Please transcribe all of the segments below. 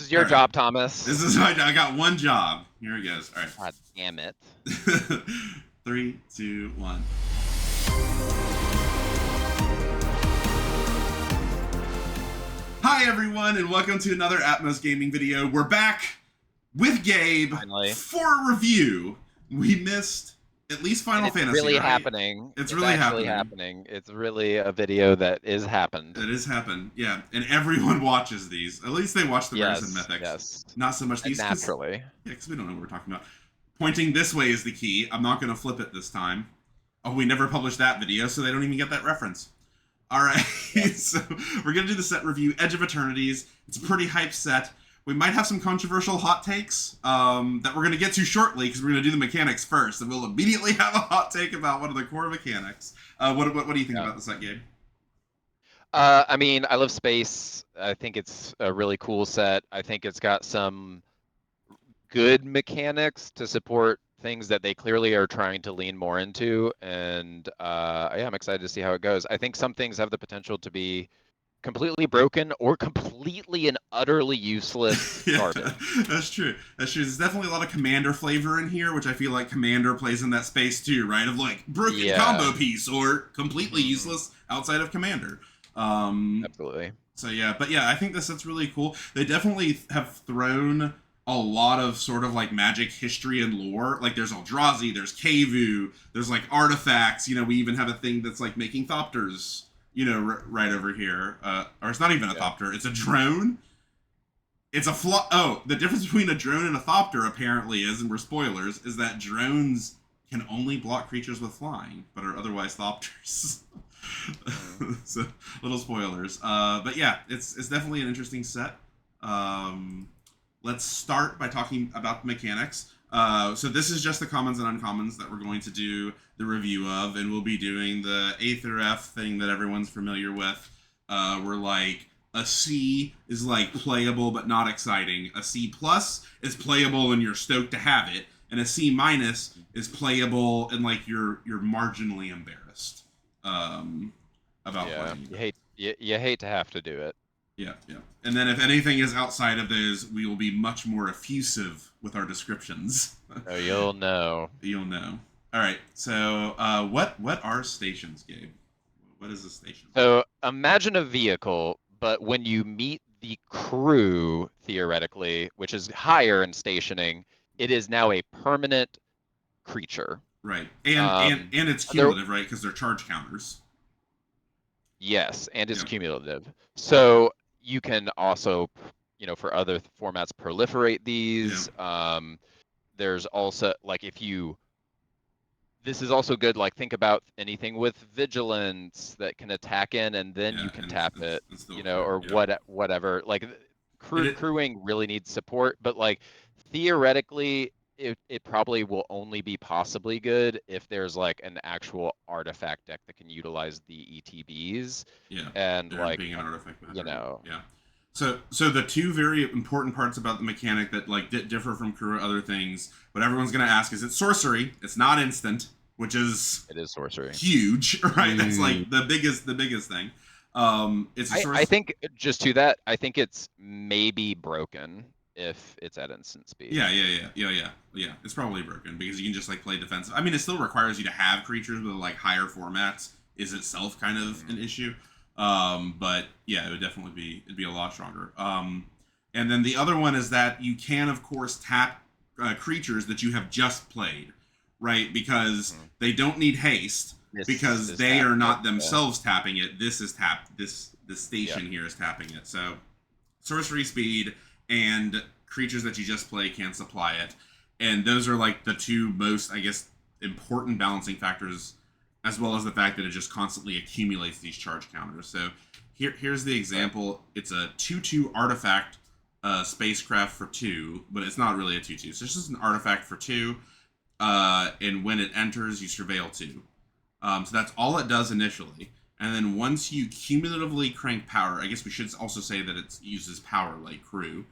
is your All right. job, Thomas. This is my. I got one job. Here it goes. All right. God damn it. 3, 2, 1. Hi everyone, and welcome to another Atmos Gaming video. We're back with Gabe Finally. for a review. We missed at least Final it's Fantasy, really right? happening. It's really actually happening. It's really a video that is happened. It has happened, yeah. And everyone watches these. At least they watch the Rares and Mythics. Yes. Not so much these. Naturally. Yeah, because we don't know what we're talking about. Pointing this way is the key. I'm not going to flip it this time. Oh, we never published that video, so they don't even get that reference. All right, so we're going to do the set review, Edge of Eternities. It's a pretty hype set. We might have some controversial hot takes that we're going to get to shortly because we're going to do the mechanics first, and we'll immediately have a hot take about one of the core mechanics. What do you think about the set, Gabe? I mean, I love space. I think it's a really cool set. I think it's got some good mechanics to support things that they clearly are trying to lean more into, and yeah, I'm excited to see how it goes. I think some things have the potential to be completely broken or completely and utterly useless garbage. That's true. That's true. There's definitely a lot of Commander flavor in here, which I feel like Commander plays in that space too, right? Of like broken combo piece or completely useless outside of Commander. Absolutely. So yeah, but yeah, I think this set's really cool. They definitely have thrown a lot of sort of like Magic history and lore. Like there's Eldrazi, there's Kevu, there's like artifacts. You know, we even have a thing that's like making Thopters. You know, right over here. Or it's not even a Thopter, it's a drone. It's a Oh, the difference between a drone and a Thopter apparently is, and we're spoilers, is that drones can only block creatures with flying, but are otherwise Thopters. So, little spoilers. But yeah, it's definitely an interesting set. Let's start by talking about the mechanics. So this is just the commons and uncommons that we're going to do the review of, and we'll be doing the Aether F thing that everyone's familiar with. We're like, a C is like playable but not exciting. A C plus is playable and you're stoked to have it, and a C minus is playable and like you're marginally embarrassed about playing. You hate to have to do it. Yeah. And then if anything is outside of those, we will be much more effusive with our descriptions. Oh, you'll know. You'll know. All right. So, what are stations, Gabe? What is a station? So imagine a vehicle, but when you meet the crew, theoretically, which is higher in stationing, it is now a permanent creature. Right. And it's cumulative, right? Because they're charge counters. Yes, and it's cumulative. So you can also, for other formats, proliferate these. There's also, like, this is also good, like, think about anything with vigilance that can attack in and then you can tap it, or whatever. Like, crewing really needs support, but, like, theoretically, it probably will only be possibly good if there's like an actual artifact deck that can utilize the ETBs. Yeah. And like being an artifact matter. Yeah. So the two very important parts about the mechanic that like differ from crew or other things, what everyone's gonna ask is, it's sorcery. It's not instant, which is sorcery. Huge, right? That's like the biggest thing. It's I think just to that, I think it's maybe broken if it's at instant speed. Yeah. It's probably broken because you can just like play defensive. I mean, it still requires you to have creatures with like higher formats. Is itself kind of an issue. But yeah, it would definitely be a lot stronger. And then the other one is that you can, of course, tap creatures that you have just played, right? Because they don't need haste because they are not themselves tapping it. This is this station here is tapping it. So sorcery speed and creatures that you just play can supply it. And those are like the two most, I guess, important balancing factors, as well as the fact that it just constantly accumulates these charge counters. So here's the example. It's a 2/2 artifact spacecraft for 2, but it's not really a 2/2. So it's just an artifact for 2, and when it enters, you surveil 2. So that's all it does initially. And then once you cumulatively crank power, I guess we should also say that it uses power like crew.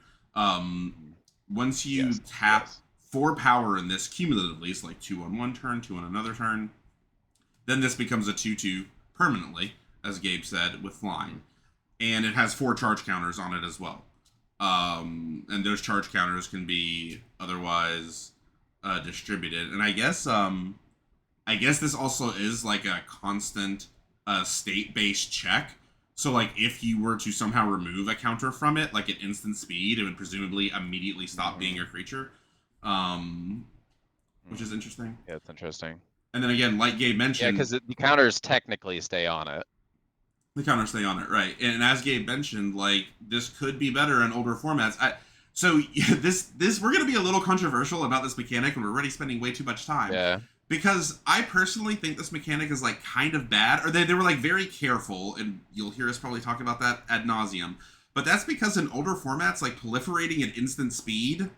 Once you tap 4 power in this cumulatively, it's like 2 on one turn, 2 on another turn, then this becomes a 2/2 permanently, as Gabe said, with flying. And it has 4 charge counters on it as well. And those charge counters can be otherwise distributed. And I guess this also is like a constant state-based check. So like if you were to somehow remove a counter from it, like at instant speed, it would presumably immediately stop being your creature, which is interesting. Yeah, it's interesting. And then again, like Gabe Yeah, mentioned, because the counters technically stay on it. the counters stay on it, right? And as Gabe mentioned, like this could be better in older formats. So yeah, this we're gonna be a little controversial about this mechanic, and we're already spending way too much time. Yeah. Because I personally think this mechanic is like kind of bad, or they were like very careful, and you'll hear us probably talk about that ad nauseum. But that's because in older formats, like proliferating at instant speed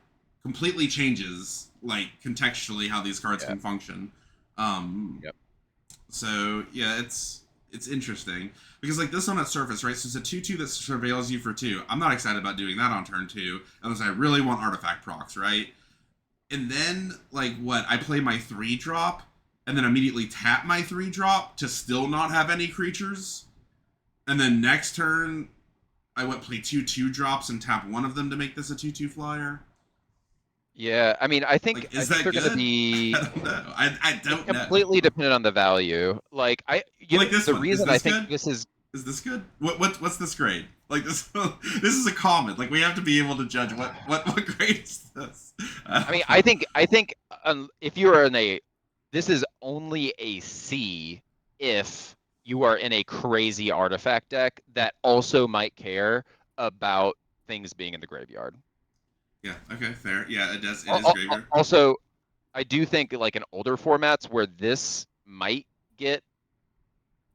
completely changes like contextually how these cards can function. Yep. So yeah, it's interesting because like this one at surface, right? So it's a 2/2 that surveils you for 2. I'm not excited about doing that on turn 2 unless I really want artifact procs, right? And then like what? I play my 3-drop and then immediately tap my 3-drop to still not have any creatures. And then next turn I play 2/2 drops and tap one of them to make this a 2/2 flyer. Yeah, I mean, I think Like, I is think that they're good? gonna be I don't know. I don't know. completely dependent on the value. Like Like this the one. Is reason I this think good? this is Is this good? What's this grade? Like this this is a comment. Like we have to be able to judge what grade is this. I mean, I think if you are in a this is only a C if you are in a crazy artifact deck that also might care about things being in the graveyard. Yeah. Okay. Fair. Yeah. It does. It is graveyard. Also, I do think like in older formats where this might get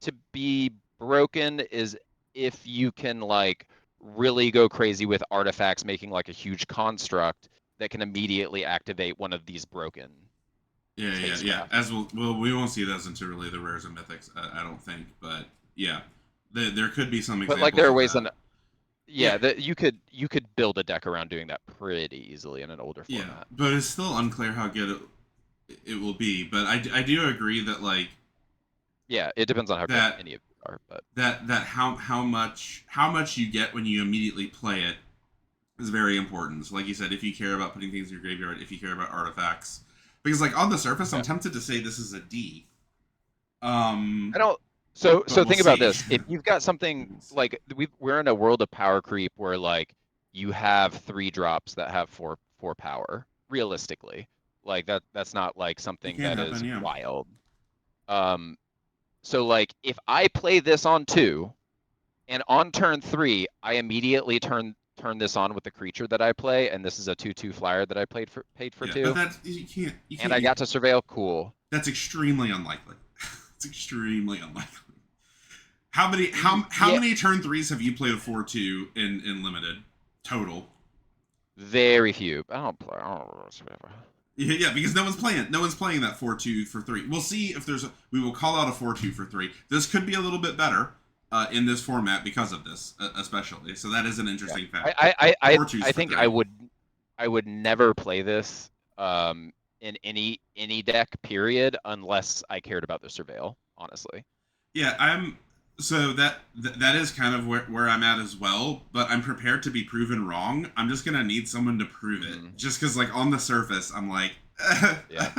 to be broken is if you can like really go crazy with artifacts making like a huge construct that can immediately activate one of these broken Yeah. Yeah. Yeah. spacecraft. As we won't see those until really the rares and mythics. I don't think. But yeah, there could be some But like examples there are of ways that. that Yeah. yeah, that you could build a deck around doing that pretty easily in an older Yeah. format. But it's still unclear how good it will be. But I do agree that like Yeah, it depends on how good that any of you are, but that how much you get when you immediately play it is very important. So like you said, if you care about putting things in your graveyard, if you care about artifacts, because like on the surface, I'm yeah. tempted to say this is a D. I don't so But we'll think about see. this. If you've got something We'll see. like we're in a world of power creep where like you have 3 drops that have four power, realistically. Like that's not like It something can that happen, is yeah. wild. Um so like if I play this on 2 and on turn 3 I immediately turn this on with the creature that I play, and this is a 2/2 flyer that I paid for Yeah, but 2, that you and can't I got to surveil, cool. that's extremely unlikely. It's extremely unlikely. How many how Yeah, many turn threes have you played a 4/2 in limited total? very few. I don't Yeah, because no one's playing that 4/2 for 3. We'll see if we will call out a 4/2 for 3. This could be a little bit better in this format because of this, especially. So that is an yeah. interesting fact. I 4/2s I for think 3. I would never play this in any deck period unless I cared about the surveil, honestly. Yeah, so that is kind of where I'm at as well, but I'm prepared to be proven wrong. I'm just gonna need someone to prove it, Mm, just because like on the surface, I'm like, yeah.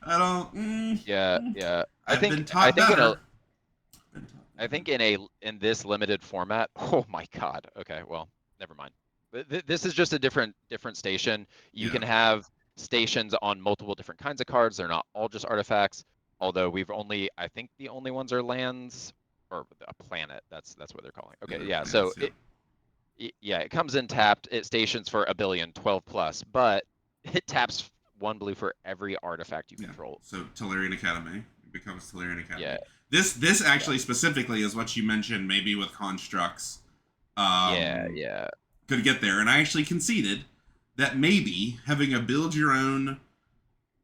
I don't. Yeah. I've been I taught think better. I think in this limited format, oh my God. Okay, well, never mind. This is just a different station. You Yeah, can have stations on multiple different kinds of cards. They're not all just artifacts. Although I think the only ones are lands or a planet. That's what they're calling. yeah, Okay, they're yeah. planets. So Yeah, it comes in tapped. It stations for a billion, 12 plus, but it taps 1 blue for every artifact you yeah. control. So Tellurian Academy it becomes Tellurian Academy. Yeah, This yeah, actually specifically is what you mentioned, maybe with constructs. yeah, Um, yeah. could get there, and I actually conceded that maybe having a build your own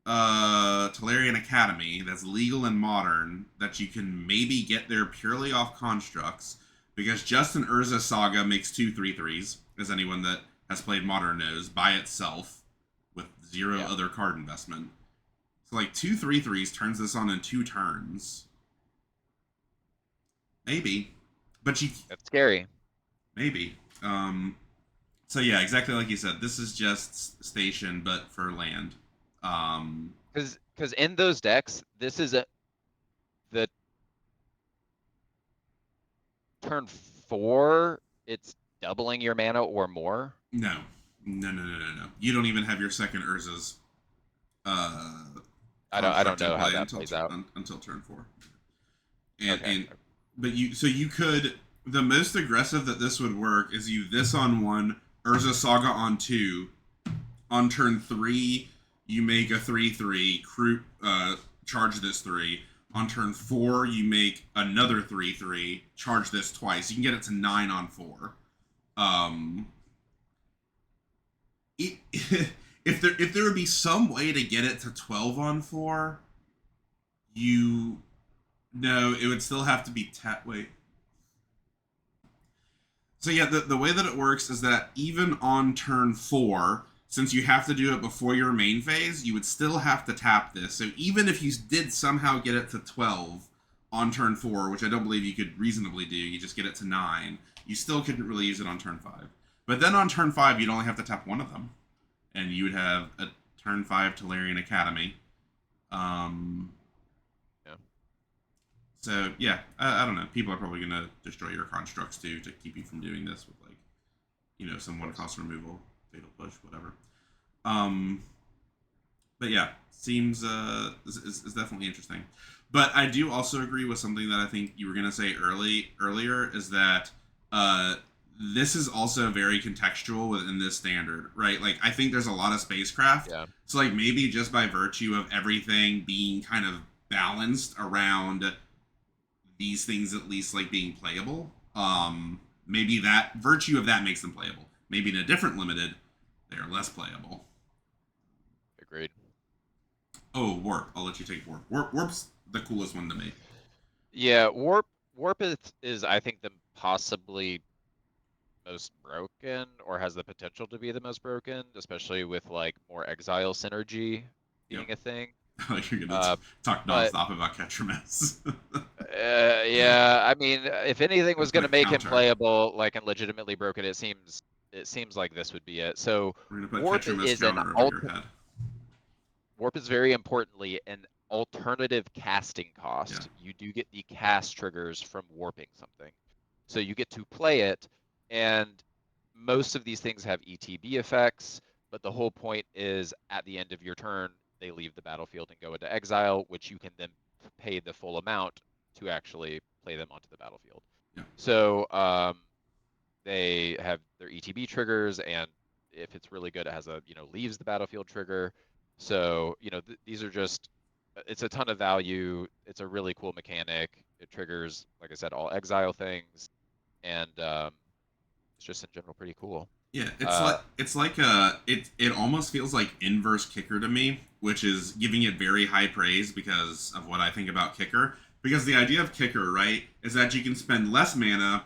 Tellurian Academy that's legal and modern that you can maybe get there purely off constructs because Justin Urza Saga makes 2/3/3s, as anyone that has played Modern knows, by itself with zero Yeah. other card investment. So like 2/3/3s turns this on in 2 turns. Maybe. But you That's scary. maybe. So yeah, exactly like you said. This is just station, but for land. Because in those decks, this is the turn 4, it's doubling your mana or more. No, no. You don't even have your second Urza's uh, I construct don't in know how play that plays out. until turn 4. And Okay. and but you could, the most aggressive that this would work is you this on 1, Urza Saga on 2. On turn 3, you make a 3/3 charge this 3. On turn 4, you make another 3/3 charge this twice. You can get it to 9 on 4. Um, it, if there would be some way to get it to 12 on 4, you no, it would still have to be wait. So yeah, the way that it works is that even on turn 4, since you have to do it before your main phase, you would still have to tap this. So even if you did somehow get it to 12 on turn 4, which I don't believe you could reasonably do, you just get it to 9, you still couldn't really use it on turn 5. But then on turn 5, you'd only have to tap one of them. And you would have a turn 5 Tolarian Academy. Um, Yeah. So yeah, I don't know. People are probably gonna destroy your constructs too to keep you from doing this with like, some one cost removal, fatal push, whatever. Um, but yeah, seems is definitely interesting. But I do also agree with something that I think you were gonna say earlier is that this is also very contextual within this standard, right? Like I think there's a lot of spacecraft, Yeah. so like maybe just by virtue of everything being kind of balanced around these things at least like being playable. Maybe that virtue of that makes them playable. Maybe in a different limited, they are less playable. Agreed. Oh, warp. I'll let you take warp. Warp's the coolest one to me. Yeah, warp is I think the possibly most broken, or has the potential to be the most broken, especially with like more exile synergy Yep. being a thing. You're gonna Uh, talk but nonstop about Ketramess. yeah, I mean, if anything was That's going my to make him counter. playable, like and legitimately broken, it seems like this would be it. So We're gonna put warp Ketramess is an counter over alt your head. warp is very importantly an alternative casting Yeah. cost. You do get the cast triggers from warping something. So you get to play it, and most of these things have ETB effects, but the whole point is at the end of your turn, they leave the battlefield and go into exile, which you can then pay the full amount to actually play them onto the battlefield. Yeah. So they have their ETB triggers, and if it's really good, it has a leaves the battlefield trigger. So these are just it's a ton of value. It's a really cool mechanic. It triggers, like I said, all exile things, and it's just in general pretty cool. Yeah, Uh, it almost feels like inverse kicker to me, which is giving it very high praise because of what I think about kicker. Because the idea of kicker, right, is that you can spend less mana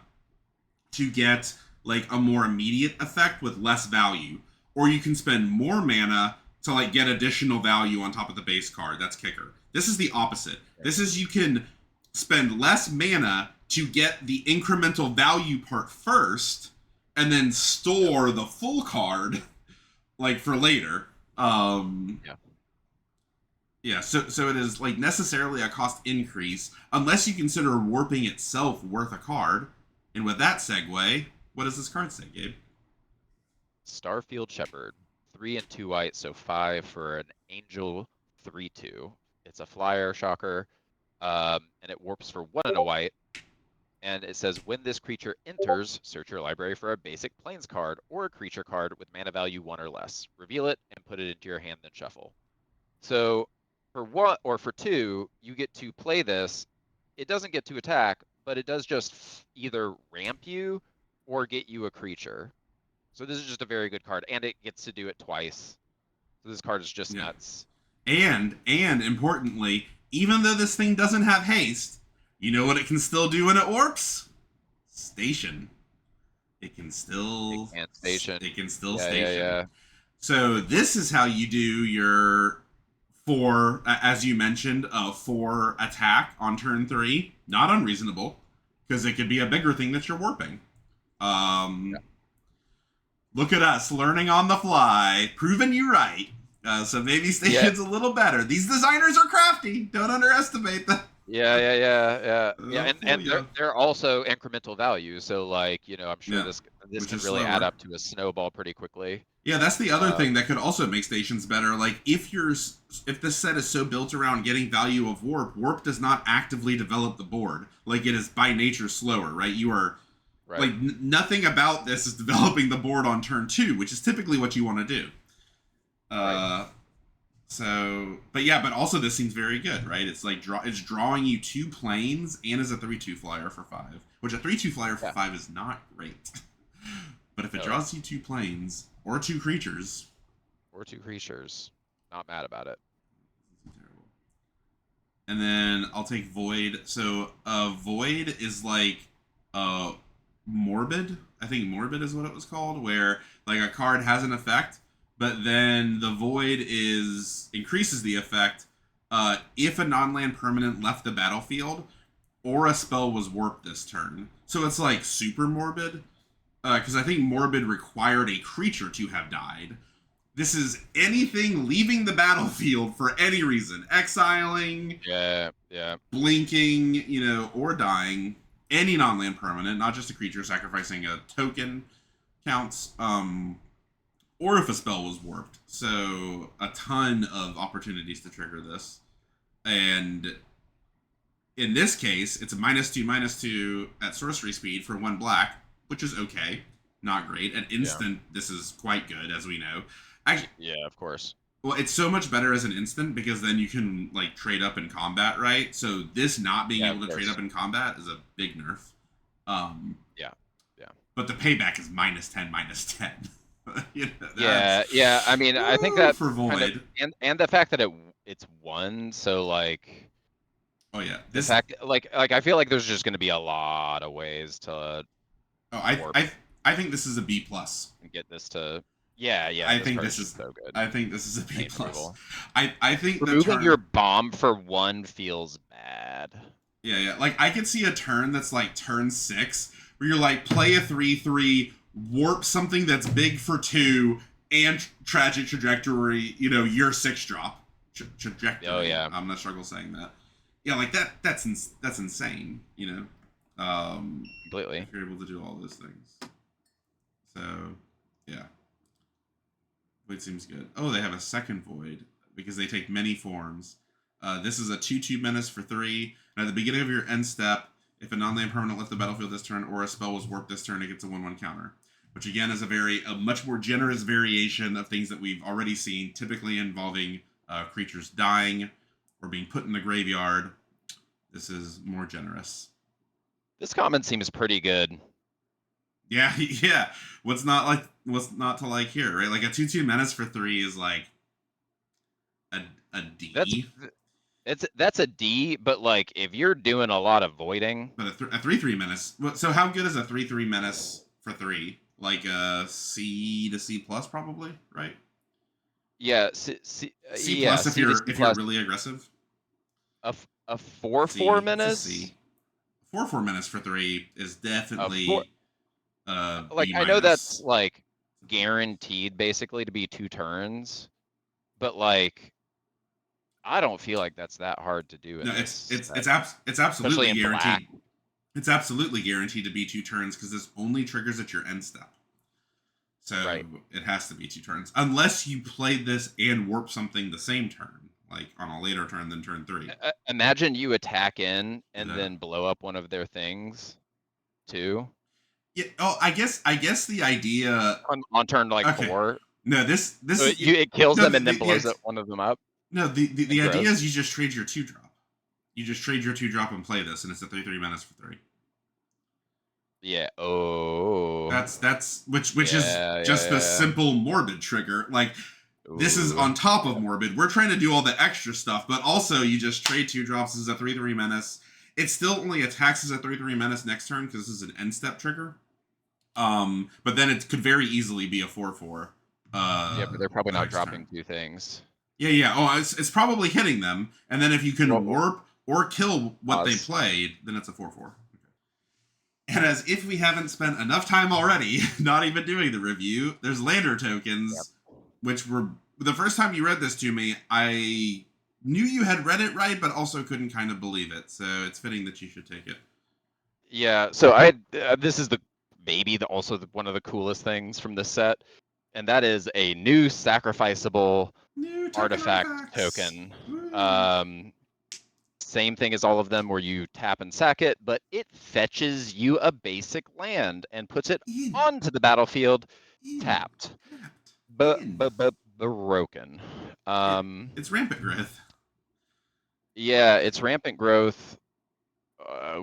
to get like a more immediate effect with less value, or you can spend more mana to like get additional value on top of the base card. That's kicker. This is the opposite. This is you can spend less mana to get the incremental value part first and then yep, store the full card like for later. yeah, Yeah, so it is like necessarily a cost increase unless you consider warping itself worth a card. And with that segue, what does this card say, Gabe? Starfield Shepherd, 3 and 2 white, so 5 for an Angel 3/2. It's a flyer shocker, and it warps for 1 and a white. And it says when this creature enters, search your library for a basic plains card or a creature card with mana value 1 or less. Reveal it and put it into your hand, then shuffle. So for 1 or for 2, you get to play this. It doesn't get to attack, but it does just either ramp you or get you a creature. So this is just a very good card, and it gets to do it twice. So this card is just Yeah. nuts. And importantly, even though this thing doesn't have haste, you know what it can still do when it warps? Station. It can It still can station. it can still Yeah, yeah, station. yeah. So this is how you do your four, as you mentioned, 4 attack on turn 3. Not unreasonable, because it could be a bigger thing that you're warping. Yeah. Um, Look at us learning on the fly, proving you right. So maybe station's a little better. These designers are crafty. Don't underestimate them. Yeah. They'll fool And you. they're also incremental values. So like, I'm sure Yeah, this which can is really add slower. up to a snowball pretty quickly. Yeah, that's the other thing that could also make stations better. Like if this set is so built around getting value of warp does not actively develop the board. Like it is by nature slower, right? You are Right. like nothing about this is developing the board on turn 2, which is typically what you want to do. Right. But also this seems very good, right? It's like it's drawing you 2 planes and is a 3/2 flyer for 5, which a 3/2 flyer for 5 is not great. But if it draws you 2 planes or 2 creatures, not mad about it. And then I'll take Void. So Void is like Morbid. I think Morbid is what it was called, where like a card has an effect, but then the Void increases the effect if a non-land permanent left the battlefield or a spell was warped this turn. So it's like super Morbid, because I think Morbid required a creature to have died. This is anything leaving the battlefield for any reason. Exiling, blinking, or dying. Any non-land permanent, not just a creature sacrificing a token counts. Or if a spell was warped. So a ton of opportunities to trigger this. And in this case, it's a -2/-2 at sorcery speed for 1 black, which is okay. Not great. At instant, this is quite good, as we know. Yeah, of course. Well, it's so much better as an instant because then you can like trade up in combat, right? So this not being able to trade up in combat is a big nerf. Yeah. But the payback is -10, -10. Yeah. I mean, I think that for Void and the fact that it's 1, so like. Oh yeah, The fact like I feel like there's just going to be a lot of ways to. I think this is a B plus. Get this to. Yeah. I think this is so good. I think this is a B plus. I think removing your bomb for 1 feels bad. Yeah. Like I could see a turn that's like turn 6 where you're like play a 3/3, warp something that's big for 2, and tragic trajectory. Your 6 drop trajectory. Oh yeah. I'm not struggle saying that. Yeah, like that's insane. Completely. If you're able to do all those things. So, yeah. Void seems good. Oh, they have a second Void because they take many forms. This is a 2/2 menace for 3. And at the beginning of your end step, if a non-land permanent left the battlefield this turn or a spell was warped this turn, it gets a 1/1 counter. Which again is a much more generous variation of things that we've already seen, typically involving creatures dying or being put in the graveyard. This is more generous. This common seems pretty good. Yeah. What's not to like here, right? Like a 2/2 menace for 3 is like a D. That's a D, but like if you're doing a lot of voiding. But a 3/3 menace. So how good is a 3/3 menace for 3? Like a C to C plus probably, right? Yeah, C plus if you're really aggressive. A 4/4 menace. 4/4 menace for 3 is definitely like I know that's like guaranteed basically to be 2 turns, but like I don't feel like that's that hard to do. No, it's absolutely guaranteed. It's absolutely guaranteed to be 2 turns because this only triggers at your end step. So it has to be 2 turns unless you played this and warp something the same turn, like on a later turn than turn 3. Imagine you attack in and then blow up one of their things too. Yeah. Oh, I guess the idea on turn like 4. No, this so it kills them and then blows one of them up. No, the idea is you just trade your 2-drop. You just trade your 2-drop and play this, and it's a 3/3 menace for 3. Yeah. Oh. That's which is just the simple Morbid trigger. Like this is on top of Morbid. We're trying to do all the extra stuff, but also you just trade 2-drops as a 3/3 menace. It still only attacks as a 3/3 menace next turn because this is an end step trigger. But then it could very easily be a 4/4. Yeah, but they're probably not dropping 2 things. Yeah. Oh, it's probably hitting them, and then if you can warp or kill what they played, then it's a 4/4. And as if we haven't spent enough time already, not even doing the review, there's lander Yep. tokens, which were the first time you read this to me, I knew you had read it right, but also couldn't kind of believe it. So it's fitting that you should take it. Yeah. So this is one of the coolest things from this set, and that is a new sacrificable New token artifact artifacts. token. Woo. Same thing as all of them, where you tap and sack it, but it fetches you a basic land and puts it In. onto the battlefield In. tapped. Tapped. But In. but broken. It's rampant growth. Yeah, it's rampant growth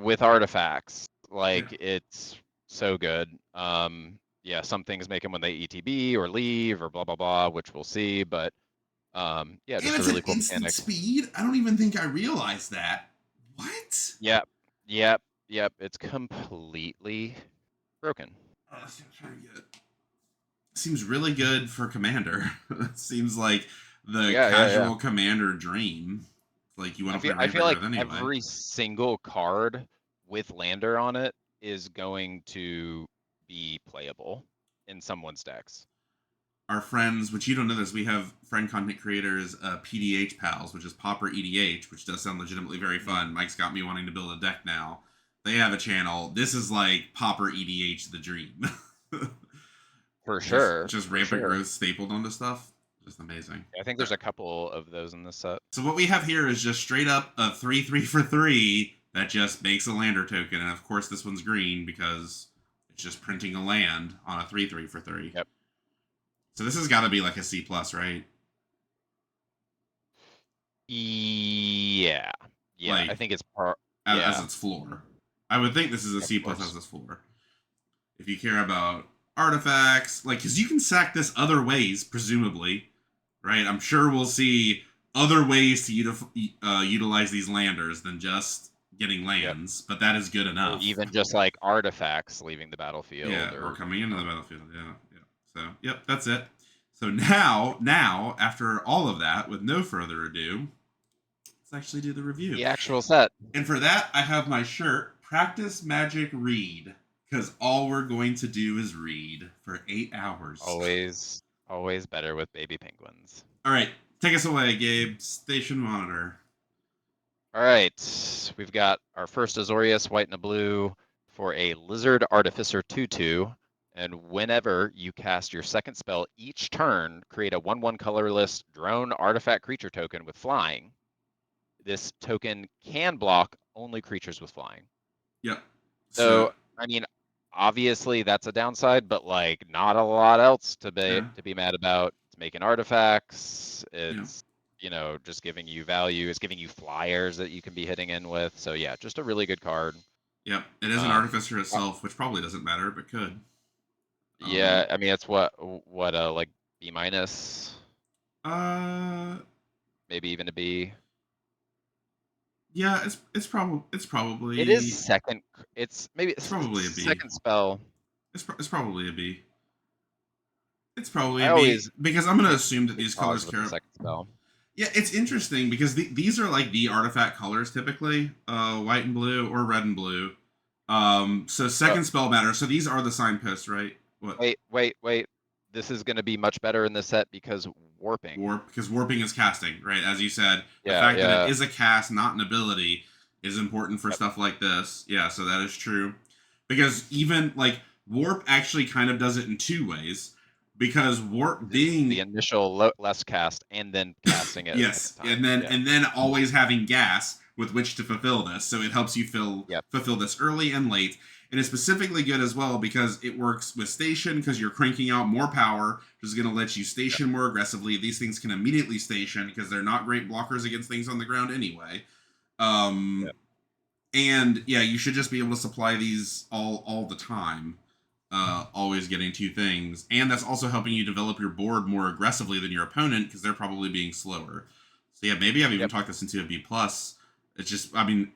with artifacts. Yeah. Like, it's so good. Yeah, some things make them when they ETB or leave or blah blah blah, which we'll see. But yeah, And just a it's an really cool instant mechanic. speed. I don't even think I realized that. What? Yep, yep. It's completely broken. Let's try to get. Seems really good for commander. Seems like the Yeah. casual commander dream. Like you want to play I feel rampant like growth anyway. every single card with lander on it is going to be playable in someone's decks. Our friends, which you don't know this, we have friend content creators, PDH Pals, which is Popper EDH, which does sound legitimately very fun. Mike's got me wanting to build a deck now. They have a channel. This is like Popper EDH the dream. For just sure. just For rampant sure. growth stapled onto stuff. Just amazing. I think there's a couple of those in this set. So what we have here is just straight up a 3/3 for 3 that just makes a lander token, and of course this one's green because it's just printing a land on a 3/3 for 3. Yep. So this has got to be like a C plus, right? Yeah. Yeah. I Like think it's as yeah. its floor. I would think this is a Of C plus course. as its floor. If you care about artifacts, like because you can sack this other ways, presumably, right? I'm sure we'll see other ways to utilize these landers than just getting Yep. lands, but that is good Or enough. even just like artifacts leaving the battlefield Yeah, or or coming into the battlefield. Yeah. So, yep, that's it. So now, after all of that, with no further ado, let's actually do the review. the actual set. And for that, I have my shirt, Practice Magic Read, because all we're going to do is read for 8 hours. Always better with baby penguins. All right, take us away, Gabe. Station monitor. All right, we've got our first Azorius, white and a blue, for a Lizard Artificer 2/2. And whenever you cast your second spell each turn, create a 1/1 colorless drone artifact creature token with flying. This token can block only creatures with flying. Yep. So, So, I mean, obviously that's a downside, but like not a lot else to yeah, be mad about. It's making artifacts. yeah. It's just giving you value. It's giving you flyers that you can be hitting in with. So yeah, just a really good card. Yep. It is an Um, artificer uh, itself, which probably doesn't matter, but could. yeah, I mean it's what like B minus, Uh, maybe even a B. yeah, it's It is probably second. It's maybe it's probably a B. second spell. It's probably a B. It's probably I a B always because I'm going to take assume that take these pause colors with the care. second spell. Yeah, it's interesting because these are like the artifact colors typically, white and blue or red and blue. So Uh, second spell matters. So these are the signposts, right? What wait. This is going to be much better in this set because warping. warp? Because warping is casting, right? As you said, the Yeah, fact that it yeah. is a cast, not an ability, is important for Yep. stuff like this. Yeah, so that is true. Because even like warp actually kind of does it in two ways. Because warp It's the being initial less cast and then casting it a second yes, time. Yeah. and then always having gas with which to fulfill this, so it helps you Yep. fulfill this early and late. It is specifically good as well because it works with station because you're cranking out more power, which is going to let you station more aggressively. These things can immediately station because they're not great blockers against things on the ground anyway. Yep. And yeah, you should just be able to supply these all the time. Always getting two things, and that's also helping you develop your board more aggressively than your opponent because they're probably being slower. So yeah, maybe I've even Yep. talked this into a B plus. It's just, I mean,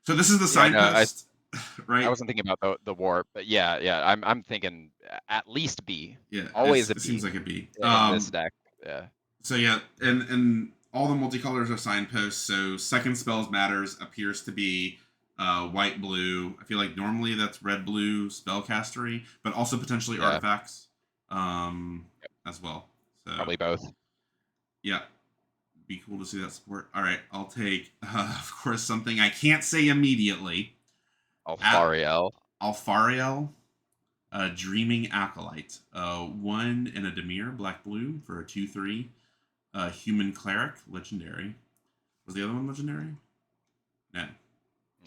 so this is the Yeah. No, signpost, I right? wasn't thinking about the warp, but yeah. I'm thinking at least B. Yeah, Always a it seems B like a B. in this deck. Yeah. So yeah, and all the multicolors are signposts. So second spells matters appears to be white blue. I feel like normally that's red blue spellcastery, but also potentially artifacts as well. So Probably both. yeah, be cool to see that support. All right, I'll take of course something I can't say immediately. Alfariel. Alfariel, Dreaming Acolyte. 1 and a Dimir, black blue for a 2/3. Human Cleric, legendary. Was the other one legendary? No.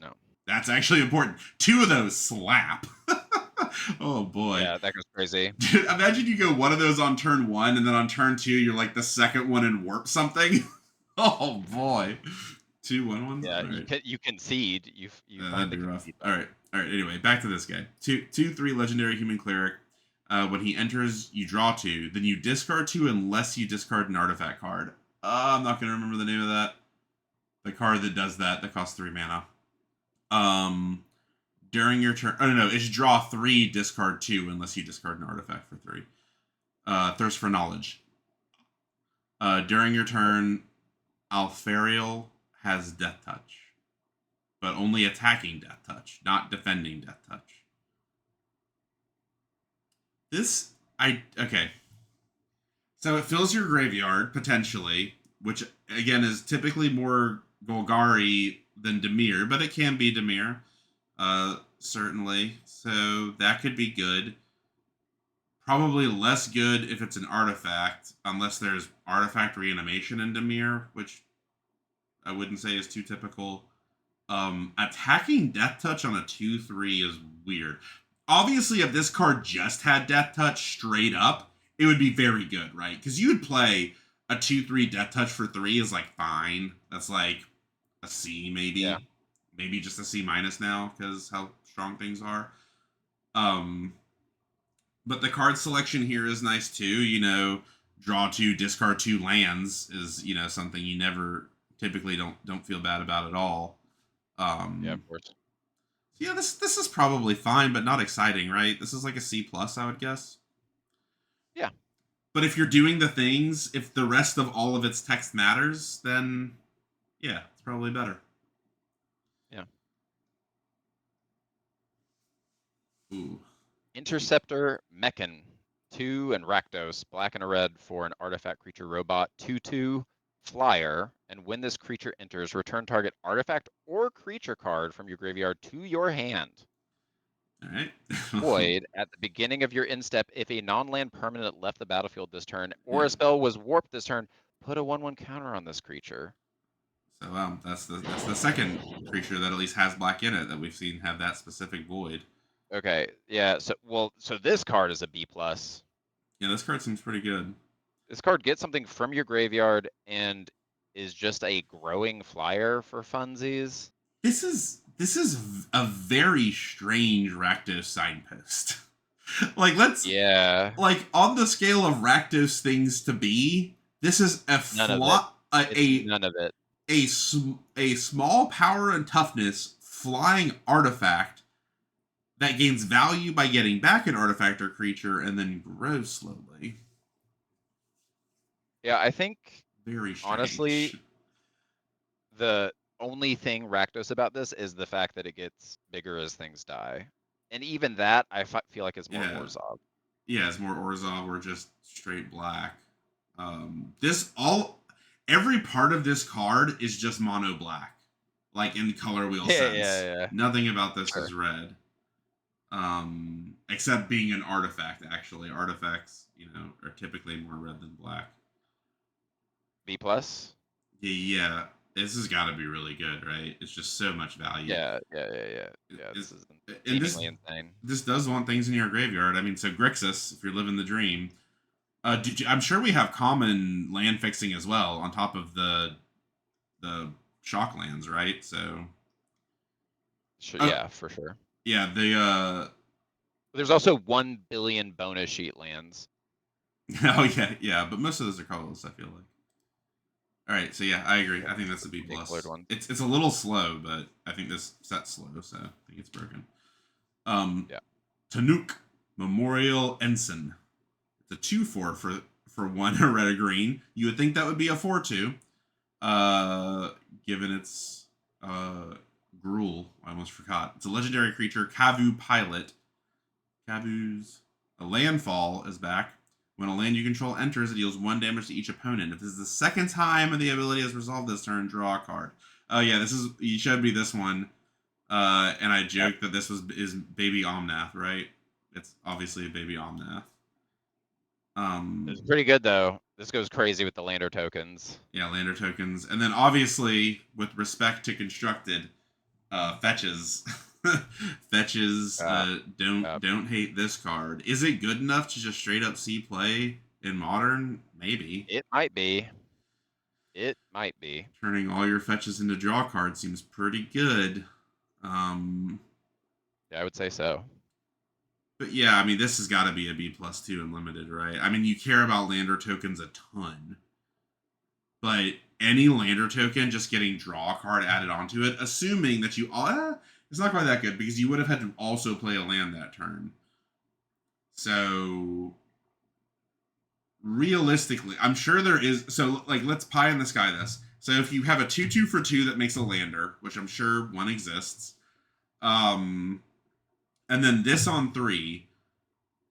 No. That's actually important. 2 of those slap. Oh boy. Yeah, that goes crazy. Dude, imagine you go one of those on turn 1, and then on turn 2, you're like the second one and warp something. Oh boy. 2 1/1s? Yeah, Right. you concede. You find That'd the be rough. concede All button. right. All right. Anyway, back to this guy. 3 legendary human cleric. When he enters, you draw 2. Then you discard 2 unless you discard an artifact card. I'm not gonna remember the name of that. The card that does that costs 3 mana. During your turn. Oh no, it's draw 3, discard 2 unless you discard an artifact for 3. Thirst for knowledge. During your turn, Alfariel has Death Touch, but only attacking Death Touch, not defending Death Touch. Okay. So it fills your graveyard potentially, which again is typically more Golgari than Dimir, but it can be Dimir, certainly. So that could be good. Probably less good if it's an artifact, unless there's artifact reanimation in Dimir, which I wouldn't say is too typical. Attacking Death Touch on a 2/3 is weird. Obviously, if this card just had Death Touch straight up, it would be very good, right? Because you would play a 2/3 Death Touch for 3 is like fine. That's like a C maybe. Yeah. Maybe just a C minus now because how strong things are. But the card selection here is nice too. Draw 2, discard 2 lands is something you never typically don't feel bad about at all. Yeah, of course. Yeah, this is probably fine, but not exciting, right? This is like a C plus, I would guess. Yeah. But if you're doing the things, if the rest of all of its text matters, then yeah, it's probably better. Yeah. Ooh. Interceptor Mechan. 2 and Rakdos, black and a red for an artifact creature robot, 2/2 flyer. And when this creature enters, return target artifact or creature card from your graveyard to your hand. All right. Void at the beginning of your end step if a non-land permanent left the battlefield this turn or Yeah. a spell was warped this turn, put a 1/1 counter on this creature. So that's the second creature that at least has black in it that we've seen have that specific void. Okay, yeah. So this card is a B plus. Yeah, this card seems pretty good. This card gets something from your graveyard and is just a growing flyer for funsies. This is a very strange Rakdos signpost. Yeah. Like on the scale of Rakdos things to be, this is a None of it. a None of it. a small power and toughness flying artifact that gains value by getting back an artifact or creature and then grows slowly. Yeah, I think Very strange. honestly, the only thing Rakdos about this is the fact that it gets bigger as things die. And even that, I feel like is more Orzhov. Yeah, it's more Orzhov or just straight black. Every part of this card is just mono black, like in color wheel sense. Yeah. Nothing about this is red. Except being an artifact. Actually, artifacts, are typically more red than black. B plus. Yeah. This has got to be really good, right? It's just so much value. Yeah. This is seemingly insane. This does want things in your graveyard. I mean, so Grixis, if you're living the dream. I'm sure we have common land fixing as well on top of the shock lands, right? So. Sure, yeah, for sure. Yeah, there's also 1 billion bonus sheet lands. Oh yeah, but most of those are colorless, I feel like. All right, so yeah, I agree. I think that's a B plus. It's a little slow, but I think this set's slow, so I think it's broken. Yeah. Tanuk Memorial Ensign. It's a 2/4 for 1 red or green. You would think that would be a 4/2, given its Gruul. I almost forgot. It's a legendary creature, Kavu Pilot. A landfall is back. When a land you control enters, it deals 1 damage to each opponent. If this is the second time the ability has resolved this turn, draw a card. Oh yeah, this is you showed me this one, and I Yep. joked that this is Baby Omnath, right? It's obviously a Baby Omnath. It's pretty good though. This goes crazy with the lander tokens. Yeah, lander tokens, and then obviously with respect to constructed, fetches. Fetches don't hate this card. Is it good enough to just straight up see play in modern? Maybe. It might be. It might be. Turning all your fetches into draw cards seems pretty good. Yeah, I would say so. But yeah, I mean, this has got to be a B+2 in limited, right? I mean, you care about lander tokens a ton, but any lander token just getting draw card added onto it, assuming that you it's not quite that good because you would have had to also play a land that turn. So realistically, I'm sure there is. So like, let's pie in the sky this. So if you have a 2/2 for 2 that makes a lander, which I'm sure one exists, and then this on 3.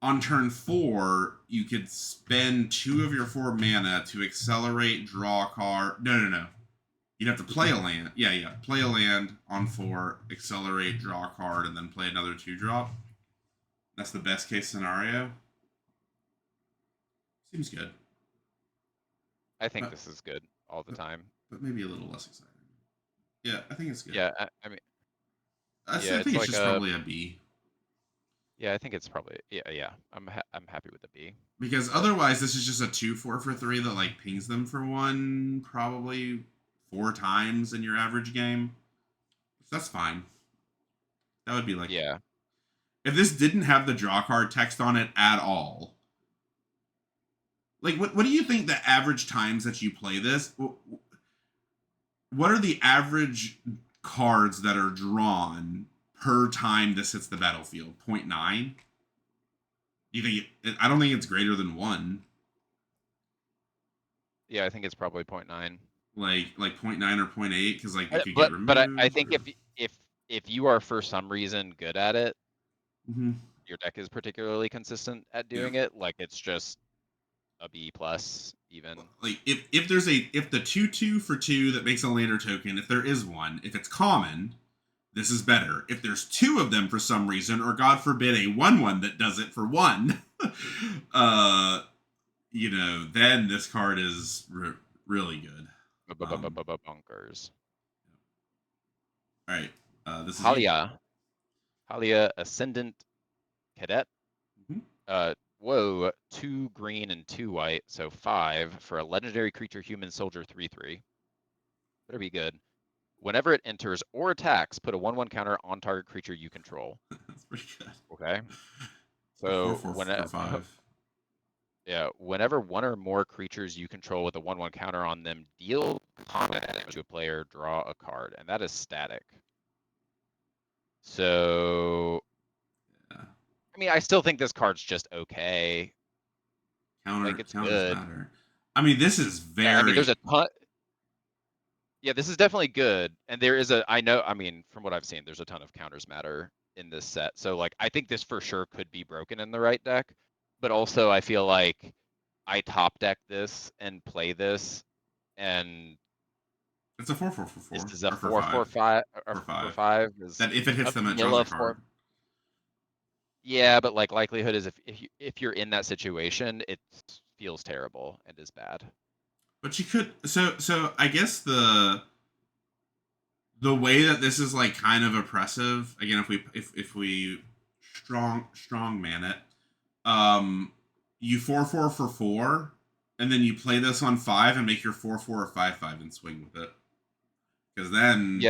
On turn 4, you could spend 2 of your 4 mana to accelerate, draw a card. No. You'd have to play a land. Yeah. Play a land on 4, accelerate, draw a card, and then play another 2-drop. That's the best case scenario. Seems good. I think this is good all the time. But maybe a little less exciting. Yeah, I think it's good. Yeah, I mean, I think it's like just probably a B. Yeah, I think it's probably yeah. I'm happy with the B. Because otherwise, this is just a 2/4 for 3 that like pings them for 1 probably 4 times in your average game. So that's fine. That would be like yeah. If this didn't have the draw card text on it at all. Like what do you think the average times that you play this? What are the average cards that are drawn per time this hits the battlefield? 0.9? You think I don't think it's greater than 1. Yeah, I think it's probably 0.9. Like 0.9 or 0.8 because like it could but get removed. but I think if you are for some reason good at it, your deck is particularly consistent at doing it. Like it's just a B+ even. Like if there's the 2/2 for 2 that makes a lander token, if there is one, if it's common, this is better. If there's 2 of them for some reason, or God forbid a 1/1 that does it for 1, then this card is really good. Bunkers. All right, this is Halia Ascendant Cadet. Whoa, 2 green and 2 white, so 5 for a legendary creature human soldier 3/3. Better be good. Whenever it enters or attacks, put a 1/1 counter on target creature you control. That's pretty good. Okay. So 4/4/5. Yeah, whenever one or more creatures you control with a 1/1 counter on them deal combat damage to a player, draw a card, and that is static. So, I mean, I still think this card's just okay. Counters good. matter. I mean, this is very. I mean, there's a ton. Yeah, this is definitely good, and there is I mean, from what I've seen, there's a ton of counters matter in this set. So, like, I think this for sure could be broken in the right deck, but also I feel like I top deck this and play this, and it's a 4/4 for 4. This is a 4/4/5 or 5. That if it hits them, it draws a card. Yeah, but like likelihood is if you're in that situation, it feels terrible and is bad. But you could so I guess the way that this is like kind of oppressive. Again, if we strong man it, you 4/4 for 4, and then you play this on 5 and make your 4/4 or 5/5 and swing with it. Because then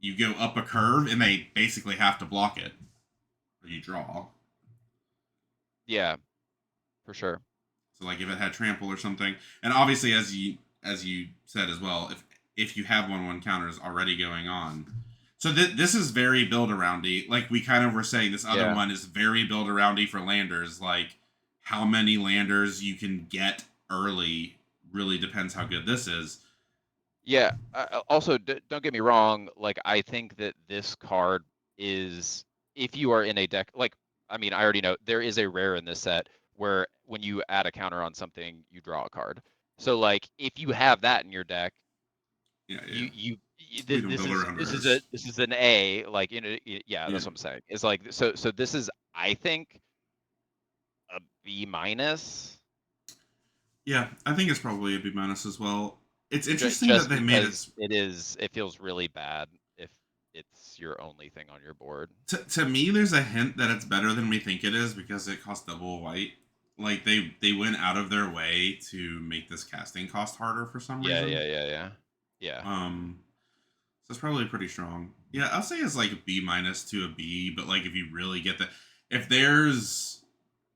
you go up a curve and they basically have to block it. Or you draw. Yeah, for sure. So like if it had trample or something, and obviously as you said as well, if you have 1/1 counters already going on. So this is very build aroundy. Like we kind of were saying, this other one is very build aroundy for landers. Like how many landers you can get early really depends how good this is. Yeah. Also, don't get me wrong. Like, I think that this card is, if you are in a deck, like, I mean, I already know there is a rare in this set where when you add a counter on something, you draw a card. So, like, if you have that in your deck, Yeah, yeah. We don't this build is around this is rares. an A. Like, yeah, Yeah. that's what I'm saying. It's like, so this is, I think, a B minus. Yeah, I think it's probably a B minus as well. It's interesting that Just they made it. because it feels really bad if it's your only thing on your board. To me, there's a hint that it's better than we think it is because it costs double white. Like they went out of their way to make this casting cost harder for some Yeah, reason. yeah, yeah, yeah. Yeah. Um, so it's probably pretty strong. Yeah, I'll say it's like a B minus to a B, but like if you really get the, if there's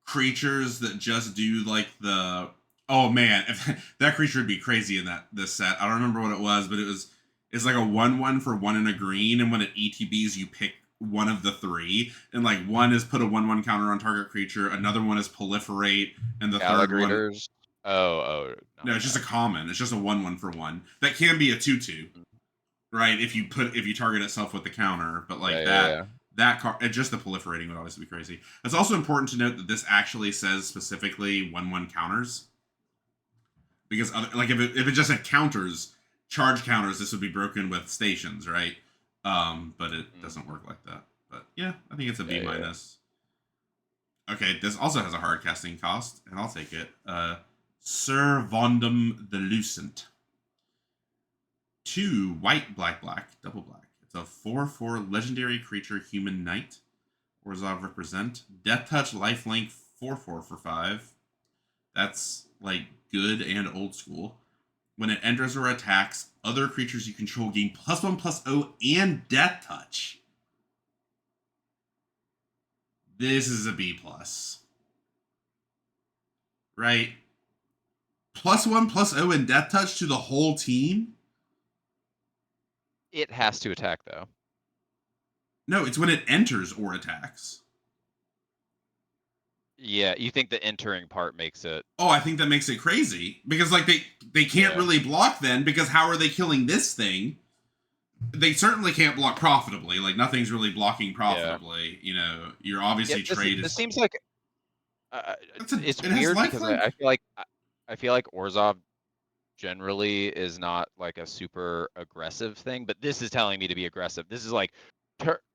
creatures that just do like the, oh man, if that creature would be crazy in that this set. I don't remember what it was, but it's like a 1/1 for one and a green, and when it ETBs you pick one of the three, and like one is put a 1/1 counter on target creature, another one is proliferate, and the third one, Alligators. Oh, no, not it's just a that. common. It's just a 1/1 for one. That can be a 2/2, Mm. right? If you target itself with the counter, but Yeah, like yeah, yeah. that card, just the proliferating would obviously be crazy. It's also important to note that this actually says specifically 1/1 counters, because other, like if it just had counters, charge counters, this would be broken with stations, right? But it Mm. doesn't work like that. But yeah, I think it's a Yeah, B yeah, yeah. minus. Okay, this also has a hard casting cost, and I'll take it. Sir Vondum the Lucent. 2 white, black, black, double black. It's a 4/4 legendary creature, human knight. Orzhov represent. Death touch, lifelink, 4/4 for 5. That's like good and old school. When it enters or attacks, other creatures you control gain +1/+0 and death touch. This is a B plus, right? +1/+0 and death touch to the whole team. It has to attack though. No, it's when it enters or attacks. Yeah, you think the entering part makes it? Oh, I think that makes it crazy because like they can't Yeah, really block then, because how are they killing this thing? They certainly can't block profitably. Like nothing's really blocking yeah, profitably. You know, you're yeah. obviously This trade. seems like, it's It has weird because lifelink. I feel like Orzhov generally is not like a super aggressive thing, but this is telling me to be aggressive. This is like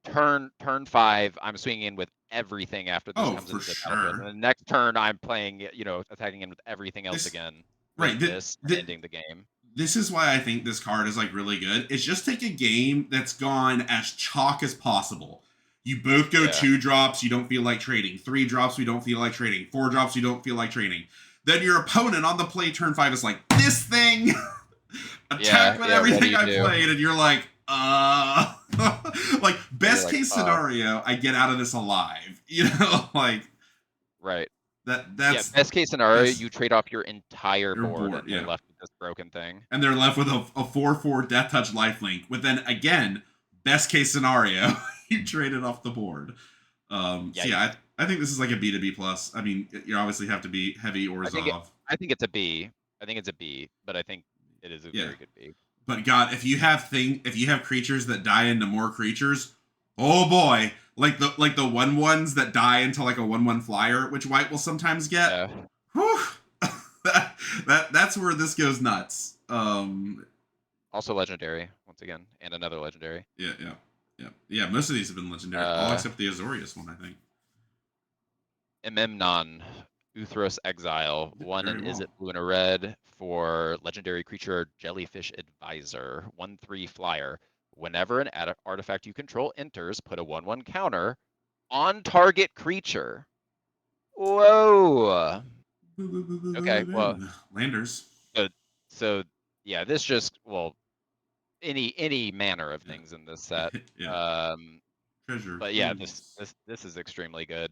turn 5, I'm swinging in with everything after this Oh, comes for into the battlefield, and sure. the next turn I'm playing, attacking in with everything else This again with right. this and ending the game. This is why I think this card is like really good. It's just take a game that's gone as chalk as possible. You both go Yeah, 2 drops, you don't feel like trading. 3 drops, we don't feel like trading. 4 drops, you don't feel like trading. Then your opponent on the play turn 5 is like, this thing yeah, attack with yeah. What do everything you I do? played, and you're like, like You're best like, case scenario, I get out of this alive. You know, like right. Yeah, that's best case scenario, that's you trade off your entire your board board, and they're yeah. left with this broken thing. And they're left with a 4/4 death touch lifelink. With then again, best case scenario, you trade it off the board. So Yikes. yeah, I think this is like a B to B plus. I mean, you obviously have to be heavy or I think it, Zov. I think it's a B. I think it's a B, but I think it is a Yeah, very good B. but God, if you have creatures that die into more creatures, oh boy, like the 1/1s that die into like a 1/1 flyer, which white will sometimes get. Yeah. Whew, that's where this goes nuts. Also legendary, once again, and another legendary. Yeah. Most of these have been legendary, all Uh, except the Azorius one, I think. Memnon, Uthros Exile, Did 1 very and is well. it blue and a red for legendary creature Jellyfish Advisor, 1/3 flyer. Whenever an artifact you control enters, put a 1/1 counter on target creature. Whoa. Okay, well, Landers. so, so yeah, this just, well, any manner of Yeah. things in this set. Yeah. Um, Treasure but yeah, clues. this is extremely good.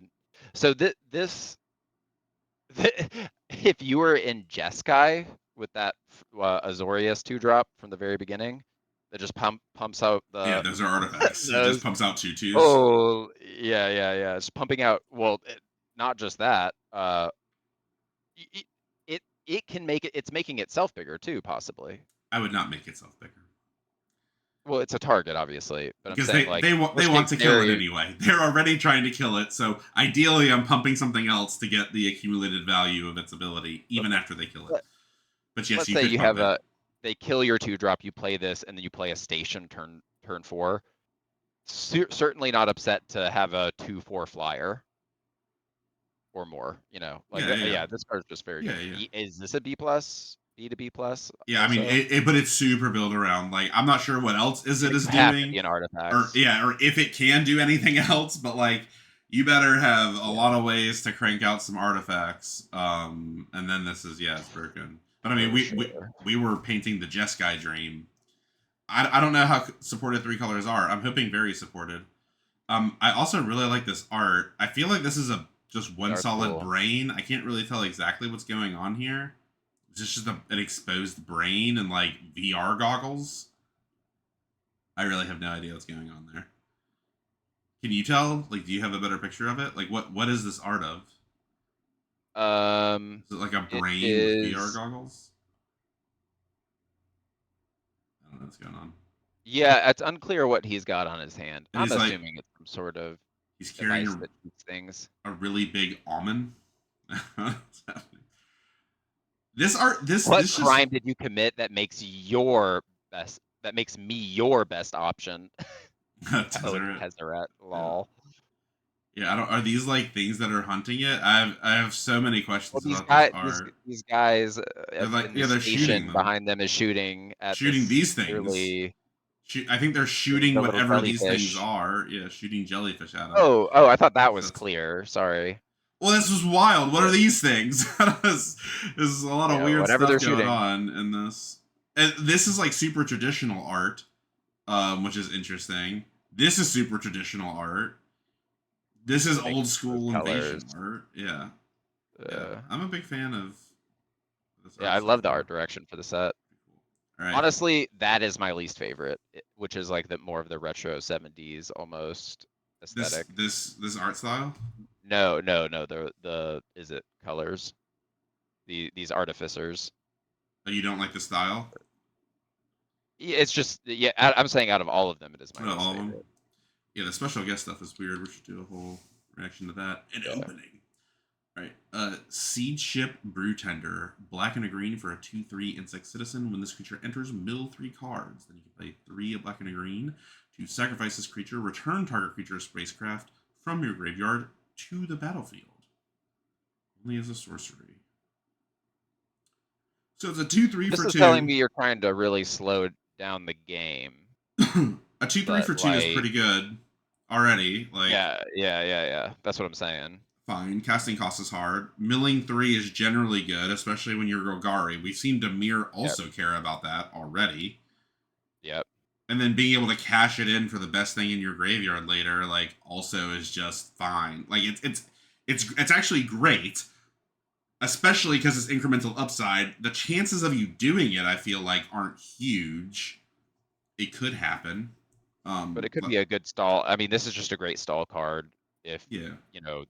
So this if you were in Jeskai with that Azorius 2-drop from the very beginning, that just pumps out Yeah, the those are artifacts. It just those. pumps out 2/2s. Oh yeah, yeah, yeah. It's pumping out. Well, not just that. It, it can make it. It's making itself bigger too, possibly. I would not make itself bigger. Well, it's a target, obviously, but I'm Because saying they worst want case to kill it scenario. anyway. They're already trying to kill it, so ideally I'm pumping something else to get the accumulated value of its ability, even after they kill it. Let, But yes, let's you say could you pump have it. they kill your 2-drop, you play this, and then you play a station turn 4. Certainly not upset to have a 2/4 flyer or more. Yeah, yeah, Yeah, this card is just very yeah, good. yeah. Is this a B plus? B to B plus Yeah, I mean, also? but it's super build around. Like, I'm not sure what else is it You is have to doing, be an or artifacts. yeah, or if it can do anything else. But like, you better have a Yeah, lot of ways to crank out some artifacts. And then this is it's broken. But I mean, for sure. we were painting the Jeskai dream. I don't know how supported 3 colors are. I'm hoping very supported. I also really like this art. I feel like this is a just The one art's solid cool. brain. I can't really tell exactly what's going on here. It's just an exposed brain and like VR goggles. I really have no idea what's going on there. Can you tell? Like, do you have a better picture of it? Like, what is this art of? Is it like a It brain with VR is. goggles? I don't know what's going on. Yeah, it's unclear what he's got on his hand. And I'm he's like, assuming it's some sort of he's carrying device that shoots things. a really big almond. This art, What this just crime did you commit that makes your best? That makes me your best option. Oh, it's Tezzeret. Tezzeret. Yeah. Lol. Yeah, I don't. Are these like things that are hunting it? I have so many Well, questions these about this guys, these art. these guys They're like, in the yeah, they're shooting station them, behind them is shooting at shooting this these things. clearly I think they're shooting the little whatever these things jellyfish. are. Yeah, shooting jellyfish at them. Oh, I thought that So was it's, clear. Sorry. well, this was wild. What are Yeah, these things? There's a lot of yeah, weird whatever they're stuff going shooting. on in this. And this is like super traditional art, which is interesting. This is super traditional art. This is That makes old those school colors. invasion art. Yeah, yeah. Uh, I'm a big fan of this yeah, I art so love the far. art direction for the set. All right. Honestly, that is my least favorite, which is like the more of the retro 70s almost aesthetic. This art style. No. The is it colors? These artificers. Oh, you don't like the style? Yeah, it's just yeah. I'm saying out of all of them, it is my Oh, least all of them. favorite. Yeah, the special guest stuff is weird. We should do a whole reaction to that. An Yeah. opening. All right. Seed Ship Brewtender. Black and a green for a 2/3 insect citizen. When this creature enters, mill 3 cards. Then you can play 3 black and a green to sacrifice this creature. Return target creature spacecraft from your graveyard to the battlefield. Only as a sorcery. So it's a 2/3 This for is telling 2. me you're trying to really slow down the game, A 2/3 but for 2 is like, pretty good already. Like, yeah. That's what I'm saying. fine. Casting cost is hard. Milling 3 is generally good, especially when you're Golgari. We've seen Demir Yep. also care about that already. Yep. And then being able to cash it in for the best thing in your graveyard later, like, also is just fine. Like, it's actually great, especially because it's incremental upside. The chances of you doing it, I feel like, aren't huge. It could happen. But it could be a good stall. I mean, this is just a great stall card if, Yeah. you know,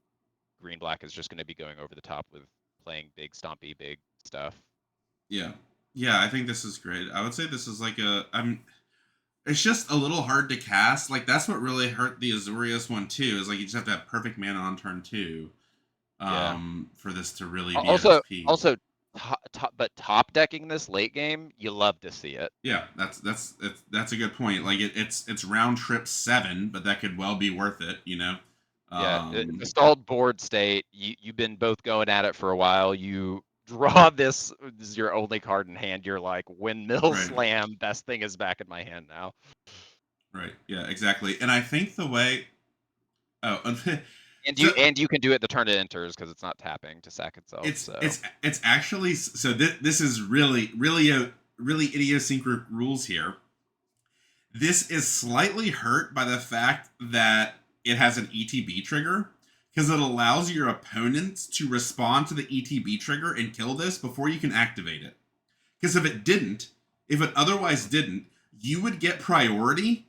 green black is just going to be going over the top with playing big stompy big stuff. Yeah. Yeah, I think this is great. I would say this is like it's just a little hard to cast. Like, that's what really hurt the Azorius one too, is like you just have to have perfect mana on turn 2 Yeah. for this to really be at its Also, peak. also, but top decking this late game, you love to see it. Yeah, that's a good point. Like, it's round trip 7, but that could well be worth it, you know. Yeah, the stalled board state. You've been both going at it for a while. You draw this is your only card in hand. You're like windmill Right. slam. Best thing is back in my hand now. Right. Yeah, exactly. And I think the way oh And so you can do it the turn it enters because it's not tapping to sack itself. So it's actually so this is really idiosyncratic rules here. This is slightly hurt by the fact that it has an ETB trigger because it allows your opponents to respond to the ETB trigger and kill this before you can activate it. Because if it otherwise didn't, you would get priority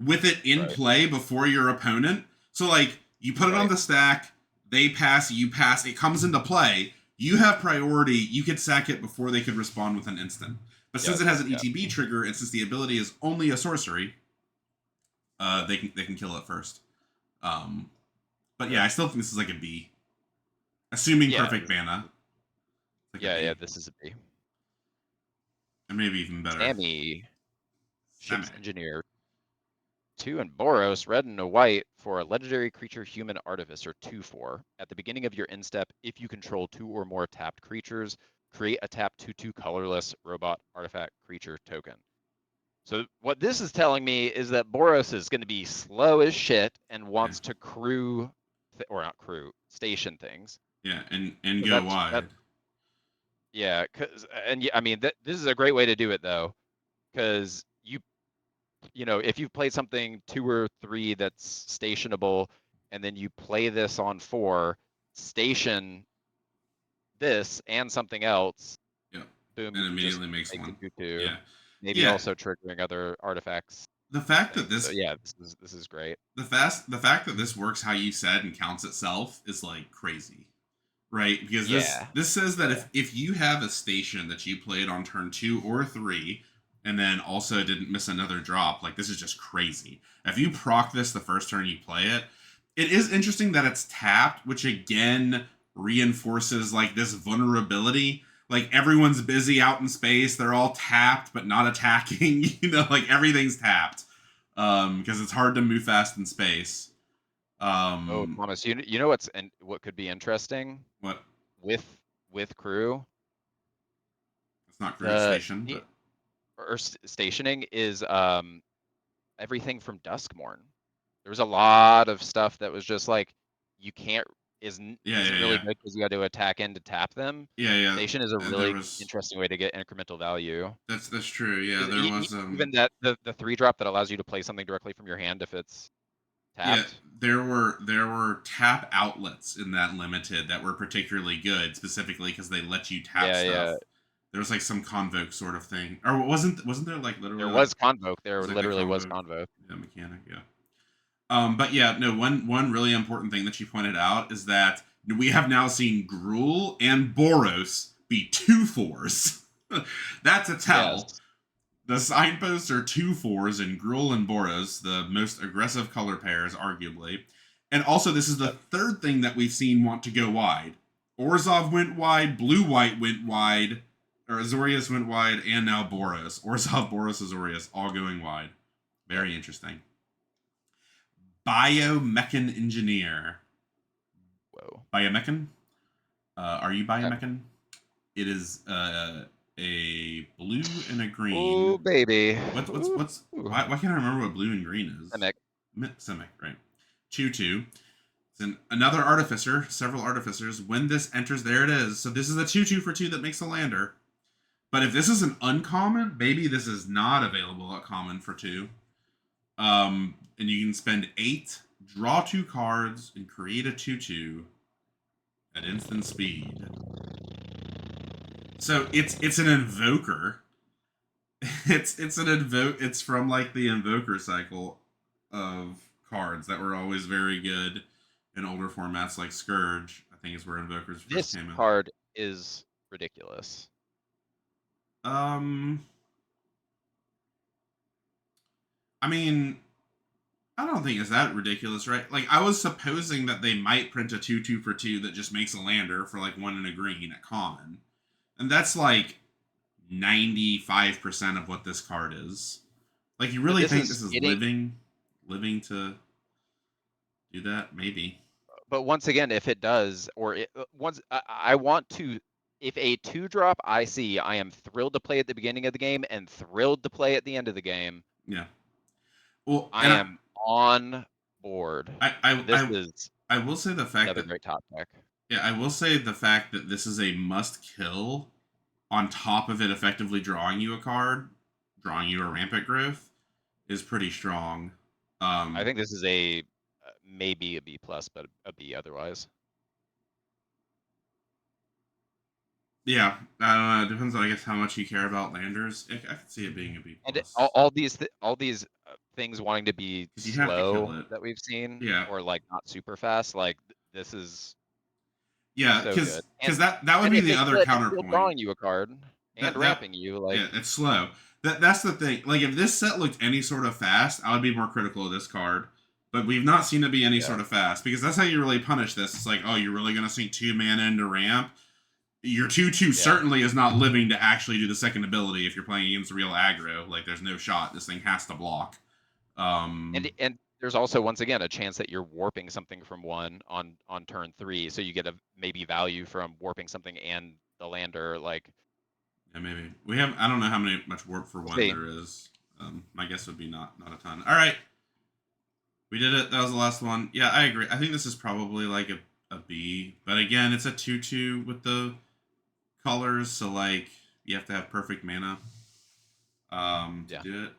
with it in right, play before your opponent. So like you put it on right. the stack, they pass, you pass, it comes into play. you have priority. You could sack it before they could respond with an instant. But since it has an Yeah. ETB trigger, and since the ability is only a sorcery, they can kill it first. But yeah, I still think this is like a B. Assuming perfect mana. Like yeah, this is a B. And maybe even better. Sammy, Ship's Semi. Engineer. 2 and Boros, red and a white for a legendary creature human artificer 2/4. At the beginning of your end step, if you control 2 or more tapped creatures, create a tap 2/2 colorless robot artifact creature token. So what this is telling me is that Boros is going to be slow as shit and wants to crew, or not crew, station things. Yeah, and go wide. Yeah, and I mean this is a great way to do it though, because you know, if you've played something 2 or 3 that's stationable, and then you play this on 4, station this and something else, Yep. boom, And you can just immediately makes make one. a 2/2. Yeah. Maybe Yeah. also triggering other artifacts. The fact that So this yeah, this is great. the fact that this works how you said and counts itself is like crazy. Right? Because this says that if you have a station that you played on turn 2 or 3 and then also didn't miss another drop, like this is just crazy. If you proc this the first turn you play it, it is interesting that it's tapped, which again reinforces like this vulnerability. Like everyone's busy out in space, they're all tapped but not attacking, you know, like everything's tapped. Because it's hard to move fast in space. Oh, Thomas, you know what could be interesting What? with crew? It's not crew station, but or stationing is everything from Duskmorn. There was a lot of stuff that was just like you can't isn't really good because you got to attack in to tap them. Yeah. Station is a And really interesting way to get incremental value. That's true. Yeah, there was even that the 3-drop that allows you to play something directly from your hand if it's yeah, tapped. there were tap outlets in that limited that were particularly good, specifically because they let you tap stuff. Yeah. There was like some convoke sort of thing, or wasn't there like literally? There was convoke. There was like literally was convoke. Yeah, mechanic. Yeah. But yeah, no. One really important thing that you pointed out is that we have now seen Gruul and Boros be 2/4s. That's a tell. Yes. The signposts are 2/4s in Gruul and Boros, the most aggressive color pairs, arguably. And also, this is the third thing that we've seen want to go wide. Orzhov went wide, Blue White went wide, or Azorius went wide, and now Boros. Orzhov, Boros, Azorius, all going wide. Very interesting. Biomechan Engineer. Whoa. Biomechan? Are you Biomechan? It is a blue and a green. Oh baby. What's why can't I remember what blue and green is? Simic, right. 2/2. It's another artificer, several artificers. When this enters, there it is. So this is a 2/2 for 2 that makes a lander. But if this is an uncommon, maybe this is not available at common for 2. And you can spend 8, draw 2 cards, and create a 2/2 at instant speed. So it's an invoker. It's from like the invoker cycle of cards that were always very good in older formats like Scourge. I think is where invokers first came in. This card is ridiculous. I mean, I don't think it's that ridiculous, right? Like, I was supposing that they might print a 2/2 for 2 that just makes a lander for like 1 and a green at common. And that's like 95% of what this card is. Like, you really think this is living to do that? Maybe. But once again, if it does, or I want to, if a 2-drop I see, I am thrilled to play at the beginning of the game and thrilled to play at the end of the game. Yeah. Well, I am on board. I will say the fact another great top deck. Yeah, I will say the fact that this is a must kill on top of it effectively drawing you a card, drawing you a rampant growth, is pretty strong. I think this is a maybe a B plus, but a B otherwise. Yeah, I don't know. It depends on, I guess, how much you care about landers. I could see it being a B plus. And all these things wanting to be slow that we've seen, yeah, or like not super fast. Like this is Yeah, So good. because that would And be if the it's other good, it's still counterpoint. drawing you a card and That ramping you. Like, yeah, it's slow. That's the thing. Like if this set looked any sort of fast, I would be more critical of this card. But we've not seen it be any sort of fast because that's how you really punish this. It's like, oh, you're really gonna sink 2 mana into ramp. Your 2/2 certainly is not living to actually do the second ability if you're playing against real aggro. Like there's no shot. This thing has to block. and there's also once again a chance that you're warping something from one on turn 3, so you get a maybe value from warping something and the lander. Like, yeah, maybe we have. I don't know how much warp for we'll one see. there is. My guess would be not a ton. All right, we did it. That was the last one. Yeah, I agree. I think this is probably like a B. But again, it's a 2/2 with the colors, so like you have to have perfect mana to do it.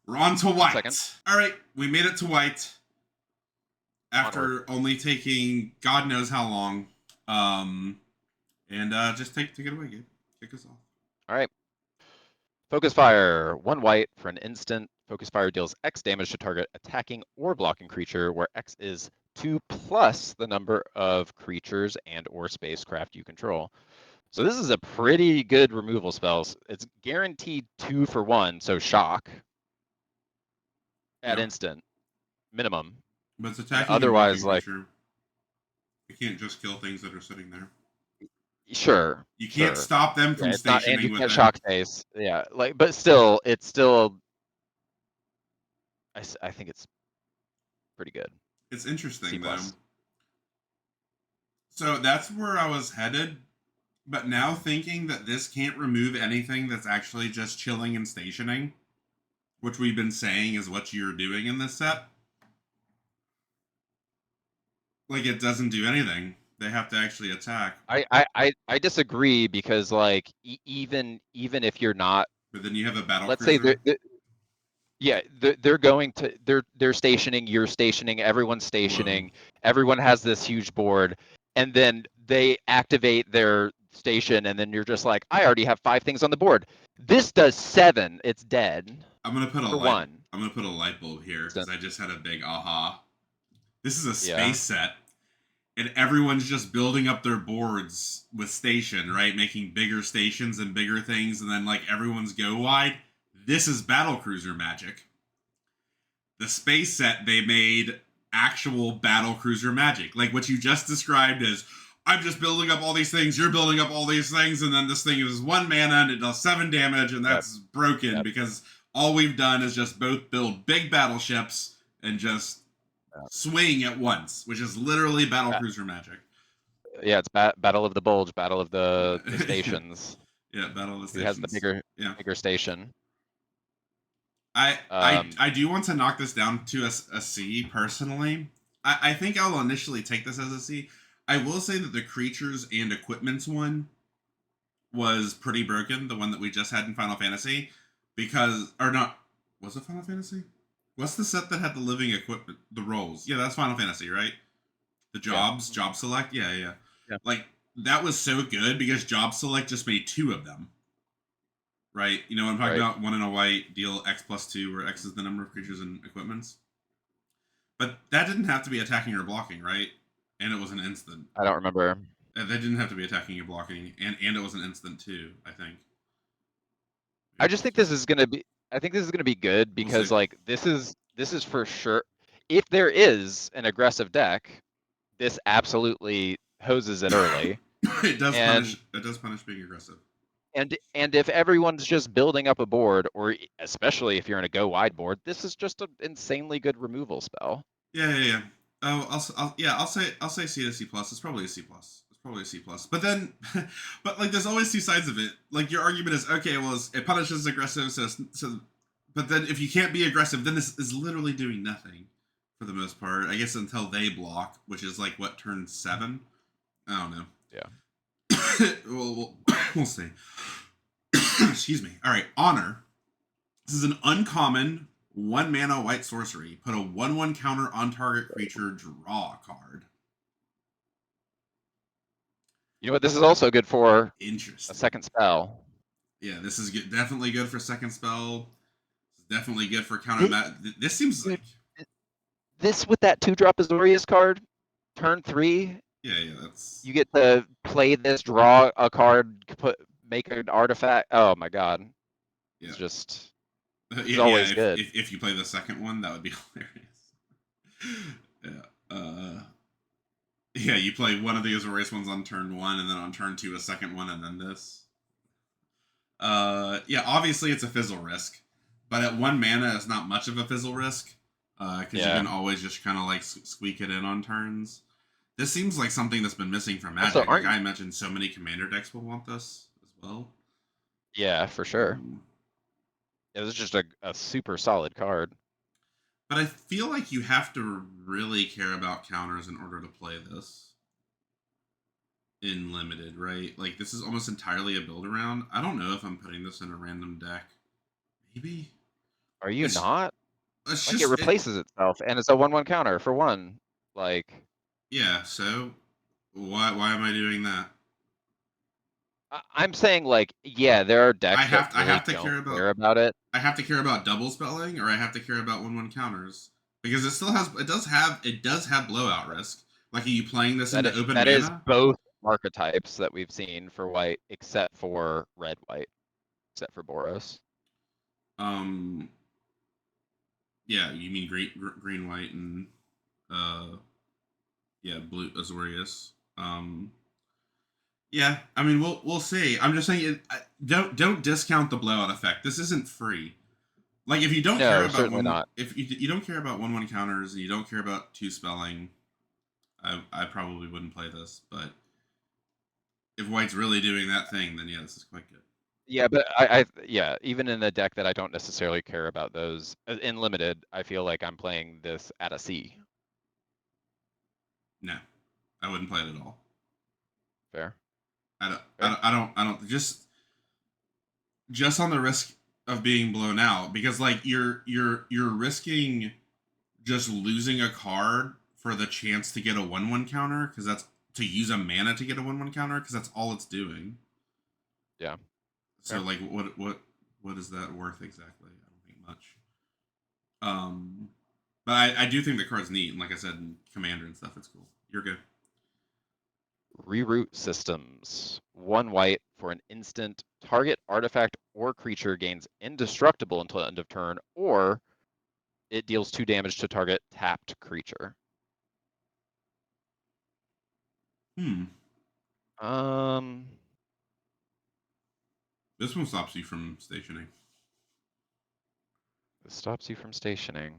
We're on to white. All right, we made it to white after only taking God knows how long. And just take it away, Gabe. Kick us off. All right. Focus Fire. 1 white for an instant. Focus Fire deals X damage to target attacking or blocking creature, where X is 2 plus the number of creatures and or spacecraft you control. So this is a pretty good removal spell. It's guaranteed 2 for 1, so shock at instant minimum. But it's And attacking a blocking otherwise, like, creature. You can't just kill things that are sitting there. sure, You can't stop them from it's not, and stationing you with can't it. shock face. Yeah, like, but still, it's still. I think it's pretty good. It's interesting C+. though. So that's where I was headed, but now thinking that this can't remove anything that's actually just chilling and stationing, which we've been saying is what you're doing in this set. Like it doesn't do anything. They have to actually attack. I disagree because like even if you're not, But then you have a battle let's say cruiser. they're going to they're stationing, you're stationing, everyone's stationing, everyone has this huge board, and then they activate their station, and then you're just like, I already have 5 things on the board. This does 7. It's dead. I'm gonna put for 1. I'm gonna put a light bulb here because I just had a big aha. This is a space Yeah. set, and everyone's just building up their boards with station, right? Making bigger stations and bigger things, and then like everyone's go wide. This is battle cruiser magic. The space set they made actual battle cruiser magic, like what you just described as. I'm just building up all these things. You're building up all these things, and then this thing is 1 mana and it does 7 damage, and that's broken because all we've done is just both build big battleships and just swing at once, which is literally battle cruiser magic. Yeah, it's Battle of the Bulge, Battle of the stations. Yeah, Battle of the Stations. Who has the bigger station? I do want to knock this down to a C personally. I think I'll initially take this as a C. I will say that the creatures and equipments one was pretty broken, the one that we just had in Final Fantasy, because or not was it Final Fantasy? What's the set that had the living equipment, the roles? Yeah, that's Final Fantasy, right? The jobs, job select, yeah. Like that was so good because job select just made 2 of them. Right? You know what I'm talking about? 1 in a white, deal X plus 2, where X is the number of creatures and equipments. But that didn't have to be attacking or blocking, right? And it was an instant. I don't remember. That didn't have to be attacking or blocking, and it was an instant too, I think. I just think this is gonna be. I think this is gonna be good because like this is for sure. If there is an aggressive deck, this absolutely hoses it early. It does punish being aggressive. And if everyone's just building up a board, or especially if you're in a go wide board, this is just an insanely good removal spell. Yeah. Oh, I'll say C to C plus. It's probably a C plus. But then, but like, there's always 2 sides of it. Like your argument is okay. Well, it punishes aggressive, so. But then if you can't be aggressive, then this is literally doing nothing for the most part. I guess until they block, which is like what, turn 7. I don't know. Yeah. We'll see. Excuse me. All right, Honor. This is an uncommon 1 mana white sorcery. Put a 1/1 counter on target creature. Draw a card. You know what? This is also good for Interesting. a second spell. Yeah, this is definitely good for second spell. It's definitely good for counter. This seems like this with that 2-drop Azorius card, turn 3. Yeah, that's You get to play this, draw a card, make an artifact. Oh my god, yeah. it's just it's Yeah, always good. if you play the second one, that would be hilarious. Yeah. Yeah, you play one of the Azorius ones on turn one, and then on turn two a second one, and then this. Yeah, obviously it's a fizzle risk, but at one mana, it's not much of a fizzle risk because you Yeah. can always just kind of like squeak it in on turns. This seems like something that's been missing from Also, Magic. Like I imagine so many commander decks will want this as well. yeah, for sure. It was just a super solid card. But I feel like you have to really care about counters in order to play this in limited, right? Like this is almost entirely a build around. I don't know if I'm putting this in a random deck. Maybe Are you it's not? it's Like it just it. replaces itself, and it's a 1/1 counter for one. Like Yeah. So why am I doing that? I'm saying, like, yeah, there are I decks that have to, I really have to don't care about care about it. I have to care about double spelling, or I have to care about 1/1 counters because it does have blowout risk. Like, are you playing this into open That is mana? both archetypes that we've seen for white, except for red white, except for Boros. Um, yeah, you mean green white and uh, yeah, blue Azorius. Yeah, I mean we'll see. I'm just saying, don't discount the blowout effect. This isn't free. Like if you don't care No, about certainly not. if you don't care about 1/1 counters and you don't care about two spelling, I probably wouldn't play this. But if white's really doing that thing, then yeah, this is quite good. Yeah, but yeah, even in a deck that I don't necessarily care about those in limited, I feel like I'm playing this at a C. No, I wouldn't play it at all. Fair, I don't. I fair. don't. I don't. I don't just on the risk of being blown out because like you're risking just losing a card for the chance to get a 1/1 counter because that's to use a mana to get a 1/1 counter because that's all it's doing. Yeah, So fair. like what is that worth exactly? I don't think much. Um, but I do think the card's neat, and like I said, in Commander and stuff, it's cool. You're good. Reroute systems. 1 white for an instant. Target artifact or creature gains indestructible until end of turn, or it deals 2 damage to target tapped creature. Hmm. Um, This one stops you from stationing. it stops you from stationing.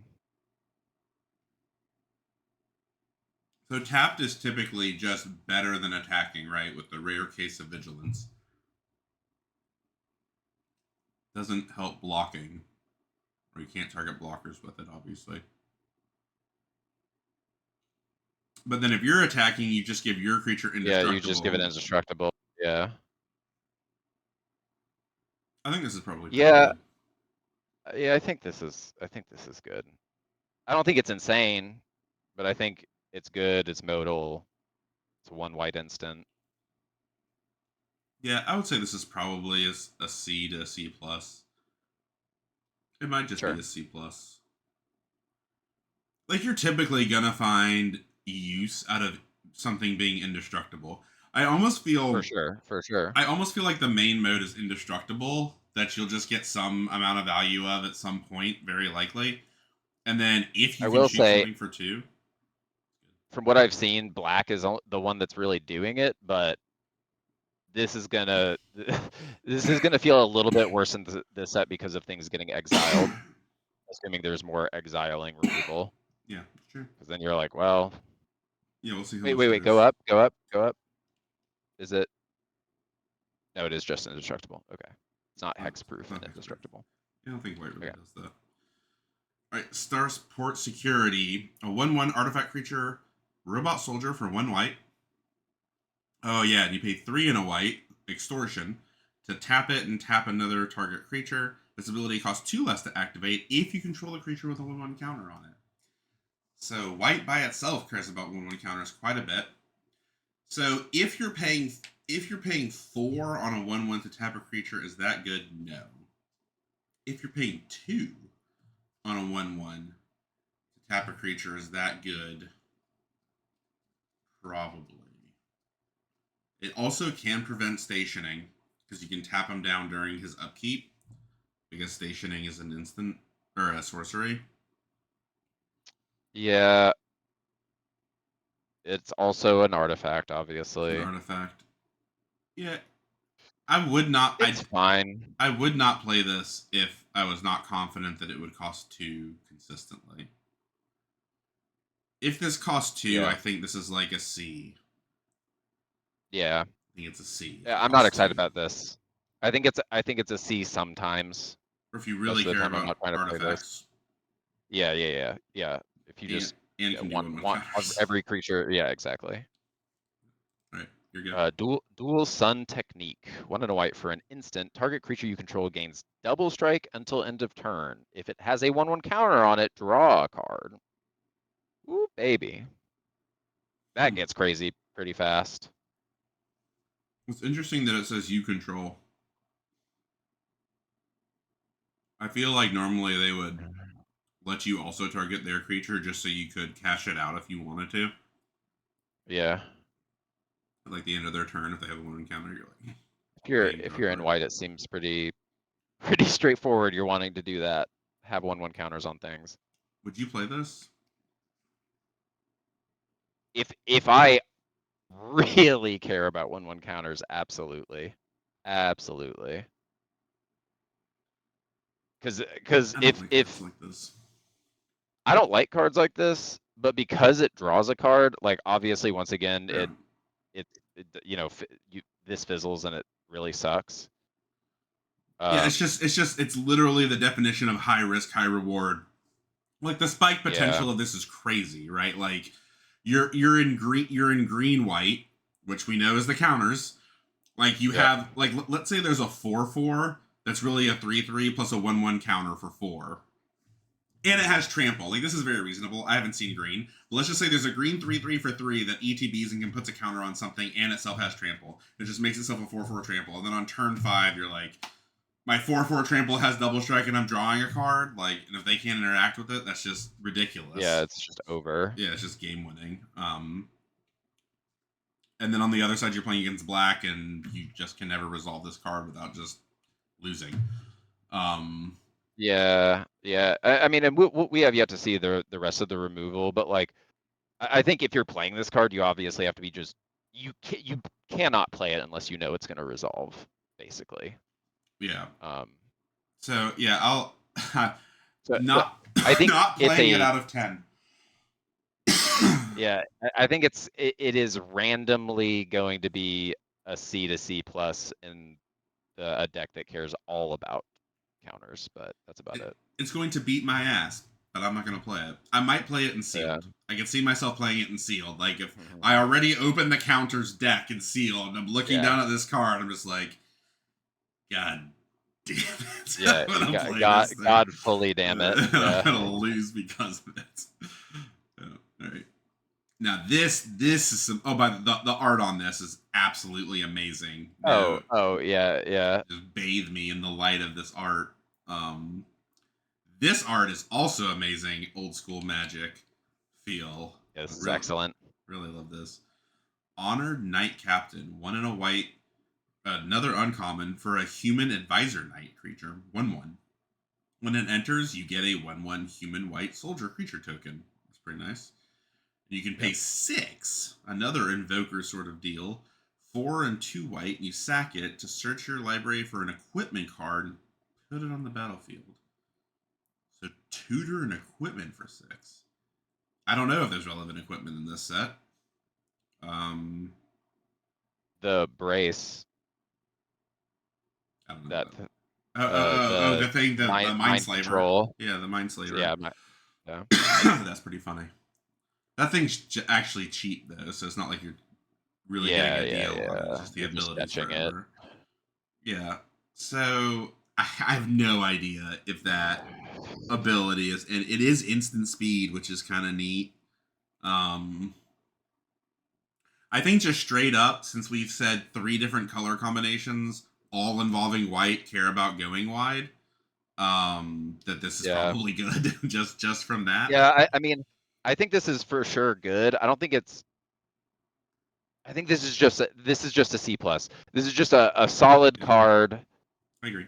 So tapped is typically just better than attacking, right? With the rare case of vigilance. Doesn't help blocking, or you can't target blockers with it, obviously. But then if you're attacking, you just give your creature Yeah, you just give it indestructible. indestructible. Yeah. I think this is probably pretty Yeah, good. yeah, I think this is good. I don't think it's insane, but I think it's good, it's modal. It's 1 white instant. Yeah, I would say this is probably a C to a C plus. It might just be Sure. a C plus. Like you're typically gonna find use out of something being indestructible. I almost For feel sure. For sure. I almost feel like the main mode is indestructible that you'll just get some amount of value of at some point, very likely. And then if I you can will shoot say, something for two, from what I've seen, black is the one that's really doing it, but this is gonna this is gonna feel a little bit worse in this set because of things getting exiled. Assuming there's more exiling removal, yeah, sure. because then you're like, well, Yeah, we'll see how wait, much wait, there wait, go is. up, go up, go up. Is it? No, it is just indestructible. Okay, it's not It's hexproof and not hexproof. indestructible. I don't think white really Okay, does that. All right, Starport Security, a 1/1 artifact creature, robot soldier for 1 white. Oh yeah, and you pay 3 and a white, extortion, to tap it and tap another target creature. This ability costs 2 less to activate if you control a creature with a 1/1 counter on it. So white by itself cares about 1/1 counters quite a bit. So if you're paying 4 on a 1/1 to tap a creature, is that good? No. If you're paying 2 on a 1/1 to tap a creature, is that good? Probably. It also can prevent stationing because you can tap him down during his upkeep because stationing is an instant or a sorcery. Yeah, it's also an artifact, It's an obviously. artifact. Yeah, I would not. It's fine. I would not play this if I was not confident that it would cost 2 consistently. If this costs 2, I Yeah, think this is like a C. yeah. I think it's a C if Yeah, it I'm not costs excited 2. about this. I think it's a C sometimes. Or if you Most really of the care time, I'm about not trying to play this. artifacts Yeah. If you and just and yeah, can do 1/1 want counters. every creature, yeah, exactly. All right, you're good. Dual Sun Technique. 1 and a white for an instant. Target creature you control gains double strike until end of turn. If it has a 1/1 counter on it, draw a card. Ooh, baby. That Hmm. gets crazy pretty fast. It's interesting that it says you control. I feel like normally they would let you also target their creature just so you could cash it out if you wanted to. Yeah. At like the end of their turn, if they have a 1/1 counter, you're like, bang, If draw a you're in card. white, it seems pretty straightforward. You're wanting to do that. Have 1/1 counters on things. Would you play this? If I really care about 1/1 counters, absolutely. Absolutely. Because I don't like cards if like this. I don't like cards like this, but because it draws a card, like obviously once again Yeah. it you know this fizzles and it really sucks. Yeah, Um, it's literally the definition of high risk, high reward. Like the spike yeah, potential of this is crazy, right? Like you're in green white, which we know is the counters. Like you yep, have like let's say there's a 4/4 that's really a 3/3 plus a 1/1 counter for 4. And it has trample. Like this is very reasonable. I haven't seen green. But let's just say there's a green 3/3 for 3 that ETBs and can puts a counter on something and itself has trample. It just makes itself a 4/4 trample. And then on turn 5 you're like my 4/4 trample has double strike and I'm drawing a card. Like, and if they can't interact with it, that's just yeah, ridiculous. it's just over. Yeah, it's just game winning. And then on the other side, you're playing against black, and you just can never resolve this card without just losing. Um, Yeah. I mean, and we have yet to see the rest of the removal, but like I think if you're playing this card, you obviously have to be just you cannot play it unless you know it's going to resolve, basically. yeah. Um, So yeah, I'll so not I think not it's playing it a out of 10. yeah. I think it is randomly going to be a C to C plus in a deck that cares all about counters, but that's about it, it. it's going to beat my ass, but I'm not going to play it. I might play it in Yeah. sealed. I can see myself playing it in sealed. Like if Mhm. I already opened the counters deck in sealed, and I'm looking Yeah. down at this card, I'm just like, God damn it! Yeah. I'm gonna play God, this thing. God fully damn it. I'm Yeah. gonna lose because of it. All right. Now this is some. Oh, but the art on this is absolutely amazing. No, Yeah. just bathe me in the light of this art. Um, this art is also amazing. Old school Magic feel. Yeah, this is Really, excellent. really love this. Honored Knight Captain, 1 and a white, another uncommon for a human advisor knight creature, 1/1. When it enters, you get a 1/1 human white soldier creature token. That's pretty nice. You can pay Yep. 6, another invoker sort of deal, 4 and 2 white, and you sack it to search your library for an equipment card and put it on the battlefield. So tutor and equipment for 6. I don't know if there's relevant equipment in this set. Um, The brace I don't know that about. Oh, the the thing, the Mind mind Slaver. control. Yeah, the Mind So Slaver. yeah, yeah. That's pretty funny. That thing's actually cheap though, so it's not like you're really getting a deal on it. It's Yeah. just the You're just abilities sketching it. forever. Yeah. So I have no idea if that ability is, and it is instant speed, which is kind of neat. Um, I think just straight up, since we've said 3 different color combinations, all involving white, care about going wide. That this is Yeah. probably good just from that. Yeah. I mean, I think this is for sure good. I don't think it's I think this is just a C plus. This is just a solid Yeah, card I agree.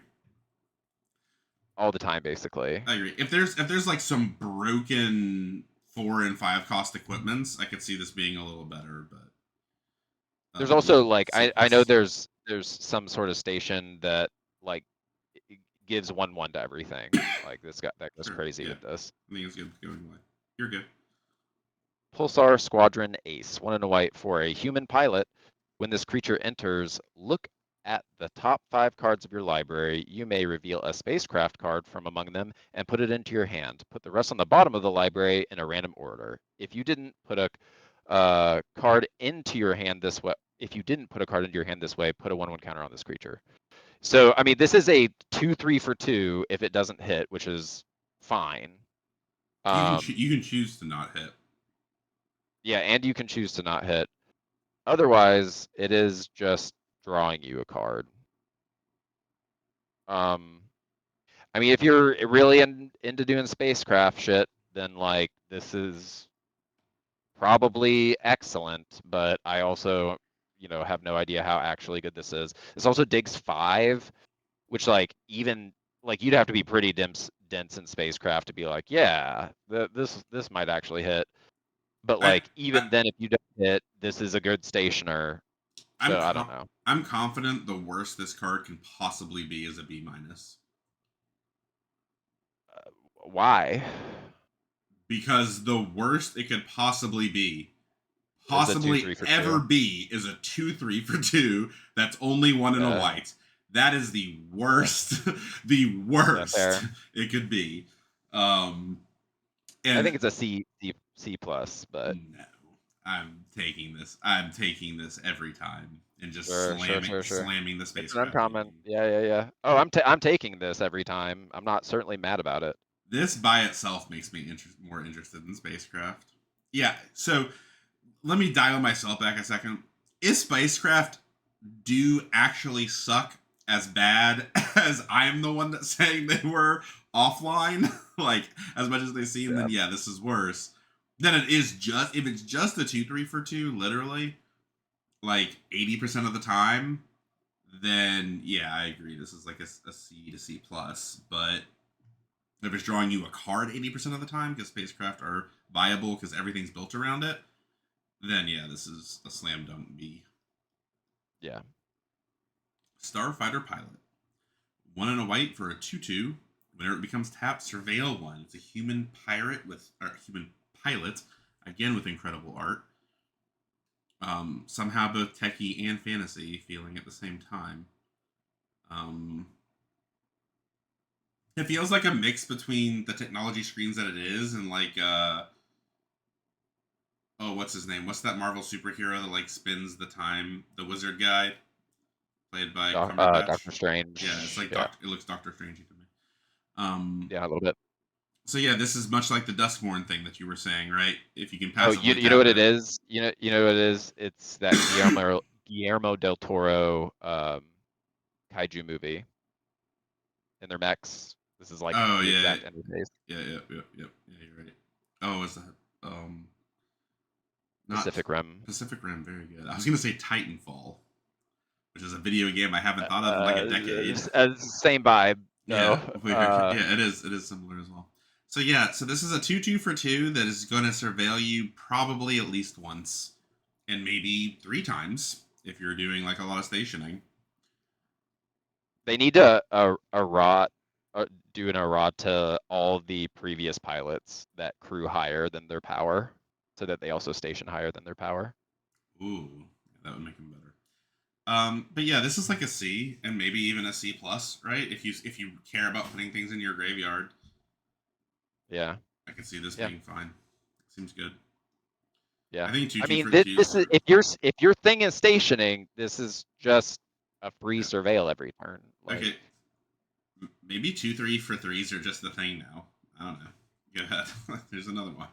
all the time, basically. I agree. If there's like some broken 4 and 5 cost equipments, I could see this being a little better, but There's yeah, also like C I know plus. there's some sort of station that like gives 1/1 to everything. Like that goes Sure. crazy Yeah, with this. I think it's good going away. You're good. Pulsar Squadron Ace, 1 and a white for a human pilot. When this creature enters, look at the top 5 cards of your library. You may reveal a spacecraft card from among them and put it into your hand. Put the rest on the bottom of the library in a random order. If you didn't put a card into your hand this way, put a 1/1 counter on this creature. So I mean, this is a 2/3 for 2 if it doesn't hit, which is fine. You can choose to not hit. Yeah, and you can choose to not hit. Otherwise, it is just drawing you a card. Um, I mean, if you're really into doing spacecraft shit, then like this is probably excellent. But I also, have no idea how actually good this is. This also digs 5, which like even like you'd have to be pretty dense in spacecraft to be like, yeah, this might actually hit. But I, like I even then, if you don't hit, this is a good stationer. I'm So I don't com- know. I'm confident the worst this card can possibly be is a B minus, Why? because the worst it could Is a two possibly three for ever two. be, is a 2/3 for 2 that's only 1 and a white. That is the Yeah, worst, the yeah, worst fair. it could be. Um, I and think it's a C plus, but no, I'm taking this every time and just sure. slamming the It's an spacecraft uncommon. gaming. Yeah. Oh, I'm taking this every time. I'm not certainly mad about it. This by itself makes me more interested in spacecraft. Yeah, so let me dial myself back a second. Is spacecraft do actually suck as bad as I'm the one that's saying they were offline? Like, as much as they seem, Yeah. then yeah, this is worse. Then it is just, if it's just a 2/3 for 2, literally, like 80% of the time, then yeah, I agree. This is like a C to C plus. But if it's drawing you a card 80% of the time because spacecraft are viable because everything's built around it, then yeah, this is a slam dunk B. Yeah. Starfighter Pilot. 1 and a white for a 2/2. Whenever it becomes tapped, surveil one. It's a human pirate human pilot, again with incredible art. Somehow both techie and fantasy feeling at the same time. Um, it feels like a mix between the technology screens that it is and like oh, what's his name? What's that Marvel superhero that like spins the time? The wizard guy, played by Cumberbatch. Doctor Yeah, it's Strange. like Yeah. It looks Doctor Strangey to me. Um, Yeah, a little bit. so yeah, this is much like the Duskborn thing that you were saying, right? If you can Oh, passively you know tap what it it. is? You know what it is? It's that Guillermo del Toro kaiju movie in their mechs. This is like Oh the yeah, exact interface. yeah. You're right. Oh, is that not Pacific Rim. Pacific Rim? Very good. I was gonna say Titanfall, which is a video game I haven't thought of in like a decade. Same vibe though. Yeah, yeah, it is. It is similar as well. So yeah, so this is a 2/2 for 2 that is going to surveil you probably at least once, and maybe 3 times if you're doing like a lot of stationing. They need to do an errata to all the previous pilots that crew higher than their power, so that they also station higher than their power. Ooh, that would make them better. But yeah, this is like a C and maybe even a C plus, right? If you care about putting things in your graveyard, Yeah, I can see this yeah, being fine. Seems good. yeah. I think two I two mean, for two this is for if your thing is stationing, this is just a free yeah. surveil every turn. Like Okay, maybe 2/3 for threes are just the thing now. I don't know. Go ahead. There's another one.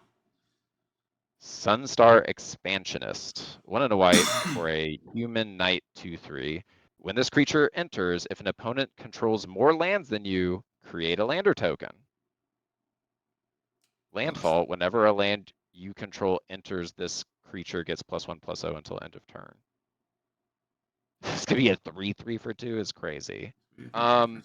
Sunstar Expansionist, 1 and a white for a human knight 2/3. When this creature enters, if an opponent controls more lands than you, create a lander token. Oh, that's Landfall, whenever a land you control enters this creature gets +1/+0 until end of turn. This could be a 3/3 for 2 is crazy. But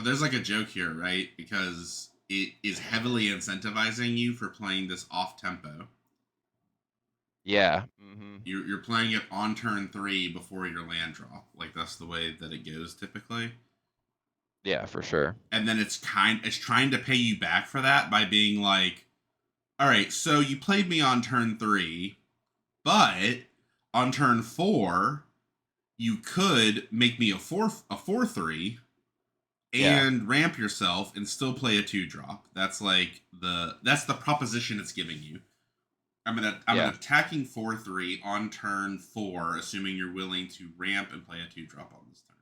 there's like a joke here, right? Because it is heavily incentivizing you for playing this off tempo. Yeah. You're playing it on turn 3 before your land drop. Like that's the way that it goes typically. Yeah, for sure. And then it's trying to pay you back for that by being like, all right, so you played me on turn 3, but on turn 4, you could make me a 4/3 and ramp yourself and still play a 2-drop. That's like that's the proposition it's giving you. I'm an attacking 4/3 on turn 4, assuming you're willing to ramp and play a 2-drop on this turn.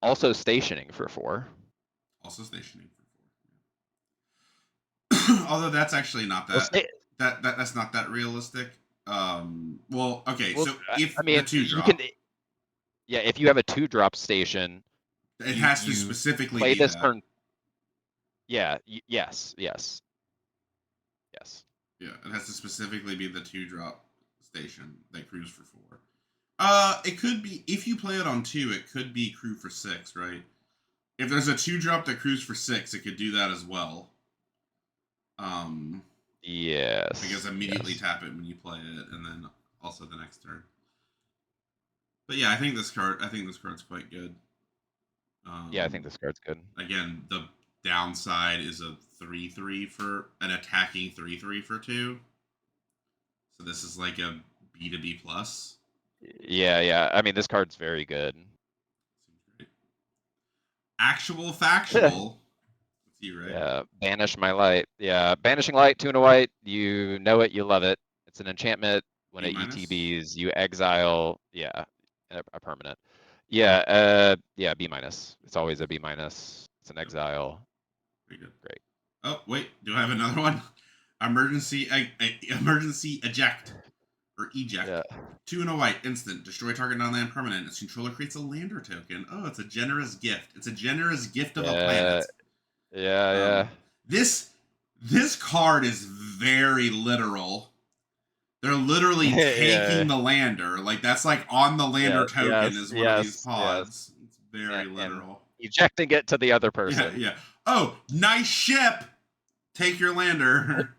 Also stationing for 4. Also stationing for 4. Although that's actually not that's not that realistic. Well, okay, so if the 2-drop, if you have a 2-drop station, it has to specifically play be this that. turn. Yeah. Yes. Yeah, it has to specifically be the 2-drop station that crews for 4. It could be, if you play it on 2, it could be crew for 6, right? If there's a 2-drop that crews for 6, it could do that as well. Yes. Because immediately tap it when you play it, and then also the next turn. But yeah, I think this card's quite good. Yeah, I think this card's good. Again, the downside is a 3/3 for an attacking 3/3 for 2. So this is like a B to B plus. Yeah. I mean, this card's very good. Seems great. Actual factual. Let's see, right? Yeah, Banish My Light. Yeah, Banishing Light, 2 and a white. You know it, you love it. It's an enchantment. When it B-? ETBs, you exile. Yeah, a permanent. Yeah, B-. It's always a B-. It's an exile. Very good. Great. Oh wait, do I have another one? Emergency eject or eject. Yeah. 2 and a white, instant. Destroy target non-land permanent. Its controller creates a lander token. Oh, it's a generous gift. It's a generous gift of a planet. Yeah. This card is very literal. They're literally taking the lander. Like that's like on the lander token is one of these pods. It's very literal. And ejecting it to the other person. Yeah. Oh, nice ship. Take your lander.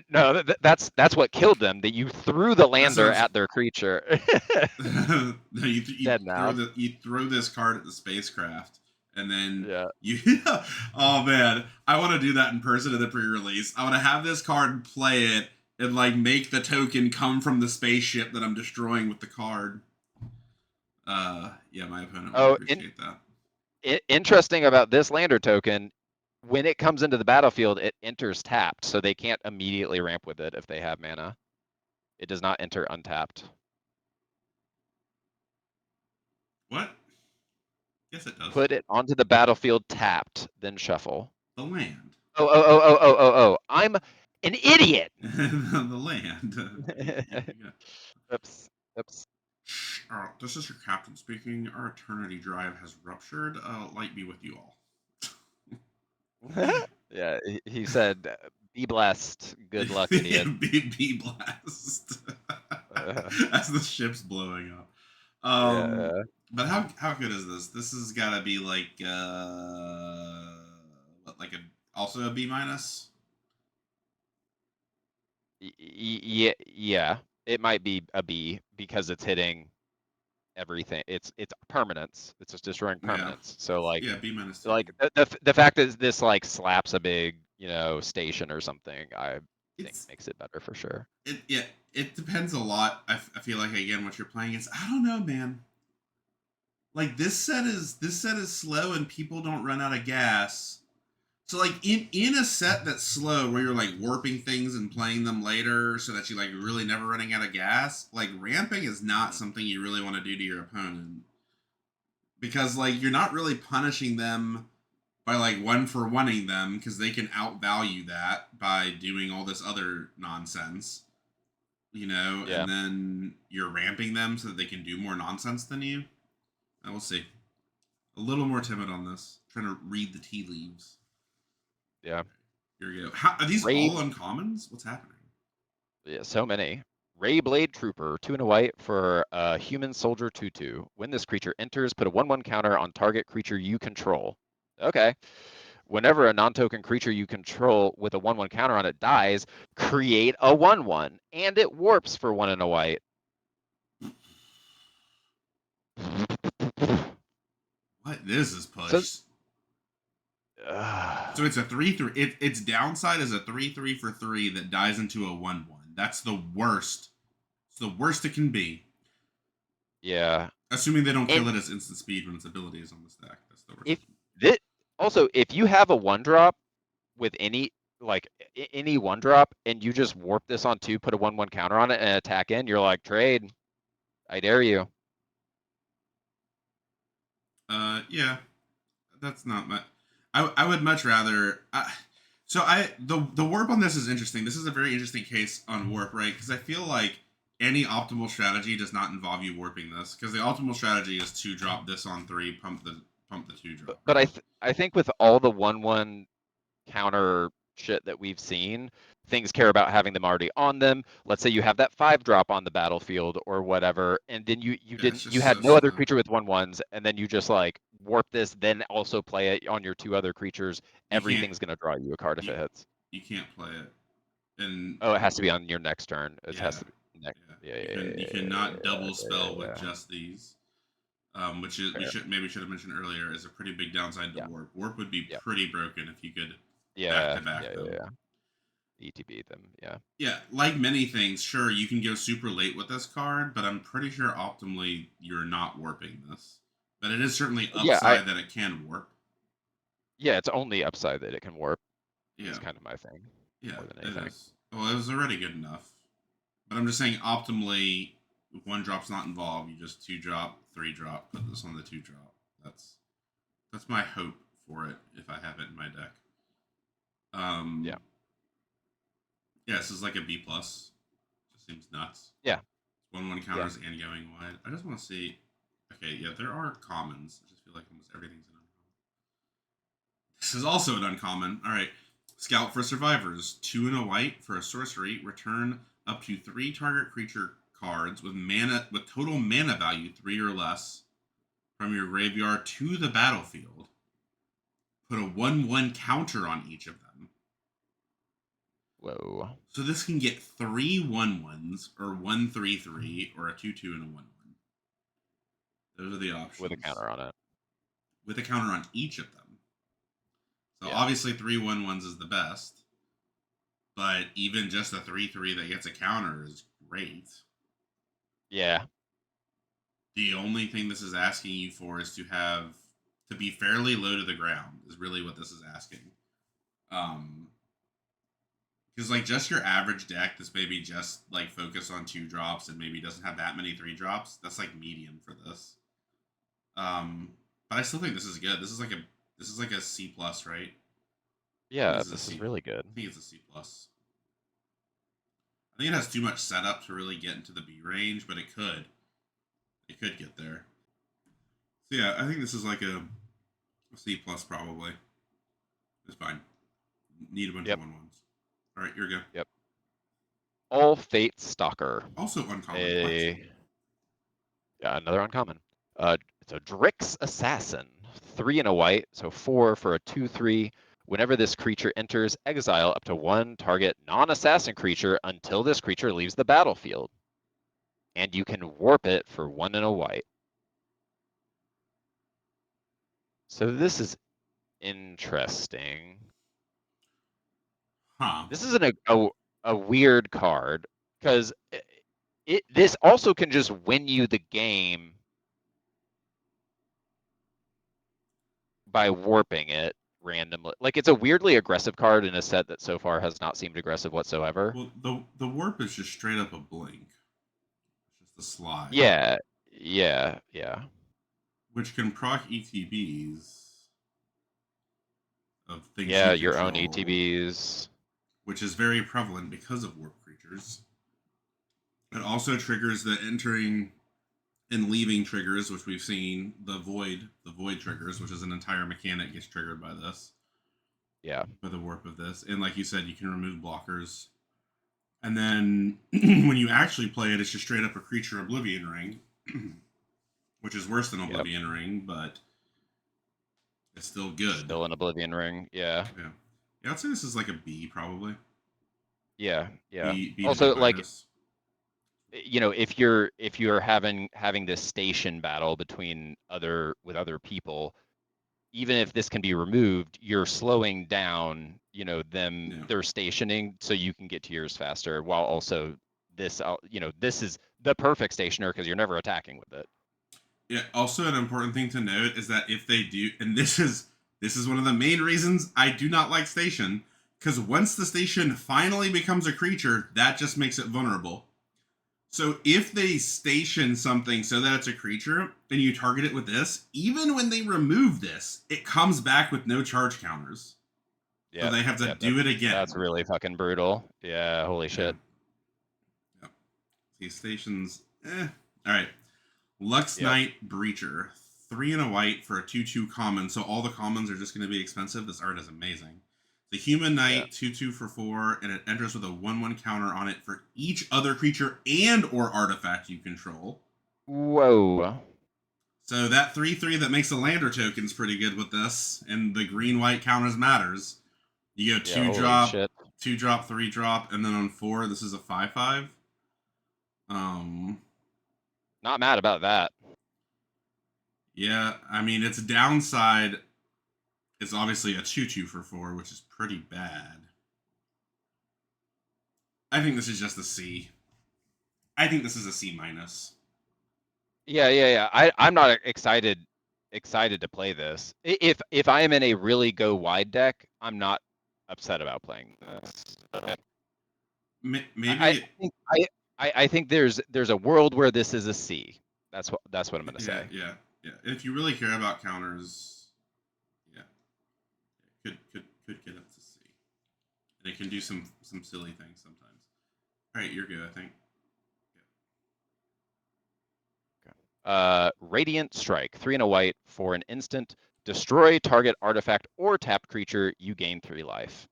No, that's what killed them. That you threw the lander at their creature. No, you throw this card at the spacecraft, and then you. Oh man, I want to do that in person at the pre-release. I want to have this card, play it, and like make the token come from the spaceship that I'm destroying with the card. Yeah, my opponent would appreciate that. Interesting about this lander token. When it comes into the battlefield, it enters tapped, so they can't immediately ramp with it if they have mana. It does not enter untapped. What? Yes, it does. Put it onto the battlefield tapped, then shuffle. The land. Oh. I'm an idiot. The land. Oops. This is your captain speaking. Our eternity drive has ruptured. Light be with you all. Yeah, he said, "Be blessed. Good luck, idiot." be blessed. As the ship's blowing up. But how good is this? This has got to be like also a B-? Yeah, it might be a B because it's hitting everything. It's permanence. It's just destroying permanence. So like, B-. Like the fact is this like slaps a big station or something. I think makes it better for sure. It depends a lot. I feel like again what you're playing is, I don't know, man. Like this set is slow and people don't run out of gas. So like in a set that's slow where you're like warping things and playing them later so that you like really never running out of gas, like ramping is not something you really want to do to your opponent. Because like you're not really punishing them by like 1-for-1ing them, because they can outvalue that by doing all this other nonsense. And then you're ramping them so that they can do more nonsense than you. I will see. A little more timid on this. Trying to read the tea leaves. Yeah. Here we go. How are these Ray, all uncommons? What's happening? yeah, so many. Ray Blade Trooper, 2 and a white for a human soldier 2/2. When this creature enters, put a 1/1 counter on target creature you control. Okay. Whenever a non-token creature you control with a 1/1 counter on it dies, create a 1/1, and it warps for 1 and a white. What is this So, push? So it's a 3/3. Its downside is a 3/3 for 3 that dies into a 1/1. That's the worst. It's the worst it can be. yeah. Assuming they don't And kill it as instant speed when its ability is on the stack. That's the worst. if this, also, if you have a 1-drop with any, like, any 1-drop, and you just warp this on 2, put a 1/1 counter on it, and attack in, you're like, trade. I dare you. Yeah, that's not my. I would much rather. The warp on this is interesting. This is a very interesting case on warp, right? Because I feel like any optimal strategy does not involve you warping this. Because the optimal strategy is to drop this on 3, pump the 2-drop, But right? I think with all the 1/1 counter shit that we've seen, things care about having them already on them. Let's say you have that 5-drop on the battlefield or whatever, and then Yeah, it's you just had so no other slow. creature with 1/1s, and then you just like warp this, then also play it on your 2 other creatures. You can't Everything's gonna draw you a card if you it hits. you can't play it, and Oh, it has to be on your next turn. It has yeah, to be next. yeah. Yeah, You yeah, can yeah, you yeah, cannot double yeah, spell with yeah. just these. Which is Fair. we should have mentioned earlier is a pretty big downside to Yeah, warp. Warp would be yeah, pretty broken if you could back yeah, to back yeah, yeah, them. yeah. ETB them. Yeah. Yeah, like many things, sure you can go super late with this card, but I'm pretty sure optimally you're not warping this. But it is certainly Yeah, I upside that it can warp. yeah, it's only upside that it can warp is Yeah, kind of my thing yeah, more than it anything. is. Well, it was already good enough. But I'm just saying optimally, if 1-drop's not involved, you just 2-drop, 3-drop, put this on the 2-drop. That's my hope for it if I have it in my deck. Yeah. Um, yeah, this is like a B plus. Just seems nuts. Yeah. 1/1 Yeah. counters and going wide. I just want to see. Okay, yeah, there are commons. I just feel like almost everything's an uncommon. This is also an uncommon. All right, Scout for Survivors. 2 and a white for a sorcery. Return up to 3 target creature cards with total mana value 3 or less from your graveyard to the battlefield. Put a 1/1 counter on each of them. Whoa. So this can get 3 1/1s, or 1/3/3, or a 2/2 and a 1/1. Those are the With a options. counter on it. With a counter on each of them. So Yeah. obviously 3 1/1s is the best. But even just a 3/3 that gets a counter is great. Yeah. The only thing this is asking you for is to be fairly low to the ground, is really what this is asking. Because like just your average deck that's maybe just like focus on 2-drops and maybe doesn't have that many 3-drops, that's like medium for this. But I still think this is good. This is like a C plus, right? Yeah, This is a this is C. really good. I think it's a C plus. I think it has too much setup to really get into the B range, but it could. It could get there. So yeah, I think this is like a C plus probably. It's fine. Need a bunch of Yep. 1/1s. All right, here we go. Yep. All Fate Stalker. Also uncommon. What? Yeah, another uncommon. It's a Drix Assassin. 3 and a white, so 4 for a 2/3. Whenever this creature enters, exile up to 1 target non-assassin creature until this creature leaves the battlefield. And you can warp it for 1 and a white. So this is interesting. Huh. This is a weird card because this also can just win you the game by warping it randomly. Like it's a weirdly aggressive card in a set that so far has not seemed aggressive whatsoever. Well, the warp is just straight up a blink. It's just a slide, Yeah, yeah, yeah, which can proc ETBs of things yeah. you Your own control, ETBs. which is very prevalent because of warp creatures. It also triggers the entering and leaving triggers, which we've seen. The void triggers, which is an entire mechanic, gets triggered by this. Yeah. by the warp of this. And like you said, you can remove blockers. And then when you actually play it, it's just straight up a creature Oblivion Ring, which is worse than Yep. Oblivion Ring, but it's still good. Still an Oblivion Ring. Yeah. Yeah. Yeah, I'd say this is like a B probably. Yeah. Yeah. B to B Also, like, minus. if you're having this station battle between other people, even if this can be removed, you're slowing down, them, Yeah. their stationing, so you can get to yours faster, while also this is the perfect stationer because you're never attacking with it. Yeah. Also, an important thing to note is that if they do, and this is one of the main reasons I do not like station, because once the station finally becomes a creature, that just makes it vulnerable. So if they station something so that it's a creature and you target it with this, even when they remove this, it comes back with no charge counters. So Yeah, they have to yeah, do it that's again. really fucking brutal. Yeah, holy Yeah. shit. Yep. These stations, eh. All right. Lux Yep. Knight Breacher. 3 and a white for a 2/2 common. So all the commons are just going to be expensive. This art is amazing. The Human Yeah. Knight, 2/2 for 4, and it enters with a 1/1 counter on it for each other creature and or artifact you control. Whoa. So that 3/3 that makes the lander token's pretty good with this, and the green white counters matters. You go Yeah, two holy drop, shit. 2 drop, 3 drop, and then on 4, this is a 5/5. Um, Not mad about that. yeah, I mean its downside is obviously a 2/2 for 4, which is pretty bad. I think this is just a C. I think this is a C minus. Yeah, yeah, yeah. I'm not excited to play this. If I am in a really go wide deck, I'm not upset about playing this. I Maybe, think I think there's a world where this is a C. That's what I'm gonna yeah, say. yeah, yeah. If you really care about counters, yeah, could get up to C. And it can do some silly things sometimes. All right, you're good, I think. Radiant Strike, 3 and a white for an instant. Destroy target artifact or tapped creature. You gain 3 life.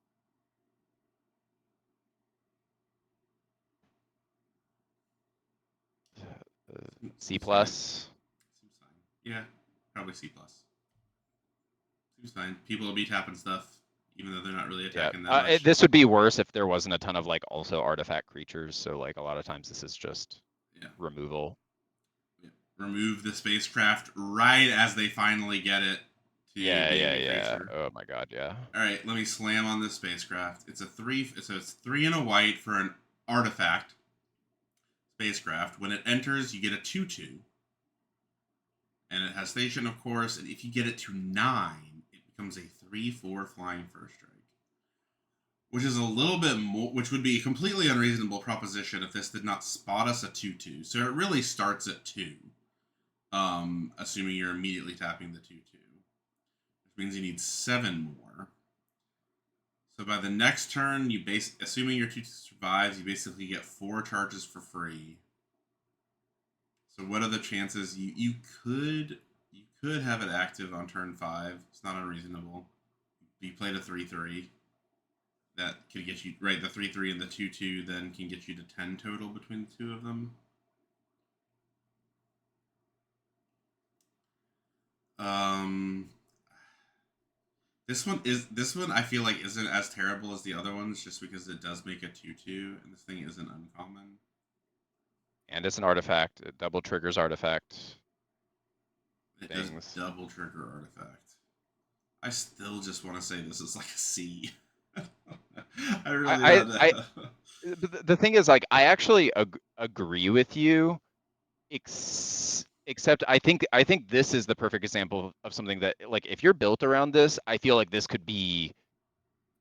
C Seems fine. plus. Seems fine. Yeah, probably C plus. Seems fine. People will be tapping stuff, even though they're not really Yeah. attacking that much. This would be worse if there wasn't a ton of like also artifact creatures. So like a lot of times this is just Yeah. removal. Yeah. Remove the spacecraft right as they finally get it to Yeah, being yeah, a yeah. creature. Oh my god, yeah. All right, let me slam on this spacecraft. It's a 3. So it's 3 and a white for an artifact spacecraft. When it enters, you get a 2/2. And it has station, of course. And if you get it to 9, it becomes a 3/4 flying first strike, which is a little bit more, which would be a completely unreasonable proposition if this did not spot us a 2/2. So it really starts at 2, assuming you're immediately tapping the 2/2, which means you need 7 more. So by the next turn, assuming your 2 survives, you basically get 4 charges for free. So what are the chances you could have it active on turn 5? It's not unreasonable. You played a 3/3. That could get you right. The 3/3 and the 2/2 then can get you to 10 total between the two of them. Um, this one I feel like isn't as terrible as the other ones, just because it does make a 2/2, and this thing isn't uncommon. And it's an artifact. It double triggers artifact It does things. double trigger artifact. I still just want to say this is like a C. I really don't I know. the thing is, like, I actually agree with you, except I think this is the perfect example of something that, like, if you're built around this, I feel like this could be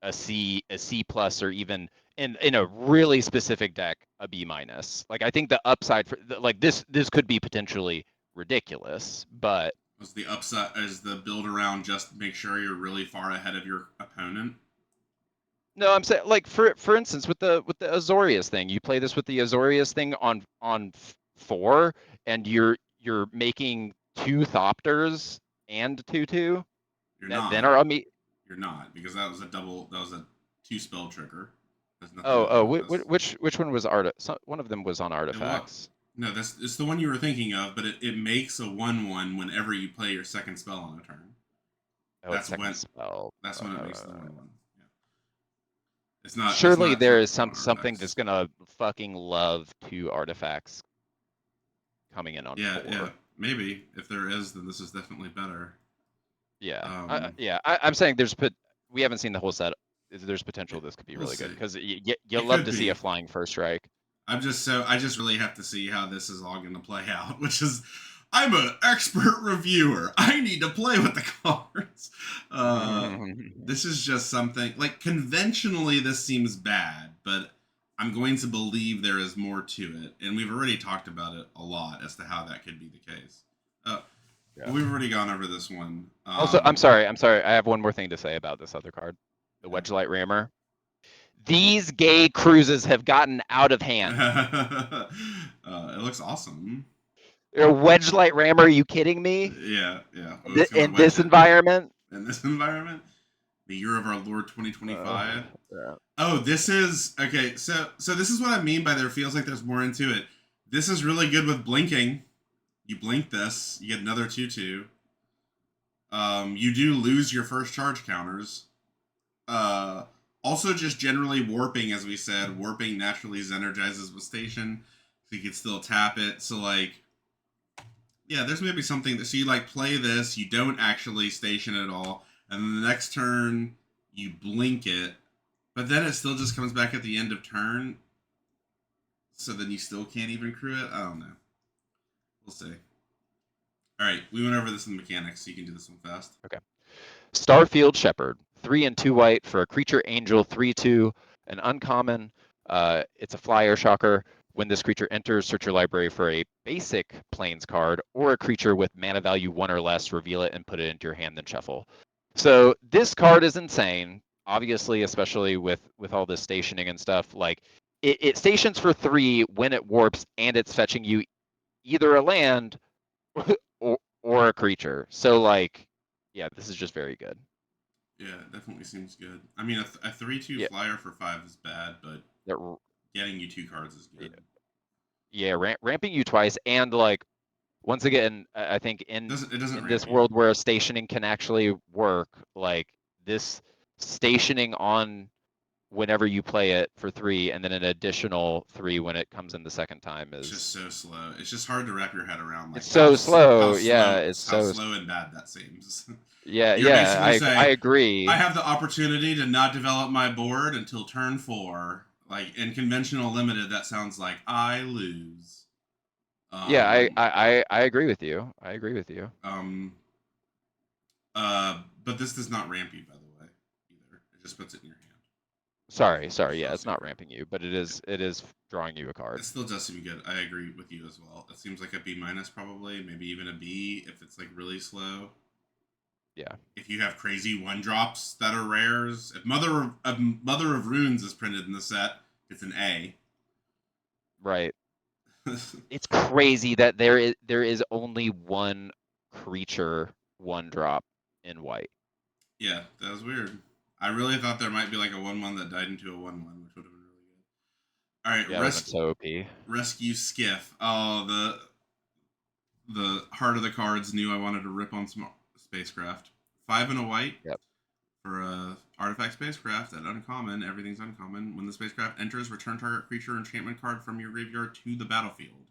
a C plus, or even in a really specific deck, a B minus. Like, I think the upside for like this could be potentially ridiculous, but Was the upside as the build around just make sure you're really far ahead of your opponent? no, I'm saying, like, for instance, with the Azorius thing, you play this with the Azorius thing on 4, and you're making 2 Thopters and 2/2 You're that then not. are You're not, because that was a double. That was a 2 spell trigger. There's nothing to do Oh, with this. which one was art? One of them was on It was artifacts. no. That's it's the one you were thinking of, but it makes a 1/1 whenever you play your second spell on a turn. Oh, it's That's second when spell. that's when it makes the 1/1. Yeah. It's Surely not there is typical on something that's artifacts. gonna fucking love 2 artifacts coming in on Yeah, yeah. 4. Maybe if there is, then this is definitely better. Yeah, Um, I'm saying we haven't seen the whole set. There's potential this could be we'll really good see. because you It love could to see a be. flying first strike. I just really have to see how this is all going to play out, which is I'm an expert reviewer. I need to play with the cards. This is just something like conventionally this seems bad, but I'm going to believe there is more to it, and we've already talked about it a lot as to how that could be the case. Uh, Yeah. but we've already gone over this one. Also, I'm sorry. I have one more thing to say about this other card, the Yeah. Wedgelight Rammer. These gay cruises have gotten out of hand. It looks awesome. A Wedgelight Rammer? Are you kidding me? Yeah, yeah. Oh, it's gonna In wedge this it environment? in this environment. The year of our Lord 2025. Yeah. Oh, this is okay. So this is what I mean by there feels like there's more into it. This is really good with blinking. You blink this, you get another 2/2. You do lose your first charge counters. Uh, Also, just generally warping, as we said, warping naturally energizes with station, so you can still tap it. So like, yeah, there's maybe something that so you like play this, you don't actually station it at all, and then the next turn you blink it, but then it still just comes back at the end of turn, so then you still can't even crew it. I don't know. We'll see. All right, we went over this in mechanics, so you can do this one fast. Okay. Starfield Shepherd, 3 and 2 white for a creature angel, 3/2, an uncommon. It's a flyer shocker. When this creature enters, search your library for a basic plains card or a creature with mana value 1 or less, reveal it and put it into your hand, then shuffle. So this card is insane. Obviously, especially with all this stationing and stuff. Like it stations for 3 when it warps, and it's fetching you either a land or a creature. So like, yeah, this is just very good. Yeah, it definitely seems good. I mean, a 3/2 Yeah, flyer for 5 is bad, but that, getting you 2 cards is good. yeah, ramping you twice, and like once again, I think It doesn't in ramp this you. world where stationing can actually work, like this stationing on whenever you play it for 3, and then an additional 3 when it comes in the second time It's just is so slow. It's just hard to wrap your head around it's like so slow. Yeah, it's how so slow and bad that seems. yeah, You're yeah. basically I saying I agree. have the opportunity to not develop my board until turn 4. Like in conventional limited, that sounds like I lose. Yeah, Um, I agree with you. I agree with you. um, but this does not ramp you, by the way, either. It just puts it in your hand. Sorry. Which is Yeah, also it's not great. ramping you, but Yeah. it is drawing you a It card. still does seem good. I agree with you as well. It seems like a B minus probably, maybe even a B if it's like really slow. Yeah. If you have crazy 1 drops that are rares, if Mother of Runes is printed in the set, it's an A. Right. It's crazy that there is only one creature 1 drop in white. Yeah, that was weird. I really thought there might be like a 1/1 that died into a 1/1, which would have been really good. All right, Yeah, it would have been so OP. rescue skiff. Oh, the heart of the cards knew I wanted to rip on some spacecraft. 5 and a white Yep. for a artifact spacecraft at uncommon. Everything's uncommon. When the spacecraft enters, return target creature enchantment card from your graveyard to the battlefield.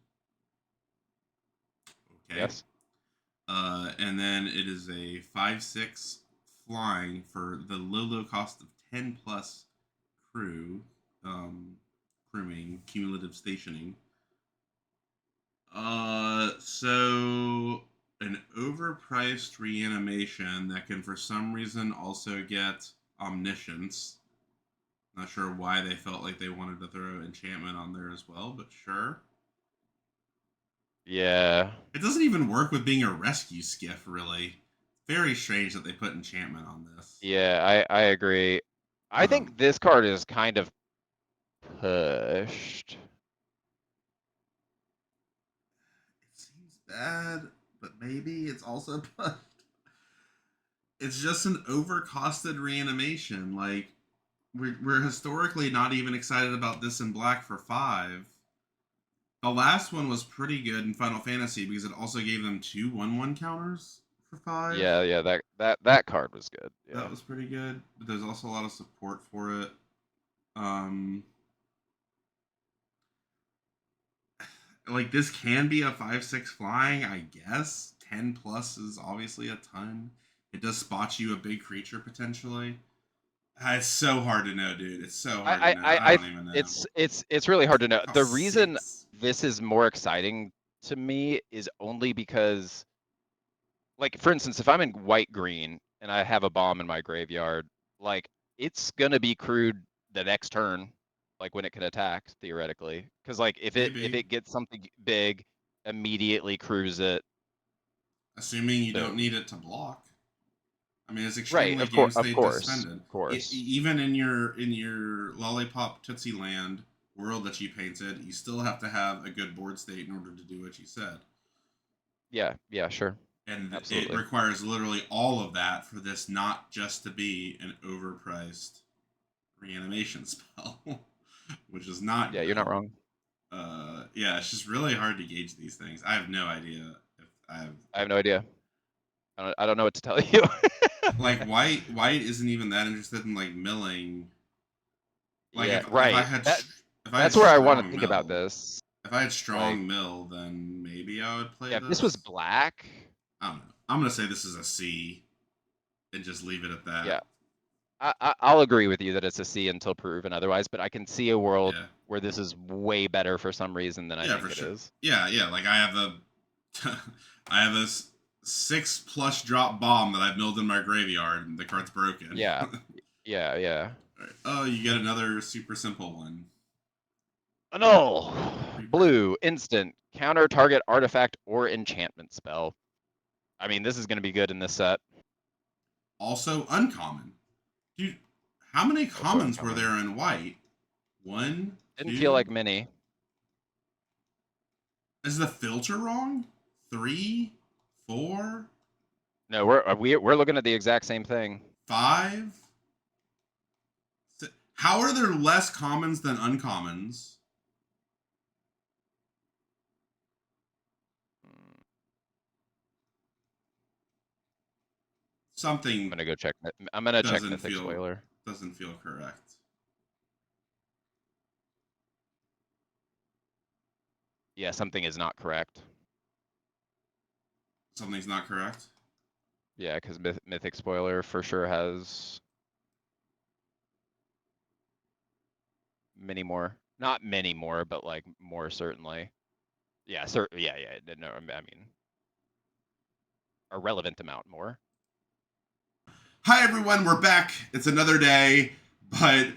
Okay. Yes. And then it is a 5/6 flying for the low cost of 10 plus crew, crewing, cumulative stationing. So an overpriced reanimation that can for some reason also get omniscience. Not sure why they felt like they wanted to throw enchantment on there as well, but sure. Yeah. It doesn't even work with being a rescue skiff, really. Very strange that they put enchantment on this. Yeah, I agree. I Um, think this card is kind of pushed. it seems bad, but maybe it's also pushed. it's just an overcosted reanimation. Like we're historically not even excited about this in black for 5. The last one was pretty good in Final Fantasy because it also gave them 2/1/1 counters for 5. Yeah, that card was good. That Yeah. was pretty good, but there's also a lot of support for it. Um, like this can be a 5/6 flying, I guess. 10 plus is obviously a ton. It does spot you a big creature potentially. It's so hard to know, dude. It's so hard to know. I I don't even know. it's really hard to know. The Cost reason 6. this is more exciting to me is only because, like, for instance, if I'm in white green and I have a bomb in my graveyard, like, it's gonna be crewed the next turn, like when it can attack theoretically, because like if Maybe. it gets something big, immediately crews it. Assuming you don't So need it to block. I mean, it's right, extremely game of state course, dependent. of course. Even in your lollipop Tootsie Land world that you painted, you still have to have a good board state in order to do what you said. Yeah, sure, And it absolutely. requires literally all of that for this not just to be an overpriced reanimation spell, which is not Yeah, you're not good. wrong. Yeah, it's just really hard to gauge these things. I have no idea if I have I have no idea. I don't know what to tell you. like white isn't even that interested in like milling. Like Yeah, if I right. had if I had That's where I want to strong think about mill, this. if I had Like, strong mill, then maybe I would play yeah, if this was this. black, I don't know. I'm gonna say this is a C and just leave it at that. yeah, I'll agree with you that it's a C until proven otherwise, but I can see a world Yeah, where this is way better for some reason than I yeah, for think it sure. is. Yeah. Like I have a, I have a 6+ drop bomb that I've milled in my graveyard, and the card's broken. Yeah, yeah. All right. Oh, you get another super simple one. No. Rebirth. Blue, instant, counter target artifact or enchantment spell. I mean, this is going to be good in this set. Also uncommon. Dude, how many Also commons were uncommon. there in white? One, Didn't feel two. like many. Is the filter wrong? 3, 4, No, we're looking at the exact same thing. 5. How are there less commons than uncommons? I'm Something gonna go check. I'm gonna check doesn't Mythic feel Spoiler. doesn't feel correct. Yeah, something is not correct. Something's not correct. Yeah, because Mythic Spoiler for sure has many more. Not many more, but like more certainly. Yeah, yeah. No, I mean a relevant amount more. Hi everyone, we're back. It's another day, but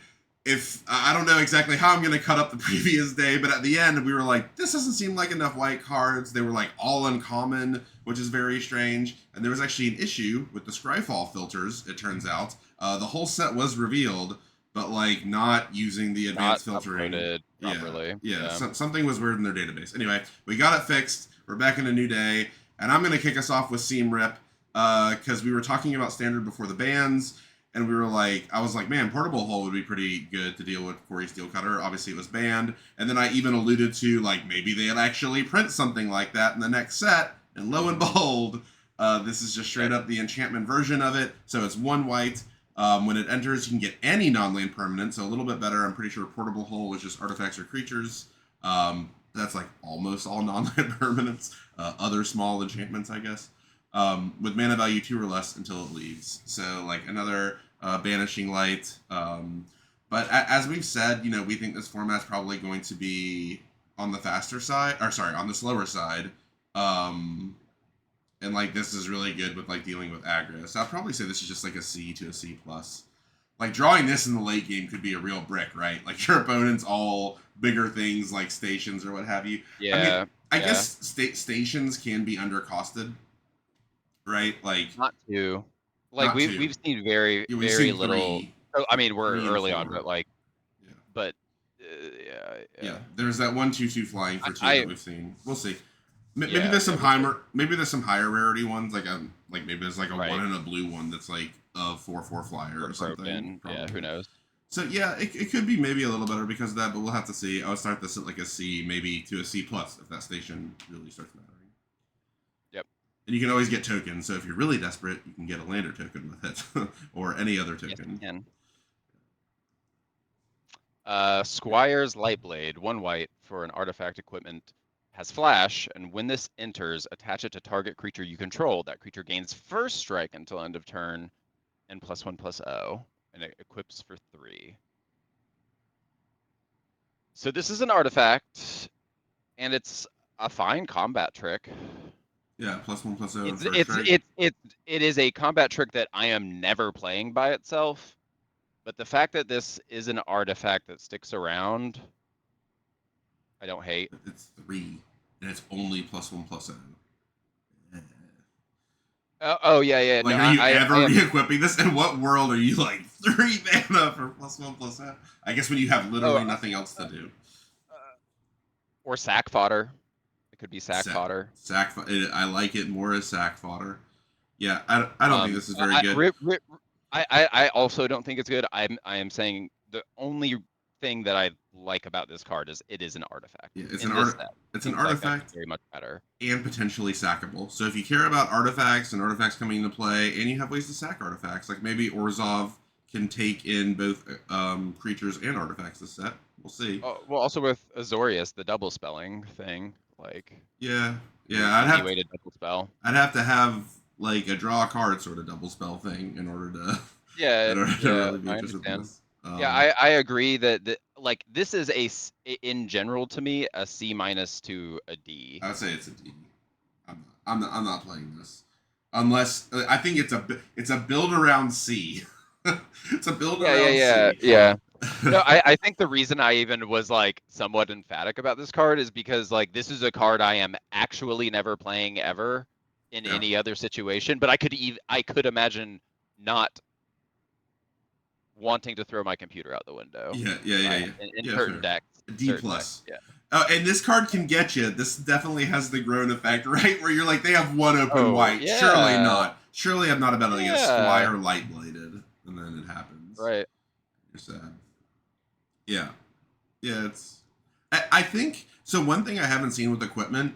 if I don't know exactly how I'm going to cut up the previous day, but at the end we were like, this doesn't seem like enough white cards. They were like all uncommon, which is very strange. And there was actually an issue with the Scryfall filters. It turns out the whole set was revealed, but like not using the Not advanced filtering. uploaded Yeah, properly. yeah. Yeah. Something was weird in their database. Anyway, we got it fixed. We're back in a new day, and I'm going to kick us off with Seam Rip because we were talking about standard before the bans, and we were like, I was like, man, portable hole would be pretty good to deal with Corey Steelcutter. Obviously, it was banned, and then I even alluded to like maybe they'd actually print something like that in the next set, and lo and behold, this is just straight up the enchantment version of it. So it's 1 white. When it enters, you can get any non-land permanent, so a little bit better. I'm pretty sure portable hole is just artifacts or creatures. That's like almost all non-land permanents. Other small enchantments, I guess, with mana value 2 or less until it leaves. So like another banishing light. But as we've said, you know, we think this format's probably going to be on the faster side, or sorry, on the slower side. Um, and like this is really good with like dealing with aggro. So I'd probably say this is just like a C to a C plus. Like drawing this in the late game could be a real brick, right? Like your opponent's all bigger things like stations or what have you. I mean, Yeah. I Yeah. guess stations can be undercosted, right? Like Not too. Like not two. we've seen very Yeah, we've very seen little. three, Oh, I mean, we're 3 and early on, 4. but like, Yeah, but yeah, yeah. yeah. There's that 1/2/2 flying for 2 that I we've seen. We'll see. Maybe Yeah, there's some yeah, higher rarity ones, like maybe there's like a right. one and a blue one that's like a 4/4 flyer or something. Broken. Yeah, who Probably. knows? So yeah, it could be maybe a little better because of that, but we'll have to see. I would start this at like a C, maybe to a C plus if that station really starts mattering. Yep. And you can always get tokens. So if you're really desperate, you can get a lander token with it, or any other Yes, you token. can. Squire's Lightblade, 1 white for an artifact equipment, has flash, and when this enters, attach it to target creature you control. That creature gains first strike until end of turn, and +1/+0, and it equips for 3. So this is an artifact, and it's a fine combat trick. Yeah, +1/+0 and It's first it's strike. it's it it is a combat trick that I am never playing by itself, but the fact that this is an artifact that sticks around, I don't hate. It's 3, and it's only +1/+0. Oh yeah, yeah. Like, No, are you ever I am. re-equipping this? In what world are you like 3 mana for +1/+0? I guess when you have Oh, literally nothing else to do. or sack fodder. It could be sack Sack, fodder. I like it more as sack fodder. Yeah, I don't think this is very good. I also don't think it's good. I am saying the only thing that I like about this card is it is an artifact. Yeah, In this set, it's an things like that artifact very much better. and potentially sackable. So if you care about artifacts and artifacts coming into play, and you have ways to sack artifacts, like maybe Orzhov can take in both creatures and artifacts this set. We'll see. Oh, well, also with Azorius, the double spelling thing, like Yeah, yeah. easy way to double spell. I'd have to have like a draw a card sort of double spell thing in order to Yeah, yeah, really be I interested in understand. this. Yeah, I agree that like this is in general to me a C minus to a D. I would say it's a D. I'm not playing this unless I think it's a build around C. It's a build Yeah, yeah, around yeah, C. yeah. No, I think the reason I even was like somewhat emphatic about this card is because like this is a card I am actually never playing ever in Yeah, any other situation, but I could imagine not wanting to throw my computer out the window. In yeah. certain Fair. decks. D Certain decks, plus. yeah. And this card can get you. This definitely has the groan effect, right? Where you're like, they have one open Oh, white. Surely yeah. not. Surely I'm not about to get Yeah. Squire light bladed, and then it happens. Right. You're sad. Yeah, yeah. I think so. One thing I haven't seen with equipment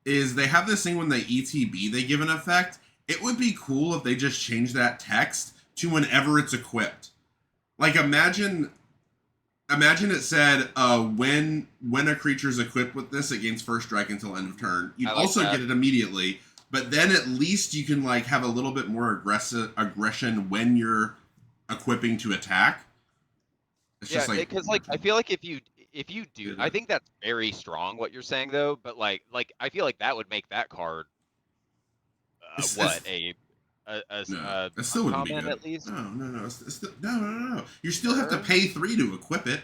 is they have this thing when they ETB they give an effect. It would be cool if they just change that text to whenever it's equipped. Like imagine it said when a creature's equipped with this, it gains first strike until end of turn. You'd Like also that. get it immediately, but then at least you can like have a little bit more aggression when you're equipping to attack. It's Yeah, just like because like I feel like if you do, it, I think that's very strong what you're saying though, but like I feel like that would make that card what it's no, a it still wouldn't be uncommon good. at least. No. No. You still have to Sure. pay 3 to equip it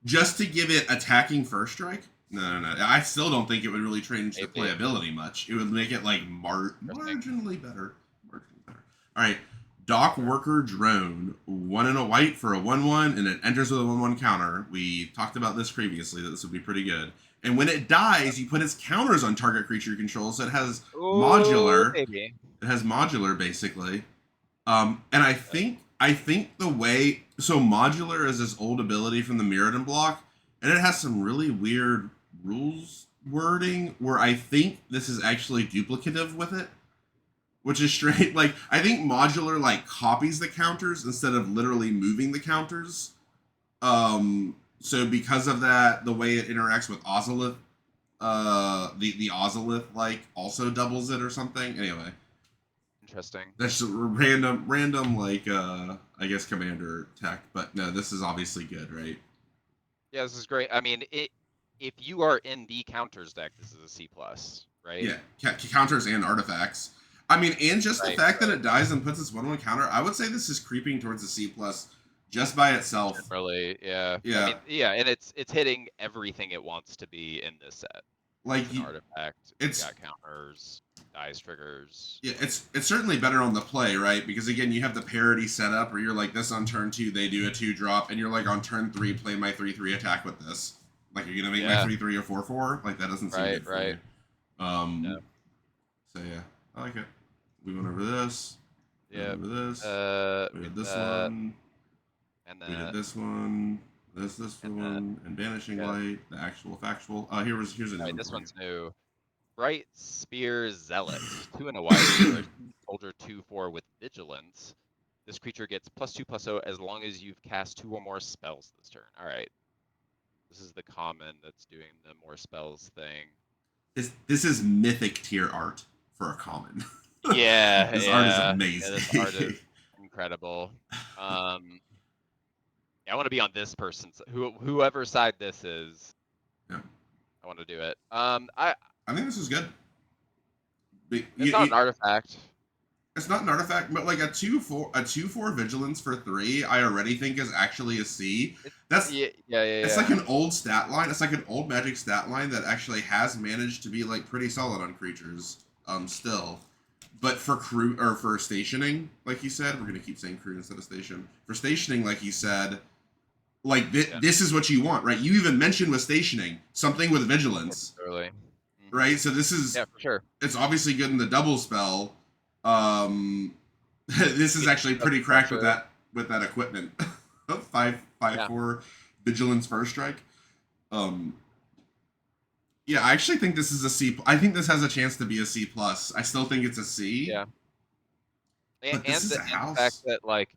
just to give it attacking first strike. No. I still don't think it would really change the Maybe. playability much. It would make it like Interesting. marginally better. Marginally better. All right. Dock Worker Drone, 1 and a white for a 1/1, and it enters with a 1/1 counter. We talked about this previously, that this would be pretty good. And when it dies, you put its counters on target creature you control, so it has Ooh, modular. maybe. It has modular basically. And I think the way so modular is this old ability from the Mirrodin block, and it has some really weird rules wording where I think this is actually duplicative with it, which is straight. Like I think modular like copies the counters instead of literally moving the counters. So because of that, the way it interacts with Ozolith, the Ozolith like also doubles it or something. Anyway. Interesting. That's just random like I guess commander tech, but no, this is obviously good, right? Yeah, this is great. I mean, if you are in the counters deck, this is a C plus, right? Yeah, counters and artifacts. I mean, and just the fact that it dies and puts its 1/1 counter, I would say this is creeping towards a C plus just by itself. Really, yeah. Yeah, I mean, yeah, and it's hitting everything it wants to be in this set. like It's an artifact. it's got counters, dice triggers. yeah, it's certainly better on the play, right? Because again, you have the parity set up where you're like this on turn 2, they do a 2-drop, and you're like on turn 3, play my 3/3 attack with this. Like you're gonna make my 3/3 or 4/4. Like that doesn't seem good for me. Um, so yeah, I like it. We went over this. We went Yeah. over this. We did this That, one. and We did that, this one. This and that. one, and Banishing Yeah. Light, the actual factual. Here's a new Alright, one this for you. one's new. Bright Spear Zealot. 2 and a white for a soldier 2/4 with vigilance. This creature gets +2/+0 as long as you've cast 2 or more spells this turn. Alright. This is the common that's doing the more spells thing. This is mythic tier art for a common. Yeah, This art is yeah. Yeah, this art is amazing. incredible. Yeah, I want to be on this person's whoever side this is. Yeah. I want to do it. I think this is good. It's not an artifact. It's not an artifact, but like a 2/4 vigilance for 3, I already think is actually a C. That's Yeah. It's like an old stat line. It's like an old Magic stat line that actually has managed to be like pretty solid on creatures. Still, but for crew or for stationing, like you said, we're gonna keep saying crew instead of station. For stationing, like you said, like this is what you want, right? You even mentioned with stationing something with vigilance, Early. right? So this is for sure. It's obviously good in the double spell. This is actually pretty cracked with that equipment. 5/4 vigilance first strike. Yeah, I actually think this is a C. I think this has a chance to be a C plus. I still think it's a C. Yeah. But this is a and the house. fact that like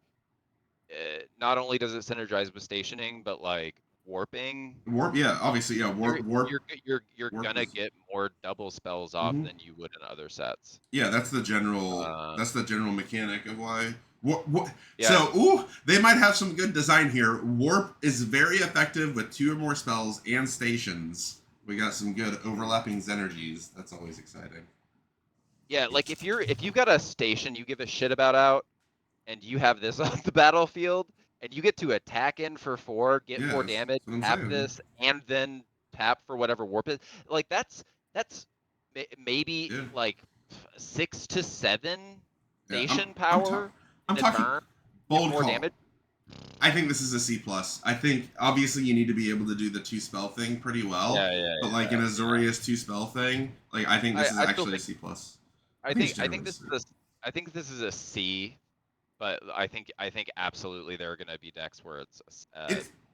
not only does it synergize with stationing, but like warping. Warp, yeah, obviously, yeah. Warp. You're Warp gonna get more double spells off than you would in other sets. Yeah, that's the general. That's the general mechanic of why. What? Yeah. So, they might have some good design here. Warp is very effective with 2 or more spells and stations. We got some good overlapping energies. That's always exciting. Yeah, like if you've got a station you give a shit about out, and you have this on the battlefield, and you get to attack in for 4, get 4 damage, tap this, and then tap for whatever warp is. Like that's maybe like 6 to 7 station power. I'm talking turn, bold more call. Damage. I think this is a C plus. I think obviously you need to be able to do the 2 spell thing pretty well. But like an Azorius 2 spell thing, like I think this is actually a C plus. I think this is a C, but I think absolutely there are going to be decks where it's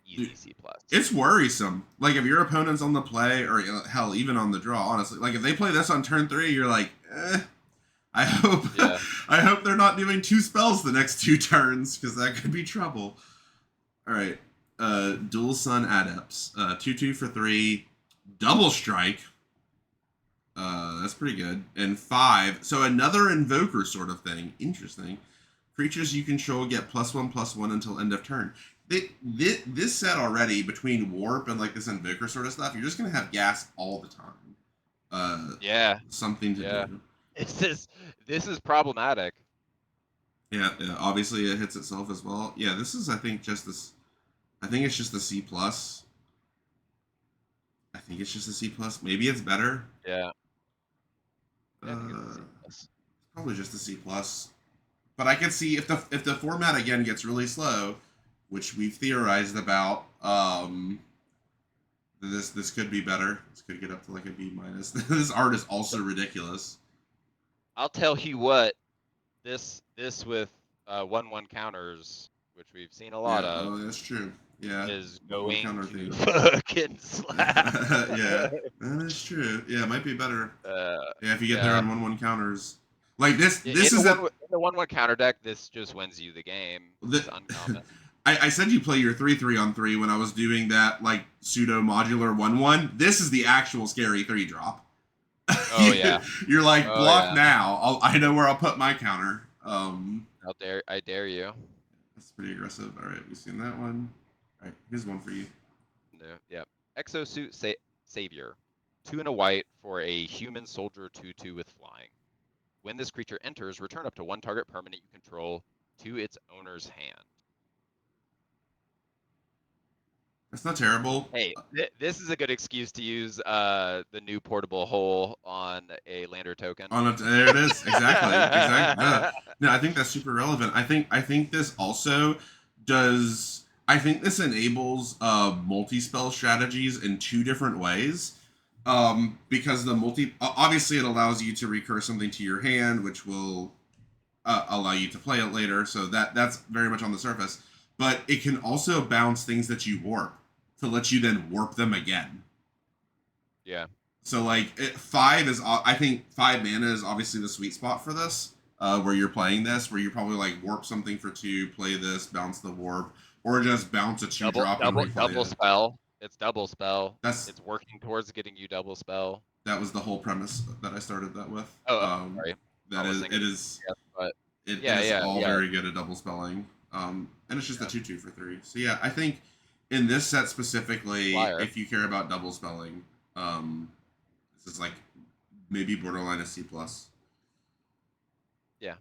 easy C plus. It's worrisome. Like if your opponent's on the play, or hell, even on the draw. Honestly, like if they play this on turn 3, you're like, I hope they're not doing 2 spells the next 2 turns, because that could be trouble. All right, Dual Sun Adepts, 2/2 for 3, double strike. That's pretty good. And 5, so another invoker sort of thing. Interesting. Creatures you control get +1/+1 until end of turn. This set already, between warp and like this invoker sort of stuff, you're just gonna have gas all the time. Something to do. This is problematic. Yeah, obviously it hits itself as well. Yeah, this is I think it's just a C plus. I think it's just a C plus. Maybe it's better. Yeah. It's probably just a C plus. But I can see if the format again gets really slow, which we've theorized about, this could be better. This could get up to like a B minus. This art is also ridiculous. I'll tell you what, this with 1/1 counters, which we've seen a lot of. Oh, that's true. Yeah, is going to fucking slap. Yeah, that is true. Yeah, it might be better. Yeah, if you get there on 1/1 counters. Like this is in the 1/1 counter deck. This just wins you the game. It's uncommon. I said you play your 3/3 on 3 when I was doing that like pseudo modular 1/1. This is the actual scary 3-drop. Oh yeah. You're like block now. I know where I'll put my counter. I dare you. That's pretty aggressive. All right, we've seen that one. All right, here's one for you. No, yeah. Exosuit Savior. 2 and a white for a human soldier 2/2 with flying. When this creature enters, return up to 1 target permanent you control to its owner's hand. That's not terrible. Hey, this is a good excuse to use the new portable hole on a lander token. There it is. Exactly. No, I think that's super relevant. I think this also does. I think this enables multi-spell strategies in 2 different ways. Because the obviously it allows you to recur something to your hand, which will allow you to play it later. So that's very much on the surface. But it can also bounce things that you warp to let you then warp them again. Yeah. So like 5 is, I think 5 mana is obviously the sweet spot for this. Where you're playing this, where you probably like warp something for 2, play this, bounce the warp, or just bounce a 2-drop and replay Double it. spell. It's double spell. That's It's working towards getting you double spell. that was the whole premise that I started that with. Sorry. That I was is thinking, it but it yeah, is yeah, all yeah, very good at double spelling. And it's just a yeah. 2/2 for 3. So yeah, I think in this set specifically, Flyer. if you care about double spelling, um, this is like maybe borderline a C plus. Yeah,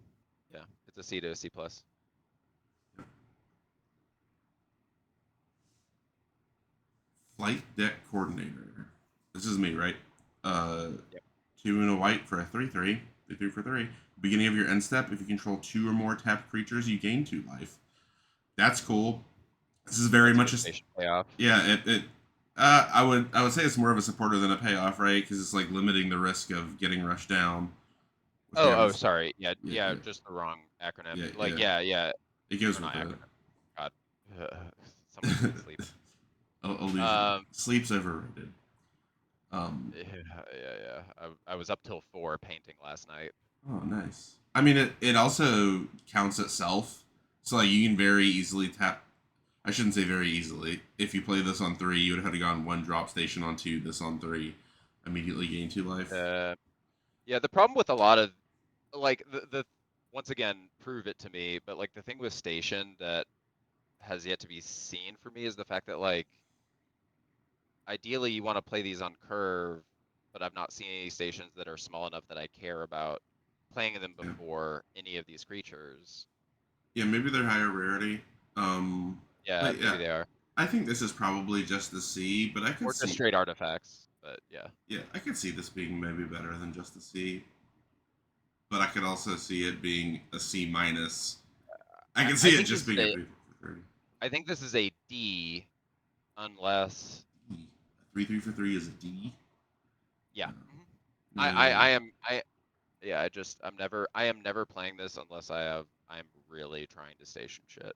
yeah. It's a C to a C plus. Flight deck coordinator. This is me, right? Yep. 2 and a white for a 3/3. 3/3 for 3. Beginning of your end step, if you control 2 or more tapped creatures, you gain 2 life. That's cool. This is very much a station payoff. yeah. I would say it's more of a supporter than a payoff, right? Because it's like limiting the risk of getting rushed down. Oh, sorry. Yeah, Yeah, yeah. yeah, Just the wrong acronym. yeah, Like, yeah. yeah. It goes Or with not the acronym. God. Someone's been sleeping. illusion. Sleep's overrated. Yeah. I was up till 4 painting last night. Oh, nice. I mean, it also counts itself, so like you can very easily tap. I shouldn't say very easily. If you play this on 3, you would have to gone 1 drop station on 2. This on 3, immediately gain 2 life. Yeah, the problem with a lot of like the once again, prove it to me, but like the thing with station that has yet to be seen for me is the fact that like ideally you want to play these on curve, but I've not seen any stations that are small enough that I care about playing them Yeah, before any of these creatures. yeah. Maybe they're higher rarity. Yeah, But yeah, maybe they are. I think this is probably just the C. But I could Or just see, straight artifacts, but yeah. yeah, I could see this being maybe better than just the C. But I could also see it being a C minus. I can see I it think just this is being a a 3/3 for 30. I think this is a D unless A 3/3 for 3 is a D. yeah. No, Mhm. no. Yeah, I am never playing this unless I'm really trying to station shit.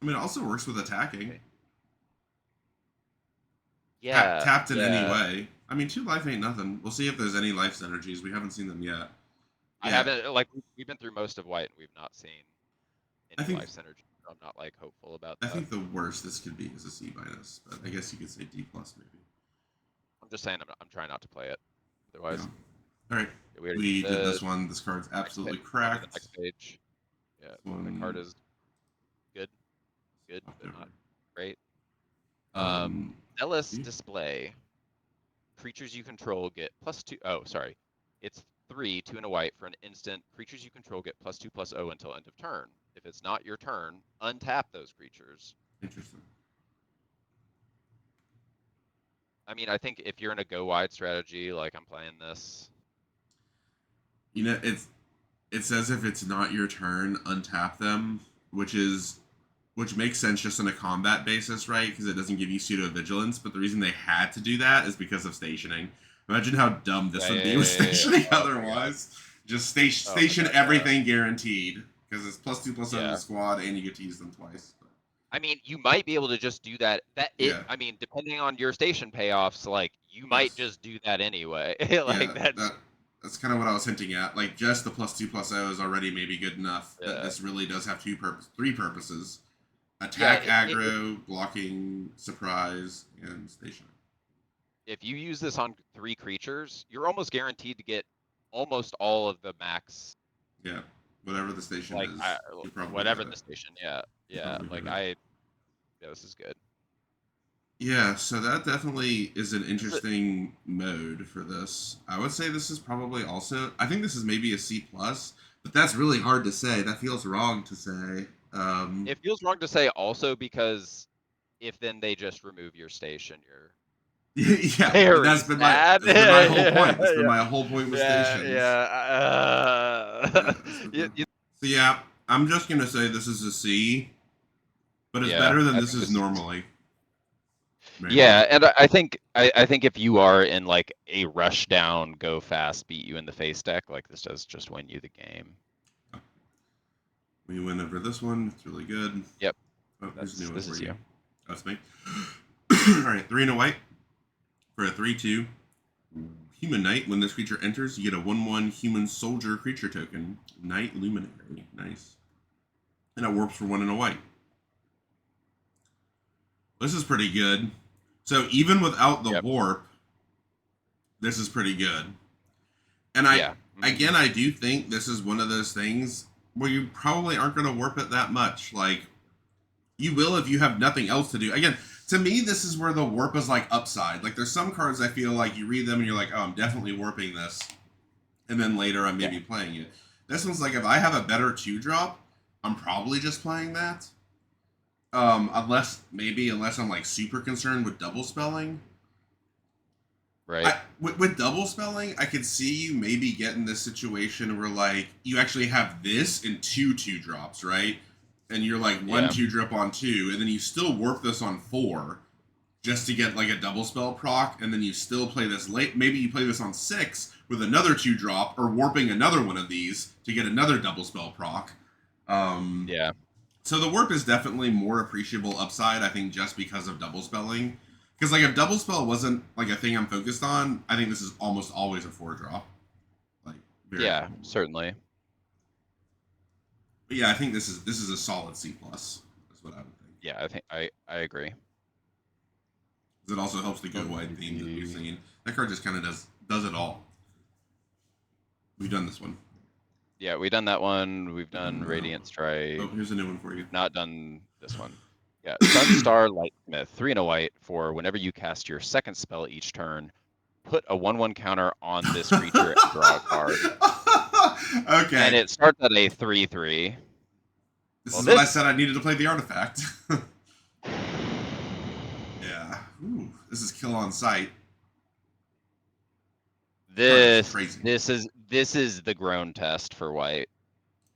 I mean, it also works with attacking. Okay. Yeah, Tapped in any yeah. way. I mean, 2 life ain't nothing. We'll see if there's any life synergies. We haven't seen them yet. I Yeah, haven't like we've been through most of white and we've not seen I any think life synergy. So I'm not like hopeful about I that. think the worst this could be is a C minus, but I guess you could say D plus maybe. I'm just saying I'm trying not to play it. Yeah. Otherwise, All right, yeah, we already we did did the this one. This card's next page. absolutely On to the cracked. next page. Yeah, This the card one is good, swapped but not over. great. Um, Zealous yeah, display. Creatures you control get +2. Oh, sorry. It's 3, 2 and a white for an instant. Creatures you control get +2/+0 until end of turn. If it's not your turn, untap those creatures. interesting. I mean, I think if you're in a go wide strategy, like I'm playing this. You know, it says if it's not your turn, untap them, which makes sense just on a combat basis, right? Because it doesn't give you pseudo vigilance. But the reason they had to do that is because of stationing. Imagine how dumb this would be with Yeah. stationing Oh my god. otherwise. Just Oh my station god, yeah. everything guaranteed because it's +2/+0 to the Yeah. squad, and you get to use them twice. But, I mean, you might be able to just do that. yeah. I mean, depending on your station payoffs, like you might Yes. just do that anyway. Yeah. Like That's kind of what I was hinting at. Like just the +2/+0 is already maybe good enough that yeah. this really does have three purposes: Yeah, attack, aggro, blocking, surprise, and stationing. if you use this on 3 creatures, you're almost guaranteed to get almost all of the max, Yeah. Whatever the station like is, you probably whatever got the it. station. You Yeah. probably Like got it. yeah, this is good. Yeah, so that definitely is an This is interesting mode for this. I would say this is probably also. I think this is maybe a C plus, but that's really hard to say. That feels wrong to say. it feels wrong to say also because if then they just remove your station, you're Yeah, very that's been my sad. that's been my whole point. That's been Yeah, my whole point with stations. Yeah, that's been my You- whole. So yeah, I'm just gonna say this is a C, but it's yeah. better than I this think is this is normally. Very much. Yeah, and I think if you are in like a rush down, go fast, beat you in the face deck, like this does just win you the game. We win over this one. It's really good. Yep, Oh, here's a new one this for is you. you. Oh, it's me. All right, 3 and a white for a 3/2 human knight. When this creature enters, you get a 1/1 human soldier creature token. Knight Luminary. Nice. And it warps for 1 and a white. This is pretty good. So even without the Yep. warp, this is pretty good. And Yeah. again, I do think this is one of those things where you probably aren't going to warp it that much. Like, you will if you have nothing else to do. Again, to me, this is where the warp is like upside. Like, there's some cards I feel like you read them and you're like, oh, I'm definitely warping this. And then later I'm maybe playing it. This one's like, if I have a better 2-drop, I'm probably just playing that. Unless I'm like super concerned with double spelling. Right. With double spelling, I could see you maybe get in this situation where like you actually have this in 2/2 drops, right? And you're like 1/2 drop on 2, and then you still warp this on 4 just to get like a double spell proc, and then you still play this late. Maybe you play this on 6 with another 2-drop, or warping another one of these to get another double spell proc. Yeah. So the warp is definitely more appreciable upside, I think, just because of double spelling. Because like if double spell wasn't like a thing I'm focused on, I think this is almost always a 4-drop. Like Yeah, certainly. But yeah, I think this is a solid C plus. That's what I would think. Yeah, I think I agree. It also helps the go wide theme that we've seen. That card just kind of does it all. We've done this one. Yeah, we've done that one. We've done Radiant Strike. Oh, here's a new one for you. Not done this one. Yeah, Sunstar Lightsmith, 3 and a white for whenever you cast your second spell each turn, put a 1/1 counter on this creature and draw a card. Okay. And it starts at a 3/3. This is what I said I needed to play the artifact. Yeah. Ooh, this is kill on sight. This crazy. this is the grown test for white.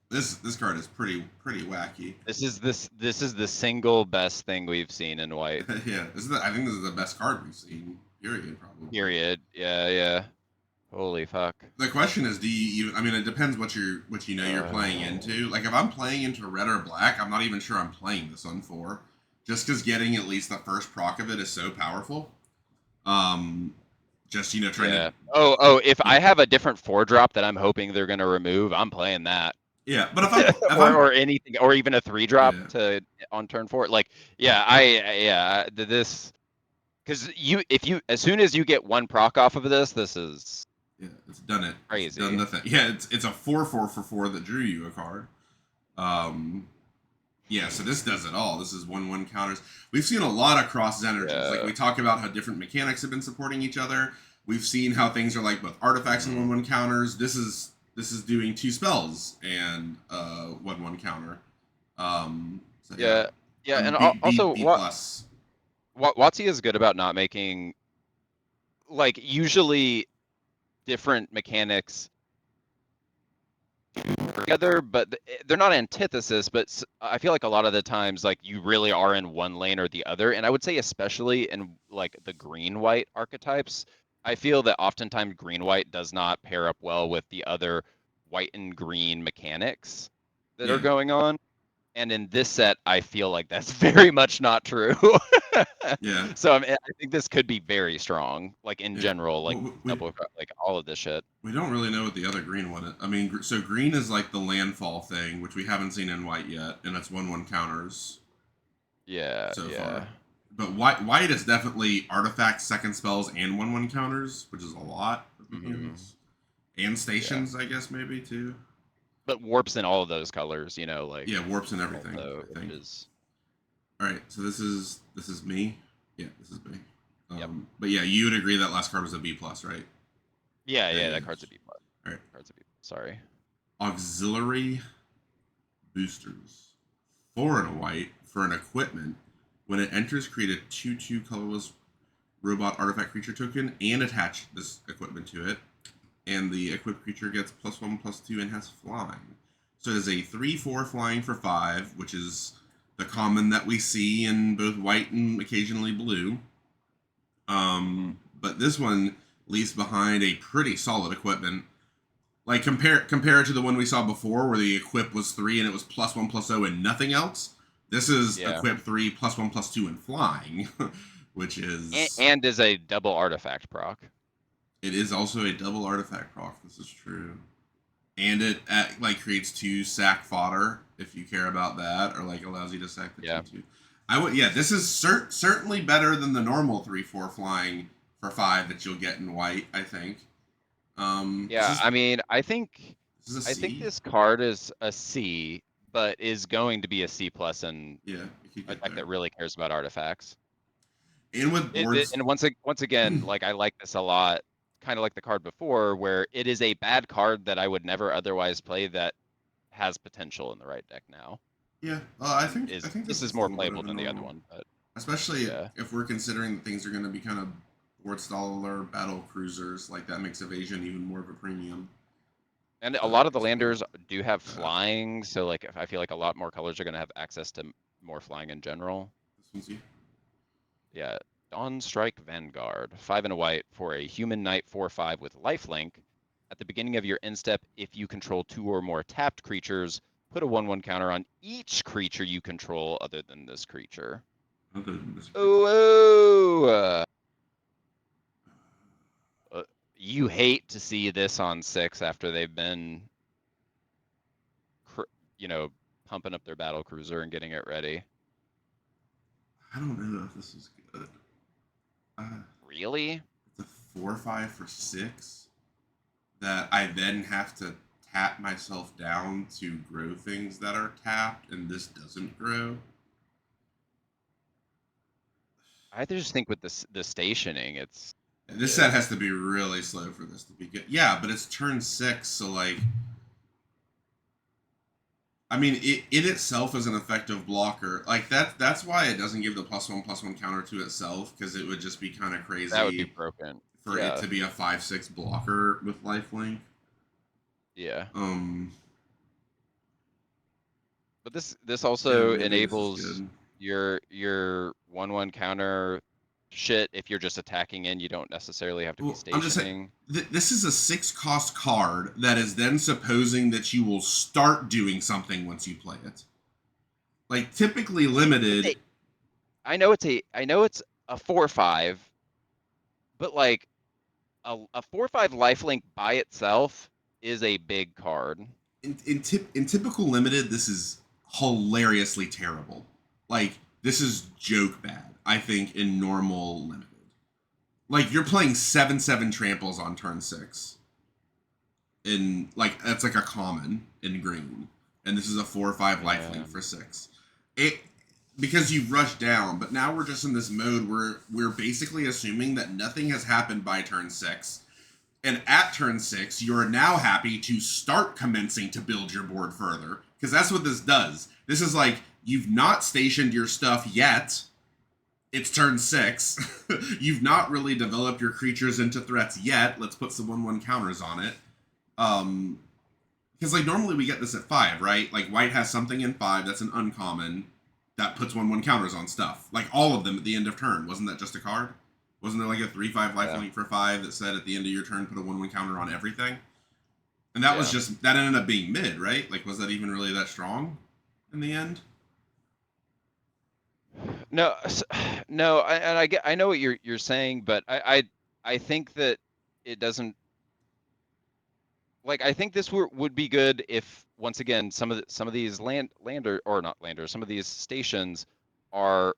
This card is pretty wacky. This is the single best thing we've seen in white. Yeah, I think this is the best card we've seen. Period, probably. Period. Yeah. Holy fuck. The question is, do you even? I mean, it depends what you're playing into. Like, if I'm playing into red or black, I'm not even sure I'm playing this on 4, just because getting at least the first proc of it is so powerful. Just trying to. Oh, if I have a different 4-drop that I'm hoping they're gonna remove, I'm playing that. Yeah, but if or anything, or even a 3-drop to on turn 4, like this, because as soon as you get one proc off of this is it's done it. Crazy. It's done the thing. Yeah, it's a 4/4 for 4 that drew you a card. Yeah, so this does it all. This is 1/1 counters. We've seen a lot of cross energies. Like, we talk about how different mechanics have been supporting each other. We've seen how things are like both artifacts and 1/1 counters. This is doing 2 spells and 1/1 counter. So yeah, and also B plus. WotC is good about not making, like, usually different mechanics together, but they're not antithesis. But I feel like a lot of the times, like, you really are in one lane or the other, and I would say especially in like the green-white archetypes, I feel that oftentimes green-white does not pair up well with the other white and green mechanics that are going on. And in this set, I feel like that's very much not true. Yeah. So I think this could be very strong, like in general, like like all of this shit. We don't really know what the other green one is. I mean, so green is like the landfall thing, which we haven't seen in white yet, and it's 1/1 counters. Yeah. So far. But white is definitely artifacts, second spells, and 1/1 counters, which is a lot of mechanics. And stations, I guess, maybe too. But warps in all of those colors, like warps in everything. Although, I think. All right, so this is me. Yeah, this is me. But yeah, you would agree that last card was a B plus, right? Yeah, that card's a B plus. All right, card's a B. Sorry. Auxiliary boosters, 4 and a white for an equipment. When it enters, create a 2/2 colorless robot artifact creature token and attach this equipment to it. And the equipped creature gets +1/+2 and has flying. So it is a 3/4 flying for 5, which is the common that we see in both white and occasionally blue. But this one leaves behind a pretty solid equipment. Like compare it to the one we saw before, where the equip was 3 and it was +1/+0 and nothing else. This is Yeah. equip 3 +1/+2 and flying, which is And is a double artifact proc. it is also a double artifact proc. This is true, and it like creates 2 sack fodder if you care about that, or like allows you to sack the Yeah. 2/2. I would This is certainly better than the normal 3/4 flying for 5 that you'll get in white. I think. Yeah, I mean, This is a I think C. this card is a C, but is going to be a C plus in Yeah, you could a get deck there. that really cares about artifacts. And with boards, And once again, like I like this a lot, kind of like the card before, where it is a bad card that I would never otherwise play that has potential in the right deck now. yeah, I Is think this this is is a more little better playable than than the other normal, one, but especially yeah. if we're considering that things are going to be kind of board staller battle cruisers. Like that makes evasion even more of a premium. And a But lot of the it's cool. landers do have Uh, flying, so like I feel like a lot more colors are going to have access to more flying in general. this one's you. Yeah, Dawn Strike Vanguard, 5 and a white for a human knight 4/5 with lifelink. At the beginning of your end step, if you control 2 or more tapped creatures, put a 1/1 counter on each creature you control other than this creature. Other than this creature. Oh, you hate to see this on 6 after they've been, you know, pumping up their battle cruiser and getting it ready. I don't know if this is good. Really? It's a 4/5 for 6 that I then have to tap myself down to grow things that are tapped, and this doesn't grow. I just think with the stationing, it's This set has to be really slow for this to be good. Yeah, but it's turn 6, so like, I mean, it itself is an effective blocker. Like that's why it doesn't give the +1/+1 counter to itself, because it would just be kind of that would be crazy broken. for it Yeah, to be a 5/6 blocker with lifelink. yeah. Um, But this yeah, also maybe this is enables good. your 1/1 counter shit if you're just attacking in. You don't necessarily have to be Well, I'm just saying, stationing. this is a 6 cost card that is then supposing that you will start doing something once you play it. Like typically It's a limited. I know it's a 4/5, but like a 4/5 lifelink by itself is a big card. In typical limited, this is hilariously terrible. Like this is joke bad. I think in normal limited, like you're playing 7/7 tramples on turn 6, in like that's like a common in green, and this is a 4/5 Yeah. lifelink for 6. It because you've rushed down, but now we're just in this mode where we're basically assuming that nothing has happened by turn 6. And at turn 6, you're now happy to start commencing to build your board further. Because that's what this does. This is like, you've not stationed your stuff yet. It's turn 6. You've not really developed your creatures into threats yet. Let's put some 1/1 counters on it. Because, like, normally we get this at 5, right? Like, white has something in 5 that's an uncommon that puts 1/1 counters on stuff. Like, all of them at the end of turn. Wasn't that just a card? Wasn't there like a 3/5 Yeah. lifelink for 5 that said at the end of your turn put a 1/1 counter on everything? And that was Yeah. just that ended up being mid, right? Like, was that even really that strong in the end? No, no, I know what you're saying, but I think that it doesn't like I think this would be good if once again some of these lander or not landers, some of these stations are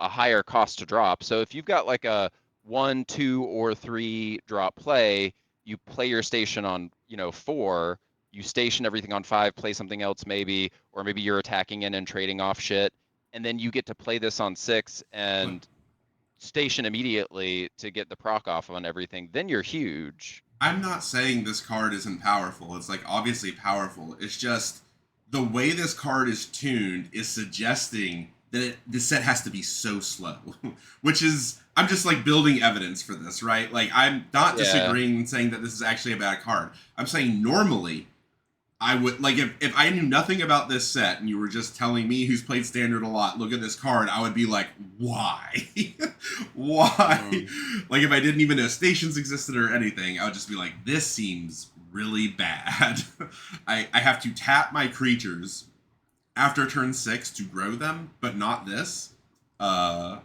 a higher cost to drop. So if you've got like a 1, 2, or 3 drop play, you play your station on 4, you station everything on 5, play something else maybe, or maybe you're attacking in and trading off shit, and then you get to play this on 6 But and station immediately to get the proc off on everything. Then you're huge. I'm not saying this card isn't powerful. It's like obviously powerful. It's just the way this card is tuned is suggesting that this set has to be so slow, which is I'm just like building evidence for this, right? Like I'm not Yeah. disagreeing and saying that this is actually a bad card. I'm saying normally I would like if I knew nothing about this set and you were just telling me who's played standard a lot, look at this card, I would be like, why? Why? Like if I didn't even know stations existed or anything, I would just be like, this seems really bad. I have to tap my creatures after turn 6 to grow them, but not this. But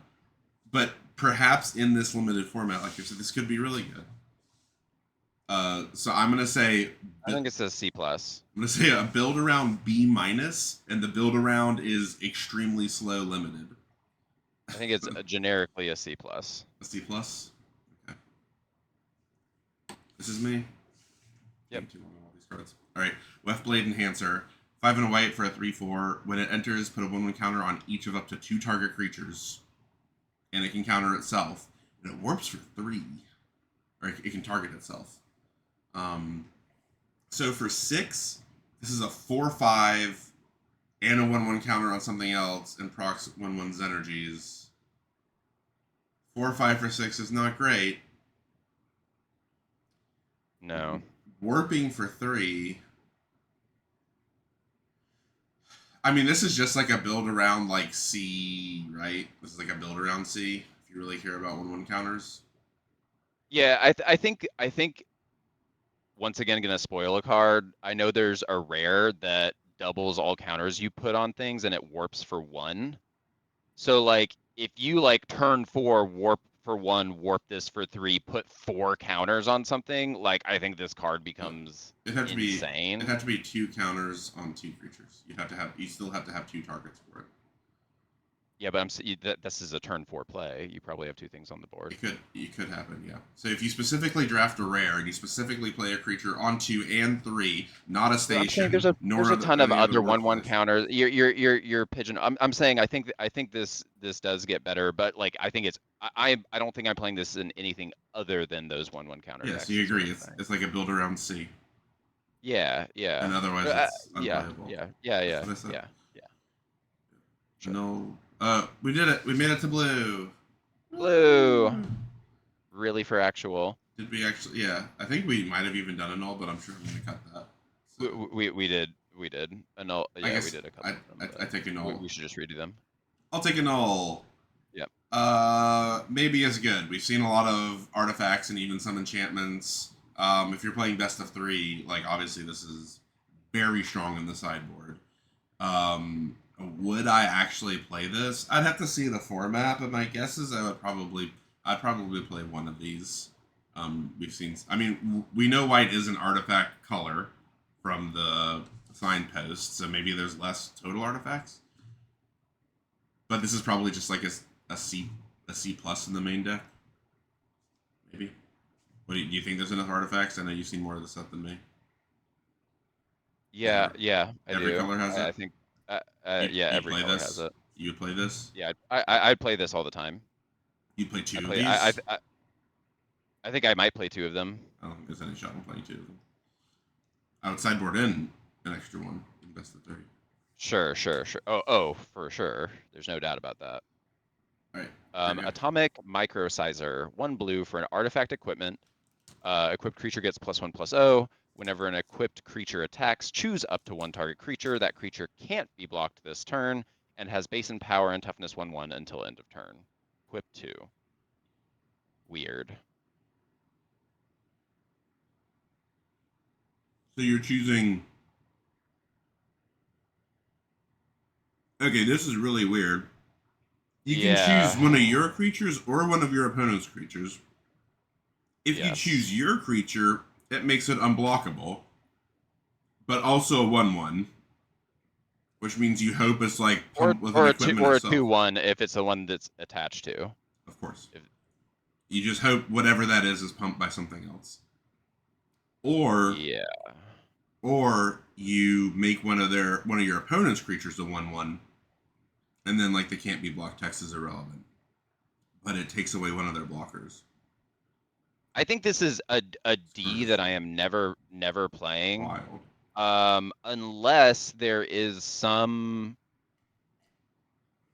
perhaps in this limited format, like you said, this could be really good. So I'm gonna say I think it's a C plus. I'm gonna say a build around B minus, and the build around is extremely slow limited. I think it's generically a C plus. A C plus. Okay. This is me. Yep. Too long on all these cards. All right. Weft Blade Enhancer. 5 and a white for a 3/4. When it enters, put a 1/1 counter on each of up to 2 target creatures, and it can counter itself. And it warps for 3, or it can target itself. So for 6, this is a 4/5 and a 1/1 counter on something else and procs 1/1's energies. 4/5 for 6 is not great. No. Warping for 3. I mean, this is just like a build around like C, right? This is like a build around C. If you really care about 1/1 counters. Yeah, I think once again gonna spoil a card. I know there's a rare that doubles all counters you put on things and it warps for 1. So like if you like turn 4 warp for 1, warp this for 3, put 4 counters on something, like I think this card becomes It'd have to be. insane. It'd have to be 2 counters on 2 creatures. You have to have. You still have to have 2 targets for it. Yeah, but this is a turn 4 play. You probably have 2 things on the board. It could happen, yeah. So if you specifically draft a rare and you specifically play a creature on 2 and 3, not a station, there's a ton of other 1/1 counters. counters. You're pigeon. I'm saying I think this does get better, but like I think it's I don't think I'm playing this in anything other than those 1/1 counter Yeah, decks. so you is what agree. I'm saying. It's like a build around C. Yeah, And otherwise it's unplayable. yeah. That's what I said. Yeah. Sure. No. We did it. We made it to blue. Blue. Really for actual. Did we actually? Yeah, I think we might have even done a null, but I'm sure I'm gonna cut that. So, We did a null. Yeah, we did a couple of them. I take a null. We should just redo them. I'll take a null. Yep. Maybe as good. We've seen a lot of artifacts and even some enchantments. If you're playing best of 3, like obviously this is very strong in the sideboard. Would I actually play this? I'd have to see the format, but my guess is I'd probably play one of these. We've seen. I mean, we know white is an artifact color from the signpost, so maybe there's less total artifacts. But this is probably just like a C plus in the main deck. Maybe. What do you think? There's enough artifacts? I know you've seen more of the set than me. Yeah, I Every do. color has it. I think. Yeah, every color has it. You would play this? Yeah, I'd play this all the time. You'd play 2 of play, these? I think I might play 2 of them. I don't think there's any shot in playing 2 of them. I would sideboard in an extra one in best of 3. Sure. Oh, for sure. There's no doubt about that. All right. Atomic Microsizer. 1 blue for an artifact equipment. Equipped creature gets +1/+0. Whenever an equipped creature attacks, choose up to 1 target creature. That creature can't be blocked this turn and has base and power and toughness 1/1 until end of turn. Equip 2. Weird. So you're choosing. Okay, this is really weird. You can choose one of your creatures or one of your opponent's creatures. If you choose your creature, it makes it unblockable, but also a 1/1, which means you hope it's like pumped with an equipment or a itself. 2/1 if it's the one that's attached to. Of course. You just hope whatever that is pumped by something else. Or you make one of your opponent's creatures a 1/1, and then like the can't be blocked text is irrelevant, but it takes away one of their blockers. I think this is a D that I am never playing. Wild. Unless there is some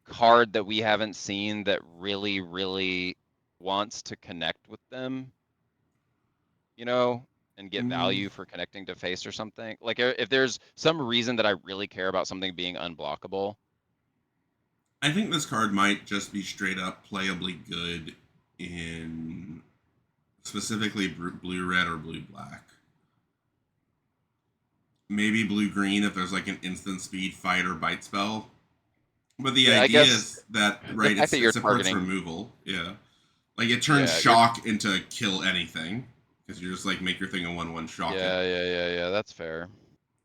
card that we haven't seen that really wants to connect with them. You know? and get Mm, value for connecting to face or something? Like if there's some reason that I really care about something being unblockable. I think this card might just be straight up playably good in specifically blue red or blue black. Maybe blue green if there's like an instant speed fight or bite spell. But the Yeah, I idea guess is that the right, fact that it you're supports targeting, removal. Yeah, like it turns yeah, you're, shock into kill anything because you just like make your thing a 1/1 shock it. yeah, that's fair.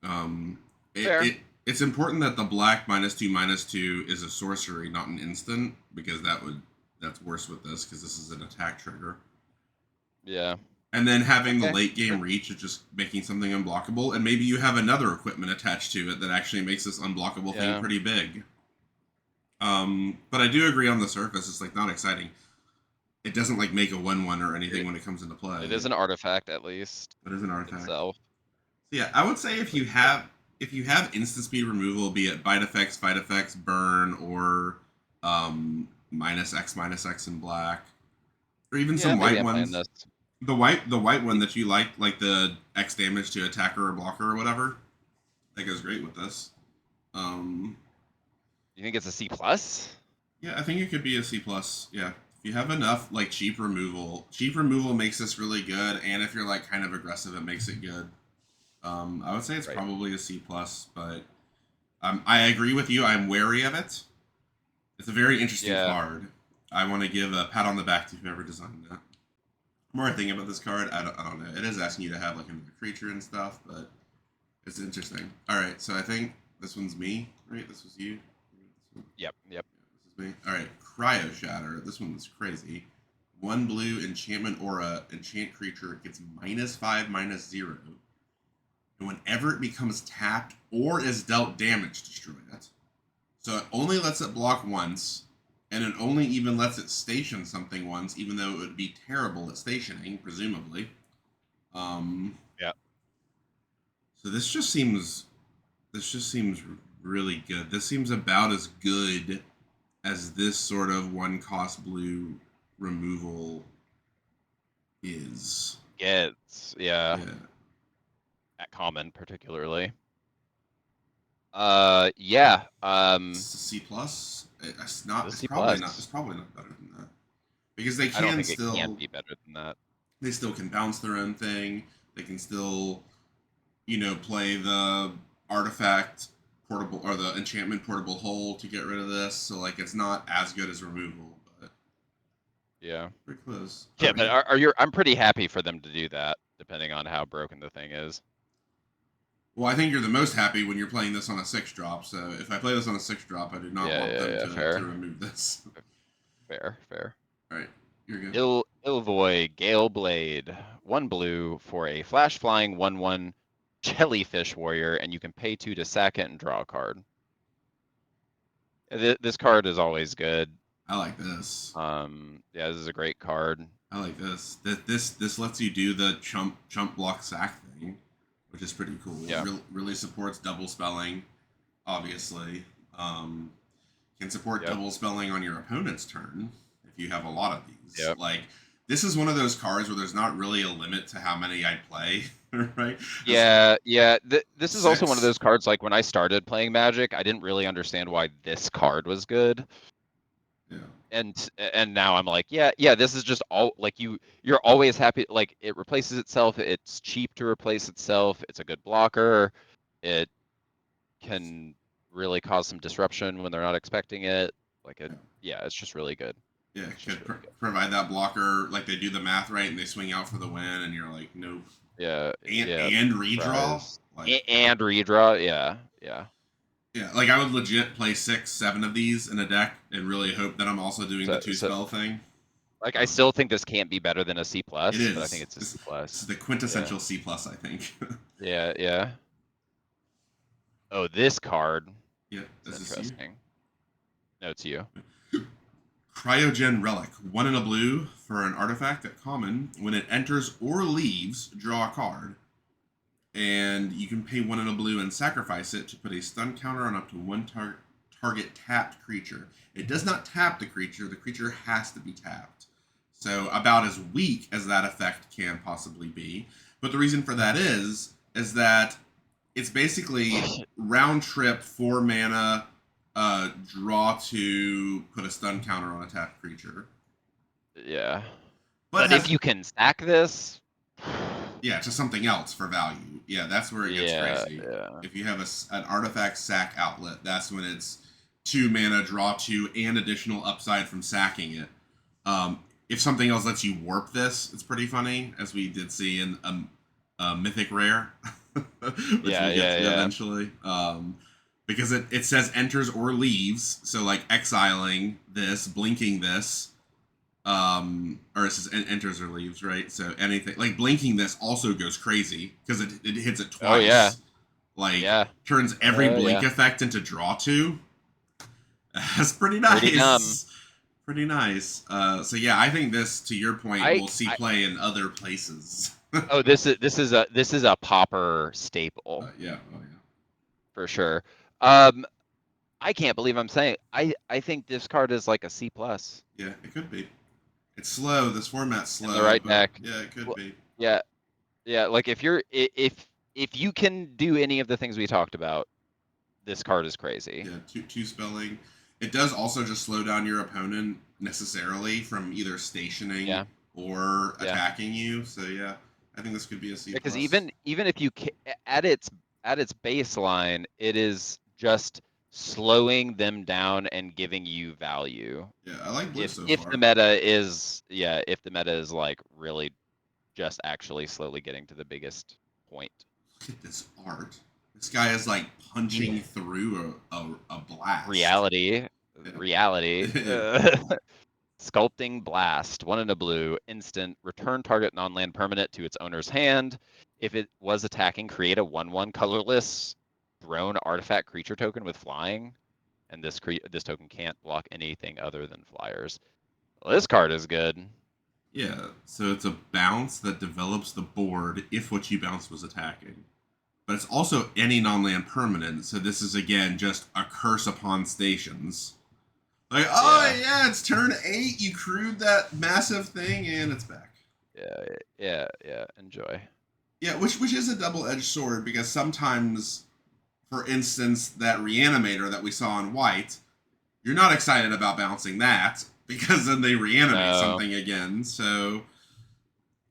Um, it, Fair. it it's important that the black -2/-2 is a sorcery, not an instant, because that's worse with this because this is an attack trigger. Yeah. And then having the Okay. late Sure. game reach of just making something unblockable, and maybe you have another equipment attached to it that actually makes this unblockable thing Yeah. pretty big. But I do agree on the surface, it's like not exciting. It doesn't like make a 1/1 or anything It, when it comes into it play. is an artifact at least It is an artifact. itself. Yeah, I would say But if you have instant speed removal, be it bite effects, fight effects, burn, or -X in black, or even yeah, some maybe white I'm playing ones. this. The white one that you like the X damage to attacker or blocker or whatever, that goes great with this. Um, You think it's a C plus? yeah, I think it could be a C plus. Yeah, if you have enough like cheap removal makes this really good, and if you're like kind of aggressive, it makes it good. I would say it's Right. probably a C plus, but I agree with you. I'm wary of it. It's a very interesting Yeah. card. I want to give a pat on the back to whoever designed that. The more I think about this card, I don't know. It is asking you to have like another creature and stuff, but it's interesting. All right, so I think this one's me, right? This was you. Yep. This is me. All right, Cryo Shatter. This one was crazy. One blue enchantment aura, enchant creature gets -5/-0, and whenever it becomes tapped or is dealt damage, destroy it. So it only lets it block once, and it only even lets it station something once, even though it would be terrible at stationing, presumably. Um, Yeah. so this just seems really good. This seems about as good as this sort of one cost blue removal is. Yeah. Yeah, At common particularly. Yeah. it's a C plus. It's The not. It's C probably not. plus. It's probably not better than that because they I don't can think it can still be better than that. they still can bounce their own thing. They can still, play the artifact portable or the enchantment portable hole to get rid of this. So like it's not as good as removal, but Yeah. pretty close. Yeah, but Okay. I'm pretty happy for them to do that, depending on how broken the thing is. Well, I think you're the most happy when you're playing this on a 6 drop. So if I play this on a 6 drop, I do not want them Yeah. to Fair. remove this. Fair. All right, you're good. Ilvoy Gale Blade. One blue for a flash flying 1/1 jellyfish warrior, and you can pay 2 to sack it and draw a card. This card is always good. I like this. Yeah, this is a great card. I like this. This lets you do the chump block sack thing, which is pretty cool. Yeah. Really supports double spelling, obviously. Um, can support Yep. double spelling on your opponent's turn if you have a lot of these. Yep. Like this is one of those cards where there's not really a limit to how many I'd play, right? Yeah. This is also one of Six. those cards, like when I started playing Magic, I didn't really understand why this card was good. Yeah. And now I'm like, yeah, this is just all like you're always happy, like it replaces itself, it's cheap to replace itself, it's a good blocker, it can really cause some disruption when they're not expecting it. Like it, Yeah. yeah, it's just really good. Yeah, It's just could really good. provide that blocker. Like they do the math right and they swing out for the win, and you're like, nope. Yeah, And redraw. surprise. Like And redraw, yeah. yeah, like I would legit play 6, 7 of these in a deck and really hope that I'm also doing the So two spell thing. like I Um, still think this can't be better than a C it plus, but I think is. it's a C This is plus. the Yeah. quintessential C plus, I think. Yeah. Oh, this card Yeah, is is this you? interesting. No, it's you. Cryogen Relic. 1 in a blue for an artifact at common. When it enters or leaves, draw a card. And you can pay 1 in a blue and sacrifice it to put a stun counter on up to one target tapped creature. It does not tap the creature has to be tapped. So about as weak as that effect can possibly be. But the reason for that is that it's basically round trip 4 mana, draw to put a stun counter on a tapped creature. Yeah. But But has if you can stack this, yeah, to something else for value. Yeah, that's where it gets yeah, crazy. yeah. If you have an artifact sack outlet, that's when it's 2 mana, draw 2, and additional upside from sacking it. If something else lets you warp this, it's pretty funny, as we did see in a mythic rare, which Yeah, we'll get yeah, to yeah. eventually. Because it says enters or leaves, so like exiling this, blinking this, or it says enters or leaves, right? So anything like blinking this also goes crazy because it hits it Oh yeah. twice. Like Yeah. turns every blink Yeah. effect into draw 2. That's pretty Pretty dumb. nice. Pretty nice. So yeah, I think this, to your point, I, will see I play in other places. oh this is a popper staple Yeah. Oh yeah. for sure. Um I can't believe I'm saying I think this card is like a C plus Yeah, it could be. It's slow. This format's in the slow, right but deck. yeah, it could Well, be. yeah, yeah, like if you can do any of the things we talked about, this card is crazy. Yeah, two spelling. It does also just slow down your opponent necessarily from either stationing Yeah. or Yeah. attacking you. So yeah, I think this could be a C Because plus. even if you at its baseline, it is just slowing them down and giving you value. Yeah, I like blue If so if the far. meta is yeah, if the meta is like really just actually slowly getting to the biggest point. Look at this art. This guy is like Yeah. punching through a blast. Reality, reality. Yeah. Sculpting Blast, 1 and a blue, instant, return target non-land permanent to its owner's hand. If it was attacking, create a 1/1 colorless drone artifact creature token with flying, and this token can't block anything other than flyers. Well, this card is good. Yeah, so it's a bounce that develops the board if what you bounced was attacking. But it's also any non-land permanent, so this is again just a curse upon stations. Like, oh Yeah, yeah, it's turn 8, you crewed that massive thing, and it's back. yeah, yeah, yeah. Enjoy. Yeah, which is a double-edged sword, because sometimes, for instance, that reanimator that we saw in white, you're not excited about bouncing that, because then they reanimate No. something again, so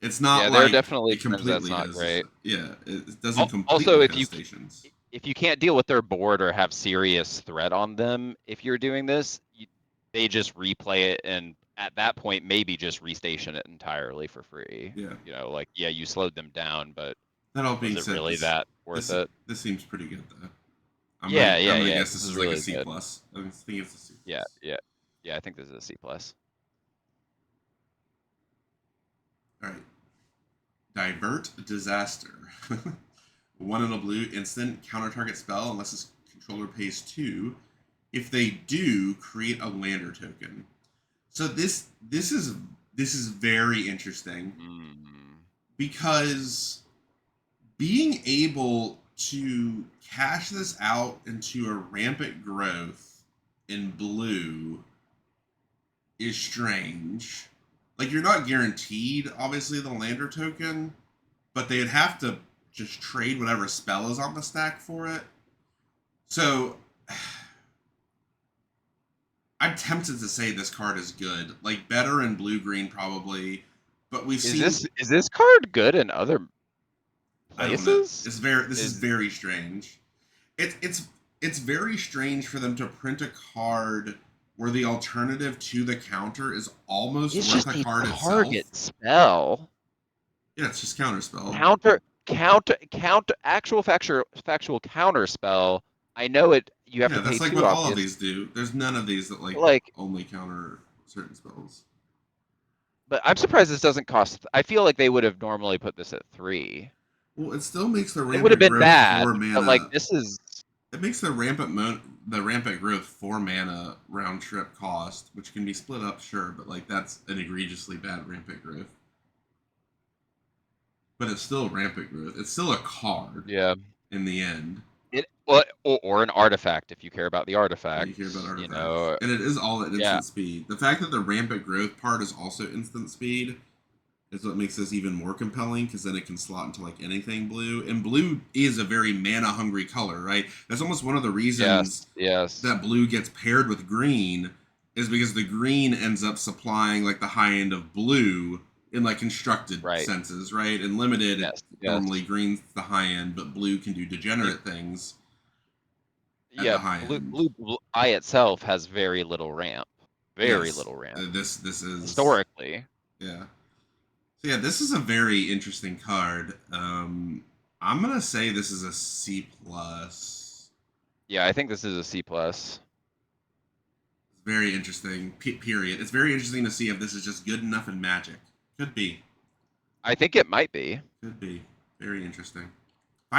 it's not Yeah, there are like definitely it turns that's completely not has, great. yeah, it doesn't Also, completely has stations. if you can't deal with their board or have serious threat on them, if you're doing this, they just replay it and at that point maybe just restation it entirely for free. Yeah. Like yeah, you slowed them down, but That all was being it said, really that worth this it? this seems pretty good though. Yeah, yeah, I'm gonna yeah. guess This this is is like a really C good. plus. I think it's a C Yeah, plus. yeah, yeah. I think this is a C plus. All right, divert disaster. 1 in a blue instant counter target spell unless its controller pays 2. If they do, create a lander token. So this is very interesting Mm, because being able to cash this out into a rampant growth in blue is strange. Like, you're not guaranteed, obviously, the lander token, but they'd have to just trade whatever spell is on the stack for it. So I'm tempted to say this card is good. Like, better in blue green probably, but we've is seen, this card good in other I don't know. places? This is Is very strange. It's very strange for them to print a card where the alternative to the counter is almost it's worth just a a card itself. target spell. Yeah, it's just counterspell. Counter actual factual counter spell. I know it. You have Yeah, to pay that's like two, what all of obvious. these do. There's none of these that like Like, only counter certain spells. but I'm surprised this doesn't cost. I feel like they would have normally put this at 3. Well, it still makes the It would have rampant been growth bad, 4 mana. this is It makes the rampant growth 4 mana round trip cost, which can be split up, sure, but like that's an egregiously bad rampant growth. But it's still rampant growth. It's still a card yeah. in the end. Or an artifact if you care about the Yeah, you hear about artifacts. artifacts, and it is all at Yeah, instant speed. The fact that the rampant growth part is also instant speed is what makes this even more compelling, because then it can slot into like anything blue. And blue is a very mana hungry color, right? That's almost one of the reasons Yes. that blue gets paired with green, is because the green ends up supplying like the high end of blue in like constructed Right. senses, right? In limited, Yes. normally Yes. green's the high end, but blue can do It, degenerate things at yeah. the high end. Blue by itself has very little ramp. Very Yes, little ramp. this is, Historically. yeah. So yeah, this is a very interesting card. I'm gonna say this is a C plus. Yeah, I think this is a C plus. It's very interesting. Period. It's very interesting to see if this is just good enough in Magic. Could be. I think it might be. Could be. Very interesting.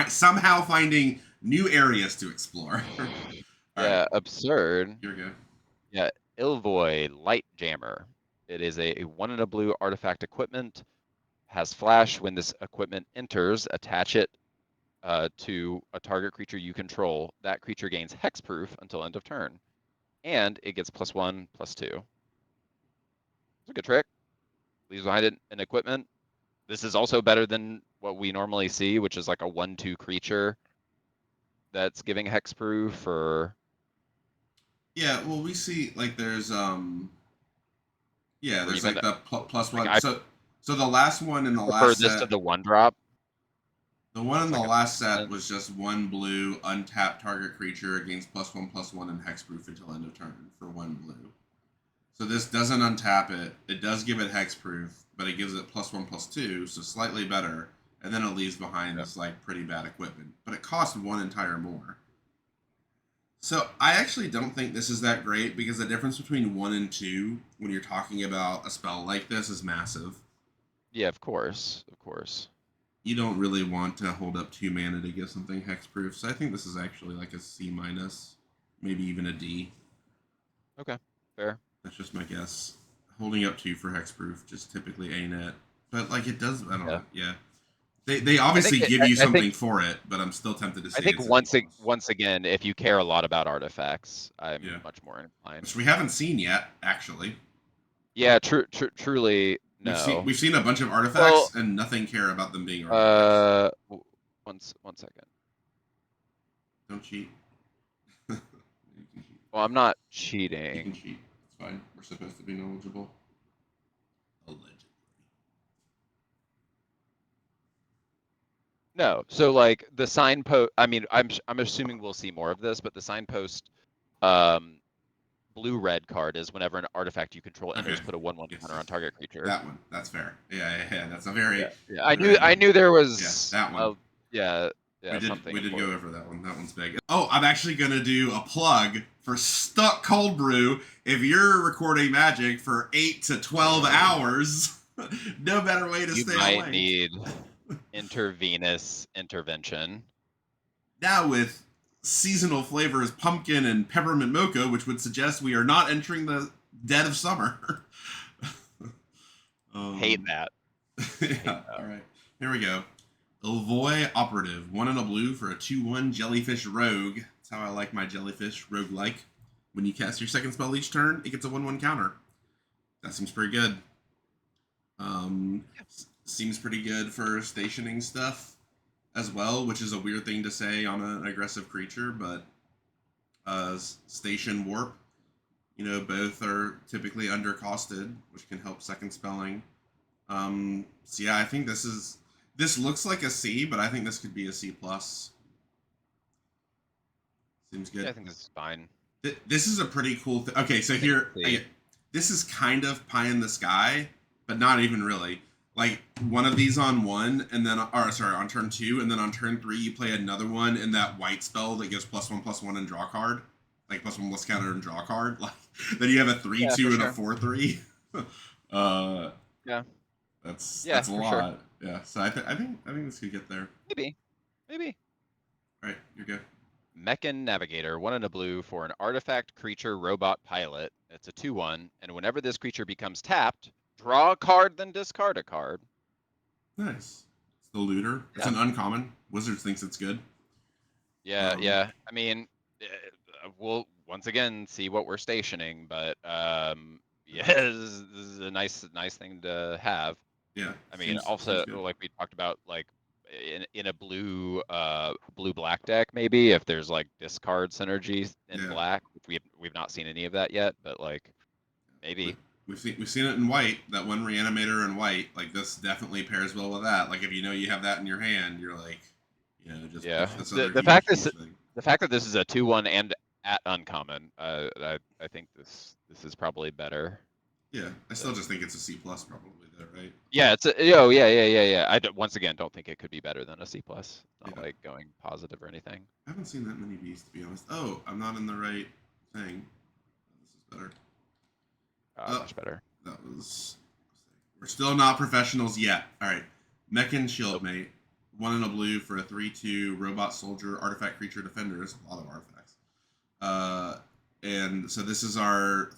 Somehow finding new areas to explore. All right, Yeah, absurd. here we go. Yeah, Ilvoy Light Jammer. It is a 1 and a blue artifact equipment. Has flash. When this equipment enters, attach it to a target creature you control. That creature gains hexproof until end of turn, and it gets +1/+2. It's a good trick. Leaves behind it an equipment. This is also better than what we normally see, which is like a 1/2 creature that's giving hexproof or Yeah, well, we see like there's yeah, or there's even like the plus like one. So the last one in I the prefer last this to set, the 1-drop. the one in It's the like a last set permanent. was just one blue untapped target creature against +1/+1 and hexproof until end of turn for one blue. So this doesn't untap it. It does give it hexproof, but it gives it +1/+2, so slightly better. And then it leaves behind Yeah. this like pretty bad equipment, but it costs one entire more. So I actually don't think this is that great, because the difference between one and two, when you're talking about a spell like this, is massive. Yeah, of course, of course. You don't really want to hold up 2 mana to give something hexproof. So I think this is actually like a C minus, maybe even a D. Okay, fair. That's just my guess. Holding up 2 for hexproof just typically ain't it. But like it does, I don't Yeah, know. Yeah, they obviously give you I think something for it, but I'm still tempted to say it's a D plus. once again, if you care a lot about artifacts, I'm Yeah, much more inclined. which we haven't seen yet, actually. Yeah, truly no. We've seen a bunch of Well, artifacts and nothing care about them being artifacts. one second. Don't cheat. You can cheat. Well, I'm not You can cheating. cheat. It's fine. We're supposed to be knowledgeable. Allegedly. No, so like the signpost. I mean, I'm assuming we'll see more of this, but the signpost, um, blue red card is whenever an artifact you control Okay. enters, put a 1/1 Yes, counter yes. on target creature. That one. That's fair. Yeah. That's a Yeah, very yeah. I random. knew there Yeah, was that one. yeah, We yeah, did something we did go important. over that one. That one's big. Oh, I'm actually gonna do a plug for Stuck Cold Brew. If you're recording Magic for 8 to 12 hours, no better way to You stay might awake. need intravenous intervention. Now with seasonal flavors pumpkin and peppermint mocha, which would suggest we are not entering the dead of summer. Hate um, that. Hate yeah. that. All right. Here we go. Ilvoy Operative, 1 and a blue for a 2/1 jellyfish rogue. That's how I like my jellyfish rogue like. When you cast your second spell each turn, it gets a 1/1 counter. That seems pretty good. Seems pretty good for stationing stuff as well, which is a weird thing to say on an aggressive creature, but station warp, both are typically undercosted, which can help second spelling. So yeah, I think this looks like a C, but I think this could be a C plus. Seems Yeah, good. I think this is fine. This is a pretty cool thing. Okay, so I think here, C. this is kind of pie in the sky, but not even really. Like one of these on one, and then, or sorry, on turn two, and then on turn three, you play another one in that white spell that gives +1/+1 and draw card, like +1 counter and draw card. Like then you have a three Yeah, for two and a sure. 4/3. uh, Yeah, yeah, that's a for sure. lot. Yeah, so I think this could get there. Maybe, maybe. All right, you're good. Mechan Navigator, 1 and a blue for an artifact creature robot pilot. It's a 2/1, and whenever this creature becomes tapped, draw a card, then discard a card. Nice. It's the looter. It's Yeah, an uncommon. Wizards thinks it's good. yeah, Um, yeah. I mean, we'll once again see what we're stationing, but yeah, this is a nice thing to have. Yeah. I mean, Seems also good. like we talked about, like in a blue black deck, maybe if there's like discard synergies in Yeah. black, which we've not seen any of that yet, but like We, maybe. we've seen it in white. That one reanimator in white, like this definitely pairs well with that. Like if you know you have that in your hand, you're like, just Yeah. push this The other the huge fact this huge thing. the fact that this is a 2/1 and at uncommon, I think this is probably better Yeah, I still than. just think it's a C plus probably though, right? Yeah, it's a, oh yeah. Once again don't think it could be better than a C plus. Not Yeah. like going positive or anything. I haven't seen that many Bs to be honest. Oh, I'm not in the right thing. This is better. Oh, Much better. that was. We're still not professionals yet. All right, Mechan Nope. Shieldmate, 1 and a blue for a 3/2 robot soldier artifact creature defender. There's a lot of artifacts. And so this is our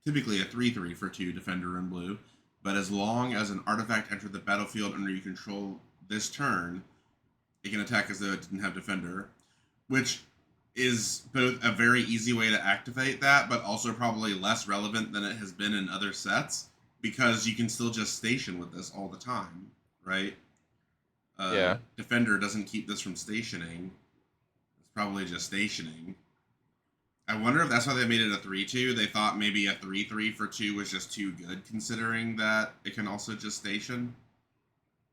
typically a 3/3 for 2 defender in blue. But as long as an artifact entered the battlefield under you control this turn, it can attack as though it didn't have defender, which is both a very easy way to activate that, but also probably less relevant than it has been in other sets because you can still just station with this all the time, right? Yeah. Defender doesn't keep this from stationing. It's probably just stationing. I wonder if that's why they made it a 3/2. They thought maybe a 3/3 for 2 was just too good, considering that it can also just station.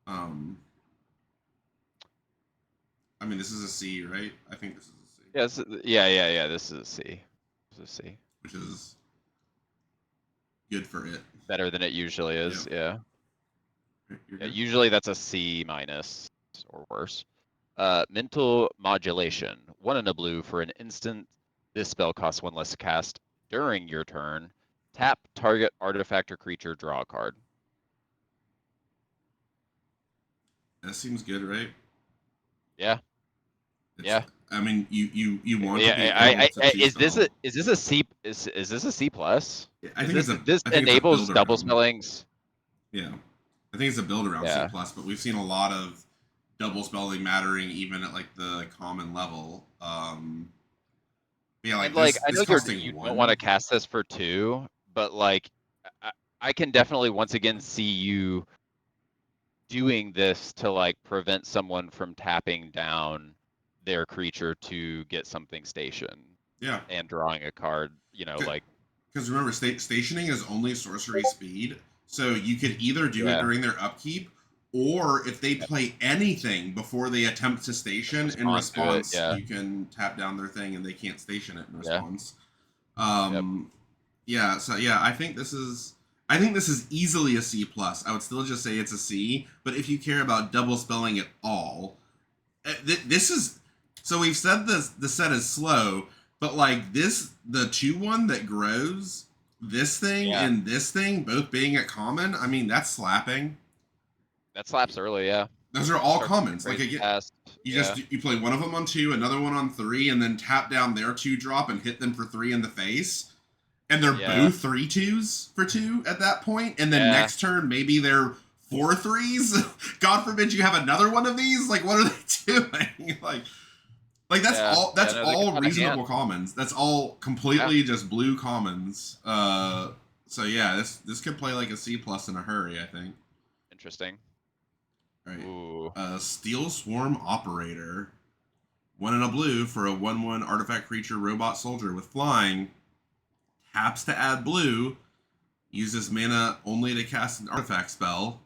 Um, I mean, this is a C, right? I think this is a C. Yeah. This is a C. This is a C. Which is good for it. Better than it usually Yep. is. Yeah. You're Yeah. good. Usually that's a C minus or worse. Mental Modulation. 1 and a blue for an instant. This spell costs 1 less to cast during your turn. Tap target artifact or creature, draw a card. That seems good, right? Yeah. It's. Yeah. I mean, you want to Yeah. be able to two Is this spell. a C? Is this a C plus? I Because think it's a. this I think it's a enables build double around. spellings. Yeah, I think it's a build around C Yeah. plus, but we've seen a lot of double spelling mattering even at like the common level. Yeah, like And like I this know you costing don't want to 1. cast this for 2, but like I, I can definitely once again see you doing this to like prevent someone from tapping down their creature to get something stationed Yeah, and drawing a card, like because remember, stationing is only sorcery speed, so you could either do it yeah, during their upkeep, or if they yep, play anything before they attempt to just station in respond to it. response, Yeah. you can tap down their thing and they can't station it in Yeah. response. Yep. Yeah, so yeah, I think this is easily a C plus. I would still just say it's a C, but if you care about double spelling at all, this is so we've said the set is slow, but like the 2/1 that grows, this thing Yeah. and this thing both being at common, I mean that's slapping. That slaps early, yeah. Those are all Starts getting commons. Like crazy again, fast. Yeah. you play one of them on 2, another one on 3, and then tap down their 2 drop and hit them for 3 in the face. And they're Yeah. both 3/2s for 2 at that point. And then Yeah. next turn, maybe they're 4/3s. God forbid you have another one of these. Like, what are they doing? like that's Yeah. all. Yeah, That's no, they get all out of hand. reasonable commons. That's all Yeah. completely just blue commons. So yeah, this could play like a C plus in a hurry. I think. Interesting. All right. Ooh. Steel Swarm Operator. 1 and a blue for a 1/1 artifact creature robot soldier with flying. Taps to add blue. Uses mana only to cast an artifact spell.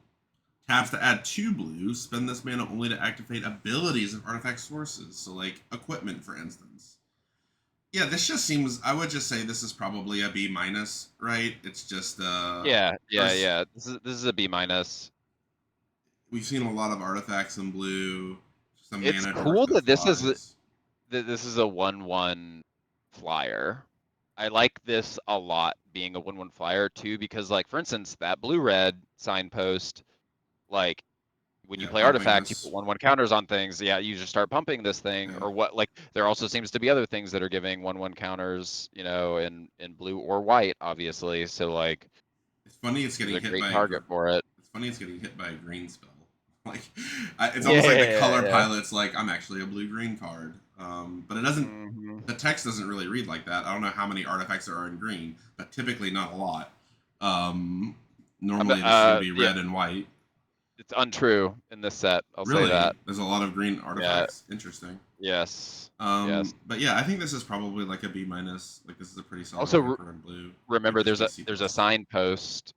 Taps to add 2 blue. Spend this mana only to activate abilities of artifact sources. So, like equipment, for instance. Yeah, this just seems. I would just say this is probably a B minus, right? It's just Yeah. first. This is a B minus. We've seen a lot of artifacts in blue. Some It's mana dork cool that that flies. this is a 1/1 flyer. I like this a lot being a 1/1 flyer too, because like for instance, that blue red signpost, like when you Yeah, play pumping artifact, you put this. 1/1 counters on things. Yeah, you just start pumping this thing, Yeah. or what? Like there also seems to be other things that are giving 1/1 counters, in blue or white, obviously. So like, It's funny it's this is getting a hit great by target for it. it's funny it's getting hit by a green spell. Like it's Yeah, almost like the yeah, color yeah. pilot's like I'm actually a blue green card. But it doesn't. Hmm. The text doesn't really read like that. I don't know how many artifacts there are in green, but typically not a lot. Um, Normally, this should be red and white. It's untrue in this set. I'll say Really? that. There's a lot of green artifacts. Yeah. Interesting. Yes. Yes. But yeah, I think this is probably like a B minus. Like this is a pretty solid Also, card for red blue. remember, Might just there's be a C++. signpost.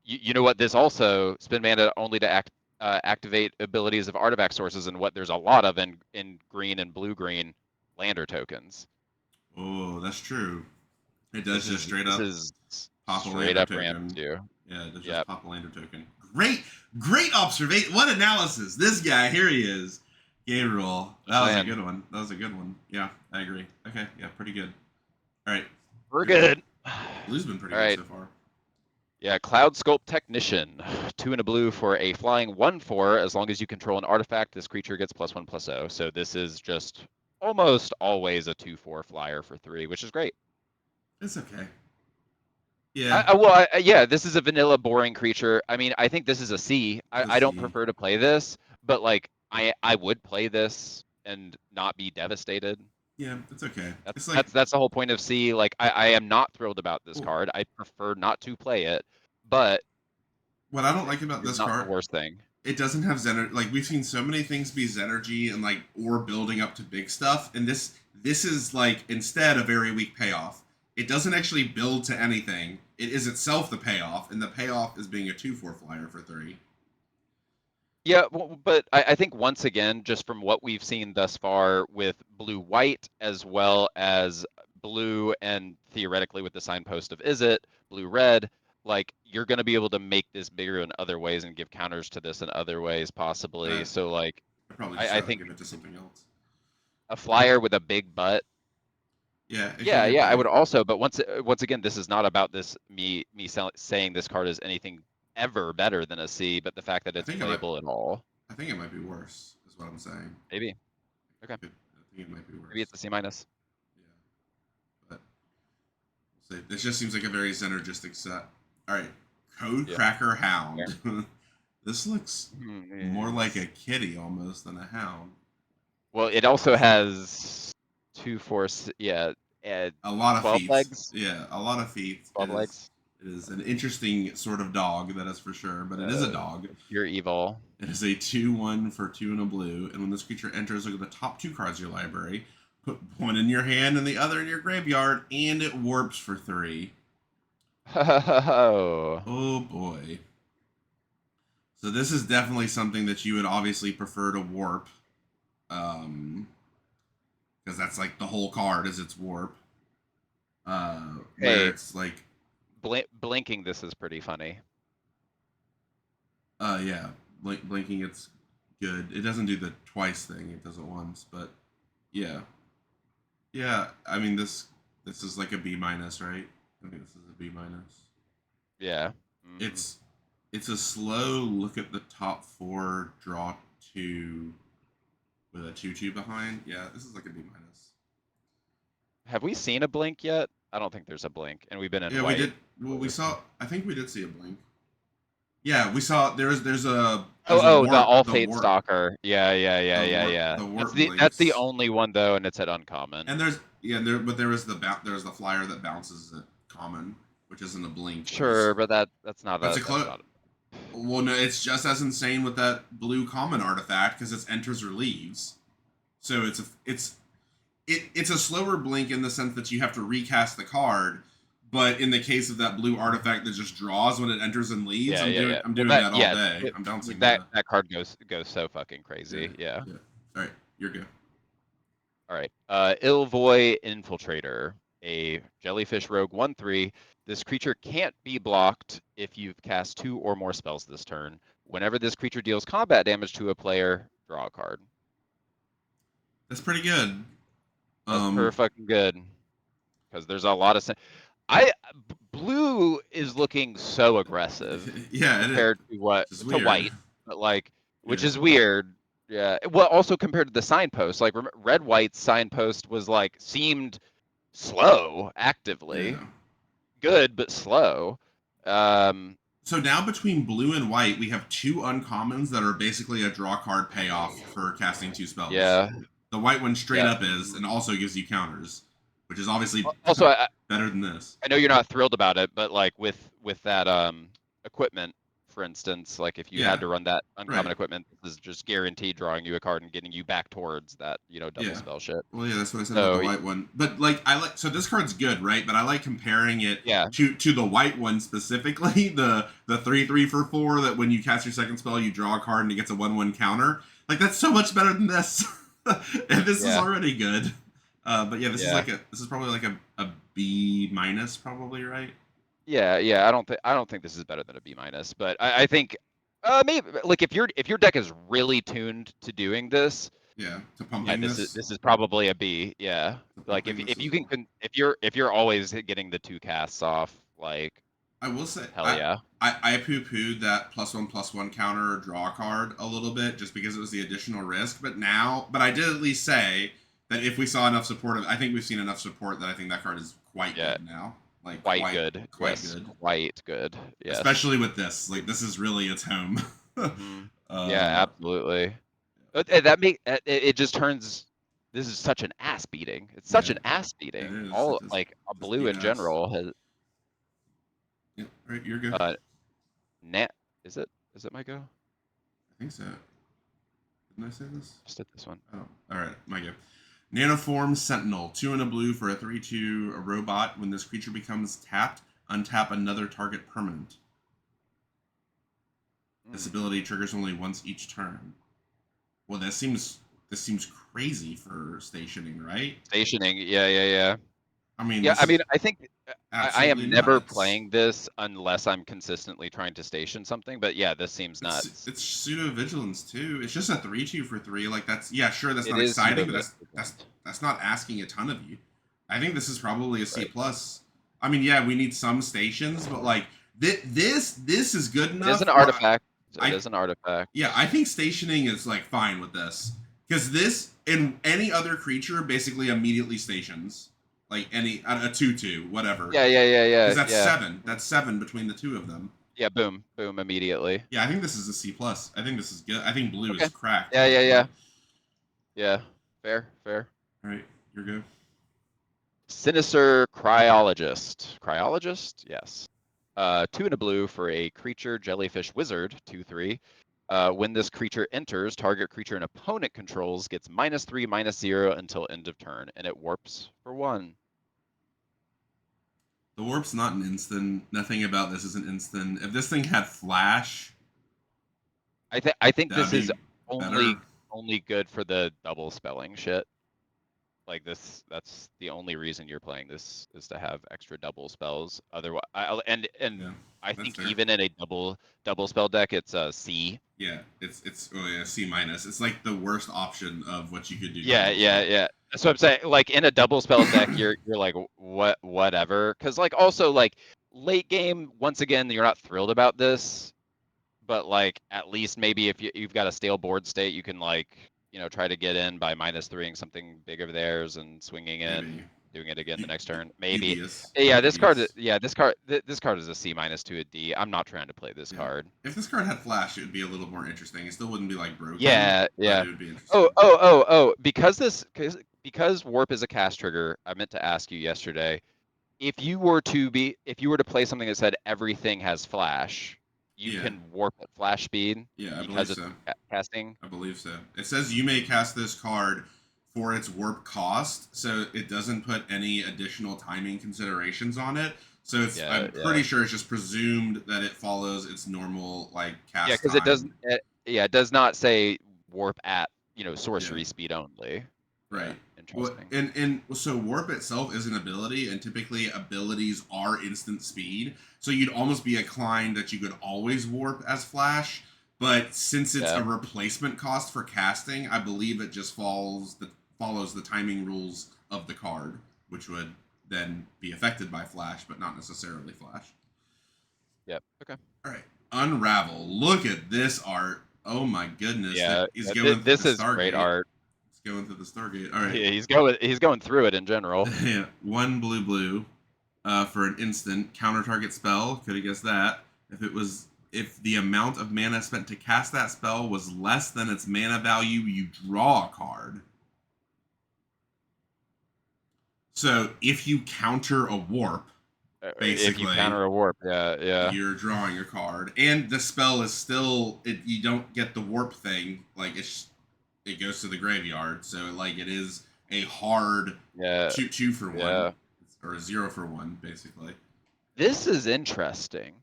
You know what? This also spin mana only to activate abilities of artifact sources, and what there's a lot of in green and blue green lander tokens. Oh, that's true. It does just straight up pop a straight lander up ramp token. you. Yeah, it does just pop a lander token. Great observation. What analysis? This guy, here he is. Gabriel. That was a good one. That was a good one. Yeah, I agree. Okay, yeah, pretty good. All right. We're good. Blue's been pretty good so far. Yeah, Cloud Sculpt Technician. 2 and a blue for a flying 1/4. As long as you control an artifact, this creature gets +1/+0. So this is just almost always a 2/4 flyer for 3, which is great. It's okay. Yeah. Yeah, this is a vanilla boring creature. I mean, I think this is a C. I don't prefer to play this, but like I would play this and not be devastated. Yeah, it's okay. That's the whole point of C. Like I am not thrilled about this card. I prefer not to play it, but what I don't like about this card, the worst thing. It doesn't have Zener. Like we've seen so many things be Zenergy and like or building up to big stuff, and this is like instead a very weak payoff. It doesn't actually build to anything. It is itself the payoff, and the payoff is being a 2/4 flyer for 3. Yeah, but I think once again, just from what we've seen thus far with blue-white, as well as blue and theoretically with the signpost of Izzet, blue-red, like you're going to be able to make this bigger in other ways and give counters to this in other ways, possibly. So like, I think give it to something else. A flyer with a big butt. Yeah, I would also, but once again, this is not about me saying this card is anything ever better than a C, but the fact that it's playable at all. I think it might be worse, is what I'm saying. Maybe. Okay. I think it might be worse. Maybe it's a C minus. Yeah. But we'll see. This just seems like a very synergistic set. All right. Code Cracker Hound. Yeah. This looks more like a kitty almost than a hound. Well, it also has 2 force, a lot of 12 feet. legs. Yeah, a lot of feet. 12 legs. It is an interesting sort of dog, that is for sure, but it is a dog. You're evil. It is a 2/1 for 2 and a blue, and when this creature enters, look at the top 2 cards of your library, put one in your hand and the other in your graveyard, and it warps for 3. Oh boy. So this is definitely something that you would obviously prefer to warp. Because that's like the whole card is its warp. Where it's like blinking this is pretty funny. Yeah. Blinking it's good. It doesn't do the twice thing, it does it once, but yeah. Yeah, I mean this is like a B minus, right? I think this is a B minus. Yeah. Mm-hmm. It's a slow look at the top 4, draw 2 with a 2/2 behind. Yeah, this is like a B minus. Have we seen a blink yet? I don't think there's a blink, and we've been in white. We did. Well, we saw. I think we did see a blink. Yeah, we saw. There's a. The All Fate Stalker. Yeah. That's the only one though, and it's at uncommon. And there was the flyer that bounces at common, which isn't a blink. Sure, but that's not. Well, no, it's just as insane with that blue common artifact because it's enters or leaves. So it's a slower blink in the sense that you have to recast the card, but in the case of that blue artifact that just draws when it enters and leaves, I'm doing that all day. I'm bouncing that card goes so fucking crazy. Yeah. All right, you're good. All right. Ilvoy Infiltrator, a jellyfish rogue 1/3. This creature can't be blocked if you've cast 2 or more spells this turn. Whenever this creature deals combat damage to a player, draw a card. That's pretty good. That's pretty fucking good. Because there's a lot of... Blue is looking so aggressive. Yeah, compared to white, but like, which is weird. Yeah. Well, also compared to the signpost, like red white signpost was like seemed slow actively. Yeah. Good, but slow. So now between blue and white, we have 2 uncommons that are basically a draw card payoff for casting 2 spells. Yeah. The white one straight up is, and also gives you counters, which is obviously also better than this. I know you're not thrilled about it, but like with that equipment, for instance, like if you Yeah. had to run that uncommon Right. equipment, this is just guaranteed drawing you a card and getting you back towards that, double Yeah. spell shit. Well, yeah, that's what I said about the So white one. But like, so this card's good, right? But I like comparing it yeah, to the white one specifically, the 3/3 for 4 that when you cast your second spell, you draw a card and it gets a 1/1 counter. Like that's so much better than this, and this is yeah, already good. But yeah, yeah, this is probably like a B minus, probably, right? yeah. I don't think this is better than a B minus, but I think maybe like if your deck is really tuned to doing this, Yeah, to yeah, pumping this is this, this is probably a B. Yeah, to like pumping this if as you well. if you're always getting the 2 casts off, like I will say, hell yeah. I poo pooed that +1/+1 counter or draw card a little bit just because it was the additional risk. But I did at least say that if we saw enough support, I think we've seen enough support that I think that card is quite Yeah, good now. Like, quite good. quite Yes, good. quite good. Yes. Especially with this. Like, this is really its home. Hmm. Yeah, uh, absolutely. That it just turns. This is such an ass beating. It's such yeah, an ass it beating. is. All like a Just blue beat in ass. general has Yeah, right, you're good. uh net. Is it my go? I think so. Didn't I say this? Just did this one. Oh, alright, my go. Nanoform Sentinel, 2 and a blue for a 3/2 a robot. When this creature becomes tapped, untap another target permanent. This ability triggers only once each turn. Well, this seems crazy for stationing, right? Stationing. Yeah. I mean, Yeah, this I mean, is I think I absolutely am never nuts. playing this unless I'm consistently trying to station something. But yeah, this seems nuts. It's pseudo vigilance too. It's just a 3/2 for 3. Like that's, yeah, sure, that's It not is exciting, pseudo but vigilant. that's not asking a ton of you. I think this is probably a C Right. plus. I mean, yeah, we need some stations, but like this is good It is an enough where artifact. It I is an artifact. yeah, I think stationing is like fine with this because this and any other creature basically immediately stations, like any a 2/2 whatever, because that's Yeah. 7. That's 7 between the two of them. Yeah, boom, boom, immediately. Yeah, I think this is a C plus. I think this is good. I think blue is Okay. cracked Yeah, at this yeah, point. yeah. Yeah. Fair. All right, you're good. Sinister Cryologist. Cryologist? Yes. 2 and a blue for a creature jellyfish wizard, 2/3. When this creature enters, target creature an opponent controls gets -3/-0 until end of turn, and it warps for 1. The warp's not an instant. Nothing about this is an instant. If this thing had flash, I think that'd this is be better. only good for the double spelling shit. Like this, that's the only reason you're playing this is to have extra double spells. Otherwise, and Yeah, I that's think fair. even in a double spell deck, it's a C. Yeah, it's oh yeah, C minus. It's like the worst option of what you could do to Yeah, double spell. yeah. That's what I'm saying. Like in a double spell deck, you're like whatever. Because like also like late game, once again, you're not thrilled about this, but like at least maybe if you've got a stale board state, you can like try to get in by -3ing something big of theirs and swinging Maybe in, doing it again the next turn. Maybe. dubious, Yeah, this card. dubious. Yeah, this card is a C minus to a D. I'm not trying to play this Yeah. card. If this card had flash, it would be a little more interesting. It still wouldn't be like broken, but Yeah. it would be Oh, interesting. oh, oh, oh. Because warp is a cast trigger, I meant to ask you yesterday. If you were to play something that said everything has flash, you Yeah, can warp at flash speed yeah, I believe because it's so. casting. I believe so. It says you may cast this card for its warp cost, so it doesn't put any additional timing considerations on it. So it's Yeah, I'm yeah. pretty sure it's just presumed that it follows its normal like Yeah, cast because it doesn't time. it does not say warp at, Yeah. sorcery speed only. Yeah, Right. Well, interesting. and so warp itself is an ability, and typically abilities are instant speed. So you'd almost be inclined that you could always warp as Flash, but since it's Yeah. a replacement cost for casting, I believe it just follows the timing rules of the card, which would then be affected by Flash, but not necessarily Flash. Yep. Okay. All right, Unravel. Look at this art. Oh my goodness, Yeah, he's yeah, going through the this is great Stargate. art. He's going through the Stargate. All right. Yeah, he's going through it in general. Yeah, one blue for an instant counter target spell. Could have guessed that. If the amount of mana spent to cast that spell was less than its mana value, you draw a card. So if you counter a warp, If you basically. counter a warp, yeah. You're drawing a card, and the spell is still you don't get the warp thing. Like it goes to the graveyard, so like it is a hard Yeah, 2 for 1 yeah. or a 0 for 1 basically. This is interesting.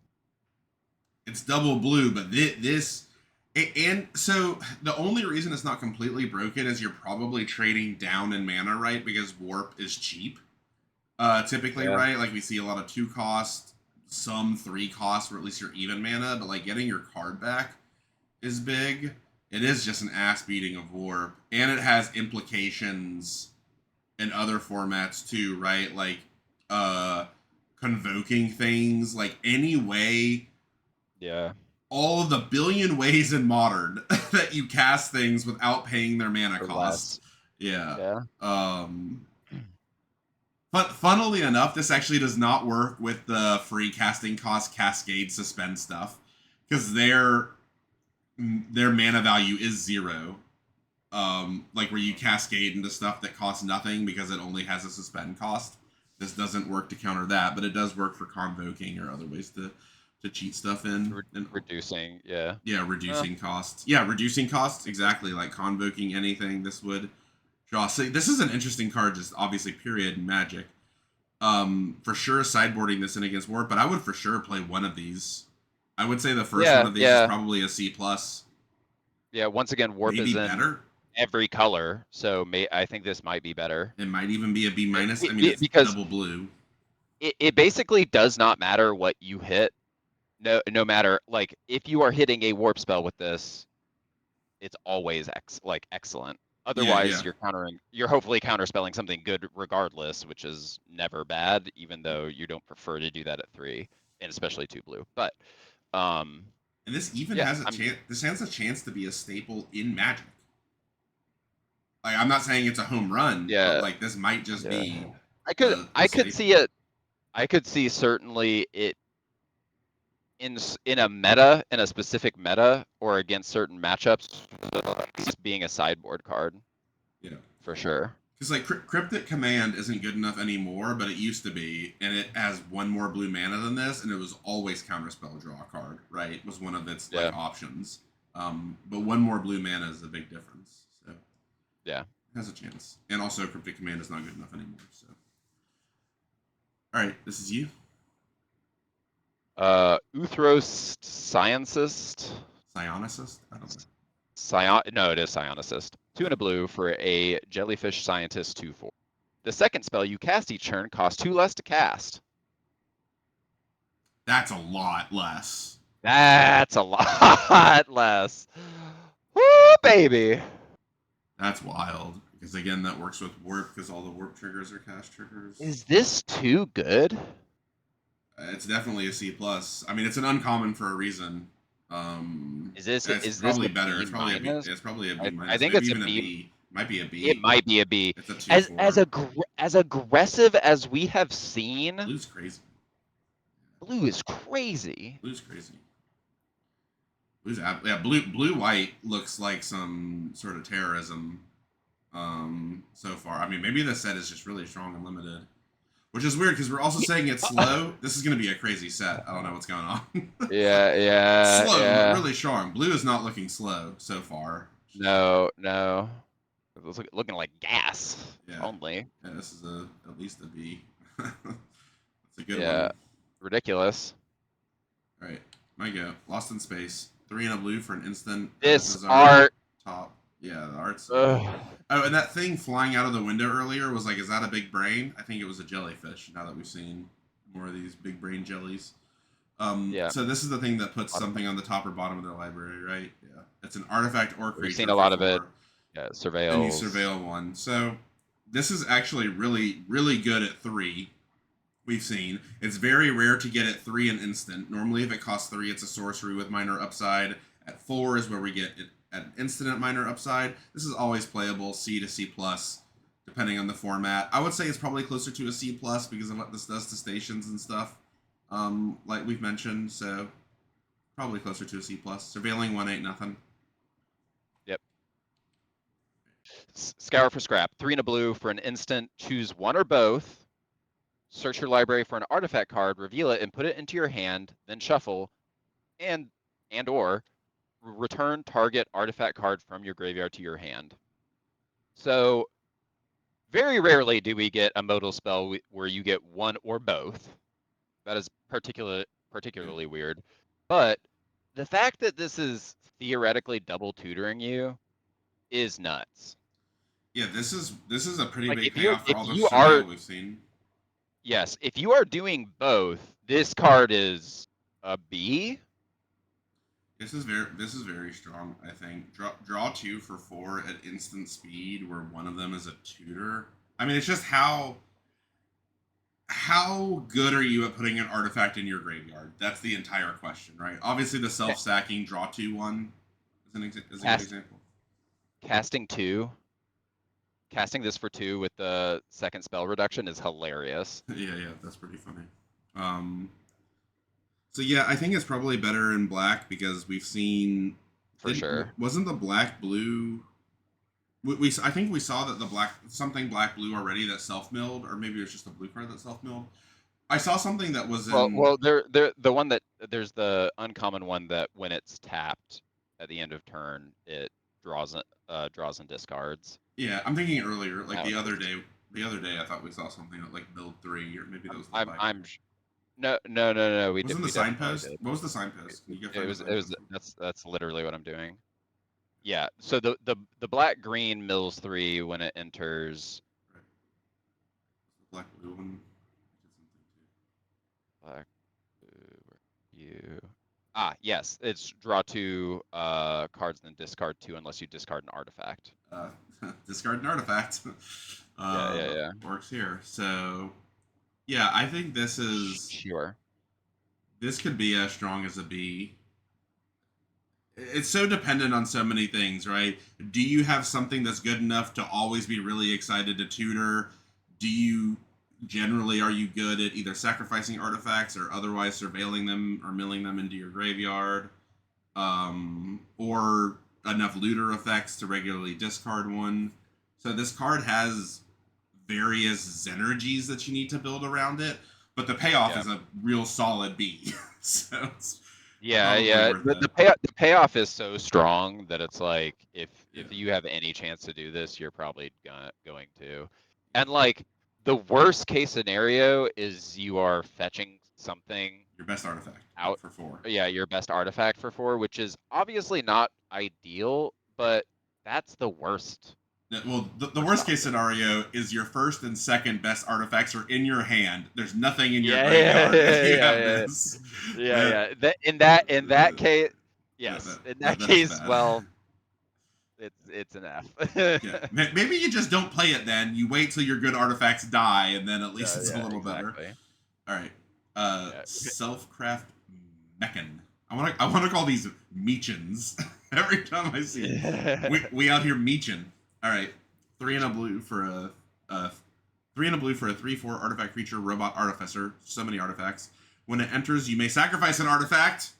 It's double blue, but this and so the only reason it's not completely broken is you're probably trading down in mana, right? Because warp is cheap. Typically, Yeah. right? Like we see a lot of 2 cost, some 3 cost, or at least your even mana, but like getting your card back is big. It is just an ass beating of warp, and it has implications in other formats too, right? Like convoking things, like any way, Yeah. all of the billion ways in modern that you cast things without paying their mana Or cost. less. Yeah. Yeah. Funnily enough, this actually does not work with the free casting cost Cascade Suspend stuff because their mana value is 0. Like where you cascade into stuff that costs nothing because it only has a suspend cost. This doesn't work to counter that, but it does work for convoking or other ways to cheat stuff in. Reducing, yeah. Yeah, reducing costs. Yeah, reducing costs, exactly. Like convoking anything, this would draw. So this is an interesting card, just obviously period magic. For sure sideboarding this in against warp, but I would for sure play one of these. I would say the first one of these is probably a C plus. Yeah, once again, warp maybe is in better. Every color, so I think this might be better. It might even be a B minus. I mean, it's because double blue. It basically does not matter what you hit. No matter, like, if you are hitting a warp spell with this, it's always excellent. Otherwise, Yeah. you're hopefully counterspelling something good regardless, which is never bad, even though you don't prefer to do that at 3, and especially 2 blue. But and this even has a chance. This has a chance to be a staple in Magic. Like, I'm not saying it's a home run, but like this might just be. I could see it. I could see certainly it in a specific meta or against certain matchups, just being a sideboard card. Yeah, for sure. Because like Cryptic Command isn't good enough anymore, but it used to be, and it has 1 more blue mana than this, and it was always counterspell draw card, right? It was one of its like options. But 1 more blue mana is a big difference. So yeah, it has a chance. And also Cryptic Command is not good enough anymore. So all right, this is you. Uthros Scientist. Psionicist? I don't know. No, it is Psionicist. 2 and a blue for a Jellyfish Scientist 2/4. The second spell you cast each turn costs 2 less to cast. That's a lot less. That's a lot less. Woo, baby. That's wild. Because again, that works with warp because all the warp triggers are cast triggers. Is this too good? It's definitely a C plus. I mean, it's an uncommon for a reason. It's probably better. It's probably a B. It's probably a B minus. I think maybe it's even a B. Might be a B. It might be a B. It's a 2/4. As aggressive as we have seen. Blue's crazy. Blue is crazy. Blue's crazy. Blue white looks like some sort of terrorism. So far, I mean, maybe the set is just really strong and limited. Which is weird because we're also saying it's slow. This is going to be a crazy set. I don't know what's going on. yeah. Slow, but really strong. Blue is not looking slow so far. No. It's looking like gas only. Yeah, this is at least a B. That's a good one. Yeah, ridiculous. All right, my go. Lost in Space. 3 and a blue for an instant. This art. Top. Yeah, the art's. Oh, and that thing flying out of the window earlier was like, is that a big brain? I think it was a jellyfish. Now that we've seen more of these big brain jellies. So this is the thing that puts something on the top or bottom of their library, right? Yeah. It's an artifact or creature. We've seen a lot of it. Yeah, surveil. And you surveil one. So this is actually really, really good at 3. We've seen. It's very rare to get at 3 an instant. Normally, if it costs 3, it's a sorcery with minor upside. At 4 is where we get it at an instant at minor upside. This is always playable, C to C plus, depending on the format. I would say it's probably closer to a C plus because of what this does to stations and stuff, like we've mentioned. So probably closer to a C plus. Surveilling 1 ain't nothing. Yep. Scour for scrap. 3 and a blue for an instant. Choose one or both. search your library for an artifact card, reveal it, and put it into your hand, then shuffle, and or return target artifact card from your graveyard to your hand. So very rarely do we get a modal spell where you get one or both. That is particularly weird. But the fact that this is theoretically double tutoring you is nuts. Yeah, this is a pretty Like big payoff for if all the you are, surveil we've seen. yes, if you are doing both, this card is a B. This is very strong. I think draw 2 for 4 at instant speed, where one of them is a tutor. I mean, it's just how good are you at putting an artifact in your graveyard? That's the entire question, right? Obviously, the self-stacking draw 2 one is a good example. Casting this for 2 with the second spell reduction is hilarious. Yeah, that's pretty funny. So yeah, I think it's probably better in black because we've seen For sure. Wasn't the black blue? I think we saw that the black blue already that self milled, or maybe it was just a blue card that self milled. I saw something that was in. Well, the one that there's the uncommon one that when it's tapped at the end of turn, it draws and discards. Yeah, I'm thinking earlier, like the other day. The other day, I thought we saw something like build 3, or maybe that was the. No. We Wasn't did. the signpost? What was the signpost? Can you It was. That's literally what I'm doing. Yeah. So the black green mills 3 when it enters. Right. The black blue one. Black blue. You. Yes. It's draw 2 cards and then discard 2 unless you discard an artifact. Discard an artifact. Yeah. Works here. So, yeah, I think this is. Sure. This could be as strong as a B. It's so dependent on so many things, right? Do you have something that's good enough to always be really excited to tutor? Do you generally, are you good at either sacrificing artifacts or otherwise surveilling them or milling them into your graveyard? Or enough looter effects to regularly discard one? So this card has various Zenergies that you need to build around it, but the payoff is a real solid B. So the payoff is so strong that it's like if you have any chance to do this, you're probably going to. And like the worst case scenario is you are fetching something, your best artifact out for 4. Yeah, your best artifact for 4, which is obviously not ideal, but that's the worst. Well, the worst case scenario is your first and second best artifacts are in your hand. There's nothing in your graveyard. In that case, yes. In that case, well, it's an F. Yeah. Maybe you just don't play it then. You wait till your good artifacts die, and then at least it's a little better. All right. Self-craft Mechan. I want to call these Meechins every time I see we out here Meechin. All right, 3 and a blue for a 3/4 artifact creature, robot artificer. So many artifacts. When it enters, you may sacrifice an artifact.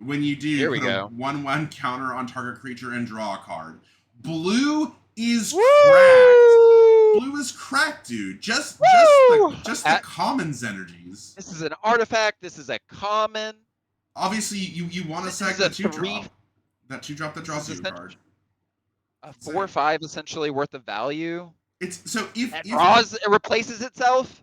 When you do, put a 1/1 counter on target creature and draw a card. Blue is cracked. Blue is cracked, dude. Just the common Zenergies. This is an artifact. This is a common. Obviously, you want to sack the 2-drop. That 2-drop that draws you a card. A 4/5 essentially worth of value. It's so if it replaces itself.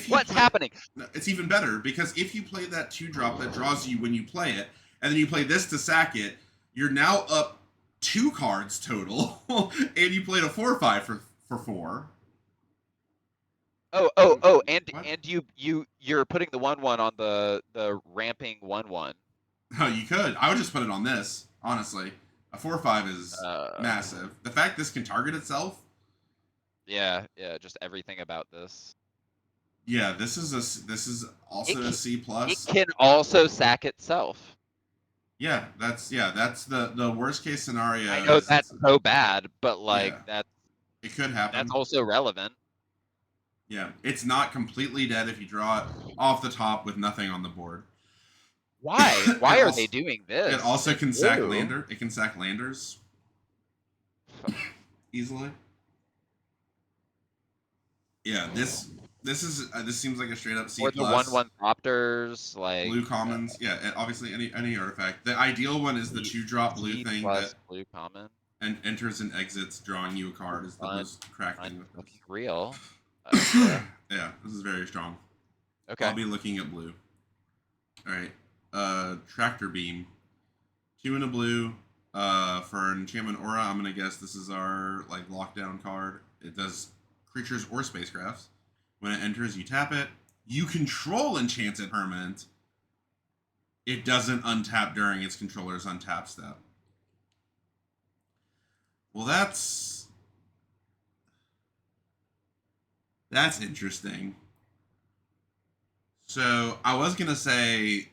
What's happening? It's even better because if you play that 2-drop that draws you when you play it, and then you play this to sack it, you're now up 2 cards total, and you played a 4/5 for 4. And you're putting the 1/1 on the ramping 1/1. Oh, you could. I would just put it on this, honestly. A 4/5 is massive. The fact this can target itself. Yeah, just everything about this. Yeah, this is also a C+. It can also sack itself. Yeah, that's the worst case scenario. I know that's so bad, but like it could happen. That's also relevant. Yeah, it's not completely dead if you draw it off the top with nothing on the board. Why? Why are they doing this? It also can sack lander. It can sack landers easily. Yeah, this seems like a straight up C Or the plus. 1/1 Opters, like Blue commons, yeah, and obviously any artifact. The ideal one is the C 2-drop blue C thing that plus blue common. enters and exits, drawing you a card is the Fun, most cracked fun, thing with looking real. this. Yeah. Yeah, this is very strong. I'll Okay. be looking at blue. All right, tractor beam, 2 in a blue. For enchantment aura, I'm gonna guess this is our like lockdown card. It does creatures or spacecrafts. When it enters, you tap it. You control enchanted permanent. It doesn't untap during its controller's untap step. Well, that's interesting. So I was gonna say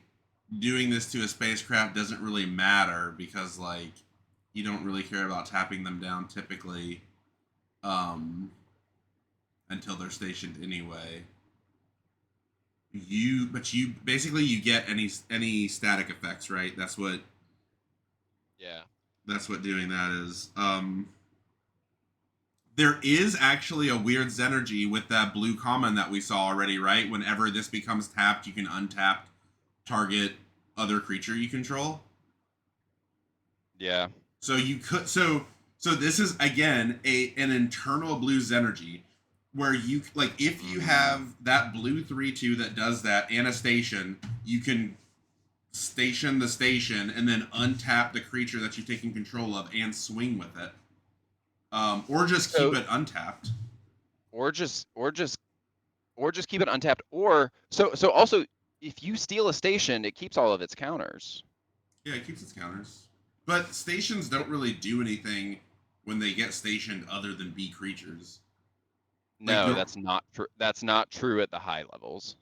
doing this to a spacecraft doesn't really matter because like you don't really care about tapping them down typically um, until they're stationed anyway. But you basically you get any static effects, right? Yeah. That's what doing that is. There is actually a weird Zenergy with that blue common that we saw already, right? Whenever this becomes tapped, you can untap target other creature you control. Yeah. So you could so this is again an internal blue Zenergy where you like if you have that blue 3/2 that does that and a station, you can station the station and then untap the creature that you're taking control of and swing with it. Or just keep So it untapped. or just or just or just keep it untapped. Or so also if you steal a station, it keeps all of its counters. Yeah, it keeps its counters. But stations don't really do anything when they get stationed other than be creatures. Like No, you're that's not true. That's not true at the high levels.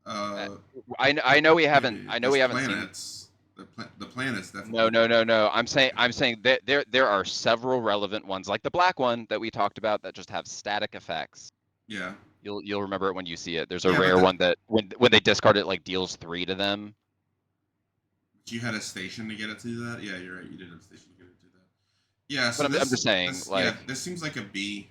Uh, uh I know we haven't maybe I know there's we haven't seen. planets. The planets No, definitely. no, no, no. I'm saying that there are several relevant ones, like the black one that we talked about, that just have static effects. Yeah. You'll remember it when you see it. There's a Yeah, rare one that when they discard it, like deals 3 to them. but you had a station to get it to do that. Yeah, you're right. You did have a station to get it to do that. Yeah. But So I'm just saying, like, this seems like a B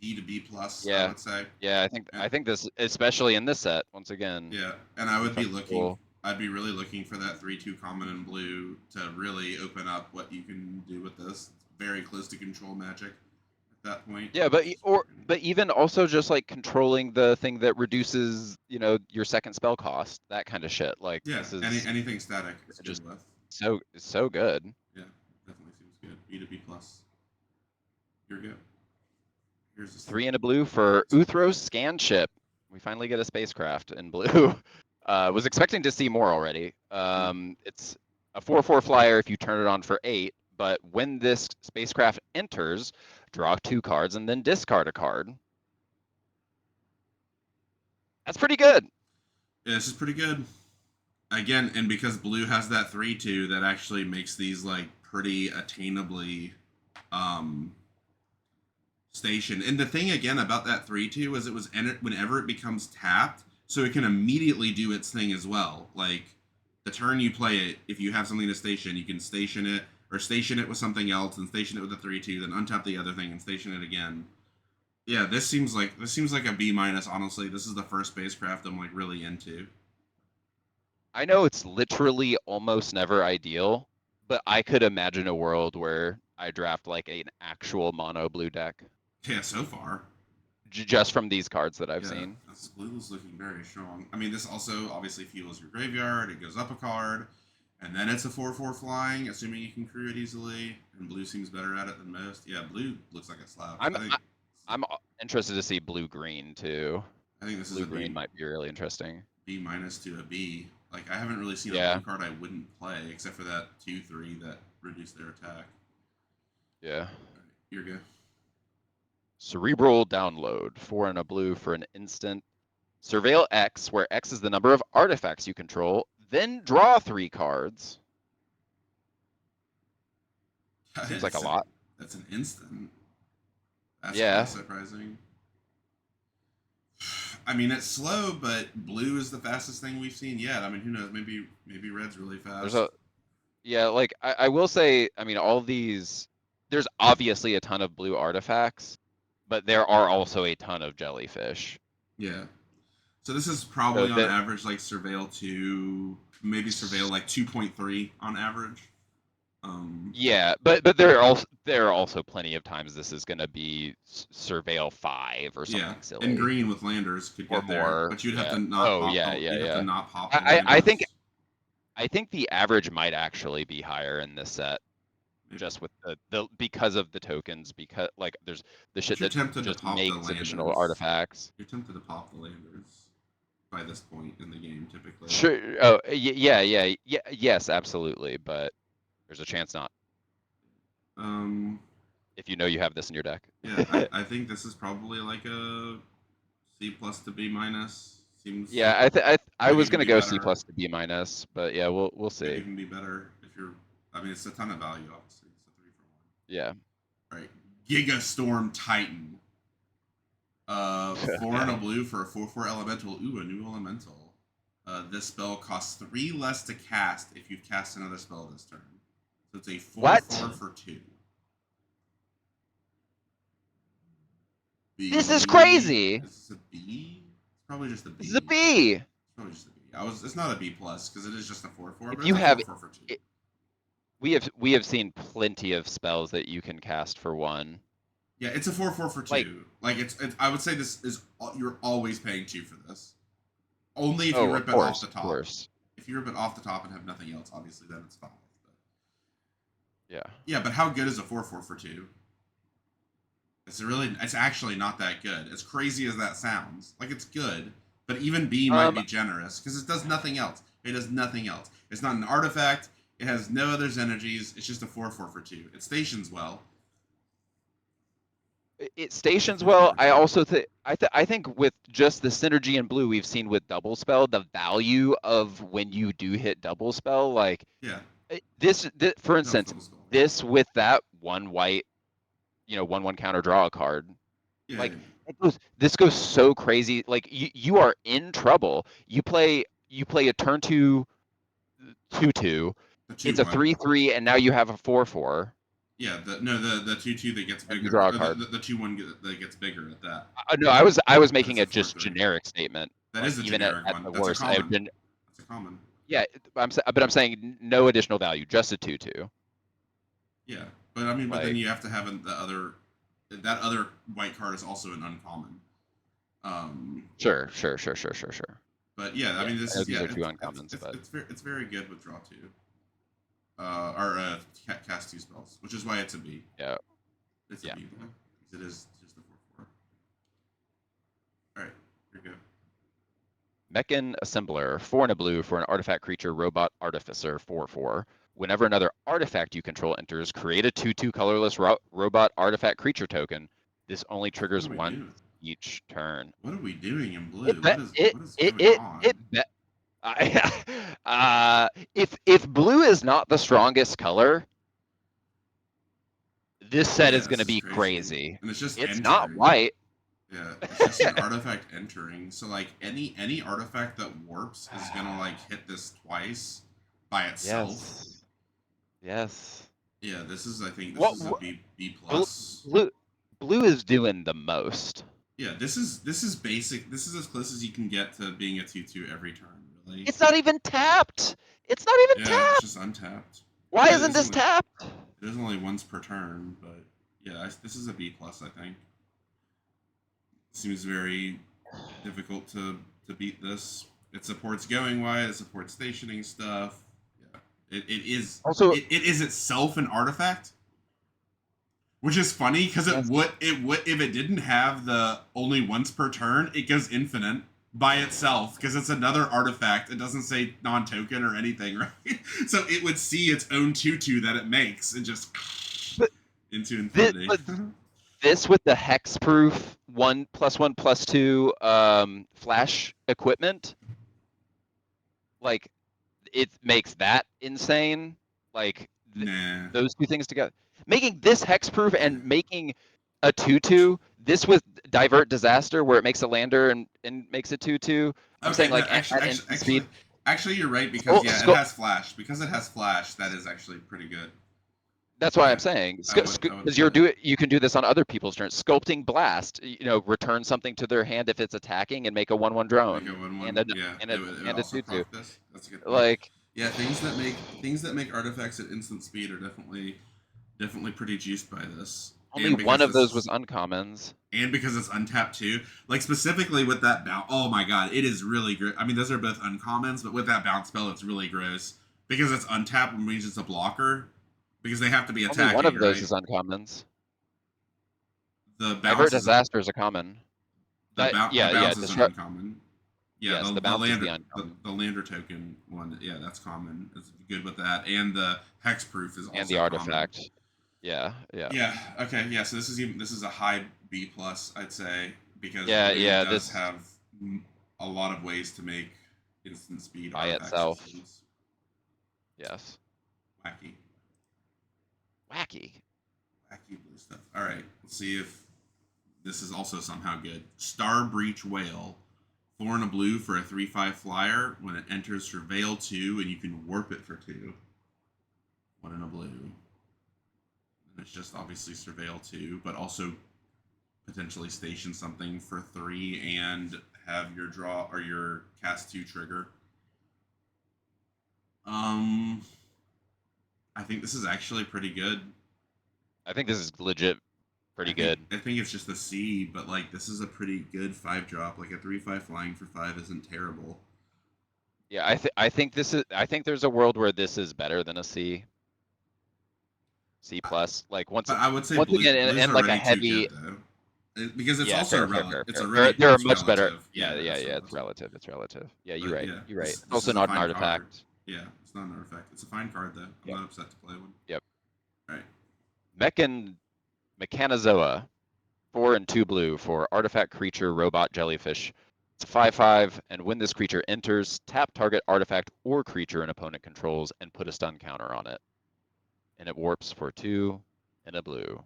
to B plus. I yeah, would say. yeah. And, I think this, especially in this set, once again, yeah, and I would looks be like looking. cool. I'd be really looking for that 3/2 common in blue to really open up what you can do with this. It's very close to control magic at that point. Yeah, but even also just like controlling the thing that reduces, your second spell cost, that kind of shit. Like Yeah, this is anything static is just good with. so good. Yeah, definitely seems good. B to B plus. Here we go. Here's this. 3 and a blue for Uthros scan ship. We finally get a spacecraft in blue. Was expecting to see more already. It's a 4/4 flyer if you turn it on for 8, but when this spacecraft enters, draw 2 cards and then discard a card. That's pretty good. Yeah, this is pretty good. Again, and because blue has that 3/2, that actually makes these like pretty attainably um station. And the thing again about that 3/2 is it was whenever it becomes tapped, so it can immediately do its thing as well. Like the turn you play it, if you have something to station, you can station it or station it with something else and station it with a 3/2, then untap the other thing and station it again. Yeah, this seems like a B minus. Honestly, this is the first spacecraft I'm like really into. I know it's literally almost never ideal, but I could imagine a world where I draft like an actual mono blue deck Yeah, so far. just from these cards that I've Yeah, seen. this blue is looking very strong. I mean, this also obviously fuels your graveyard. It goes up a card, and then it's a 4/4 flying, assuming you can crew it easily. And blue seems better at it than most. Yeah, blue looks like a slab. I'm I'm interested to see blue green too. I think this is Blue a green might be really interesting. B minus to a B. Like I haven't really seen a Yeah, blue card I wouldn't play except for that 2/3 that reduced their attack. yeah. All right, you're good. Cerebral download, 4 and a blue for an instant. Surveil X, where X is the number of artifacts you control, then draw 3 cards. Seems like a lot. That's an instant. That's really Yeah. surprising. I mean, it's slow, but blue is the fastest thing we've seen yet. I mean, who knows? Maybe red's really There's fast. a Yeah, like I will say, I mean, all these, there's obviously a ton of blue artifacts, but there are also a ton of jellyfish. Yeah. So this is probably So on that average like Surveil 2, maybe Surveil like 2.3 on average. yeah, but there are also plenty of times this is going to be Surveil 5 or Yeah, something and silly green with landers could or get there, more. but you'd have Yeah. to not Oh pop yeah, the yeah, you'd have to yeah. not pop the I think landers. I think the average might actually be higher in this set Maybe. just with the because of the tokens, because like there's the But shit you're that tempted to just pop the makes additional landers. artifacts. You're tempted to pop the landers by this point in the game, typically. Sure. Oh, yeah, yeah, yeah, yes, absolutely, but there's a chance not Um, if you know you have this in your deck. yeah, I think this is probably like a C plus to B minus. Seems Yeah, I could was even gonna be go C better. plus to B minus, but yeah, we'll Could see. even be better if you're. I mean, it's a ton of value, obviously. It's a 3 for 1. Yeah. All right, Giga Storm Titan. 4 and a blue for a 4/4 elemental. Ooh, a new elemental. This spell costs 3 less to cast if you cast another spell this turn. So it's a 4/4 What? for 2. This is B. crazy. Is this a B? It's probably just a This is a B. B. It's probably just a B. It's not a B plus because it is just a 4/4, If but it's you a have 4/4 for 2. it, we have seen plenty of spells that you can cast for 1. Yeah, it's a 4/4 for Like, 2. Like it's I would say this is you're always paying 2 for this. Only if you oh, rip it off the of top. course. If you rip it off the top and have nothing else, obviously then it's 5. But Yeah. yeah, but how good is a 4/4 for 2? It's actually not that good. As crazy as that sounds, like it's good, but even B might Um, be generous because it does nothing else. It does nothing else. It's not an artifact. It has no other energies. It's just a 4/4 for 2. It stations well. it It's a stations 4/4 well. for I 2. also think I think with just the synergy in blue we've seen with double spell, the value of when you do hit double spell, like Yeah, this for it helps instance, double spell. this with that one white, 1/1 counter draw a card. Yeah, Like yeah, this goes so crazy. Like you are in trouble. You play a turn 2/2. the It's a 2/1. 3/3, and now you have a 4/4, Yeah, the 2/2 that gets and you bigger, draw a or card. the 2/1 that gets bigger at that. No, I was But making it's a a four just three. generic statement. That Like is a even at, generic at one. the That's a worst, I've common. been That's a common. yeah. But I'm saying no additional value, just a 2/2. Yeah, but I mean, but then Like you have to have the other. That other white card is also an uncommon. sure. But yeah, I Yeah, mean, this I know is these yeah, are two uncommons, but it's very good with draw 2. Or cast 2 spells, which is why it's a B. yeah, It's a yeah. B though, because it is just a 4/4. All right, here we go. Mechan Assembler, 4 and a blue for an artifact creature, Robot Artificer, 4/4. Whenever another artifact you control enters, create a 2/2 colorless robot artifact creature token. This only What triggers are we once doing? each turn. What are we doing in It blue? be- What is going it on? be- if blue is not the strongest color, this set is Yeah, going this to is be crazy, crazy. and it's just It's not entering. white. Yeah, it's just an artifact entering. So like any artifact that warps is gonna like hit this twice by itself. Yes. Yes. Yeah, I think this What, is a B blue, plus. blue blue is doing the most. Yeah, this is basic. This is as close as you can get to being a 2/2 every turn, really. It's not even tapped. It's not even Yeah, it's tapped. just untapped. Why Yeah, isn't this tapped? it is only once per turn, but yeah, this is a B plus. I think seems very difficult to beat this. It supports going wide. It supports stationing stuff. Yeah, Also, it is itself an artifact, which is funny because yes. it would if it didn't have the only once per turn, it goes infinite by itself because it's another artifact. It doesn't say non-token or anything, right? So it would see its own 2/2 that it makes and just But into this, infinity. but this with the hexproof 1+1+2 flash equipment, like it makes that insane. Like Nah. those two things together, making this hexproof Yeah. and making a 2/2. This with divert disaster where it makes a lander and makes a 2/2. I'm saying Okay, no, like at instant speed. actually, you're right because Skull, yeah, it skull, has flash. Because it has flash, that is actually pretty good. That's why Yeah, I'm saying, I would because put it. you can do this on other people's turns. Sculpting Blast, return something to their hand if it's attacking and make a 1/1 Make drone it 1/1. and a Yeah, and a it would and a also 2/2. proc this. That's a good point. Like Yeah, things that make artifacts at instant speed are definitely pretty juiced by this, only and one because of this those was is uncommons. and because it's untapped too. Like specifically with that bounce. Oh my god, it is really gross. I mean, those are both uncommons, but with that bounce spell, it's really gross because it's untapped, which means it's a blocker. Because they have to be Only one attacking, of those right? is uncommons. The Divert bounce is Disaster is a common. the Yeah. bounce is an uncommon. Yeah, Yes, the the bounce is the lander uncommon, the lander token one. Yeah, that's common. It's good with that, and the hexproof is and also the common. artifact. Yeah. Yeah. Okay. Yeah. So this is a high B plus, I'd say, because Yeah, blue yeah. does This have a lot of ways to make instant speed by artifact itself. systems. Yes. Wacky, Wacky. wacky blue stuff. All right. Let's see if this is also somehow good. Star Breach Whale. 4 and a blue for a 3/5 flyer. When it enters, surveil 2, and you can warp it for 2. 1 and a blue. And it's just obviously surveil 2, but also potentially station something for 3 and have your draw or your cast 2 trigger. I think this is actually pretty good. I think this is legit pretty good. I think it's just a C, but like this is a pretty good 5-drop. Like a 3/5 flying for 5 isn't terrible. Yeah, I think this is I think there's a world where this is better than a C. C plus. Like But I would say once again blue's and like a already too heavy. good though. Because it's Yeah, also fair, fair, fair, it's fair. a There are it's much better. relative. Yeah, yeah, It's yeah. It's relative. relative. It's relative. Yeah, you're But right. yeah, You're right. It's this also is a not an fine card. artifact. Yeah, it's not an artifact. It's a fine card though. I'm Yep. not upset to play one. Yep. All right. Mechanizoa. 4 and 2 blue for artifact creature robot jellyfish. It's a 5/5, and when this creature enters, tap target artifact or creature an opponent controls and put a stun counter on it. And it warps for 2 and a blue.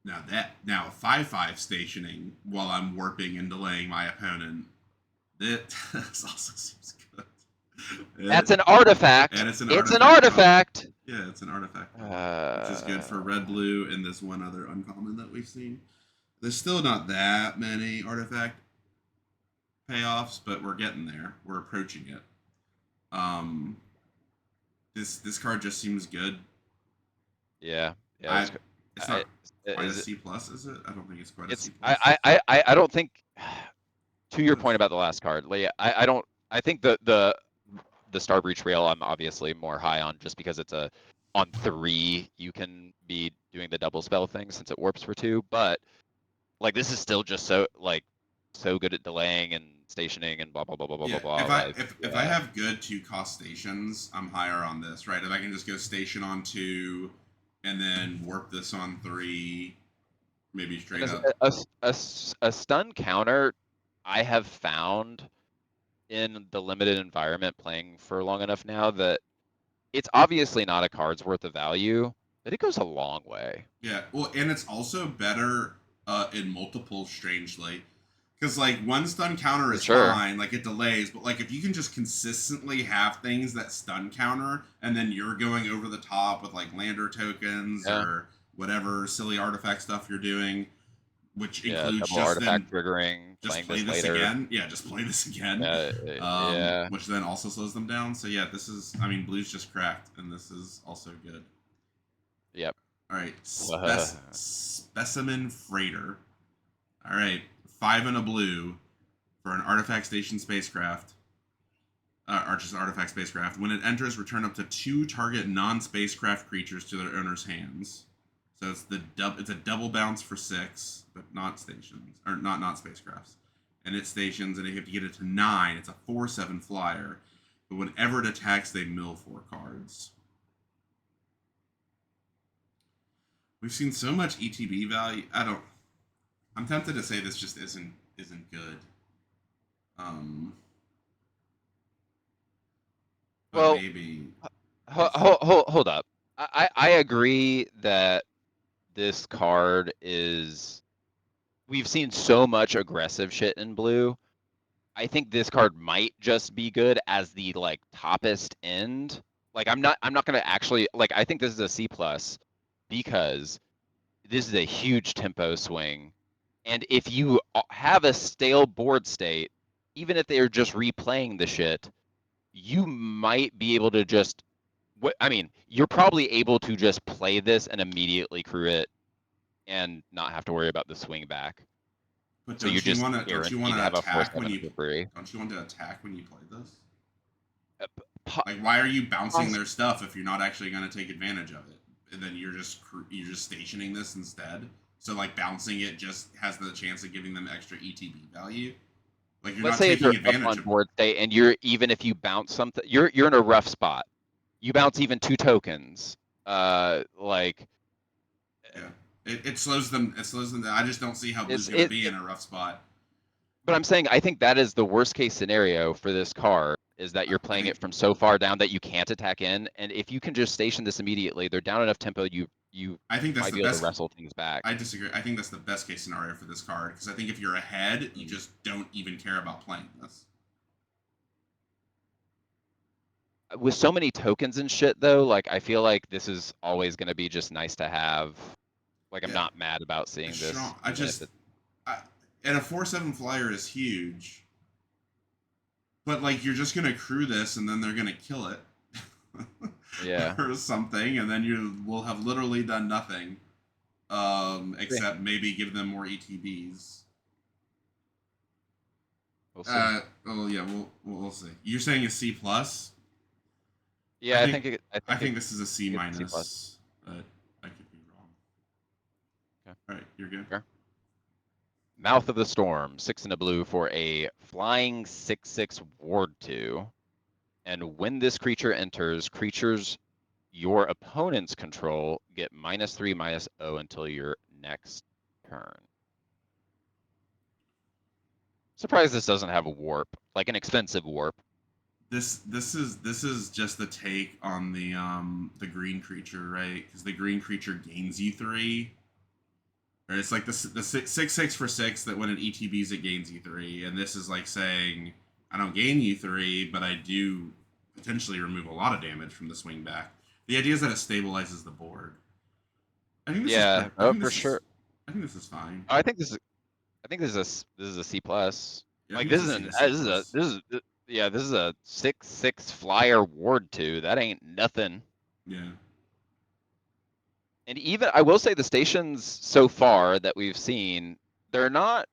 Now 5/5 stationing while I'm warping and delaying my opponent. That also seems good. That's an artifact. And it's an It's an artifact. artifact. Yeah, it's an artifact. Which is good for red, blue, and this one other uncommon that we've seen. There's still not that many artifact payoffs, but we're getting there. We're approaching it. This card just seems good. Yeah. It's not quite a is C plus, is it? I don't think it's quite a it's C plus. I don't think. To your point about the last card, like, I don't. I think the Star Breach Rail I'm obviously more high on just because it's on 3 you can be doing the double spell thing since it warps for 2, but like this is still just so good at delaying and stationing and blah blah blah blah blah Yeah, blah blah. Like if I have good 2-cost stations, I'm higher on this, right? If I can just go station on 2, and then warp this on 3, maybe straight up. a stun counter, I have found in the limited environment playing for long enough now that it's obviously not a card's worth of value, but it goes a long way. Yeah, well, and it's also better in multiple, strangely. Because, like, one stun counter is Sure. fine, like, it delays, but, like, if you can just consistently have things that stun counter, and then you're going over the top with, like, lander tokens or whatever silly artifact stuff you're doing, which includes double artifact triggering, just playing play this later. again. Yeah, just play this again. Yeah. Which then also slows them down. So yeah, this is. I mean, blue's just cracked, and this is also good. Yep. All right, specimen freighter. All right, 5 and a blue for an artifact station spacecraft. Or just artifact spacecraft. When it enters, return up to 2 target non-spacecraft creatures to their owner's hands. So it's a double bounce for 6, but not stations or not spacecrafts. And it stations, and if you have to get it to 9, it's a 4/7 flyer. But whenever it attacks, they mill 4 cards. We've seen so much ETB value. I'm tempted to say this just isn't good. Well, maybe. Hold up. I agree that this card is. We've seen so much aggressive shit in blue. I think this card might just be good as the like toppest end. Like I'm not gonna actually like. I think this is a C plus, because this is a huge tempo swing. And if you have a stale board state, even if they're just replaying the shit, you might be able to just, I mean, you're probably able to just play this and immediately crew it and not have to worry about the swing back. But So you're just don't you want guaranteed to to have a attack when 4/7 you for free. don't you want to attack when you play this? Po- Like, why are you bouncing their stuff if you're not actually going to take advantage of it? And then you're just stationing this instead. So like bouncing it just has the chance of giving them extra ETB value. Like you're Let's not say taking they're up advantage on of. board state, and even if you bounce something, you're in a rough spot. You bounce even 2 tokens. Like Yeah, it slows them. It slows them down. I just don't see how Blue's it's going to be in a rough spot. but I'm saying I think that is the worst case scenario for this card, is that you're I playing think it from so far down that you can't attack in, and if you can just station this immediately, they're down enough tempo, you I think that's might the be able to best. wrestle things back. I disagree. I think that's the best case scenario for this card because I think if you're ahead, you just don't even care about playing this. With so many tokens and shit though, like I feel like this is always going to be just nice to have. Like I'm Yeah, not mad about it's seeing strong. this, even if it's And a 4/7 flyer is huge, but like you're just gonna crew this and then they're gonna kill it, yeah. or something, and then you will have literally done nothing, except maybe give them more ETBs. We'll see. Oh yeah, we'll see. You're saying a C plus? Yeah, I think this is a C it's C+. minus, but I could be wrong. Okay. All right, you're good. Sure. Mouth of the Storm, 6 and a blue for a flying 6/6 ward 2. And when this creature enters, creatures your opponents control get -3/-0 until your next turn. Surprised this doesn't have a warp, like an expensive warp. This is just the take on the green creature, right? Because the green creature gains you 3. Or it's like the 6/6 for 6 that when it ETBs it gains you 3, and this is like saying I don't gain you 3, but I do potentially remove a lot of damage from the swing back. The idea is that it stabilizes the board. I think this is Yeah, I think for this is sure. I think this is fine. I think this is a C plus. Yeah, I Like think this this is isn't a C plus. yeah, this is a 6/6 flyer ward 2. That ain't nothing. Yeah. And even I will say the stations so far that we've seen, they're not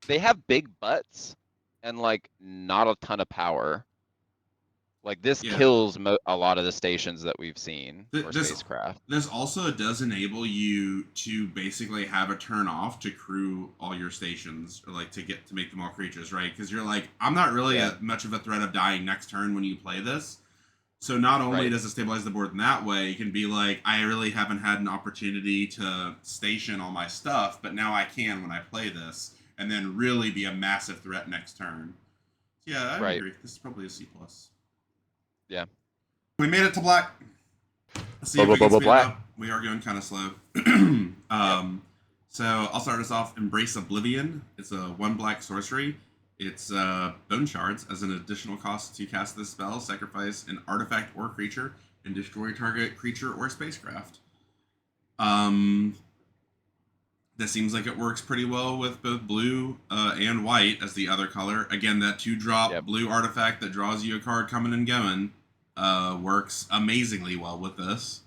they have big butts and like not a ton of power. Like this Yeah. kills a lot of the stations that we've seen or This spacecraft. this also does enable you to basically have a turn off to crew all your stations, or like to make them all creatures, right? Because you're like, I'm not really Yeah. much of a threat of dying next turn when you play this. So not only Right. does it stabilize the board in that way, you can be like, I really haven't had an opportunity to station all my stuff, but now I can when I play this, and then really be a massive threat next turn. Yeah, I Right. agree. This is probably a C plus. Yeah. We made it to black. Let's see if we can speed it up. We are going kind of slow. So I'll start us off. Embrace Oblivion. It's a 1 black sorcery. It's Bone Shards. As an additional cost to cast this spell, sacrifice an artifact or creature and destroy target creature or spacecraft. That seems like it works pretty well with both blue and white as the other color. Again, that 2-drop blue artifact that draws you a card coming and going works amazingly well with this.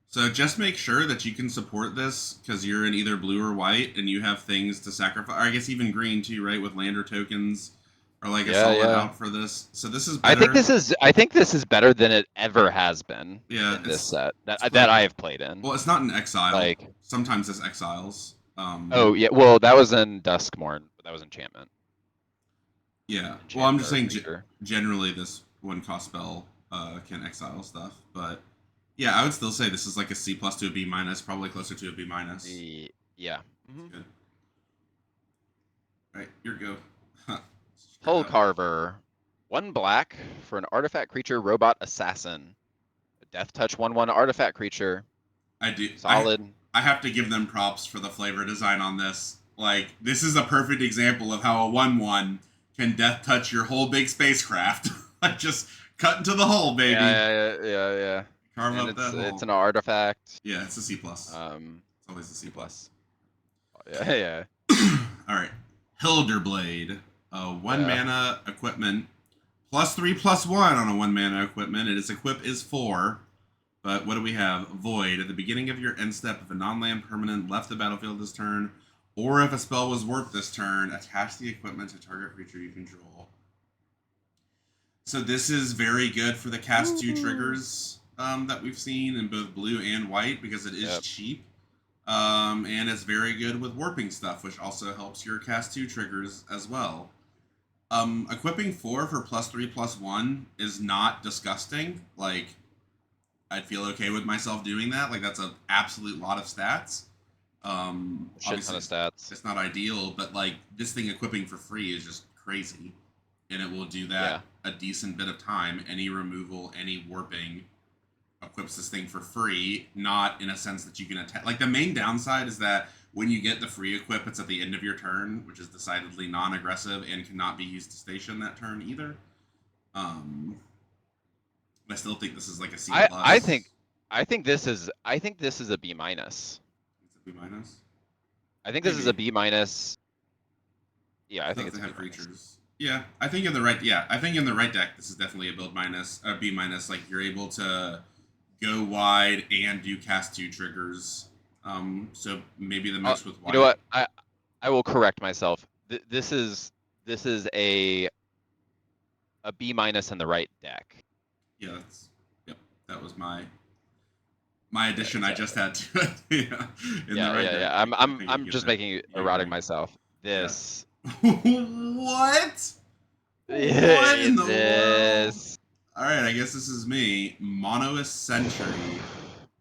So just make sure that you can support this because you're in either blue or white and you have things to sacrifice. Or I guess even green too, right? With lander tokens or like a solid out for this. So this is better. I think this is better than it ever has been in this set that I have played in. Well, it's not an exile. Like sometimes it's exiles. Oh yeah, well that was in Duskmourn, but that was enchantment. Yeah. Well, I'm just saying generally this 1-cost spell can exile stuff, but yeah, I would still say this is like a C plus to a B minus, probably closer to a B minus. Yeah. Good. All right, your go. Hull Carver, 1 black for an artifact creature robot assassin. A death touch 1/1 artifact creature. I do solid. I have to give them props for the flavor design on this. Like this is a perfect example of how a 1/1 can death touch your whole big spacecraft. Like just cut into the hull, baby. Yeah. Carve And up that hole. it's an artifact. Yeah, it's a C+. It's Um, always a C+. Yeah, yeah. All right. Hilderblade. 1 Yeah. mana equipment. +3/+1 on a 1 mana equipment. Its equip is 4. But what do we have? Void. At the beginning of your end step, if a non-land permanent left the battlefield this turn, or if a spell was warped this turn, attach the equipment to target creature you control. So this is very good for the cast 2 triggers that we've seen in both blue and white because it is cheap. And it's very good with warping stuff, which also helps your cast 2 triggers as well. Equipping 4 for +3/+1 is not disgusting. Like, I'd feel okay with myself doing that. Like, that's an absolute lot of stats. Shit ton of stats. It's not ideal, but like this thing equipping for free is just crazy, and it will do that a decent bit of time. Any removal, any warping, equips this thing for free. Not in a sense that you can attack. Like the main downside is that when you get the free equip, it's at the end of your turn, which is decidedly non-aggressive and cannot be used to station that turn either. I still think this is like a C+. I think this is a B minus. It's a B minus. I think this is a B minus. Yeah, I think it's a B minus. Yeah, I think in the right. Yeah, I think in the right deck, this is definitely a build minus, a B minus. Like you're able to go wide and do cast 2 triggers. So maybe the most with white. You know what? I will correct myself. This is a B minus in the right deck. Yeah, that was my addition. I just had to it. Yeah. I'm just making erotic myself. This. What? What in the world? All right, I guess this is me. Monoist Sentry.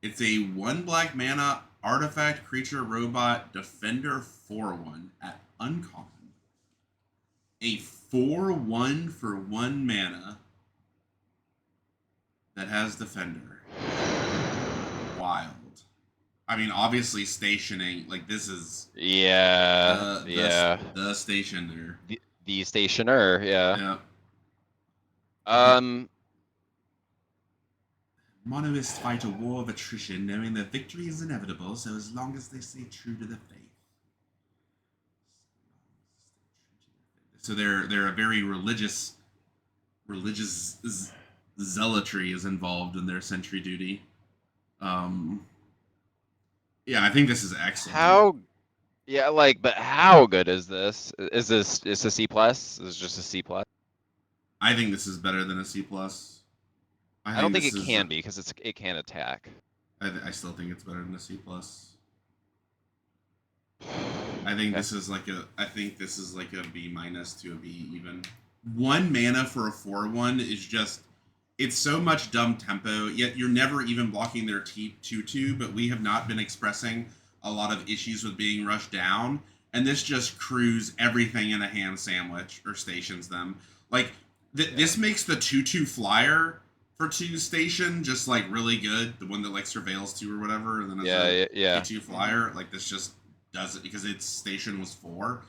It's a 1 black mana artifact creature robot defender 4/1 at uncommon. A 4/1 for 1 mana that has defender. Wild. I mean, obviously stationing. Like this is the stationer. The stationer. Yeah. Monoists fight a war of attrition, knowing that victory is inevitable, so as long as they stay true to the faith. So they're a very religious zealotry is involved in their sentry duty. Yeah, I think this is excellent. But how good is this? Is this a C plus? Is this just a C plus? I think this is better than a C plus. I don't think it can be because it can attack. I still think it's better than a C plus. I think this is like a B minus to a B even. 1 mana for a 4/1 is just, it's so much dumb tempo, yet you're never even blocking their 2/2, but we have not been expressing a lot of issues with being rushed down, and this just crews everything in a ham sandwich or stations them. Like, this makes the 2/2 flyer for 2 station just like really good, the one that like surveils 2 or whatever, and then a 2 flyer, like this just does it because its station was 4.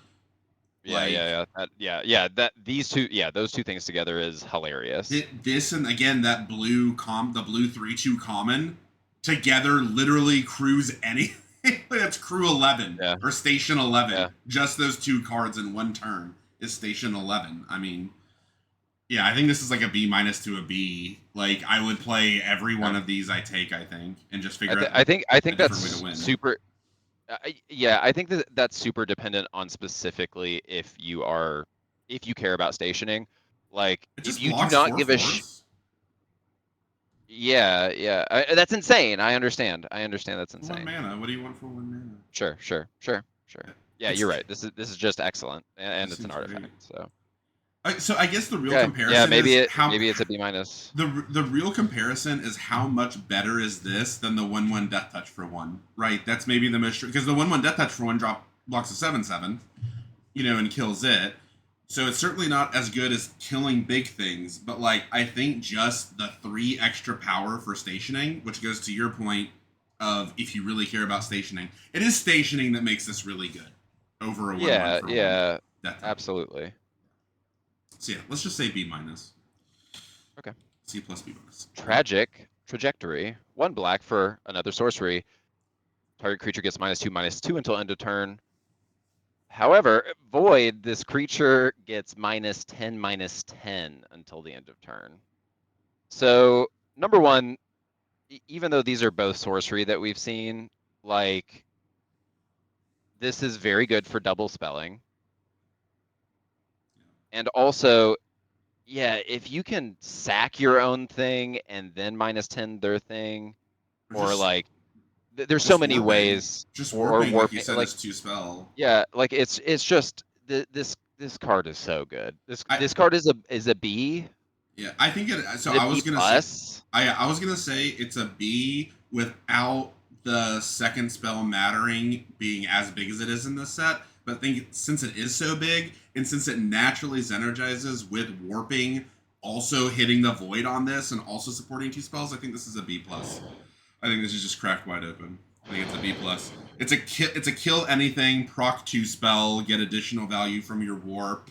Those two things together is hilarious. This and again that blue the blue 3/2 common together literally crews anything. That's crew 11 or station 11. Yeah. Just those 2 cards in 1 turn is station 11. I mean, yeah, I think this is like a B minus to a B. Like I would play every one of these I think, and just figure out. I think that's super. I think that's super dependent on specifically if you care about stationing. Like if you do not give a that's insane. I understand that's insane. 1 mana. What do you want for 1 mana? Sure. Yeah, you're right. This is just excellent, and it's an artifact. Great. So I guess the real comparison. Yeah, maybe it's a B minus. The real comparison is how much better is this than the 1/1 Death Touch for 1, right? That's maybe the most, because the 1/1 Death Touch for 1 blocks a 7/7, and kills it. So it's certainly not as good as killing big things, but like I think just the 3 extra power for stationing, which goes to your point of if you really care about stationing, it is stationing that makes this really good over a 1/1 for 1 Death Touch. Absolutely. So yeah, let's just say B minus. Okay. C plus B minus. Tragic Trajectory. 1 black for another sorcery. Target creature gets -2/-2 until end of turn. However, Void, this creature gets -10/-10 until the end of turn. So, number one, even though these are both sorcery that we've seen, like, this is very good for double spelling. And also, yeah, if you can sack your own thing and then -10 their thing, or Just like, there's so many warping. ways, Just or warping, like you warping, said, like, is 2 spell. yeah, like it's just this card is so good. This I this card is a B. Yeah, I think it. So Is it I B was gonna say, plus? I was gonna say it's a B without the second spell mattering being as big as it is in this set. But I think since it is so big, and since it naturally Zenergizes with warping, also hitting the void on this, and also supporting 2 spells, I think this is a B plus. I think this is just cracked wide open. I think it's a B plus. It's a kill anything, proc 2 spell, get additional value from your warp.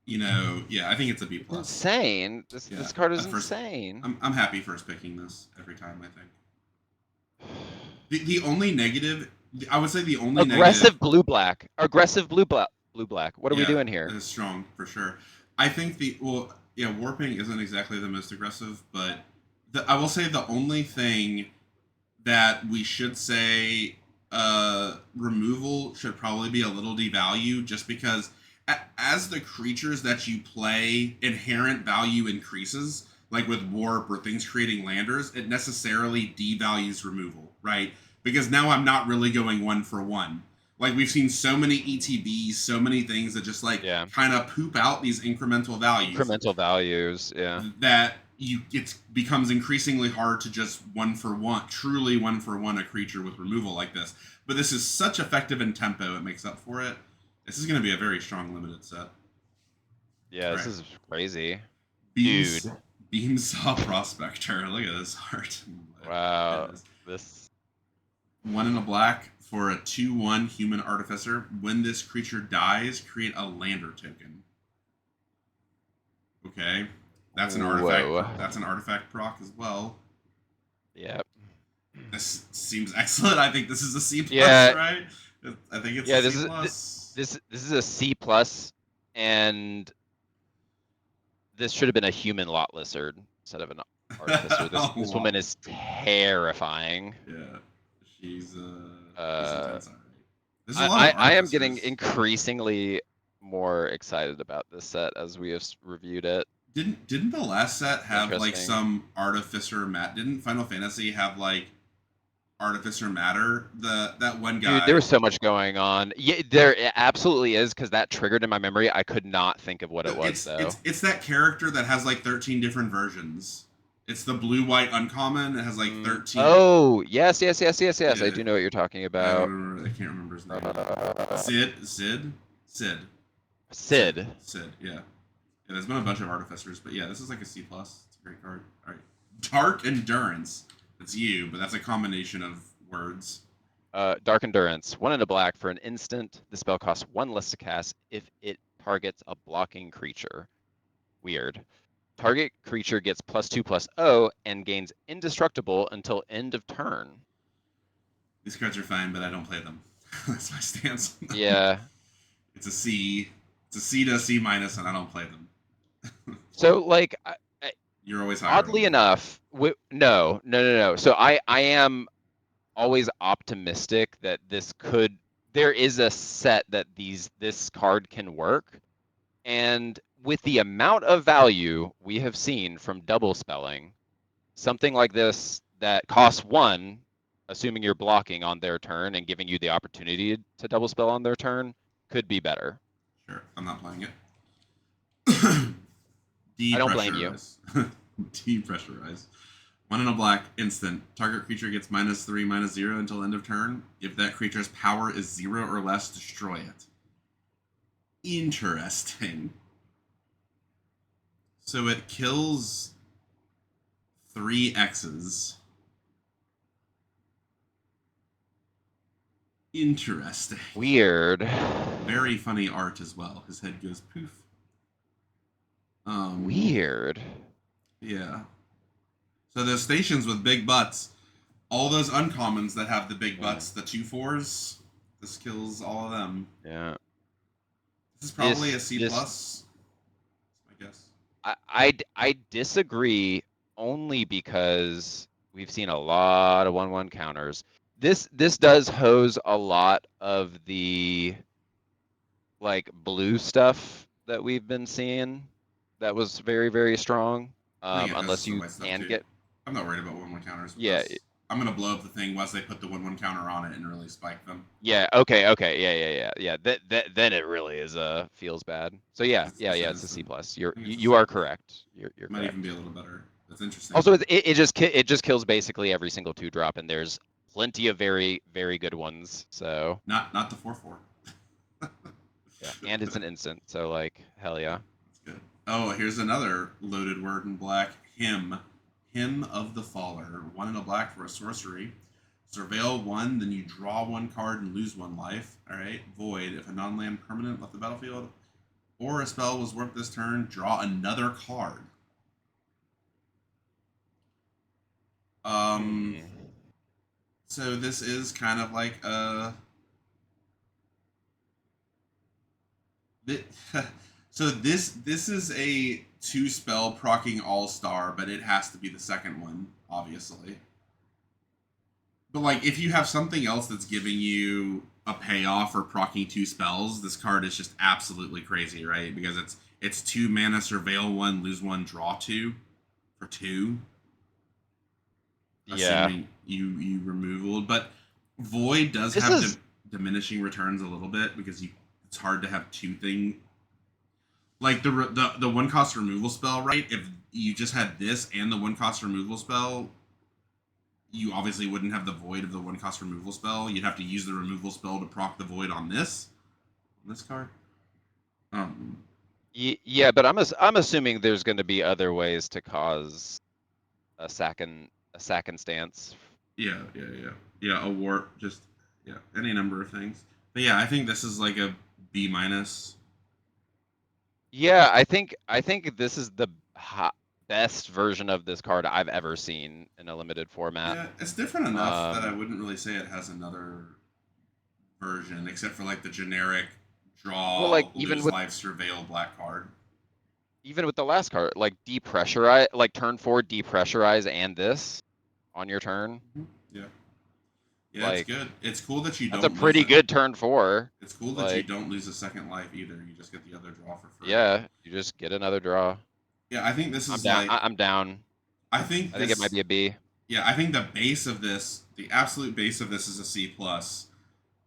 Yeah, I think it's a B plus. Insane. Yeah, This card is at first, insane. I'm happy first picking this every time. I think the only negative, I would say the only negative, Aggressive blue black. Aggressive blue black. What are we yeah, doing here? is strong for sure. I think yeah, warping isn't exactly the most aggressive, but I will say the only thing that we should say removal should probably be a little devalued, just because as the creatures that you play inherent value increases, like with warp or things creating landers, it necessarily devalues removal, right? Because now I'm not really going 1 for 1. Like, we've seen so many ETBs, so many things that just like Yeah. kind of poop out these incremental values Incremental values. Yeah. that it becomes increasingly hard to just 1 for 1, truly 1 for 1 a creature with removal like this. But this is such effective in tempo, it makes up for it. This is going to be a very strong limited set. Yeah, All this right. is crazy. Beams, Dude. Beamsaw Prospector. Look at this art. Wow. This 1 in a black for a 2/1 human artificer. When this creature dies, create a lander token. Okay. That's an artifact. Whoa. That's an artifact proc as well. Yep. This seems excellent. I think this is a C plus, Yeah. right? I think it's Yeah, a this C is plus. this is a C plus, and this should have been a human lot lizard instead of an artificer. This woman is terrifying. Yeah, she's Uh, intense. Already. There's a lot of I am getting artificers. increasingly more excited about this set as we have reviewed it. Didn't the last set have like Interesting. some artificer Didn't Final Fantasy have like artificer matter? That one guy. Dude, there was so much going on. Yeah, there absolutely is, because that triggered in my memory. I could not think of what it was though. It's that character that has like 13 different versions. It's the blue white uncommon. It has like 13. Oh, yes. I Yeah, do know what you're talking about. I can't remember his name. Sid. Sid. Sid. Yeah. Yeah. There's been a bunch of artificers, but yeah, this is like a C plus. It's a great card. All right. Dark Endurance. That's you, but that's a combination of words. Dark Endurance. 1 in a black for an instant. The spell costs 1 less to cast if it targets a blocking creature. Weird. Target creature gets +2/+0 and gains indestructible until end of turn. These cards are fine, but I don't play them. That's my stance. Yeah. It's a C. It's a C to C minus, and I don't play them. So, like, You're always higher. oddly enough, no. So I am always optimistic that there is a set that this card can work. And with the amount of value we have seen from double spelling, something like this that costs 1, assuming you're blocking on their turn and giving you the opportunity to double spell on their turn, could be better. Sure, I'm not playing it. I don't blame you. Depressurize. 1 in a black, instant. Target creature gets -3/-0 until end of turn. If that creature's power is 0 or less, destroy it. Interesting. So it kills 3 X's. Interesting. Weird. Very funny art as well. His head goes poof. Weird. Yeah. So those stations with big butts, all those uncommons that have the big Yeah. butts, the 2/4s, this kills all of them. Yeah. This is probably a This C this plus, I guess. I disagree only because we've seen a lot of 1/1 counters. This does hose a lot of the like blue stuff that we've been seeing. That was very, very strong. I think it Unless hoses the you white stuff can too. get I'm not worried about 1/1 counters with yeah, this. I'm gonna blow up the thing once they put the 1/1 counter on it and really spike them. yeah, okay, yeah. That then it really is feels bad. So yeah, It's it's a C innocent. plus. I think it's a You C. are Yeah. correct. You're Might even be correct. a little better. That's interesting Also, though. it just kills basically every single 2-drop, and there's plenty of very, very good ones. So Not the 4/4. yeah, and it's an instant. So like hell yeah. That's good. Oh, here's another loaded word in black. Hymn. Hymn of the Faller. 1 in a black for a sorcery. Surveil 1, then you draw 1 card and lose 1 life. Alright. Void. If a non land permanent left the battlefield or a spell was worked this turn, draw another card. Um, Hmm. so this is kind of like a. So this is a 2 spell procking all star, but it has to be the second one, obviously. But like, if you have something else that's giving you a payoff for procking 2 spells, this card is just absolutely crazy, right? Because it's 2 mana, surveil 1, lose 1, draw 2 for 2. Yeah, Assuming you removal, but void does this have is diminishing returns a little bit because it's hard to have 2 thing like the 1 cost removal spell, right? If you just had this and the 1 cost removal spell, you obviously wouldn't have the void of the 1 cost removal spell. You'd have to use the removal spell to proc the void on this card. Um, yeah, but I'm assuming there's going to be other ways to cause a sack and stance. yeah. A warp, just yeah, any number of things. But yeah, I think this is like a B minus. Yeah, I think this is the best version of this card I've ever seen in a limited format. Yeah, it's different enough that I Um, wouldn't really say it has another version, except for like the generic well, like draw, lose life, surveil black card. even with the last card, like depressurize, like turn 4 depressurize, and this on your turn, Mm-hmm. Yeah, yeah, it's like good. It's cool that you that's a don't lose pretty it. good turn 4. It's cool that you Like don't lose a second life either. You just get the other draw for free. yeah, you just get another draw. Yeah, I think this I'm is down. like I'm down. I think I think it might this. be a B. Yeah, I think the base of this, the absolute base of this, is a C plus,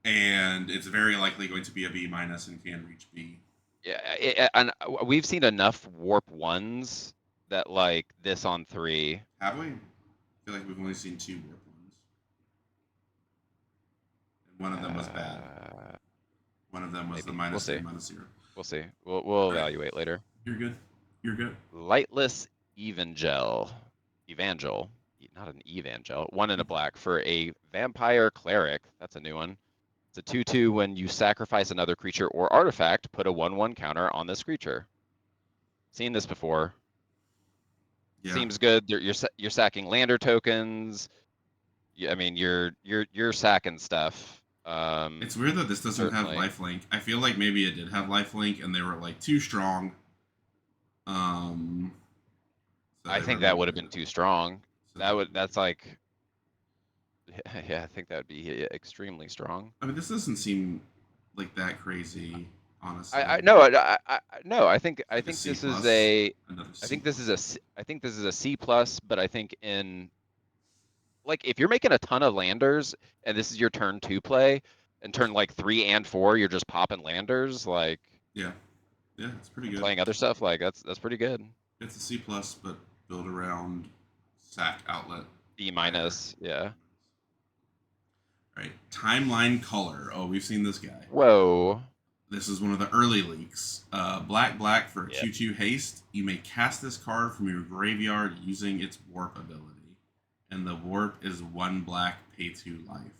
and it's very likely going to be a B minus and can reach B. Yeah, and we've seen enough warp ones that like this on 3. Have we? I feel like we've only seen 2 warp ones, and one of them was bad. Uh, One of them was the Maybe we'll -3, see. -0. We'll see. We'll All right, evaluate later. you're good. You're good. Lightless Evangel, not an Evangel. 1 in a black for a vampire cleric. That's a new one. It's a 2/2. When you sacrifice another creature or artifact, put a 1/1 counter on this creature. Seen this before. Yeah, Seems good. You're sacking lander tokens. I mean, you're sacking stuff. it's weird that this doesn't have Certainly. lifelink. I feel like maybe it did have lifelink, and they were like too strong. Um, so I they think that would removed have it. been too strong. So they removed That's it. like, yeah, I think that would be extremely strong. I mean, this doesn't seem like that crazy, honestly. I no, no. It's like a C This is plus, a. another I C think this is plus. a. I think this is a C plus, but I think in like if you're making a ton of landers and this is your turn 2 play, and turn like 3 and 4, you're just popping landers like Yeah, yeah, it's pretty and good. playing other stuff. Like that's pretty good. It's a C plus, but built around sack outlet B fire. minus, yeah. Right, timeline color. Oh, we've seen this guy. Whoa. This is one of the early leaks. Black for a Yeah. 2/2 haste. You may cast this card from your graveyard using its warp ability. And the warp is 1 black, pay 2 life.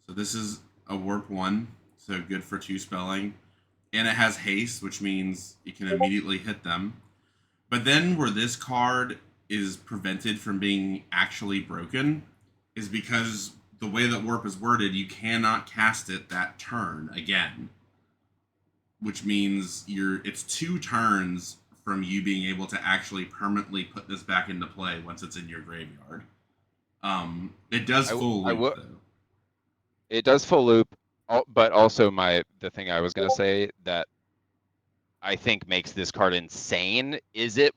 So this is a warp 1, so good for 2 spelling. And it has haste, which means you can immediately hit them. But then where this card is prevented from being actually broken is because the way that warp is worded, you cannot cast it that turn again, which means it's 2 turns from you being able to actually permanently put this back into play once it's in your graveyard. It does full loop though. It does full loop, but also the thing I was gonna say that I think makes this card insane is it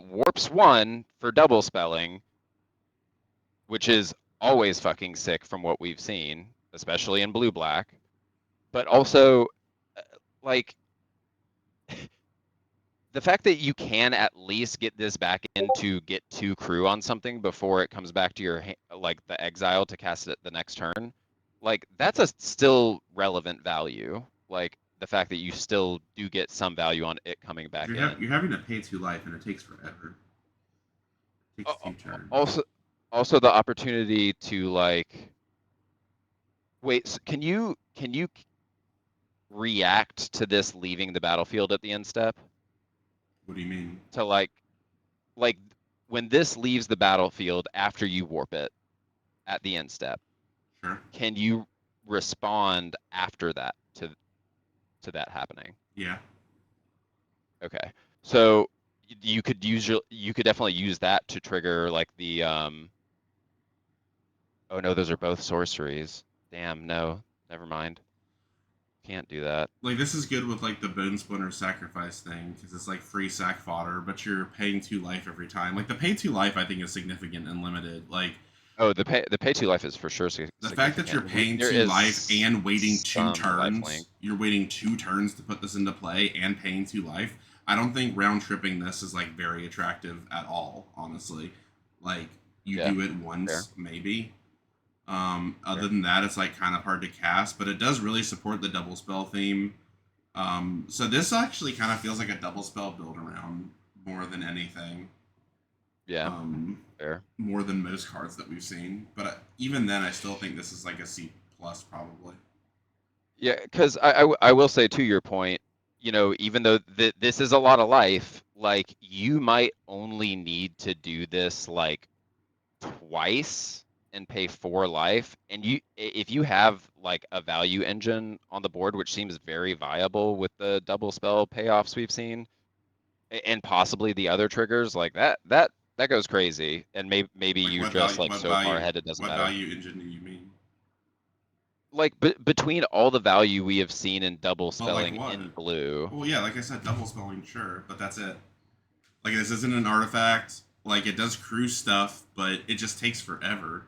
warps 1 for double spelling, which is always fucking sick from what we've seen, especially in blue black. But also, like, the fact that you can at least get this back in to get 2 crew on something before it comes back to your like the exile to cast it the next turn, like that's a still relevant value. Like the fact that you still do get some value on it coming back in. You're having to pay 2 life, and it takes forever. It takes 2 turns. Also the opportunity to like wait. So can you react to this leaving the battlefield at the end step? What do you mean? To like when this leaves the battlefield after you warp it at the end step, Sure. can you respond after that to that happening? Yeah. Okay. So you could definitely use that to trigger like the oh no, those are both sorceries. Damn, no. Never mind. Can't do that. Like this is good with like the bone splinter sacrifice thing because it's like free sack fodder, but you're paying 2 life every time. Like the pay 2 life, I think is significant and limited. Like Oh, the pay 2 life is for sure the fact that you're significant. paying There 2 is life and waiting 2 some life turns, link. you're waiting 2 turns to put this into play and paying 2 life. I don't think round tripping this is like very attractive at all, honestly. Like you Yeah, do it once, fair. maybe. Other Fair. than that, it's like kind of hard to cast, but it does really support the double spell theme. So this actually kind of feels like a double spell build around more than anything. Yeah, Um, fair. more than most cards that we've seen. But even then, I still think this is like a C plus probably. Yeah, because I will say to your point, you know, even though this is a lot of life, like you might only need to do this like twice and pay 4 life, and if you have like a value engine on the board, which seems very viable with the double spell payoffs we've seen, and possibly the other triggers, like that goes crazy, and maybe Like you're just like what so far value ahead it doesn't what matter. value engine do you mean? Like between all the value we have seen in double Well, like spelling what? in blue. Well, yeah, like I said, double spelling, sure, but that's it. Like this isn't an artifact. Like it does crew stuff, but it just takes forever.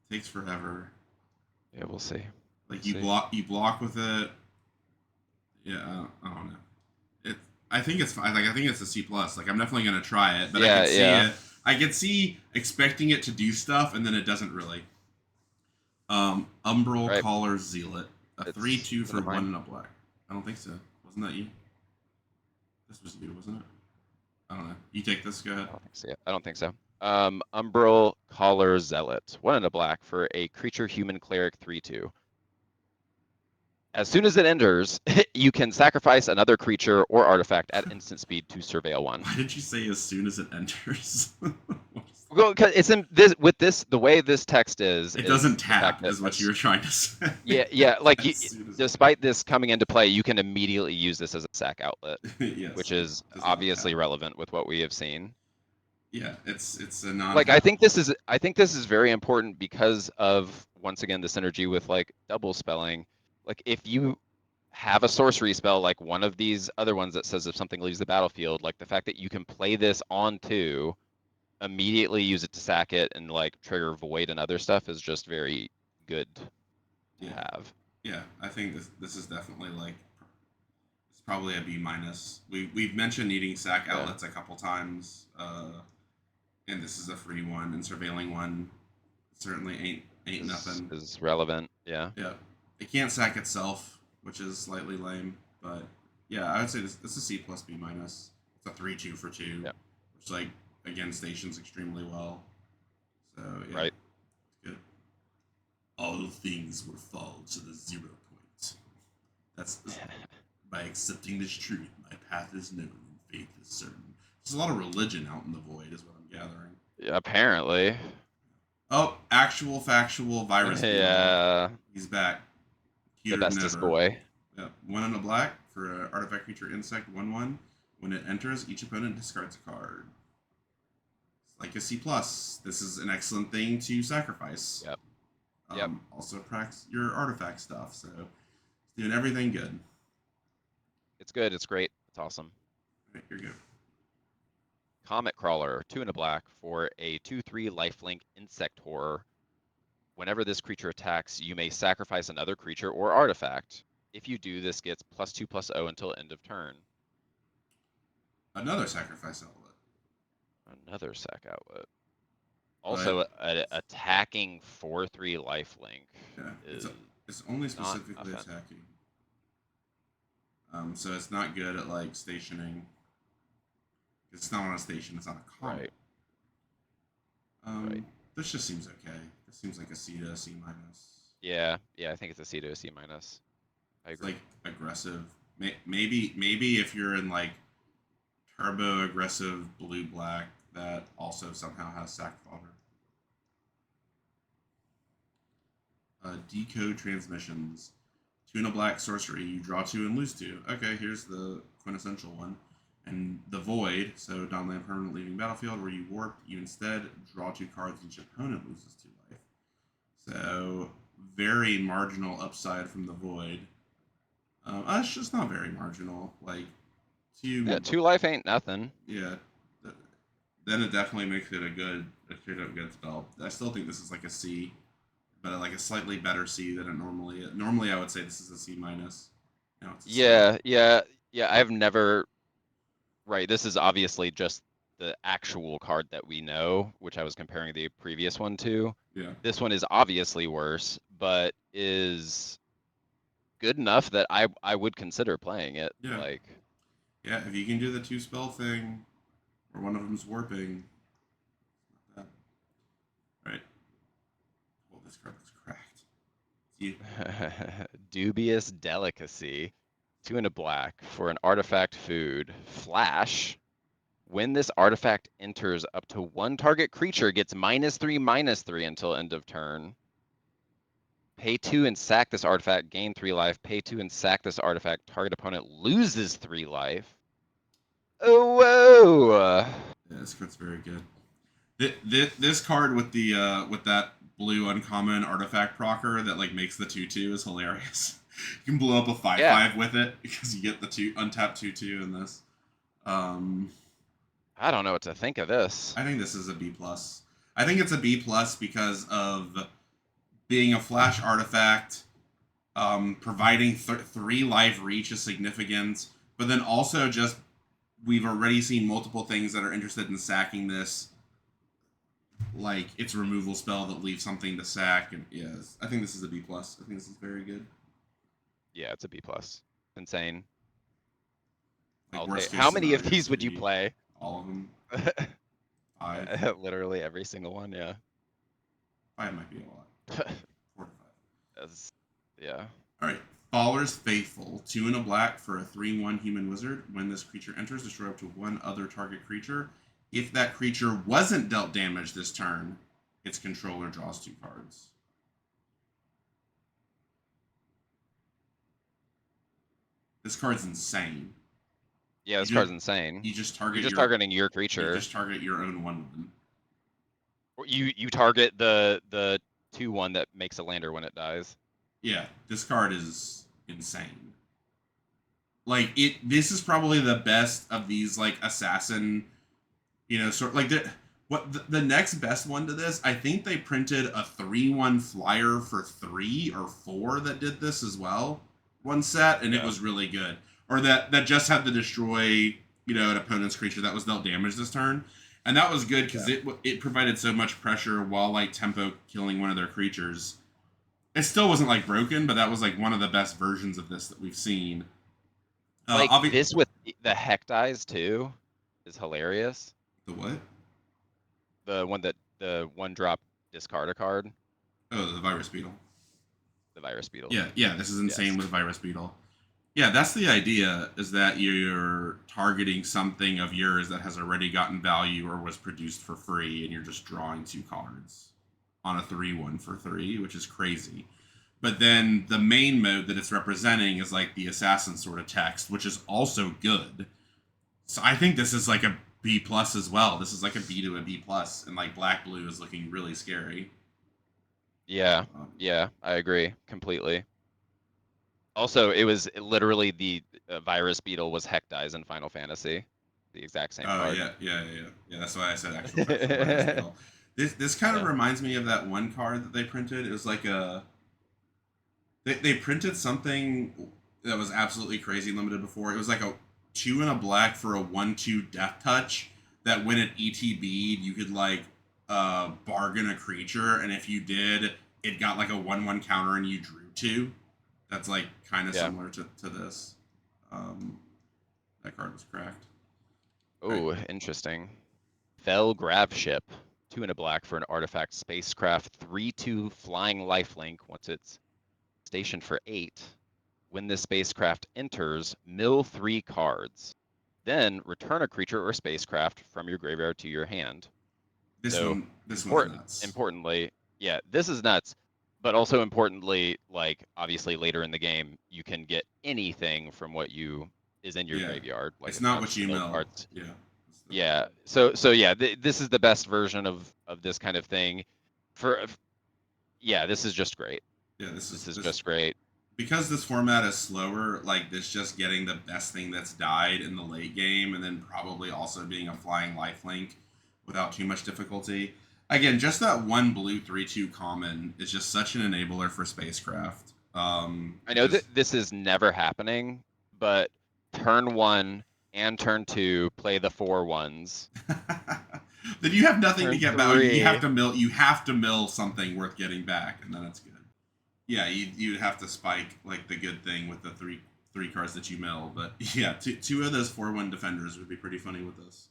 It takes forever. Yeah, we'll see. We'll Like see. you block with it. Yeah, I don't know. It. I think it's fine. Like I think it's a C plus. Like I'm definitely gonna try it, but I Yeah, could see yeah. it. I could see expecting it to do stuff and then it doesn't really. Umbral Right. Caller Zealot, a It's 3/2 one for of mine. 1 and a black. I don't think so. Wasn't that you? This was you, wasn't it? I don't know. You take this. Go ahead. I don't think so. I don't think so. Umbral Collar Zealot. 1 and a black for a creature human cleric 3/2. As soon as it enters, you can sacrifice another creature or artifact at instant speed to surveil 1. Why did you say as soon as it enters? Well, because it's in this with this the way this text It is doesn't the fact tap, that is what you as were trying to say. yeah, like As soon as despite this coming into play, you can immediately use this as a sack outlet, yes, which it is does not obviously tap. relevant with what we have seen. Yeah, it's a Like non-tap. I think this is very important because of once again the synergy with like double spelling. Like if you have a sorcery spell like one of these other ones that says if something leaves the battlefield, like the fact that you can play this on two, immediately use it to sack it and like trigger void and other stuff is just very good to Yeah, have. yeah. I think this is definitely like it's probably a B minus. We've mentioned needing sack Yeah. outlets a couple times, and this is a free one, and surveilling one certainly ain't nothing. Is relevant. Yeah. Yeah, it can't sack itself, which is slightly lame, but yeah, I would say this is C plus B minus. It's a 3/2 for 2, Yeah. which like again stations extremely well. So yeah, Right. it's good. All things will fall to the 0 point. That's by accepting this truth, my path is known and faith is certain. There's a lot of religion out in the void, is what I'm gathering. Yeah, apparently. Oh, actual factual virus beetle. Yeah, He's back. the Cuter than bestest ever. boy. Yep. 1 and a black for an artifact creature insect 1/1. When it enters, each opponent discards a card. It's like a C plus. This is an excellent thing to sacrifice. Yep. Yep. Also practice your artifact stuff, so it's doing everything good. It's good. It's great. It's awesome. All right, you're good. Comet Crawler, 2 and a black for a 2/3 lifelink insect horror. Whenever this creature attacks, you may sacrifice another creature or artifact. If you do, this gets +2/+0 until end of turn. Another sacrifice outlet. Another sack outlet. But Also, attacking 4/3 lifelink yeah, is it's only not specifically nothing. attacking. So it's not good at like stationing. It's not on a station. It's on a comet. Right. Right. This just seems okay. This seems like a C to a C minus. Yeah. Yeah. I think it's a C to a C minus. I It's agree. like aggressive. Maybe if you're in like turbo aggressive blue black that also somehow has sack fodder. Decode transmissions. 2 and a black sorcery. You draw 2 and lose 2. Okay, here's the quintessential one. And the void, so non-land permanent leaving battlefield, where you warp, you instead draw 2 cards, each opponent loses 2 life. So very marginal upside from the void. It's just not very marginal. Like 2. Yeah. 2 life ain't nothing. Yeah. Then it definitely makes it a straight up good spell. I still think this is like a C, but like a slightly better C than it normally is. Normally, I would say this is a C minus. No, it's a C. Yeah. Yeah. Yeah. I've never. Right. This is obviously just the actual card that we know, which I was comparing the previous one to. Yeah. This one is obviously worse, but is good enough that I would consider playing it. Yeah. Like, Yeah. If you can do the 2 spell thing, or one of them's warping, not bad. Right. Well, this card looks cracked. You. dubious delicacy. 2 and a black for an artifact food. Flash. When this artifact enters, up to 1 target creature gets -3/-3 until end of turn. Pay 2 and sack this artifact, gain 3 life. Pay 2 and sack this artifact, target opponent loses 3 life. Oh, whoa! Yeah, this card's very good. This card with the with that blue uncommon artifact procker that like makes the 2/2 is hilarious. You can blow up a 5/5 Yeah. with it because you get the untapped 2/2 in this. I don't know what to think of this. I think this is a B plus. I think it's a B plus because of being a flash artifact, providing 3 life reach is significant, but then also just we've already seen multiple things that are interested in sacking this. Like it's a removal spell that leaves something to sack, and yes, I think this is a B plus. I think this is very good. Yeah, it's a B plus. Insane. Like I'll worst take. case How many of scenario, these would you 3, play? all of them, 5. Literally every single one. Yeah. 5 might be a lot. 4 to 5. That's, yeah. All right. Faller's Faithful. 2 and a black for a 3/1 human wizard. When this creature enters, destroy up to 1 other target creature. If that creature wasn't dealt damage this turn, its controller draws 2 cards. This card's insane. Yeah, this card's insane. You just target You're just your targeting your you creature. just target your own 1/1. You target the 2/1 that makes a lander when it dies. Yeah, this card is insane. Like this is probably the best of these like assassin, sort like the next best one to this. I think they printed a 3/1 flyer for 3 or 4 that did this as well. One set, and it was really good. Or that just had to destroy an opponent's creature that was dealt damage this turn, and that was good because it provided so much pressure while like tempo killing one of their creatures. It still wasn't like broken, but that was like one of the best versions of this that we've seen. Like this with the heck dies too is hilarious. The what? The 1-drop discard a card. Oh, the virus beetle. The virus beetle. Yeah. This is insane with virus beetle. Yeah, that's the idea, is that you're targeting something of yours that has already gotten value or was produced for free, and you're just drawing 2 cards on a 3/1 for 3, which is crazy. But then the main mode that it's representing is like the assassin sort of text, which is also good. So I think this is like a B plus as well. This is like a B to a B plus, and like black blue is looking really scary. Yeah, Um, yeah, I agree completely. Also, it was literally the virus beetle was Heck Dies in Final Fantasy, the exact same oh card. yeah. That's why I said actual factual virus beetle. This kind of Yeah. reminds me of that one card that they printed. It was like they printed something that was absolutely crazy limited before. It was like a 2 and a black for a 1/2 death touch that when it ETB'd, you could like bargain a creature, and if you did, it got like a 1/1 counter and you drew 2. That's like kind of Yeah. similar to this. Um, that card was cracked. All right. Oh, interesting. Fell Grav Ship. 2 and a black for an artifact spacecraft. 3/2 flying lifelink. Once it's stationed for 8. When this spacecraft enters, mill 3 cards. Then return a creature or spacecraft from your graveyard to your hand. So This one's nuts. importantly, yeah, this is nuts. But also importantly, like obviously later in the game, you can get anything from what you is in your Yeah, graveyard. Like it's it's not not what just the you mill mill. cards. Yeah. Yeah. So yeah, this is the best version of this kind of thing. For yeah, this is just great. Yeah, This is this just great. because this format is slower, like this just getting the best thing that's died in the late game, and then probably also being a flying lifelink without too much difficulty. Again, just that one blue 3/2 common is just such an enabler for spacecraft. I It know that just this is never happening, but turn 1 and turn 2 play the 4/1s. then you have nothing to Turn get back. You have 3. to mill. You have to mill something worth getting back, and then it's good. Yeah, you'd have to spike like the good thing with the three cards that you mill. But yeah, two of those 4/1 defenders would be pretty funny with this.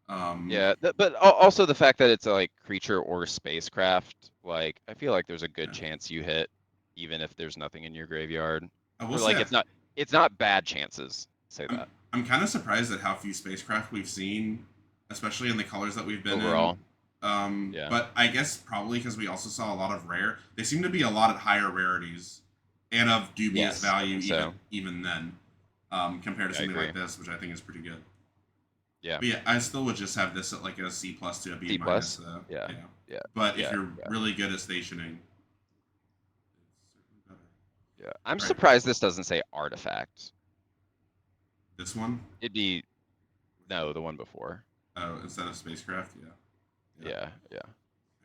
Um, Yeah, but also the fact that it's a, like creature or spacecraft, like I feel like there's a good yeah. chance you hit, even if there's nothing in your graveyard. I will Or say like it's not bad chances. Say I'm that I'm kind of surprised at how few spacecraft we've seen, especially in the colors that we've been in. overall. Yeah. But I guess probably because we also saw a lot of rare. They seem to be a lot at higher rarities, and of dubious Yes, I value think so. even then, compared to Yeah, I something agree. like this, which I think is pretty good. Yeah. But yeah, I still would just have this at like a C plus to a B C minus. plus. Yeah. Yeah, Yeah. but if Yeah. you're Yeah. really good at stationing, it's certainly Yeah. I'm better. All right, surprised this doesn't say artifact. this one. It'd be no, the one before. Oh, instead of spacecraft. Yeah, yeah. Yeah. Yeah.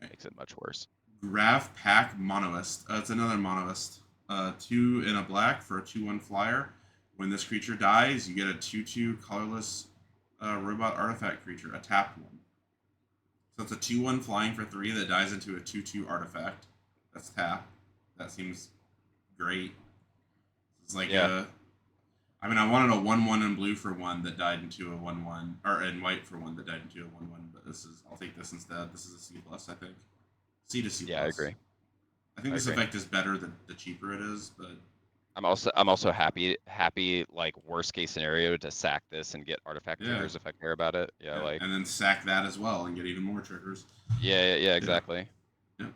Right. Makes it much worse. Grav Pack Monoist. It's another Monoist. 2 in a black for a 2/1 flyer. When this creature dies, you get a 2/2 colorless robot artifact creature, a tapped one. So it's a 2/1 flying for 3 that dies into a 2/2 artifact. That's tap. That seems great. It's like Yeah. I mean, I wanted a 1/1 in blue for 1 that died into a 1/1, or in white for 1 that died into a 1/1. But I'll take this instead. This is a C plus, I think. C to C Yeah, I plus. agree. I think I this agree. effect is better the cheaper it is, but I'm also happy like worst case scenario to sack this and get artifact yeah, triggers if I care about it. Yeah, yeah, like and then sack that as well and get even more triggers. yeah, Yeah, exactly. yeah.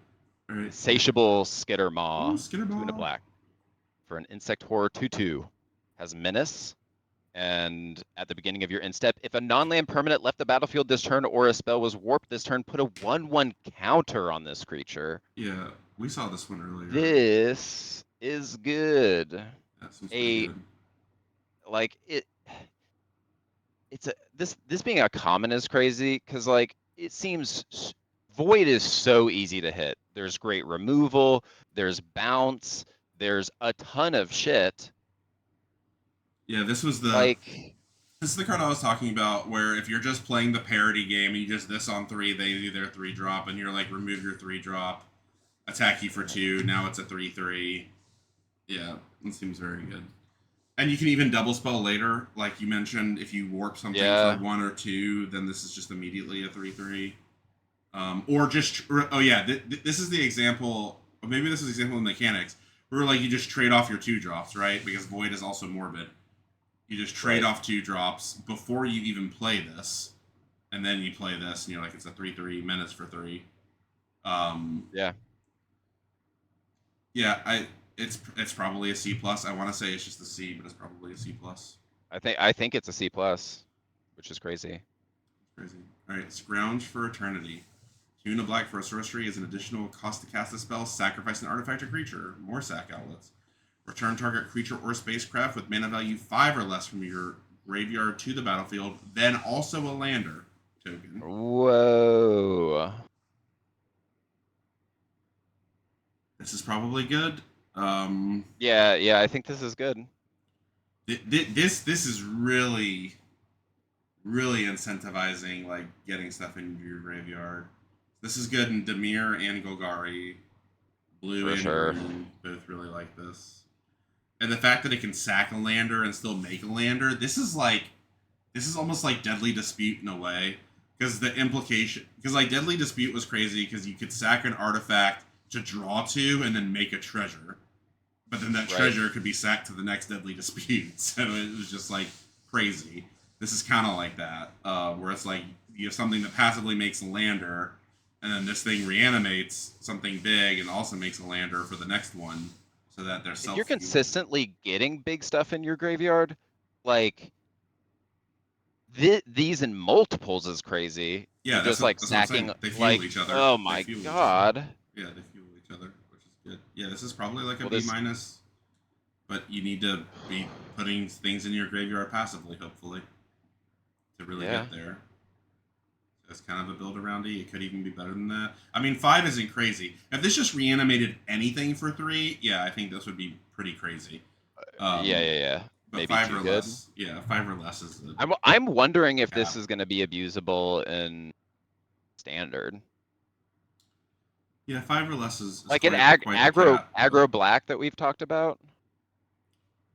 All right. Insatiable Skitter Ooh, Maw, 2 and a Skitterball. black for an insect horror 2/2. Has menace. And at the beginning of your end step, if a non-land permanent left the battlefield this turn or a spell was warped this turn, put a 1/1 counter on this creature. Yeah, we saw this one earlier. This is good. That seems pretty A good. like it's a this being a common is crazy because like it seems void is so easy to hit. There's great removal, there's bounce, there's a ton of shit. Yeah, Like this is the card I was talking about, where if you're just playing the parody game and you just this on 3, they do their 3 drop, and you're like remove your 3 drop, attack you for 2. Now it's a 3/3. Yeah, it seems very good. And you can even double spell later, like you mentioned. If you warp something for yeah, 1 or 2, then this is just immediately a 3/3. Or just oh yeah, this is the example. Or maybe this is the example of mechanics Or like you just trade off your 2-drops, right? Because Void is also morbid. You just trade Right. off 2-drops before you even play this, and then you play this, and you're like, it's a 3/3 minutes for 3. Yeah. Yeah, it's probably a C plus. I want to say it's just a C, but it's probably a C plus. I think it's a C plus, which is crazy. Crazy. All right, Scrounge for Eternity. 2 and a black for a sorcery is an additional cost to cast a spell. Sacrifice an artifact or creature. More sack outlets. Return target creature or spacecraft with mana value 5 or less from your graveyard to the battlefield. Then also a lander token. Whoa. This is probably good. Um, Yeah, I think this is good. this is really incentivizing like getting stuff into your graveyard. This is good in Demir and Golgari. Blue For and sure. green both really like this. And the fact that it can sack a lander and still make a lander, this is almost like Deadly Dispute in a way. Because the implication, because like Deadly Dispute was crazy because you could sack an artifact to draw 2 and then make a treasure, but then that treasure could be sacked to the next Deadly Dispute. So it was just like crazy. This is kind of like that, where it's like you have something that passively makes a lander, and then this thing reanimates something big and also makes a lander for the next one, so that they're If self. you're consistently getting big stuff in your graveyard, like these in multiples is crazy. Yeah, You're just like that's what I'm stacking saying. They fuel like, each other. oh They my fuel each other. god. Yeah, they fuel each other, which is good. Yeah, this is probably like a Well, B this minus, but you need to be putting things in your graveyard passively, hopefully, to really yeah. get there. That's kind of a build around E. It could even be better than that. I mean, 5 isn't crazy. If this just reanimated anything for 3, yeah, I think this would be pretty crazy. Yeah. But Maybe 5 too or good. less, yeah, 5 or less is the I'm wondering if this cap. is gonna be abusable in standard. Yeah, 5 or less is Like an quite the cap. But aggro black that we've talked about.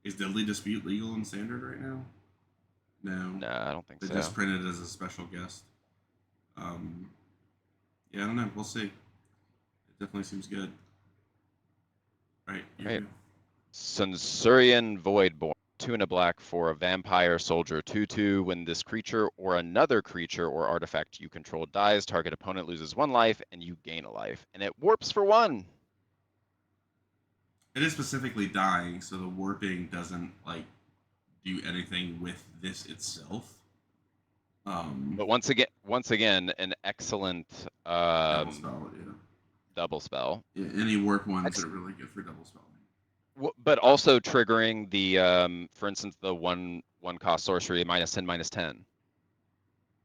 is Deadly Dispute legal in standard right now? No. No, I don't think They so. just printed it as a special guest. Yeah, I don't know. We'll see. It definitely seems good. Right. Right. Censurian Voidborn. 2 and a black for a vampire soldier 2/2. When this creature or another creature or artifact you control dies, target opponent loses 1 life and you gain a life. And it warps for 1. It is specifically dying, so the warping doesn't like do anything with this itself. But once again, an excellent Double spell, yeah. double spell. Yeah, any warp ones are really good for double spelling. But also triggering the for instance, the one cost sorcery -10, -10.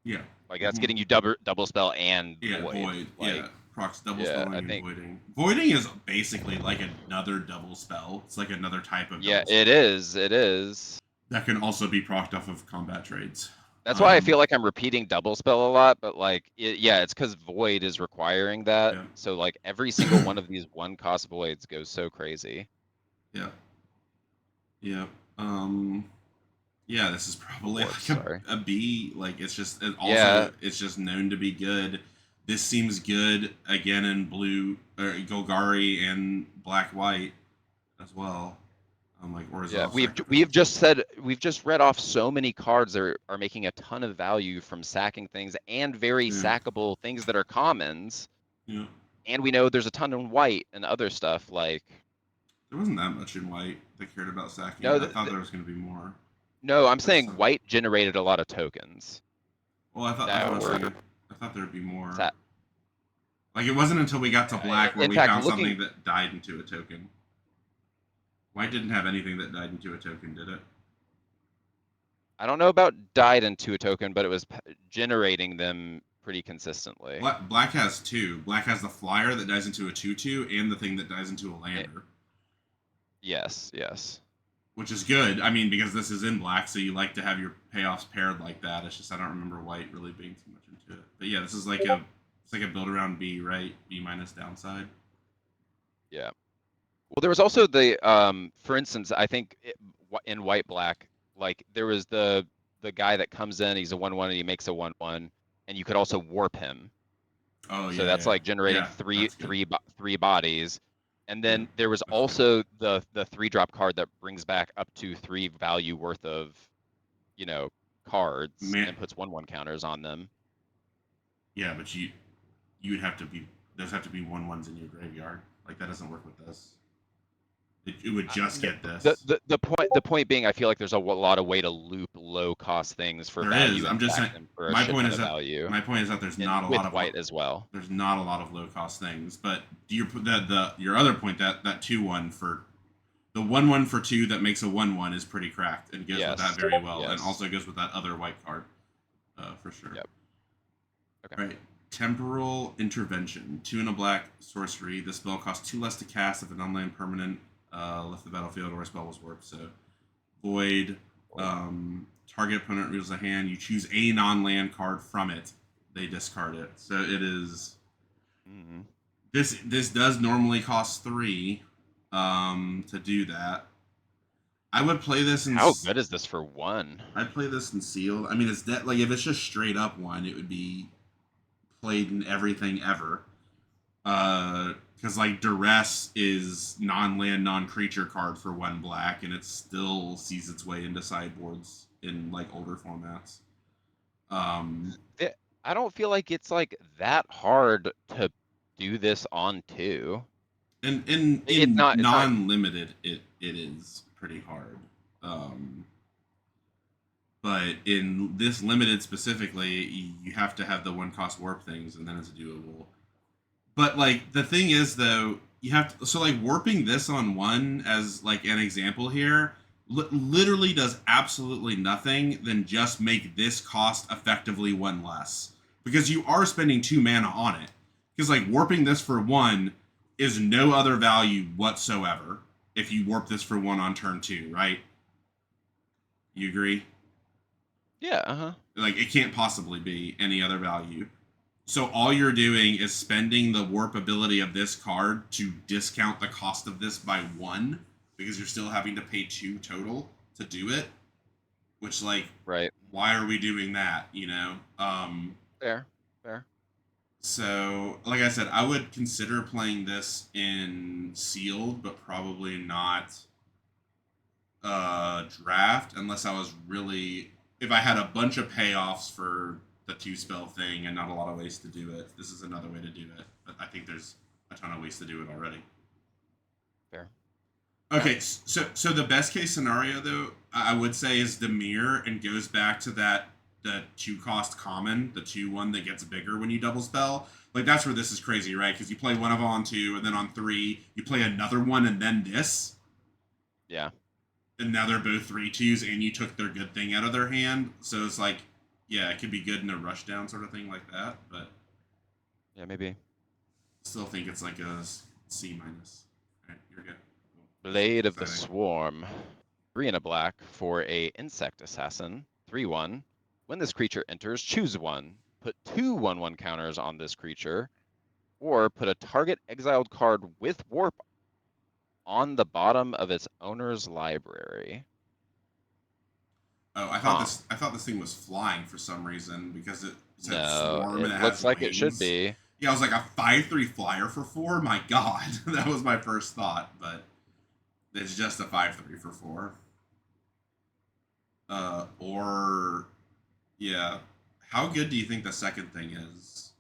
Yeah. Like that's getting you double spell and void. Like, yeah. Procs double yeah, spelling I and think voiding. Voiding is basically like another double spell. It's like another type of yeah, double spell. it is. That can also be procced off of combat trades. That's why I feel like I'm repeating double spell a lot, but like yeah, it's because void is requiring that. Yeah. So like every single one of these 1 cost voids goes so crazy. Yeah. Yeah. Yeah, this is probably like a B. Like it's just it's just known to be good. This seems good again in blue or Golgari and black white as well. Like Yeah, we've just read off so many cards that are making a ton of value from sacking things and very sackable things that are commons. Yeah. And we know there's a ton in white and other stuff like. There wasn't that much in white that cared about sacking. No, I thought there was going to be more. No, I'm saying white generated a lot of tokens. Well, I thought there would be more. Like it wasn't until we got to black where we found something that died into a token. White didn't have anything that died into a token, did it? I don't know about died into a token, but it was generating them pretty consistently. Black has 2. Black has the flyer that dies into a 2/2 and the thing that dies into a lander. Yes. Which is good. I mean, because this is in black, so you like to have your payoffs paired like that. It's just I don't remember white really being too much into it. But yeah, this is like a build around B, right? B minus downside. Yeah. Well, there was also the for instance, I think in white black, like there was the guy that comes in, he's a 1/1 and he makes a 1/1, and you could also warp him. Oh yeah. So that's like generating three bodies, And then there was also the 3-drop card that brings back up to 3 value worth of, you know, cards and puts 1/1 counters on them. Yeah, but you would have to be those have to be 1/1s in your graveyard. Like that doesn't work with this. It would just get this. The point being, I feel like there's a lot of way to loop low cost things for There is. value I'm and just saying. stack them for a My shit point ton is of that value. there's And not a with lot of white as well. there's not a lot of low cost things. But your other point that 2/1 for the 1/1 for 2 that makes a 1/1 is pretty cracked and goes with that very well, and also goes with that other white card, for sure. Yep. Okay. Right. Temporal Intervention. 2 and a black sorcery. This spell costs 2 less to cast if an unland permanent left the battlefield or a spell was warped. So void. Target opponent reveals a hand. You choose a non-land card from it. They discard it. So it is. Mm-hmm. This does normally cost 3 to do that. I would play this in. How good is this for 1? I'd play this in sealed. I mean, it's like if it's just straight up 1, it would be played in everything ever. Because like Duress is non-land, non-creature card for 1 black, and it still sees its way into sideboards in like older formats. I don't feel like it's like that hard to do this on 2. And in non-limited, it is pretty hard. But in this limited specifically, you have to have the 1 cost warp things, and then it's doable. But like the thing is, though, you have to, so like warping this on 1 as like an example here literally does absolutely nothing than just make this cost effectively 1 less, because you are spending 2 mana on it. Because like warping this for 1 is no other value whatsoever if you warp this for 1 on turn 2, right? You agree? Yeah, Like it can't possibly be any other value. So all you're doing is spending the warp ability of this card to discount the cost of this by 1, because you're still having to pay 2 total to do it. Which, like, right? Why are we doing that? You know. Fair. So, like I said, I would consider playing this in sealed, but probably not draft, unless I was really, if I had a bunch of payoffs for the 2 spell thing and not a lot of ways to do it. This is another way to do it, but I think there's a ton of ways to do it already. Fair. Okay, so the best case scenario, though, I would say is Dimir, and goes back to the 2 cost common, the 2/1 that gets bigger when you double spell. Like that's where this is crazy, right? Because you play one of them on 2, and then on 3 you play another one, and then this. Yeah. And now they're both 3/2s, and you took their good thing out of their hand. So it's like, yeah, it could be good in a rush down sort of thing like that, but yeah, maybe. Still think it's like a C-. All right, you're good. Blade of the Swarm. 3 and a black for a insect assassin. 3/1. When this creature enters, choose 1. Put 2 1/1 counters on this creature, or put a target exiled card with warp on the bottom of its owner's library. Oh, I thought this thing was flying for some reason, because it said swarm and it looks has like wings. It should be. Yeah, I was like, a 5/3 flyer for 4? My god. That was my first thought, but it's just a 5/3 for 4. Or yeah. How good do you think the second thing is?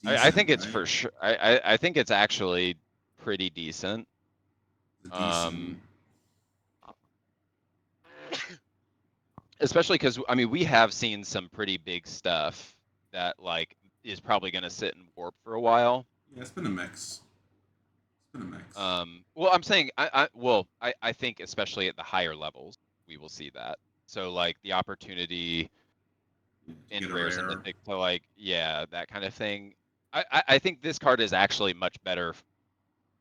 Decent, I think it's right? For sure. I think it's actually pretty decent. Especially because, I mean, we have seen some pretty big stuff that like is probably going to sit in warp for a while. Yeah, it's been a mix. Well, I'm saying I think especially at the higher levels we will see that. So like the opportunity in rares and mythic to like, yeah, that kind of thing. I think this card is actually much better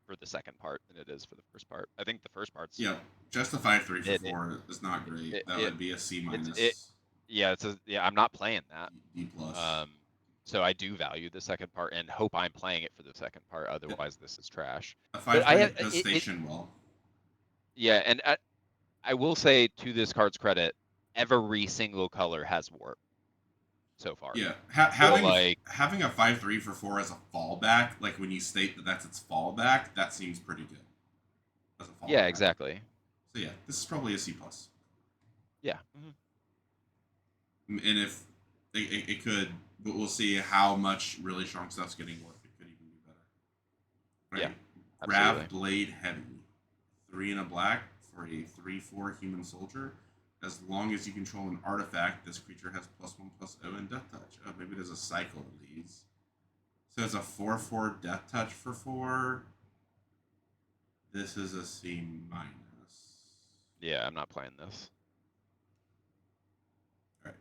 for the second part than it is for the first part. I think the first part's just a 5/3 for 4 is not great. That would be a C-. Yeah, I'm not playing that. D+. So I do value the second part and hope I'm playing it for the second part. Otherwise, this is trash. A 5/3 does station well. Yeah, and I will say, to this card's credit, every single color has warp. so far. Yeah, So like, having a 5/3 for 4 as a fallback, like when you state that that's its fallback, that seems pretty good as a yeah, fallback. exactly. So yeah, this is probably a C plus. Yeah. And if it could, but we'll see how much really strong stuff's getting worked. It could even be better. Yeah, Right, absolutely. Grav Blade Heavy, 3 and a black for a 3/4 human soldier. As long as you control an artifact, this creature has +1/+0 and Death Touch. Oh, maybe there's a cycle of these. So it's a 4/4 Death Touch for 4. This is a C minus. Yeah, I'm not playing this. All right.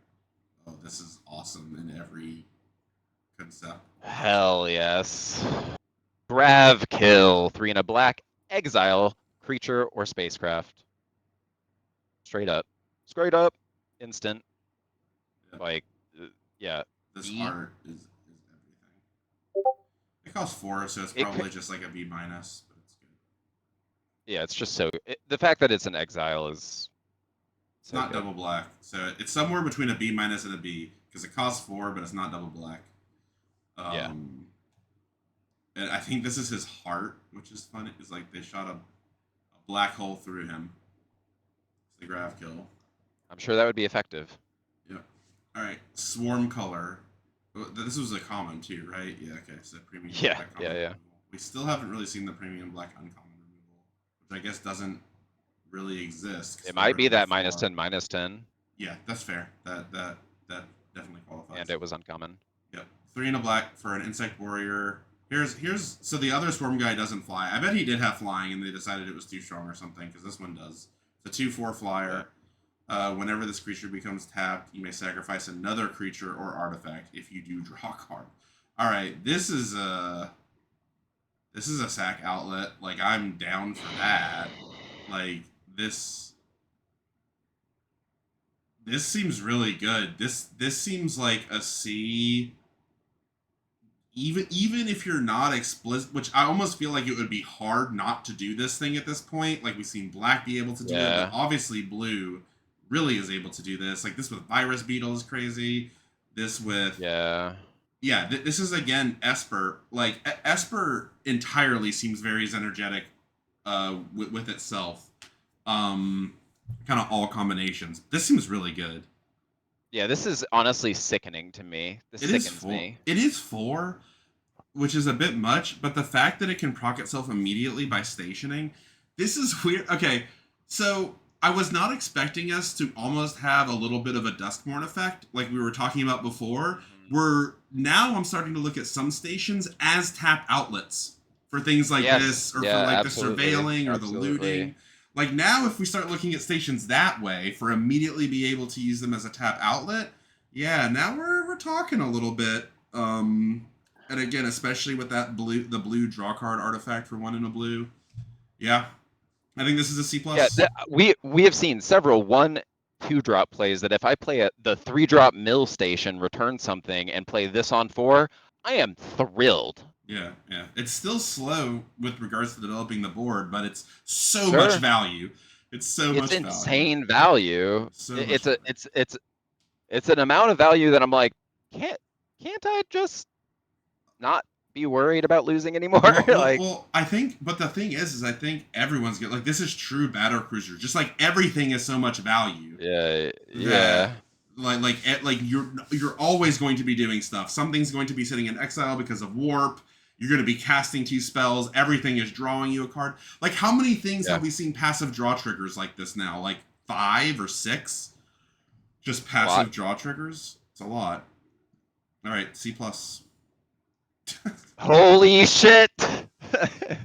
Oh, this is awesome in every concept. Hell yes. Grav kill, 3 and a black, exile, creature or spacecraft. Straight up. Straight up. Instant. Yeah. Like, yeah. This B. art is everything. It costs 4, so it's It could, probably just like a B minus, but it's good. yeah, it's just so. The fact that it's an exile is It's so not good. double black, so it's somewhere between a B minus and a B because it costs 4, but it's not double black. Yeah. And I think this is his heart, which is funny. It's like they shot a black hole through him. It's the Grav kill. I'm sure that would be effective. Yep. All right, Swarm Color. This was a common too, right? Yeah. Okay. So premium Yeah, black yeah, common yeah. removal. We still haven't really seen the premium black uncommon removal, which I guess doesn't really exist. It They might were be too that far. -10/-10, Yeah, that's fair. That definitely and qualifies. it was uncommon. Yep. 3 and a black for an insect warrior. Here's so the other swarm guy doesn't fly. I bet he did have flying and they decided it was too strong or something because this one does. It's a 2/4 Yeah. flyer. Whenever this creature becomes tapped, you may sacrifice another creature or artifact. If you do, draw a card. All right, this is a sack outlet. Like I'm down for that. Like this seems really good. This seems like a C. Even if you're not explicit, which I almost feel like it would be hard not to do this thing at this point. Like we've seen black be able to do it, but Yeah. obviously blue really is able to do this. Like this with virus beetle is crazy. This with Yeah. this is again Esper. Like Esper entirely seems very energetic with itself. Kind of all combinations. This seems really good. Yeah, this is honestly sickening to me. This It is sickens 4. me. It is 4, which is a bit much, but the fact that it can proc itself immediately by stationing, this is weird. Okay, so I was not expecting us to almost have a little bit of a Duskmorn effect, like we were talking about before. Where now I'm starting to look at some stations as tap outlets for things like Yes. this, or Yeah, for like absolutely. the surveilling or Absolutely. the looting. Like now, if we start looking at stations that way for immediately be able to use them as a tap outlet, yeah, now we're talking a little bit. And again, especially with that the blue draw card artifact for 1 in a blue. Yeah, I think this is a C Yeah, plus. we have seen several 1/2 drop plays that if I play the 3-drop mill station, return something, and play this on 4, I am thrilled. Yeah, yeah. It's still slow with regards to developing the board, but it's so much Sure. value. It's so It's much value. insane value. So much It's a value. it's an amount of value that I'm like, can't I just not be worried about losing anymore? Like, Well, I think, but the thing is I think everyone's good. Like this is true battle cruiser. Just like everything is so much value yeah, that yeah. like you're always going to be doing stuff. Something's going to be sitting in exile because of warp. You're going to be casting 2 spells. Everything is drawing you a card. Like how many things Yeah. have we seen passive draw triggers like this now? Like 5 or 6? Just passive draw triggers. It's a lot. All right, C plus. Holy shit. Oh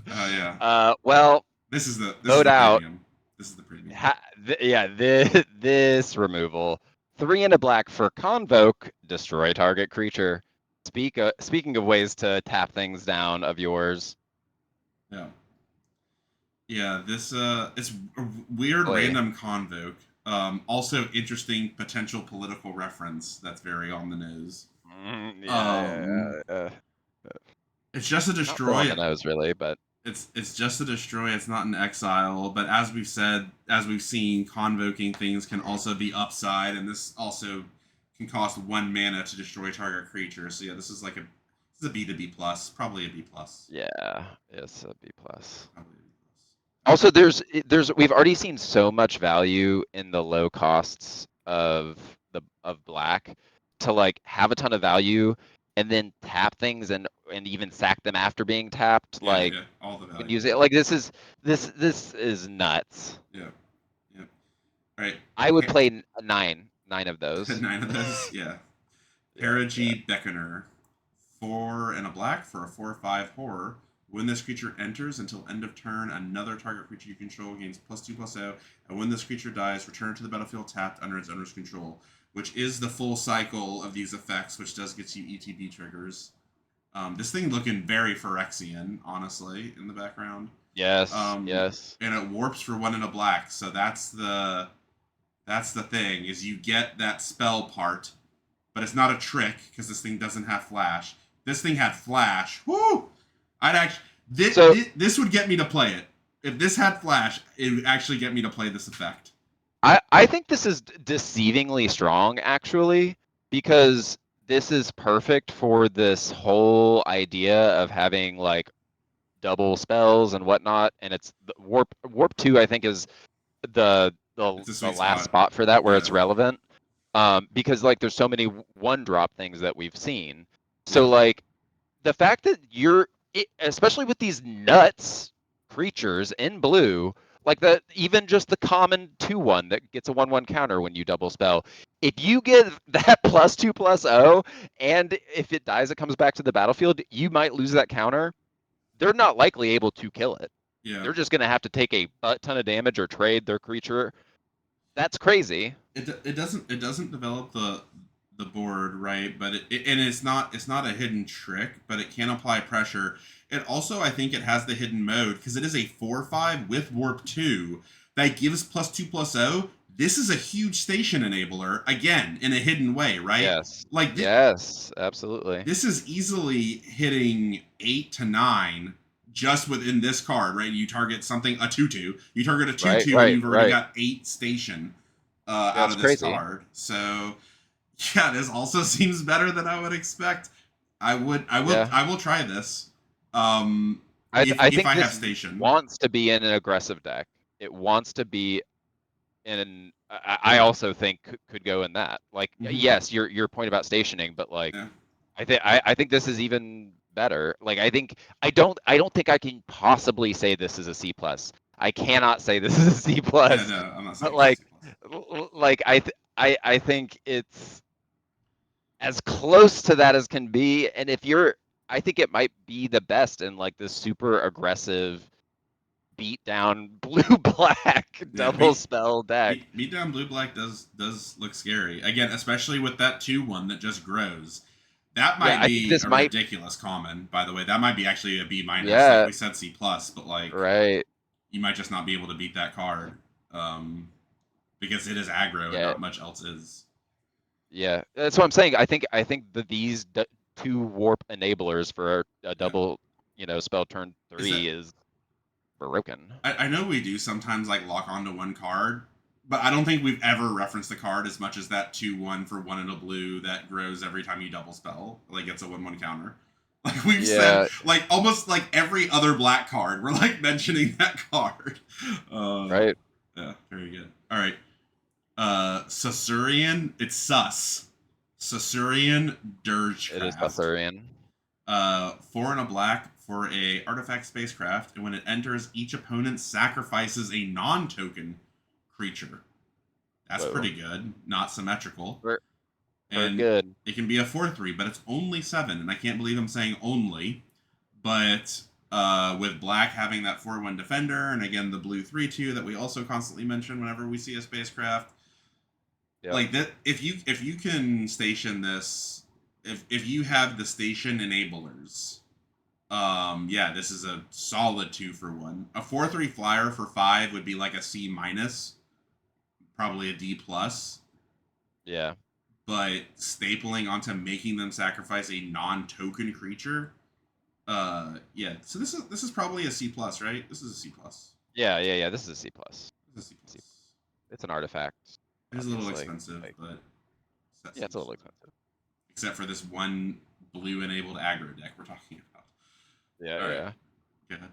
yeah. Well, This is the vote out. premium. This is the premium. Yeah, this removal. 3 and a black for Convoke, destroy target creature. Speaking of ways to tap things down of yours. Yeah. Yeah, this it's a weird random Convoke. Also interesting potential political reference that's very on the nose. Yeah. It's just a Not destroy. on the nose, really, but It's just a destroy. It's not an exile. But as we've said, as we've seen, convoking things can also be upside, and this also can cost 1 mana to destroy target creature. So yeah, this is a B to B plus, probably a B plus. Yeah, it's a B plus. Probably a B plus. Also, we've already seen so much value in the low costs of black to like have a ton of value and then tap things and even sack them after being tapped. Yeah, Like yeah, all the you can value. use it. Like this is nuts. Yeah, yeah. All right, I would play nine of those. 9 of those. Yeah. Yeah, yeah. Perigee Beckoner. 4 and a black for a 4/5 horror. When this creature enters until end of turn, another target creature you control gains +2/+0, and when this creature dies, return it to the battlefield tapped under its owner's control, which is the full cycle of these effects, which does get you ETB triggers. This thing looking very Phyrexian, honestly, in the background. Yes, yes. And it warps for 1 and a black, so that's the thing, is you get that spell part, but it's not a trick because this thing doesn't have flash. This thing had flash. Woo! I'd actually this would get me to play it. If this had flash, it would actually get me to play this effect. I think this is deceivingly strong actually, because this is perfect for this whole idea of having like double spells and whatnot. And it's warp 2 I think is It's a the sweet last spot. spot for that where Yeah. it's relevant. Because like there's so many one drop things that we've seen. So Yeah. like the fact that especially with these nuts creatures in blue, like even just the common 2/1 that gets a 1/1 counter when you double spell, if you get that +2/+0, and if it dies, it comes back to the battlefield, you might lose that counter. They're not likely able to kill it. Yeah. They're just going to have to take a butt ton of damage or trade their creature. That's crazy. It doesn't develop the board right, but and it's not a hidden trick, but it can apply pressure. It also, I think, it has the hidden mode because it is a 4/5 with warp 2 that gives +2/+0. This is a huge station enabler again in a hidden way, right? Yes. Like Yes, absolutely. this is easily hitting 8 to 9 just within this card, right? You target something, a 2/2. You target a 2/2 and you've already got 8 station out of this crazy. card. So yeah, this also seems better than I would expect. I will try this. I If think I have this station. wants to be in an aggressive deck. It wants to be in. I also think could go in that. Like, yes, your point about stationing, but like, Yeah. I think this is even better. Like, I don't think I can possibly say this is a C plus. I cannot say this is a C Yeah, plus. no, I'm not But saying it's a like, C plus. I think it's as close to that as can be. And I think it might be the best in like this super aggressive beat down blue black Yeah, double spell deck. beat down blue black does look scary. Again, especially with that 2/1 that just grows. That Yeah, might I think be this a might. ridiculous common, by the way. That might be actually a B minus. Like Yeah, we said C plus, but like right. you might just not be able to beat that card. Because it is aggro and Yeah, not much else is. yeah. That's what I'm saying. I think that these two warp enablers for a Yeah. double, spell turn Is that 3 is broken. I know we do sometimes like lock onto one card, but I don't think we've ever referenced the card as much as that 2/1 for 1 in a blue that grows every time you double spell. Like it's a 1/1 counter. Like we've said, Yeah, like almost like every other black card, we're like mentioning that card. right. Yeah, very good. All right. Sassurian, it's sus. Sassurian It is Dirgecraft. Arthurian. 4 and a black for a artifact spacecraft, and when it enters, each opponent sacrifices a non-token creature. That's Whoa. pretty good. Not symmetrical. We're And good. it can be a 4/3, but it's only 7, and I can't believe I'm saying only. But with black having that 4/1 defender, and again the blue 3/2 that we also constantly mention whenever we see a spacecraft, Yep. like that, if you can station this, if you have the station enablers, yeah, this is a solid 2-for-1. A 4/3 flyer for 5 would be like a C minus, probably a D plus. Yeah. But stapling onto making them sacrifice a non-token creature, yeah. So this is probably a C plus, right? This is a C plus. Yeah. This is a C plus. This is a C plus. It's an artifact, It is a little obviously. expensive, Like, but Yeah, it's a little expensive. Except for this one blue-enabled aggro deck we're talking about. Yeah, All right, yeah. go ahead.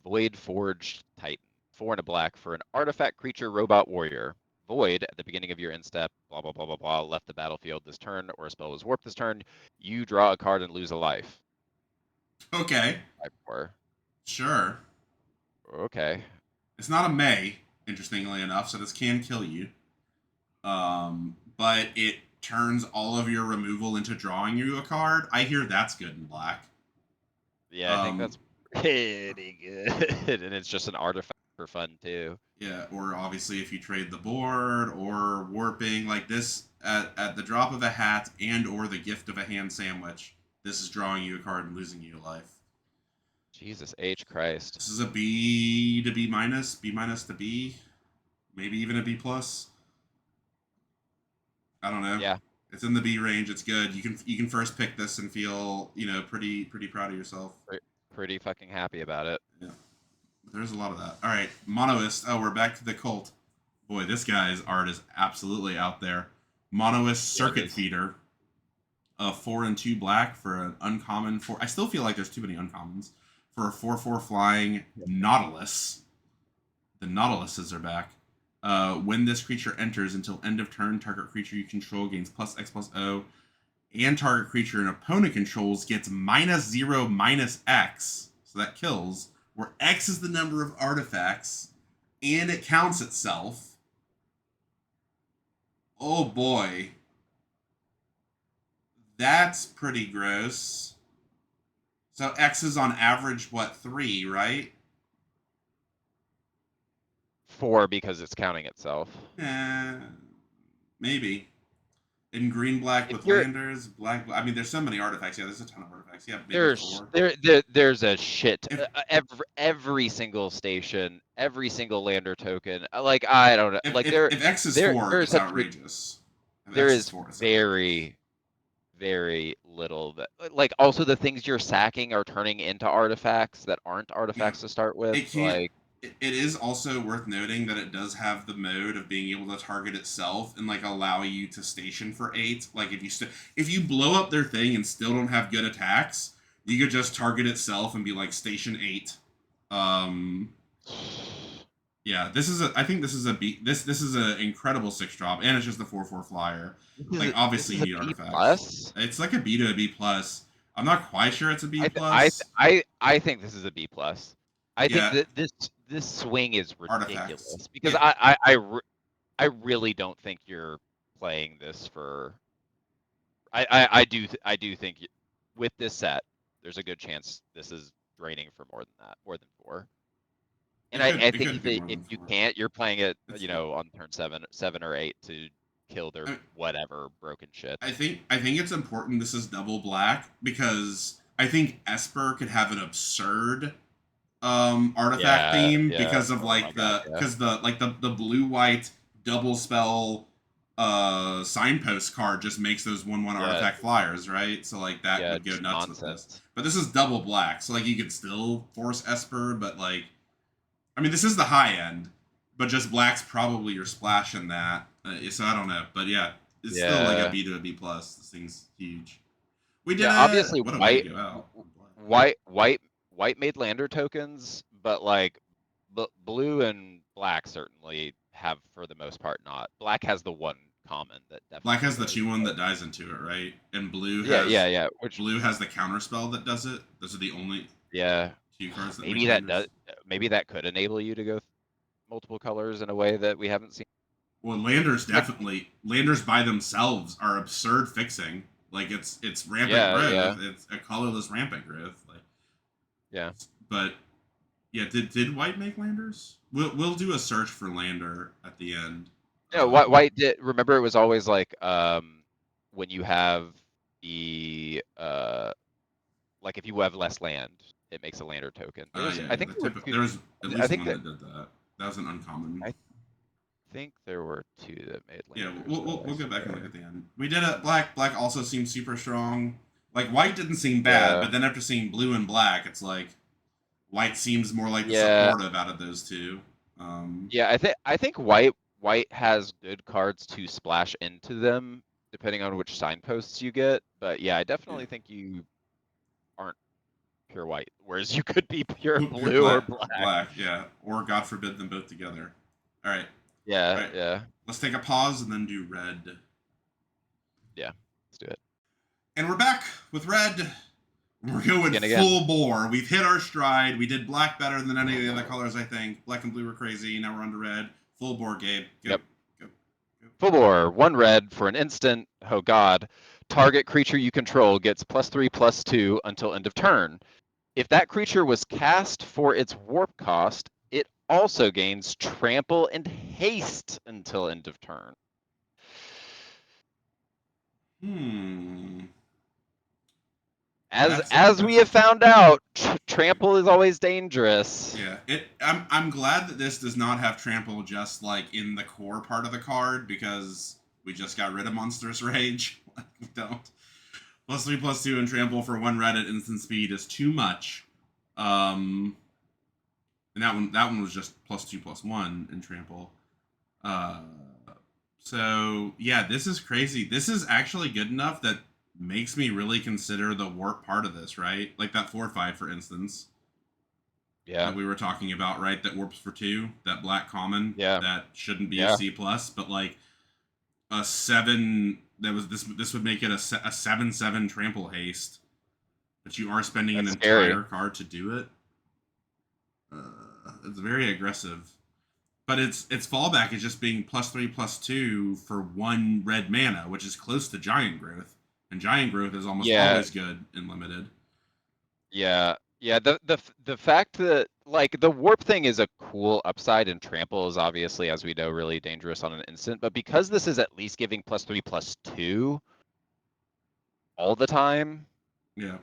Void Forged Titan. 4 and a black for an artifact creature robot warrior. Void, at the beginning of your end step, blah, blah, blah, blah, blah, left the battlefield this turn, or a spell was warped this turn, you draw a card and lose a life. Okay, 5/4. sure. Okay. It's not a May, interestingly enough, so this can kill you. But it turns all of your removal into drawing you a card. I hear that's good in black. Yeah, I think Um, that's pretty good. And it's just an artifact for fun, too. yeah, or obviously if you trade the board or warping like this at the drop of a hat and or the gift of a hand sandwich, this is drawing you a card and losing you a life. Jesus H. Christ. This is a B to B minus, B minus to B, maybe even a B plus. I don't know. Yeah. It's in the B range. It's good. You can first pick this and feel pretty proud of yourself. Pretty fucking happy about it. Yeah, there's a lot of that. All right, Monoist. Oh, we're back to the cult. Boy, this guy's art is absolutely out there. Monoist Circuit Feeder. 4 and 2 black for an uncommon 4. I still feel like there's too many uncommons for a 4/4 flying Nautilus. The Nautiluses are back. When this creature enters until end of turn, target creature you control gains +X/+O, and target creature an opponent controls gets -0/-X. So that kills, where X is the number of artifacts, and it counts itself. Oh boy. That's pretty gross. So X is on average, what, 3, right? 4 because it's counting itself. Maybe. In green black with landers, black. I mean, there's so many artifacts. Yeah, there's a ton of artifacts. Yeah, maybe 4. There's a shit. Every single station, every single lander token. Like I don't know. If X is 4, it's outrageous. There is very, very little that like also the things you're sacking are turning into artifacts that aren't artifacts to start with. It is also worth noting that it does have the mode of being able to target itself and like allow you to station for 8. Like if you blow up their thing and still don't have good attacks, you could just target itself and be like station 8. Yeah, I think this is a B. This is an incredible 6-drop, and it's just a 4/4 flyer. Like obviously you need artifacts. It's like a B to a B plus. I'm not quite sure it's a B plus. I think this is a B plus. I think that this swing is ridiculous because I really don't think you're playing this for. I do think with this set, there's a good chance this is draining for more than that, more than 4. And I think if you can't, you're playing it, on turn 7 or 8 to kill their whatever broken shit. I think it's important this is double black because I think Esper could have an absurd artifact theme because of the blue white double spell signpost card just makes those 1/1 artifact flyers, right? So like that would go nuts with this. But this is double black, so like you could still force Esper, but like I mean this is the high end, but just black's probably your splash in that. So I don't know, but yeah, it's still like a B to a B plus. This thing's huge. We did obviously what white made lander tokens, but like blue and black certainly have for the most part not. Black has the one common that definitely. Black has the 2/1 that dies into it, right? And blue has Which blue has the counter spell that does it. Those are the only 2 cards that maybe that does. Maybe that could enable you to go multiple colors in a way that we haven't seen. Well, landers definitely. Landers by themselves are absurd fixing. Like it's rampant growth. Yeah. It's a colorless rampant growth. Like but yeah, did white make landers? We'll do a search for lander at the end. Yeah, white did. Remember, it was always like when you have the like if you have less land, it makes a lander token. I think there was at least one that did that. That was an uncommon. I think there were 2 that made landers. Yeah, we'll go back and look at the end. We did it. Black also seems super strong. Like white didn't seem bad, but then after seeing blue and black, it's like white seems more like the supportive out of those 2. I think white has good cards to splash into them, depending on which signposts you get. But yeah, I definitely think you aren't pure white, whereas you could be pure Pure blue or black, black. black, yeah, or God forbid them both together. All right, all Yeah, right. yeah, Let's take a pause and then do red. yeah. Let's do it And we're back with red. We're going again. full bore. We've hit our stride. We did black better than any of the other colors, I think. Black and blue were crazy. Now we're on to red. Full bore, Gabe. Go. Yep. Go. Go. Full bore, 1 red for an instant. Oh god. Target creature you control gets +3/+2 until end of turn. If that creature was cast for its warp cost, it also gains trample and haste until end of turn. As we That's have found out, trample is always dangerous. yeah. I'm glad that this does not have trample just like in the core part of the card because we just got rid of Monstrous Rage. We don't. +3/+2 and trample for 1 red at instant speed is too much. And that one was just +2/+1 in trample. So yeah, this is crazy. This is actually good enough that makes me really consider the warp part of this, right? Like that 4/5, for instance, Yeah, that we were talking about, right? That warps for 2, that black common, yeah, that shouldn't be a yeah. C+, but like a 7 that was this would make it a 7/7 trample haste, but you are spending an That's scary. entire card to do it. It's very aggressive. But its fallback is just being +3/+2 for 1 red mana, which is close to Giant Growth, and Giant Growth is almost Yeah, always good in limited. yeah, yeah. The fact that like the warp thing is a cool upside, and trample is obviously, as we know, really dangerous on an instant. But because this is at least giving +3/+2 all the time, Yeah,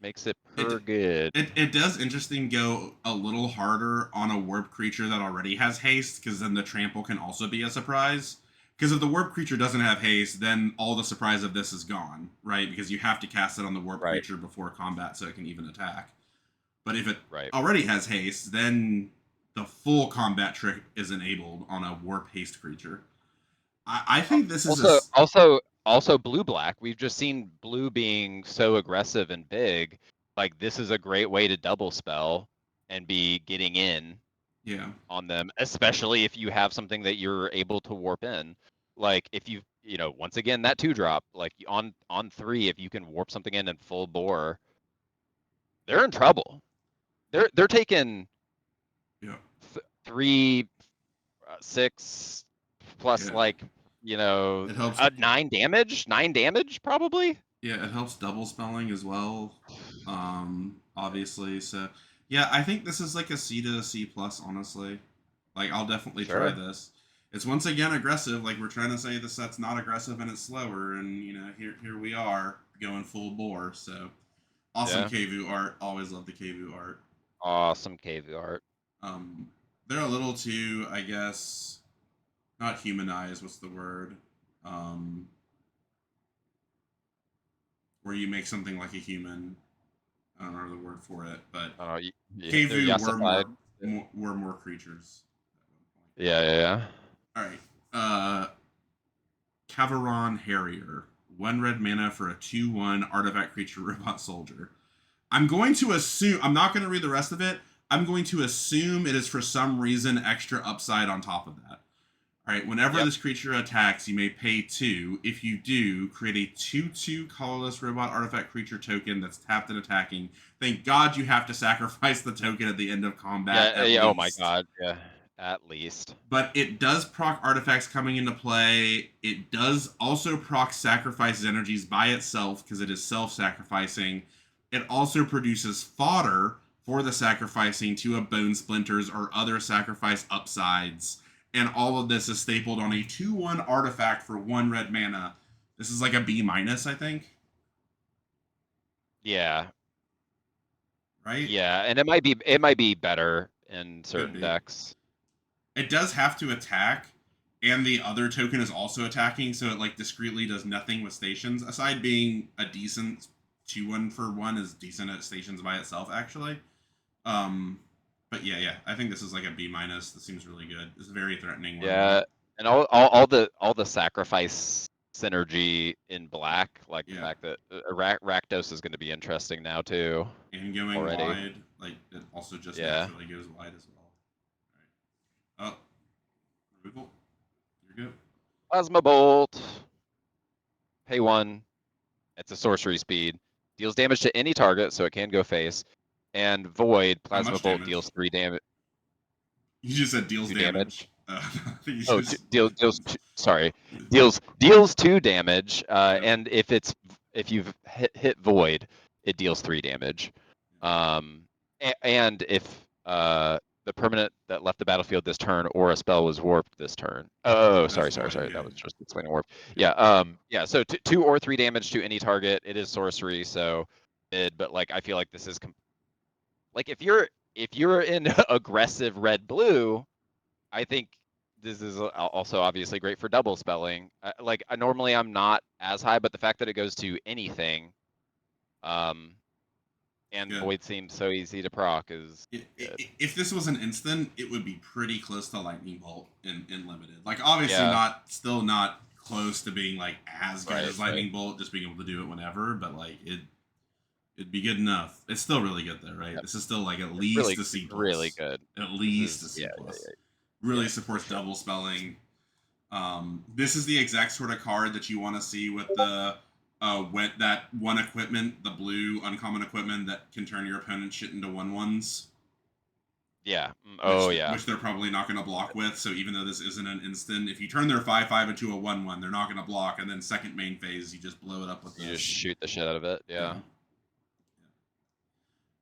makes it it per good. it does interesting go a little harder on a warp creature that already has haste, because then the trample can also be a surprise. Because if the warp creature doesn't have haste, then all the surprise of this is gone, right? Because you have to cast it on the warp Right, creature before combat so it can even attack. But if it right. already has haste, then the full combat trick is enabled on a warp haste creature. I think this is Also, also blue black. We've just seen blue being so aggressive and big. Like this is a great way to double spell and be getting in yeah, on them, especially if you have something that you're able to warp in. Like if you know, once again that 2-drop, like on 3, if you can warp something in full bore, they're in trouble. They're taking yeah, 3, 6 plus yeah. like It helps. 9 damage probably. Yeah, it helps double spelling as well. Obviously, so yeah, I think this is like a C to a C plus. Honestly, like I'll definitely try Sure. this. It's once again aggressive. Like we're trying to say the set's not aggressive and it's slower, and here we are going full bore. So awesome Yeah. KVU art. Always love the KVU art. Awesome KV art. Um, they're a little too, I guess, not humanized. What's the word? Um, where you make something like a human. I don't know the word for it, but Oh, they're KVU yassified. were more creatures Yeah, yeah, yeah. at one point. All right, Cavaron Harrier, 1 red mana for a 2/1 artifact creature robot soldier. I'm going to assume I'm not going to read the rest of it. I'm going to assume it is for some reason extra upside on top of that. All right, whenever Yep. this creature attacks, you may pay 2. If you do, create a 2/2 colorless robot artifact creature token that's tapped and attacking. Thank God you have to sacrifice the token at the end of combat Yeah, at yeah. Oh my least. God. Yeah. At least. But it does proc artifacts coming into play. It does also proc sacrifices energies by itself because it is self-sacrificing. It also produces fodder for the sacrificing to a bone splinters or other sacrifice upsides. And all of this is stapled on a 2/1 artifact for 1 red mana. This is like a B minus, I think. Yeah. Right? Yeah, and it might be better in Could certain be. decks. It does have to attack, and the other token is also attacking, so it like discreetly does nothing with stations. Aside being a decent 2/1 for 1 is decent at stations by itself, actually. Um, but yeah, I think this is like a B minus. This seems really good. This is a very threatening 1/1. Yeah, and all the sacrifice synergy in black, like the Yeah. fact that Rakdos is going to be interesting now too. And going Already. wide, like it also just Yeah. naturally goes wide as well. All right. Oh, removal. You're good. Plasma Bolt. Pay 1. It's a sorcery speed. Deals damage to any target, so it can go face. And Void, How Plasma much Bolt damage? deals 3 damage. You just said deals 2 damage. damage. You Oh, just sorry. Deals 2 damage. Yep. And if you've hit Void, it deals 3 damage. And if the permanent that left the battlefield this turn or a spell was warped this turn. Oh, That's sorry. void. That Yeah. was just explaining warp. Yeah. Yeah. So 2 or 3 damage to any target. It is sorcery, so mid. But like I feel like this is like if you're in aggressive red blue, I think this is also obviously great for double spelling. Like normally I'm not as high, but the fact that it goes to anything, um, and Good. Void seems so easy to proc is good. If this was an instant, it would be pretty close to Lightning Bolt in limited. Like obviously Yeah, still not close to being like as good as right. Lightning Bolt, just being able to do it whenever. But like it'd be good enough. It's still really good though, right? Yep. This is still like at It's least a C really plus, good. at This least a is C plus. yeah, Really supports for sure. double spelling. This is the exact sort of card that you want to see with the that one equipment, the blue uncommon equipment that can turn your opponent's shit into 1/1s. Yeah. Oh yeah. Which they're probably not going to block with. So even though this isn't an instant, if you turn their 5/5 into a 1/1, they're not going to block. And then second main phase, you just blow it up with You just this. shoot the shit out of it. Yeah. Yeah.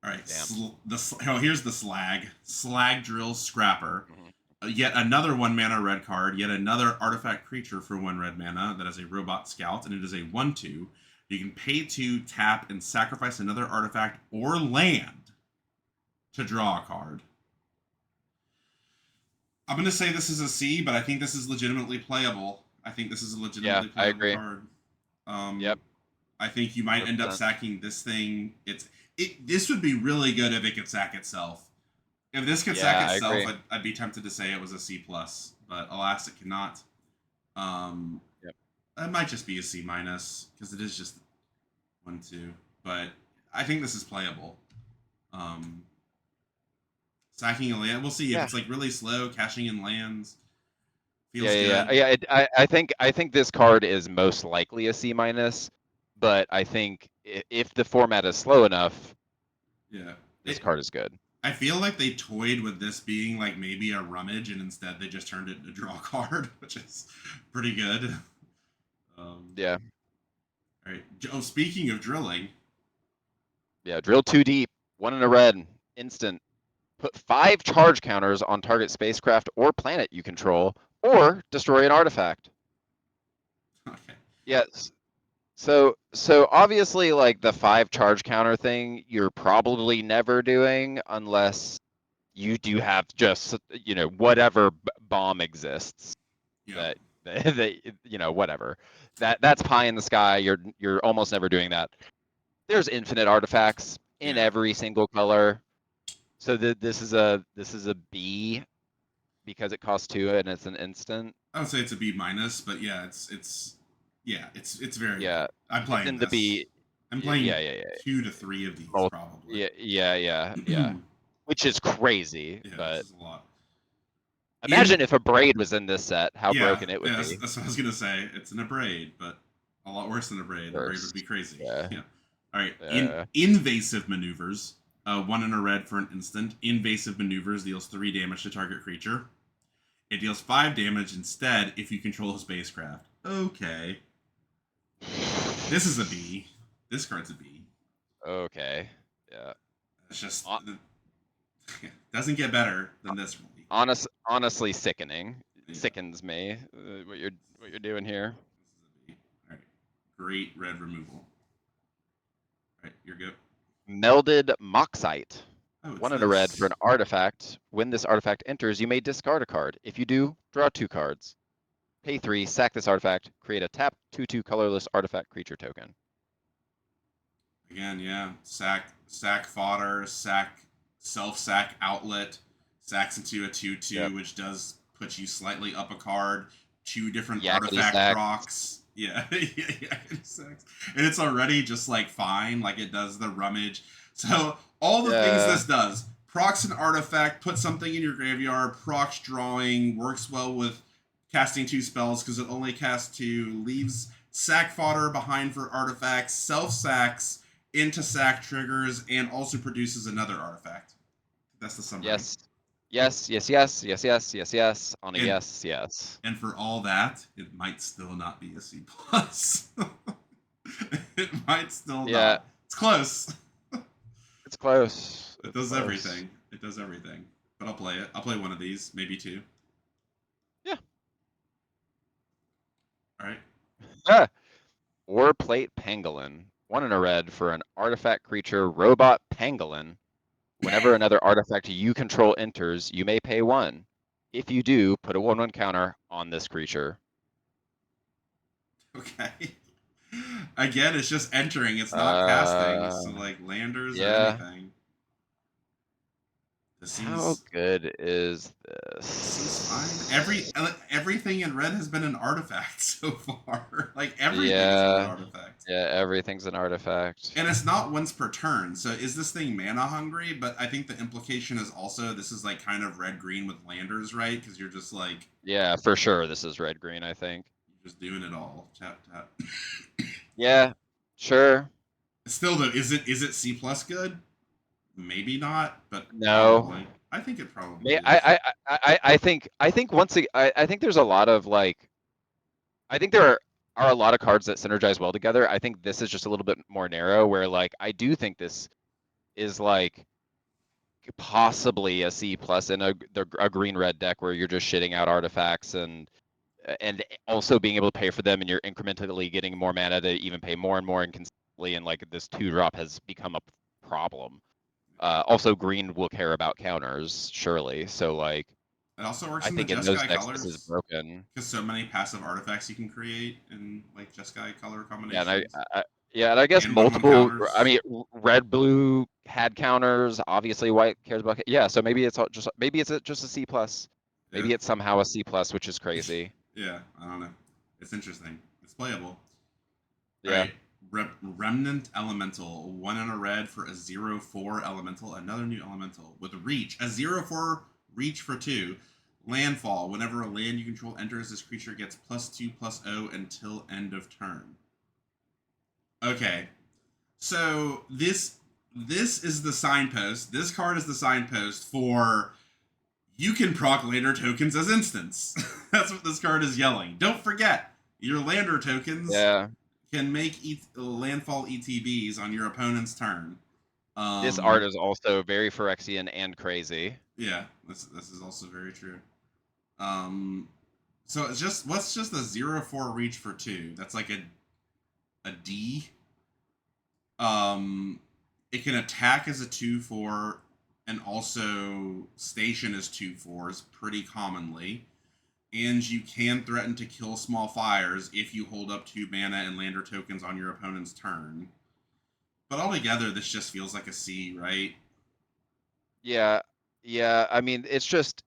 All right. Damn. Here's the slag. Slag Drill Scrapper. Mhm. Yet another 1 mana red card. Yet another artifact creature for 1 red mana that is a robot scout, and it is a 1/2. You can pay 2, tap, and sacrifice another artifact or land to draw a card. I'm going to say this is a C, but I think this is legitimately playable. I think this is a Yeah, legitimately I playable agree. card. Yep. I think you might end up 100%. sacking this thing. This would be really good if it could sack itself. If this could sack Yeah, I itself, agree. I'd be tempted to say it was a C plus, but alas, it cannot. Yep. It might just be a C minus because it is just 1/2. But I think this is playable. Sacking a land, we'll see if Yeah. it's like really slow. Cashing in lands feels Yeah. good. I think this card is most likely a C minus, but I think if the format is slow enough, Yeah. this card is good. I feel like they toyed with this being like maybe a rummage, and instead they just turned it into draw card, which is pretty good. Yeah. All right. Oh, speaking of drilling, Yeah. Drill 2 deep, 1 in a red, instant. Put 5 charge counters on target spacecraft or planet you control, or destroy an artifact. okay. Yes. So obviously, like the 5 charge counter thing, you're probably never doing unless you do have just whatever bomb exists Yeah. that that whatever that's pie in the sky. You're almost never doing that. There's infinite artifacts in Yeah. every single color, so this is a B because it costs 2 and it's an instant. I would say it's a B minus, but yeah, it's very Yeah, good. I'm it's playing in the this. B. I'm playing Yeah. 2 to 3 of these Mul- probably. yeah. Which is crazy, Yeah, this but is a lot. In imagine if a braid was in this set, how Yeah, broken it would yeah, be. that's what I was gonna say. It's an abrade, but a lot worse than a braid. A braid would Worse. be crazy. Yeah. Yeah. All right. Yeah. Invasive maneuvers. 1 in a red for an instant. Invasive maneuvers deals 3 damage to target creature. It deals 5 damage instead if you control a spacecraft. Okay. This is a B. This card's a B. Okay. Yeah. It's just Hon- doesn't get better than this really. Honestly, sickening. Yeah. Sickens me what you're doing here. This is a B. All right. Great red removal. All right, you're good. Melded Moxite. Oh, it's 1 in a red for this. an artifact. When this artifact enters, you may discard a card. If you do, draw 2 cards. Pay 3, sack this artifact, create a tap 2/2 colorless artifact creature token. Again, yeah. Sack fodder, sack outlet, sacks into a 2/2, Yep. which does put you slightly up a card. 2 different Yakety artifact sack. procs. Yeah, it sucks. And it's already just like fine, like it does the rummage. So all the things Yeah. this does, procs an artifact, put something in your graveyard, procs drawing, works well with casting 2 spells because it only casts 2, leaves sack fodder behind for artifacts, self sacks into sack triggers, and also produces another artifact. That's the summary. Yes. Yes. Yes. Yes. Yes. Yes. Yes. Yes. On a And yes. Yes. and for all that, it might still not be a C plus. It might still Yeah. not. It's close. It's close. It It's does close. everything. It does everything. But I'll play it. I'll play one of these, maybe 2. Yeah. All right. Ah. War Plate Pangolin. 1 in a red for an artifact creature robot pangolin. Whenever another artifact you control enters, you may pay 1. If you do, put a 1/1 counter on this creature. Okay. Again, it's just entering. It's not casting. Uh, So like landers or yeah. anything. This How seems good is seems fine. this? Everything in red has been an artifact so far. Like everything has been an Yeah. artifact. Yeah, everything's an artifact. And it's not once per turn. So is this thing mana hungry? But I think the implication is also this is like kind of red green with landers, right? Because you're just like Yeah, for sure this is red-green, I think. you're just doing it all. Tap tap. Yeah, sure. Still though, is it C plus good? Maybe not, but No. probably. I think it probably May is. I think I think there's a lot of like I think there are a lot of cards that synergize well together. I think this is just a little bit more narrow where like I do think this is like possibly a C plus in a green red deck where you're just shitting out artifacts and also being able to pay for them and you're incrementally getting more mana to even pay more and more and consistently and like this 2-drop has become a problem. Also green will care about counters surely. So like It also works I in the think in those Jeskai decks this is colors broken. because so many passive artifacts you can create in like Jeskai color Yeah, and combinations yeah, and I guess and one multiple. I counters. mean, red, blue had counters. Obviously, white cares about. Yeah, so maybe it's just just a C plus. Yeah, Maybe it's somehow a C plus, which is crazy. yeah. I don't know. It's interesting. It's playable. All Yeah. right. Remnant Elemental, 1 in a red for a 0/4 elemental, another new elemental with reach, a 0/4 reach for 2. Landfall, whenever a land you control enters, this creature gets +2/+0 until end of turn. Okay, so this is the signpost. This card is the signpost for you can proc lander tokens as instants. That's what this card is yelling. Don't forget, your lander tokens Yeah. can make landfall ETBs on your opponent's turn. This art is also very Phyrexian and crazy. Yeah, this is also very true. Um, so it's just what's just a 0/4 reach for 2? That's like a D. Um, it can attack as a 2/4 and also station as 2/4s pretty commonly. And you can threaten to kill small fires if you hold up 2 mana and lander tokens on your opponent's turn. But altogether, this just feels like a C, right? Yeah. Yeah. I mean, it's just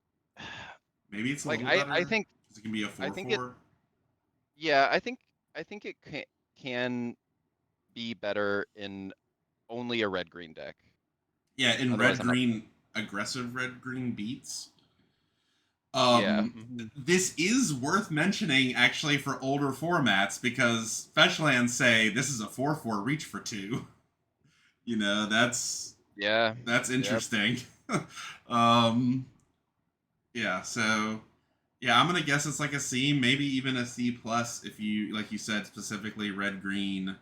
Maybe it's a like little I better think because it can be a I think it. 4/4. Yeah, I think it can be better in only a red green deck. Yeah, in Otherwise, red I'm not. green, aggressive red green beats. Yeah. Mhm. This is worth mentioning actually for older formats because Fetchlands say this is a 4/4 reach for 2. You know, Yeah. that's Yep. interesting. um, yeah, so yeah, I'm gonna guess it's like a C, maybe even a C plus if you like you said specifically red green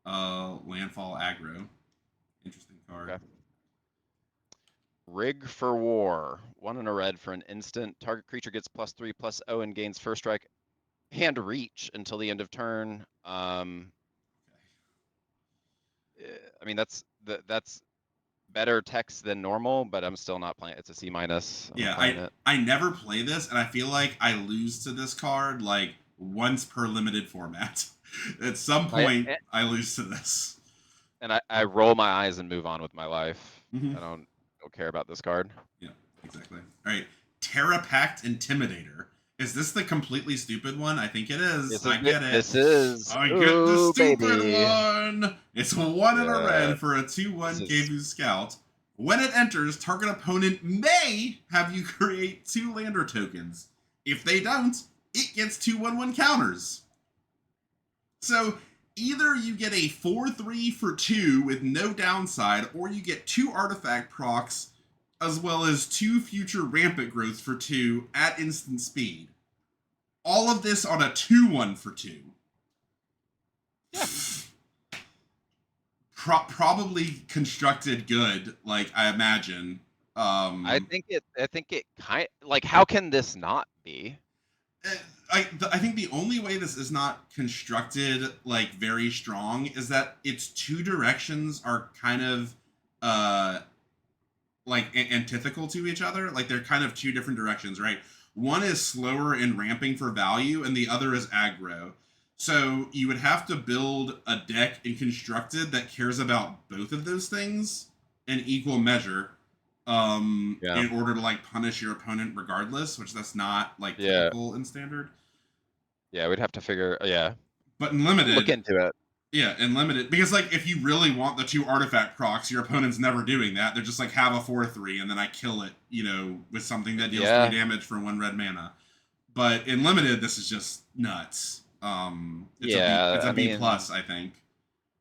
landfall aggro. Interesting card. Okay. Rig for War. 1 in a red for an instant. Target creature gets +3/+0 and gains first strike and reach until the end of turn. I mean that's better text than normal, but I'm still not playing. It's a C minus. I'm not Yeah, playing it. I never play this, and I feel like I lose to this card like once per limited format. At some I point, I lose to this. and I roll my eyes and move on with my life. Mm-hmm. I don't care about this card. Yeah, exactly. All right, Terra Pact Intimidator. Is this the completely stupid one? I think it is. I get it. This is. I get the Ooh, stupid baby. one. It's 1 in a Yeah. red for a 2/1 This is. Gabu Scout. When it enters, target opponent may have you create 2 lander tokens. If they don't, it gets 2/1/1 counters. So either you get a 4/3 for 2 with no downside, or you get 2 artifact procs, as well as 2 future rampant growths for 2 at instant speed. All of this on a 2/1 for 2. Yeah. Probably constructed good, like I imagine. I think it kind like, how can this not be? I think the only way this is not constructed like very strong is that its 2 directions are kind of like antithetical to each other. Like they're kind of 2 different directions, right? One is slower in ramping for value, and the other is aggro. So you would have to build a deck in constructed that cares about both of those things in equal measure, Yeah. in order to like punish your opponent regardless, which that's not like Yeah. typical in standard. Yeah, we'd have to figure. Yeah. But in Look limited, into it. yeah, and limited, because like if you really want the 2 artifact procs, your opponent's never doing that. They're just like have a 4/3 and then I kill it, with something that deals 3 Yeah. damage for 1 red mana. But in limited, this is just nuts. Yeah, It's a I B mean, plus, I think.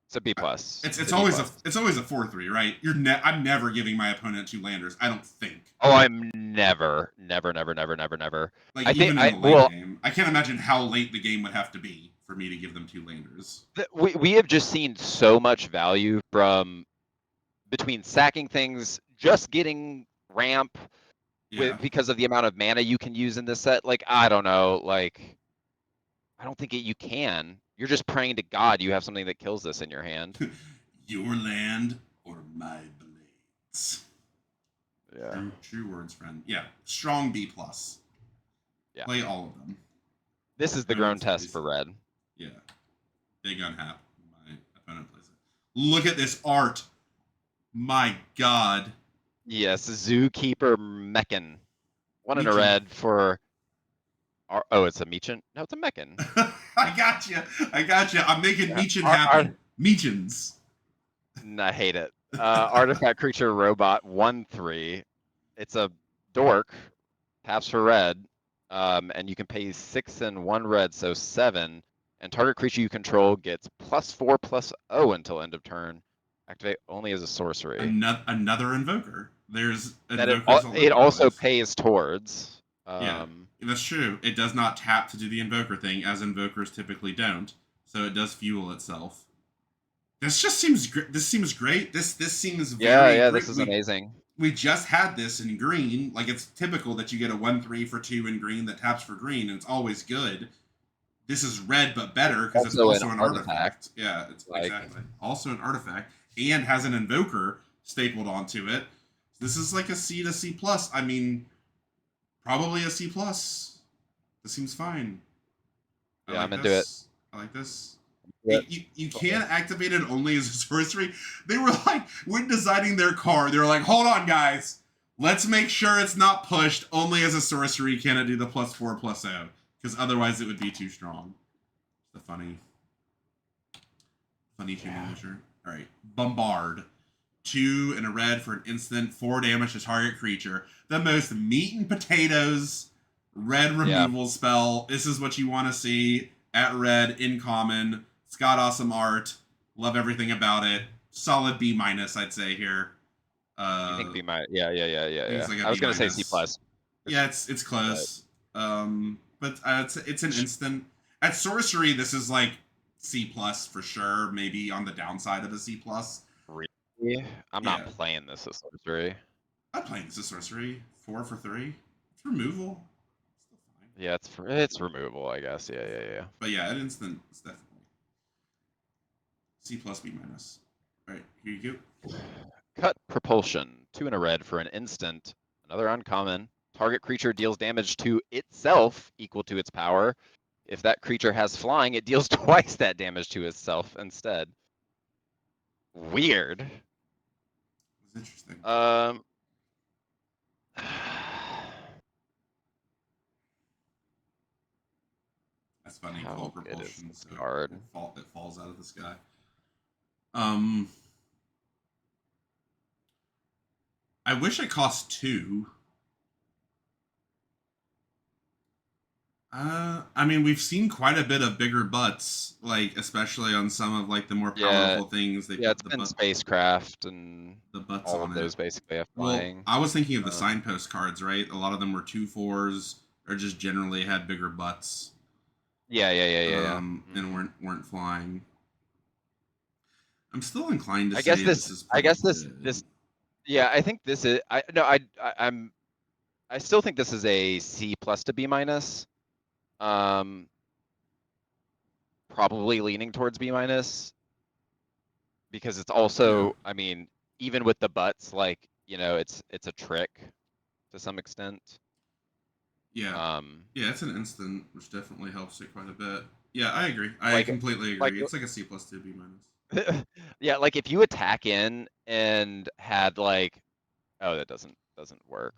it's a B plus. It's It's a B always plus. it's always a 4/3, right? I'm never giving my opponent 2 landers. I don't think. Oh, I'm never. Like I think even in the late game, I can't imagine how late the game would have to be for me to give them 2 landers. we have just seen so much value from between sacking things, just getting ramp Yeah. because of the amount of mana you can use in this set. Like, I don't know, like I don't think you can. You're just praying to God you have something that kills this in your hand. Your land or my blades. Yeah. True words, friend. Yeah, strong B plus. Yeah. Play all of them. This is the grown test for red. Yeah, big unhap. My opponent plays it. Look at this art. My God. Yes, Zookeeper Mechan. 1 in a Meechin. red for. Oh, it's a Meechin? No, it's a Mechan. I got you. I'm making Yeah. Meechin happen. Meechins. I hate it. Artifact creature robot 1/3. It's a dork. Taps for red. And you can pay 6 and 1 red, so 7. And target creature you control gets +4/+0 until end of turn. Activate only as a sorcery. Another invoker. There's That invokers all over it the also place. pays towards. Yeah, that's true. It does not tap to do the invoker thing, as invokers typically don't. So it does fuel itself. This just seems great. This seems great. This seems very. Yeah. This is amazing. We just had this in green. Like it's typical that you get a 1/3 for 2 in green that taps for green, and it's always good. This is red but better because it's also an artifact. Yeah, it's like, exactly also an artifact and has an invoker stapled onto it. This is like a C to C plus. I mean, probably a C plus. This seems fine. Yeah, I'm into it. I like this. Yeah. You can activate it only as a sorcery. They were like, when designing their card, they were like, hold on, guys. Let's make sure it's not pushed. Only as a sorcery can it do the +4/+0. Because otherwise it would be too strong. The funny measure. Alright. Bombard. 2 in a red for an instant, 4 damage to target creature. The most meat and potatoes red removal spell. This is what you want to see at red in common. It's got awesome art. Love everything about it. Solid B minus, I'd say here. You think B minus? Yeah. Like I was gonna say C plus. Yeah, it's close. But it's an instant. At sorcery, this is like C plus for sure. Maybe on the downside of a C plus. Really? I'm not playing this as sorcery. I'm playing this as sorcery. 4 for 3. It's removal. Yeah, it's removal, I guess. Yeah. But yeah, at instant, it's definitely C plus B minus. All right, here you go. Cut Propulsion. 2 in a red for an instant. Another uncommon. Target creature deals damage to itself equal to its power. If that creature has flying, it deals twice that damage to itself instead. Weird. It's interesting. it's funny. Cold How good is propulsion, this so card? it falls out of the sky. I wish it cost 2. I mean, we've seen quite a bit of bigger butts, like especially on some of like the more Yeah, powerful things. They yeah, put it's been spacecraft and the butts all on of it. those basically have Well, flying. I was thinking of the signpost cards, right? A lot of them were 2/4s, or just generally had bigger butts. Yeah. And weren't flying. I'm still inclined to I guess say this. this is I pretty guess this. good. This. Yeah, I think this is. I no. I'm. I still think this is a C plus to B minus. Um, probably leaning towards B minus because it's Yeah, also. I mean, even with the butts, like it's a trick to some extent. yeah, Um, yeah. It's an instant, which definitely helps it quite a bit. Yeah, I agree. I like completely like agree. It's like a C plus to B minus. yeah, like if you attack in and had like, oh, that doesn't work.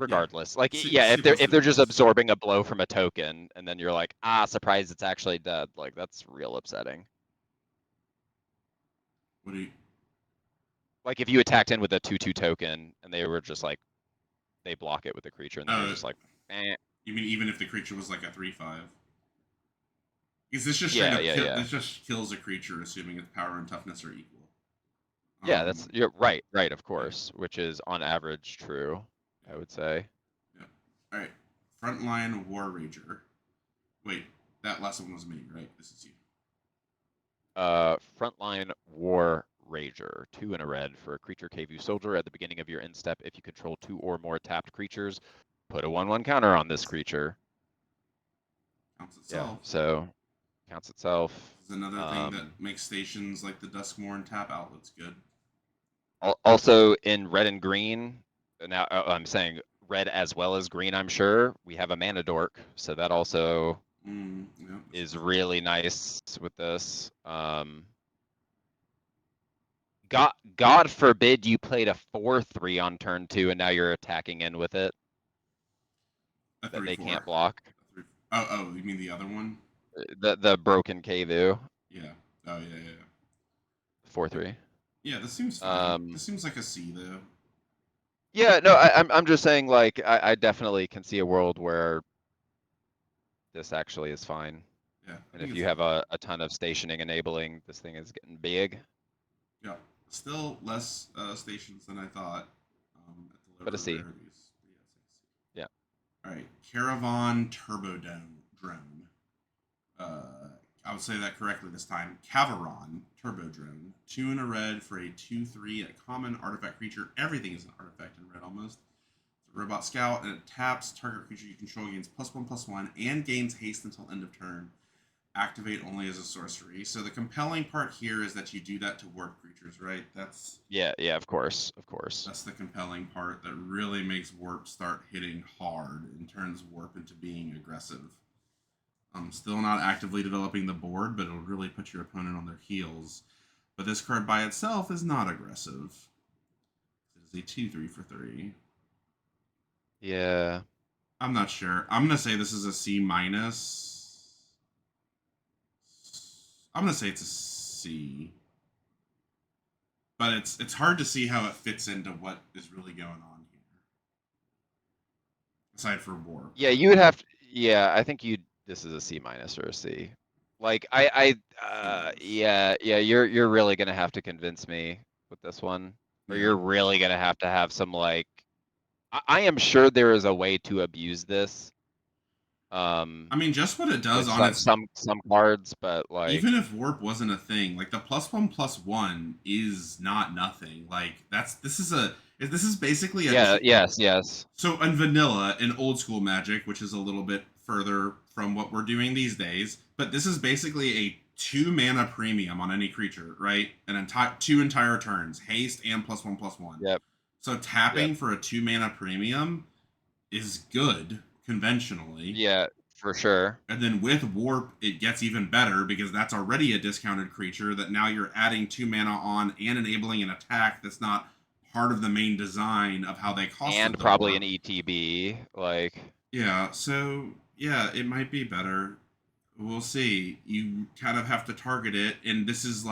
Yeah, Regardless, like C, yeah, C plus if to B they're just minus. absorbing a blow from a token, and then you're like, ah, surprise, it's actually dead. Like that's real upsetting. What do you? Like if you attacked in with a 2/2 token, and they were just like they block it with a creature, and then you're Uh, just like, eh. you mean even if the creature was like a 3/5? Because this just straight Yeah, up yeah, yeah, this just kills a creature, assuming its power and toughness are equal. yeah. That's you're right, of Yeah, course, which is on average true, yeah, I would say. yeah. All right, Frontline War Rager. Wait, that last one was me, right? This is you. Frontline War Rager, 2 and a red for a creature KV soldier at the beginning of your end step. If you control 2 or more tapped creatures, put a 1/1 counter on this creature. Counts Yeah, itself. so counts itself. This is another thing that Um, makes stations like the Duskmourn tap outlets good. Also in red and green. Now I'm saying red as well as green. I'm sure we have a mana dork, so that also Yeah, that's is true. really nice with this. God forbid you played a 4/3 on turn 2 and now you're attacking in with it A that they 3/4. can't block. Oh, you mean the other one? The broken Kavu Yeah. Oh, yeah. 4/3. Yeah, this seems fine. Um, This seems like a C though. yeah, no, I'm just saying like I definitely can see a world where this actually is fine. Yeah, I And think if it's you have fine. a ton of stationing enabling, this thing is getting big. Yeah, still less stations than I thought at the But a lower C. rarities. But yeah, Yeah. all right, Caravan Turbo Drone. Uh, I would say that correctly this time. Cavaron Turbo Drone. 2 and a red for a 2/3 a common artifact creature. Everything is an artifact in red almost. It's a robot scout, and it taps target creature you control gains +1/+1 and gains haste until end of turn. Activate only as a sorcery. So the compelling part here is that you do that to warp creatures, right? Yeah, of course, of course. That's the compelling part that really makes warp start hitting hard and turns warp into being aggressive. I'm still not actively developing the board, but it'll really put your opponent on their heels. But this card by itself is not aggressive. It is a 2/3 for 3. Yeah. I'm not sure. I'm gonna say this is a C minus. I'm gonna say it's a C, but it's hard to see how it fits into what is really going on here, aside from warp. Yeah, you would have to, yeah, I think you this is a C minus or a C. Like C minus. yeah, you're really gonna have to convince me with this one. Or Yeah. you're really gonna have to have some like I am sure there is a way to abuse this. I mean, just what it does With on its some cards, but even like if warp wasn't a thing, like the +1/+1 is not nothing. Like this is basically a yeah, yes. so in vanilla in old school Magic, which is a little bit further from what we're doing these days, but this is basically a 2 mana premium on any creature, right? An entire 2 entire turns, haste and +1/+1. Yep, So yep. tapping for a 2 mana premium is good conventionally. Yeah, for sure. And then with warp, it gets even better because that's already a discounted creature that now you're adding 2 mana on and enabling an attack that's not part of the main design of how they And costed the probably an warp. ETB, like Yeah, so Yeah, it might be better. We'll see. You kind of have to target it, and this is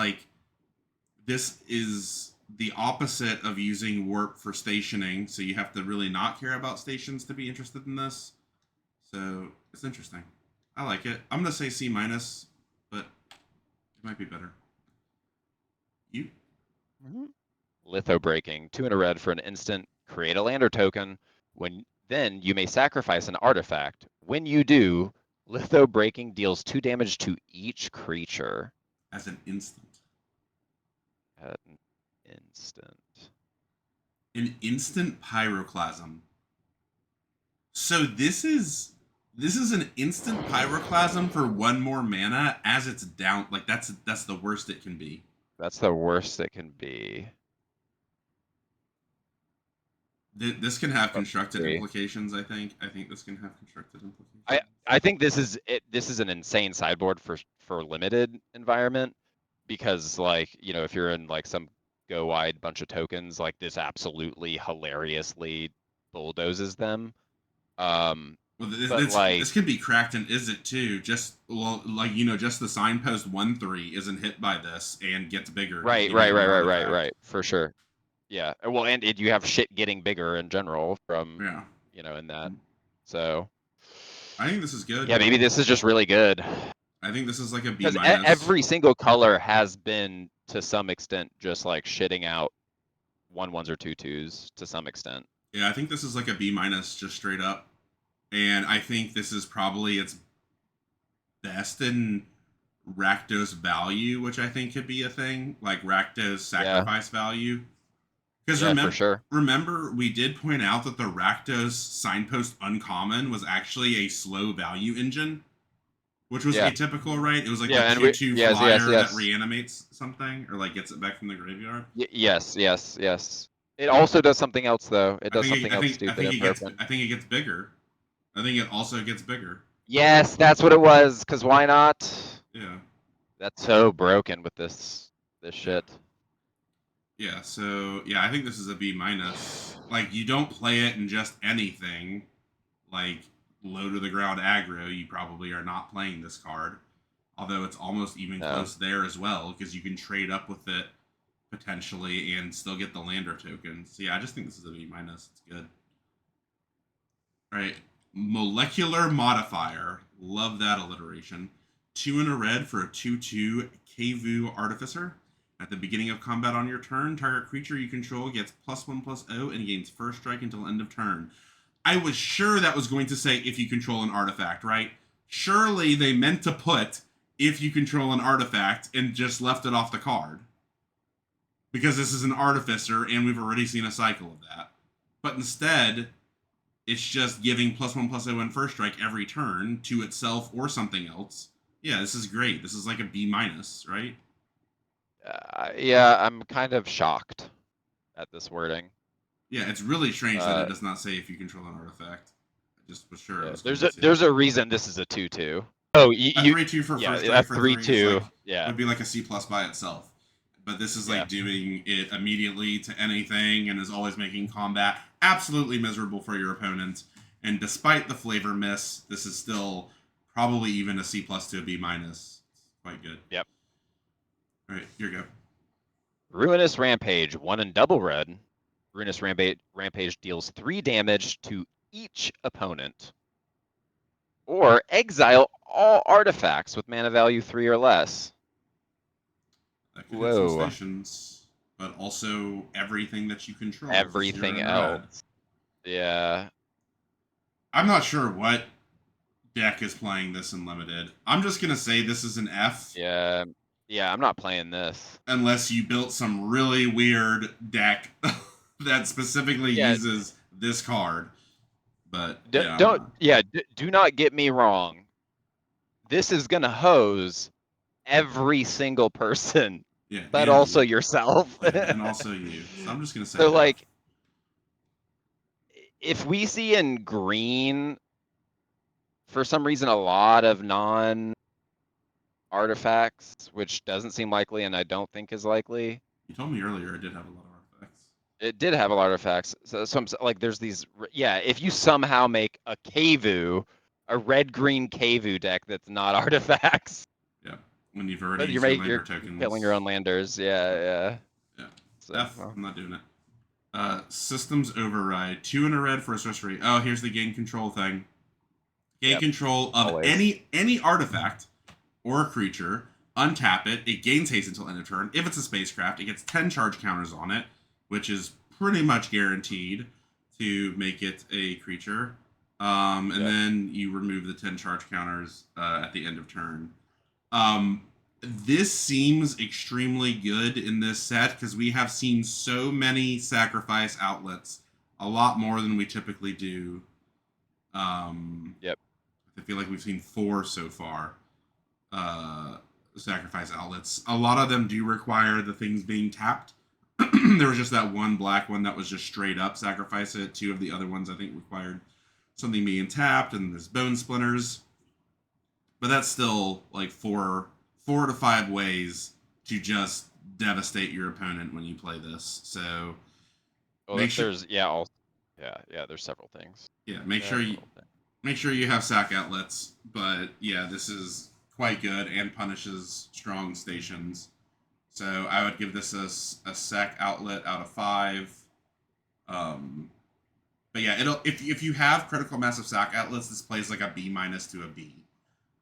the opposite of using warp for stationing. So you have to really not care about stations to be interested in this. So it's interesting. I like it. I'm gonna say C minus, but it might be better. You Litho breaking, 2 and a red for an instant, create a lander token. Then you may sacrifice an artifact. When you do, litho breaking deals 2 damage to each creature as an instant. at an instant. An instant pyroclasm. So this is an instant pyroclasm for 1 more mana as it's down. Like that's the worst it can be. That's the worst it can be. This can have Let's constructed see. implications. I think this can have constructed implications. I think this is it. This is an insane sideboard for limited environment because like if you're in like some go wide bunch of tokens, like this absolutely hilariously bulldozes them. Well, But like this can be cracked and is it too? Just just the signpost 1/3 isn't hit by this and gets bigger. right, for sure. Yeah. Well, and you have shit getting bigger in general from Yeah. in that. So I think this is good. yeah, maybe this is just really good. I think this is like a B Because minus. every single color has been to some extent just like shitting out 1/1s or 2/2s to some extent. Yeah, I think this is like a B minus just straight up. And I think this is probably its best in Rakdos value, which I think could be a thing, like Rakdos sacrifice value. Because for sure. remember, we did point out that the Rakdos signpost uncommon was actually a slow value engine, which was atypical, right? It was like the 2/2 flyer that reanimates something or like gets it back from the graveyard. Yes. It also does something else though. It does something else stupid. I think it gets bigger. I think it also gets bigger. Yes, that's what it was. Because why not? Yeah. That's so broken with this shit. Yeah, so I think this is a B minus. Like you don't play it in just anything, like low to the ground aggro. You probably are not playing this card, although it's almost even close there as well because you can trade up with it potentially and still get the lander tokens. So yeah, I just think this is a B minus. It's good. All right, molecular modifier. Love that alliteration. 2 and a red for a 2/2 Kevu Artificer. At the beginning of combat on your turn, target creature you control gets +1/+0 and gains first strike until end of turn. I was sure that was going to say if you control an artifact, right? Surely they meant to put if you control an artifact and just left it off the card. Because this is an artificer and we've already seen a cycle of that. But instead, it's just giving +1/+0 and first strike every turn to itself or something else. Yeah, this is great. This is like a B minus, right? Yeah, I'm kind of shocked at this wording. Yeah, it's really strange that it does not say if you control an artifact. I just was sure. Yeah, there's a reason this is a 2/2. Oh, a 3/2 for first strike for 3/2. Like, would be like a C+ by itself. But this is like doing it immediately to anything and is always making combat absolutely miserable for your opponent. And despite the flavor miss, this is still probably even a C+ to a B minus. It's quite good. Yep. All right, here you go. Ruinous Rampage, 1 and double red. Ruinous Rampage deals 3 damage to each opponent. Or exile all artifacts with mana value 3 or less. That could hit some stations, but also everything that you control. Everything else. Yeah. I'm not sure what deck is playing this in limited. I'm just gonna say this is an F. Yeah, I'm not playing this. Unless you built some really weird deck that specifically uses this card. But do not get me wrong. This is gonna hose every single person, but also yourself. And also you. So I'm just gonna say. So like, if we see in green, for some reason, a lot of non-artifacts, which doesn't seem likely, and I don't think is likely. You told me earlier it did have a lot of artifacts. It did have a lot of artifacts. So I'm like, there's these. Yeah, if you somehow make a Kevu a red-green Kavu deck that's not artifacts. Yeah, when you've already But used your you're lander tokens. killing your own landers. Yeah, yeah. Yeah. So, F. well. I'm not doing it. Systems override. 2 in a red for a sorcery. Oh, here's the gain control thing. Gain Yep. control of Always. any artifact or a creature. Untap it. It gains haste until end of turn. If it's a spacecraft, it gets 10 charge counters on it, which is pretty much guaranteed to make it a creature. And Yep. then you remove the 10 charge counters at the end of turn. This seems extremely good in this set because we have seen so many sacrifice outlets, a lot more than we typically do. Yep. I feel like we've seen 4 so far. Sacrifice outlets. A lot of them do require the things being tapped. There was just that one black one that was just straight up sacrifice it. 2 of the other ones I think required something being tapped, and there's bone splinters. But that's still like 4 to 5 ways to just devastate your opponent when you play this. So Well, make sure, there's yeah, there's several things. yeah, make sure you have sack outlets. But yeah, this is quite good and punishes strong stations. So I would give this a sack outlet out of 5. But yeah, it'll if you have critical mass of sack outlets, this plays like a B minus to a B.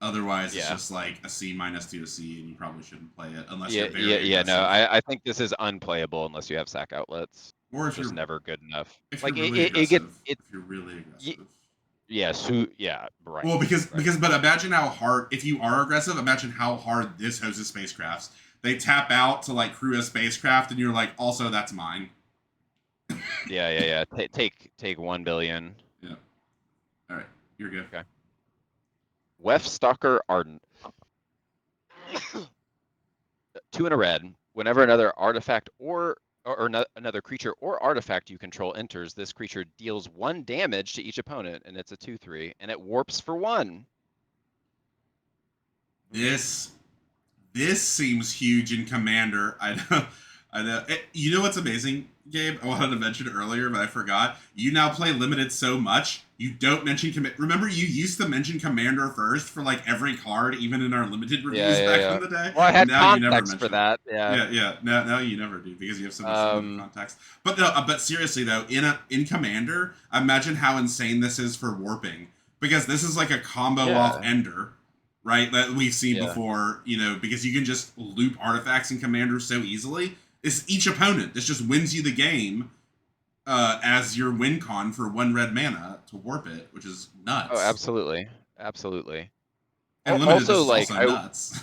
Otherwise, it's just like a C minus to a C, and you probably shouldn't play it unless you're very aggressive. No, I think this is unplayable unless you have sack outlets. Or It's just never good enough. if Like you're really aggressive. it If you're really aggressive. Right. Well, because but imagine how hard if you are aggressive. Imagine how hard this hoses spacecrafts. They tap out to like crew a spacecraft, and you're like, also that's mine. Yeah. Take 1 billion. Yeah. All right, you're good. Okay. Wef Stalker Ardent. 2 in a red. Whenever another artifact or another creature or artifact you control enters, this creature deals 1 damage to each opponent, and it's a 2/3, and it warps for 1. This seems huge in Commander. I know. You know what's amazing, Gabe? I wanted to mention it earlier, but I forgot. You now play Limited so much, you don't mention Remember, you used to mention Commander first for like every card, even in our Limited reviews back in the day. Well, I had now context for that. Yeah. Now you never do because you have so much context. But no, but seriously though, in Commander, imagine how insane this is for warping because this is like a combo off Ender. Right, that we've seen before, because you can just loop artifacts in Commander so easily. It's each opponent. This just wins you the game as your win con for 1 red mana to warp it, which is nuts. Oh, absolutely. And Limited, also, this is also nuts.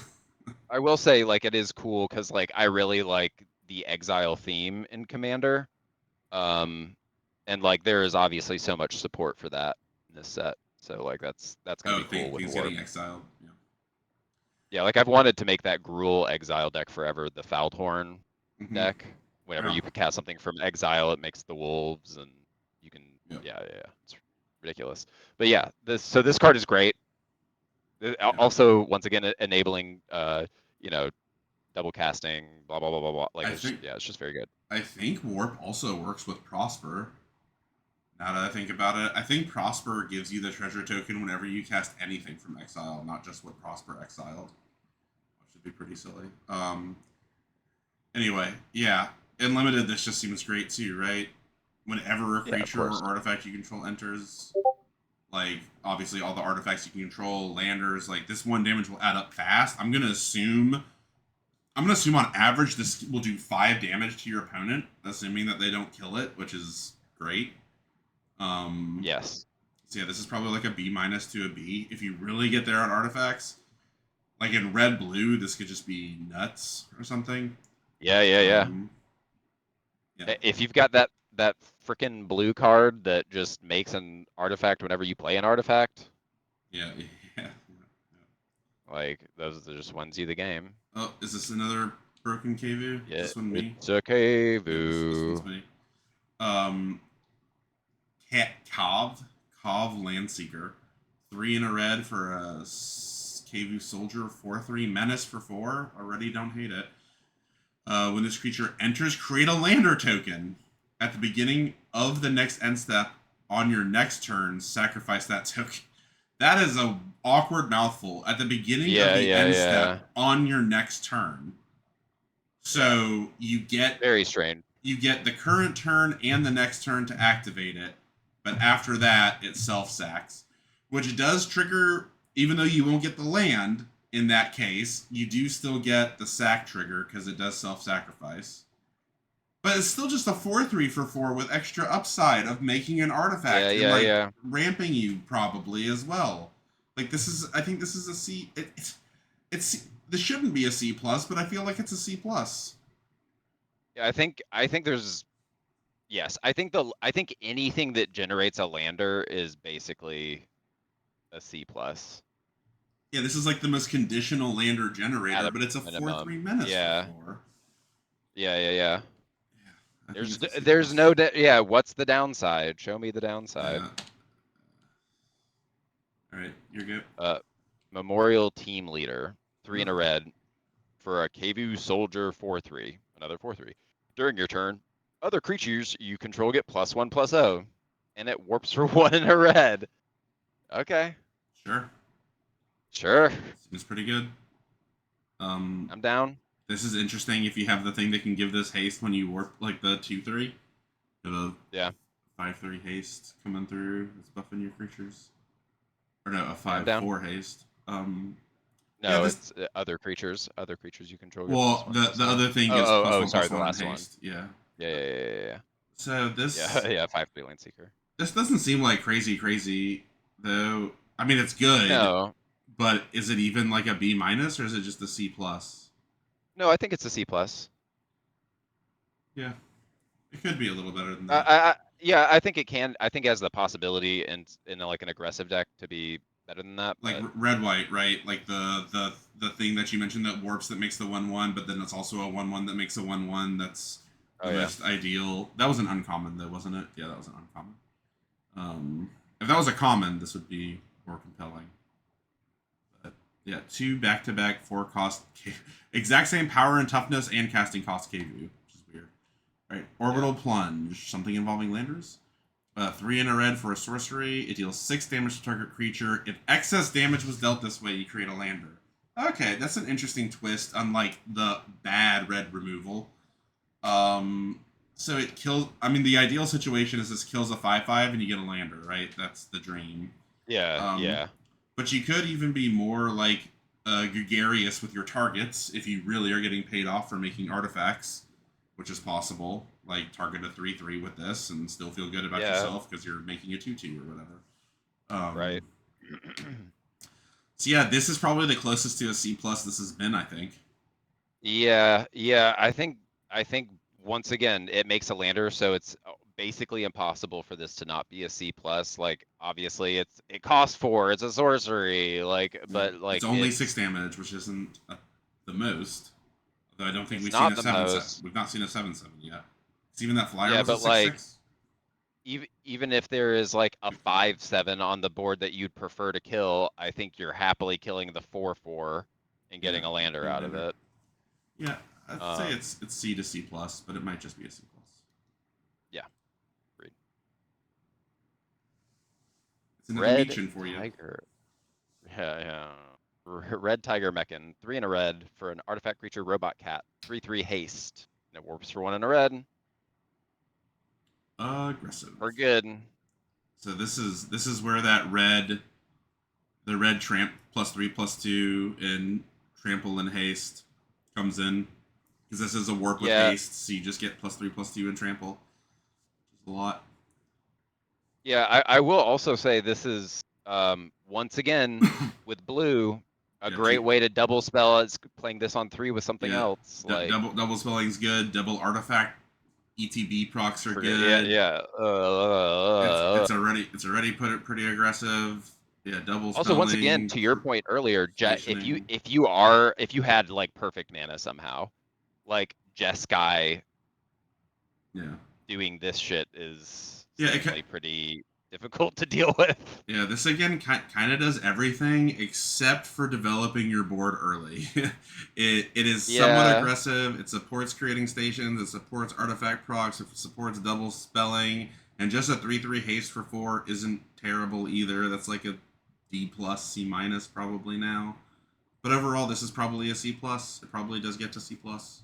I will say, like, it is cool because, like, I really like the exile theme in Commander. And, like, there is obviously so much support for that in this set. So, like, that's gonna be cool with things getting exiled. Yeah, like I've wanted to make that Gruul exile deck forever, the Foulhorn deck. Whenever you cast something from exile, it makes the wolves, and you can. Yeah. It's ridiculous. But yeah, this card is great. Also, once again, enabling double casting, blah blah blah blah blah. Like it's just very good. I think Warp also works with Prosper. Now that I think about it, I think Prosper gives you the treasure token whenever you cast anything from exile, not just what Prosper exiled. Which would be pretty silly. Anyway, yeah. In Limited, this just seems great too, right? Whenever a creature or artifact you control enters, like, obviously all the artifacts you can control, landers, like, this 1 damage will add up fast. I'm gonna assume on average this will do 5 damage to your opponent, assuming that they don't kill it, which is great. Yes. So yeah, this is probably like a B minus to a B. If you really get there on artifacts, like in red blue, this could just be nuts or something. Yeah. If you've got that freaking blue card that just makes an artifact whenever you play an artifact. Yeah. Like those are just wins you the game. Oh, is this another broken Kavu? Yeah, this one me? It's a Kavu. This one's me. Kov Landseeker. 3 in a red for a Kavu Soldier. 4/3 Menace for 4. Already don't hate it. When this creature enters, create a lander token. At the beginning of the next end step, on your next turn, sacrifice that token. That is a awkward mouthful at the beginning of Yeah, the yeah, end yeah, step on your next turn. yeah. So Very strange. you get the current turn and the next turn to activate it, but after that it self sacks, which does trigger. Even though you won't get the land in that case, you do still get the sack trigger because it does self sacrifice. But it's still just a 4/3 for 4 with extra upside of making an Yeah, artifact and yeah, like yeah. ramping you probably as well. Like this is, I think this is a C. It's this shouldn't be a C plus, but I feel like it's a C plus. Yeah, I think there's yes. I think anything that generates a lander is basically a C plus Yeah, this is like the most conditional lander at generator, a but it's a 4/3 minimum. menace for Yeah, 4. yeah, yeah, yeah. Yeah, I think it's a C There's plus. no yeah. What's the downside? Show me the downside. Uh, all right, you're good. Uh, Memorial Team Leader, 3 in a red for a KVU Soldier 4/3, another 4/3. During your turn, other creatures you control get +1/+0, and it warps for 1 in a red. Okay, Sure, sure, seems pretty good. Um, I'm down. this is interesting if you have the thing that can give this haste when you warp, like the 2/3. The Yeah, 5/3 haste coming through. It's buffing your creatures. Or no, a yeah, I'm five down. four haste. Yeah, No, this. it's other creatures. Other creatures you control get Well, +1/+0. the other thing Oh, is oh, plus oh, one sorry, plus the one in last one. haste. Yeah. Yeah, yeah, yeah, yeah, So yeah. this Yeah, 5 Lane Seeker. this doesn't seem like crazy though. I mean, it's good, No, but is it even like a B minus or is it just a C plus? no, I think it's a C plus. Yeah, it could be a little better than Uh, that. I, I, yeah, I think it can. I think it has the possibility in like an aggressive deck to be better than that. Like But red white, right? Like the thing that you mentioned that warps that makes the 1/1, but then it's also a 1/1 that makes a 1/1. That's the oh yeah, most ideal. That was an uncommon though, wasn't it? Yeah, that was an uncommon. If that was a common, this would be more compelling. But yeah, 2 back-to-back 4 cost, exact same power and toughness and casting cost KV, which is weird. Right, yeah, orbital plunge, something involving landers. 3 in a red for a sorcery. It deals 6 damage to target creature. If excess damage was dealt this way, you create a lander. Okay, that's an interesting twist, unlike the bad red removal. So it kills. I mean, the ideal situation is this kills a 5/5 and you get a lander, right? That's the dream. yeah, Um, yeah, but you could even be more like gregarious with your targets if you really are getting paid off for making artifacts, which is possible. Like target a 3/3 with this and still feel good about yeah. yourself because you're making a 2/2 or whatever. Right. So yeah, this is probably the closest to a C plus this has been, I think. Yeah, yeah. I think once again it makes a lander, so it's basically impossible for this to not be a C plus. Like obviously it costs 4. It's a sorcery. Like, Yeah. but It's like only 6 damage, which isn't the most. Though I don't think it's we've seen not a the 7/7. most. We've not seen a 7/7 yet. It's even that flyer Yeah, was a but six like six. even if there is like a 5/7 on the board that you'd prefer to kill, I think you're happily killing the 4/4 and Yeah, getting a lander getting out of lander. it. Yeah, I'd say Um, it's C to C plus, but it might just be a C plus. yeah, agreed. It's another Red Meechin for you. Tiger. Yeah, yeah. Red Tiger Mechan. 3 in a red for an artifact creature robot cat. 3/3 haste. And it warps for 1 in a red. Aggressive. We're good. So this is where that the red tramp +3/+2 and trample and haste comes in because this is a warp with Yeah, haste, so you just get +3/+2 and trample, which is a lot. yeah. I will also say this is once again with blue a Yeah, great way to double spell. It's playing this on 3 with something yeah. else. Like Double spelling's good. Double artifact ETB procs are forget. Yeah, good. yeah. It's already put it pretty aggressive. Yeah, double Also, once again, spelling, to your point earlier, if you stationing. if you had like perfect mana somehow, like Jeskai Yeah, doing this shit is yeah, suddenly pretty difficult to deal with. yeah. This again kind of does everything except for developing your board early. It is somewhat Yeah, aggressive. It supports creating stations. It supports artifact procs. It supports double spelling, and just a 3/3 haste for 4 isn't terrible either. That's like a D plus, C minus probably now. But overall, this is probably a C plus. It probably does get to C plus.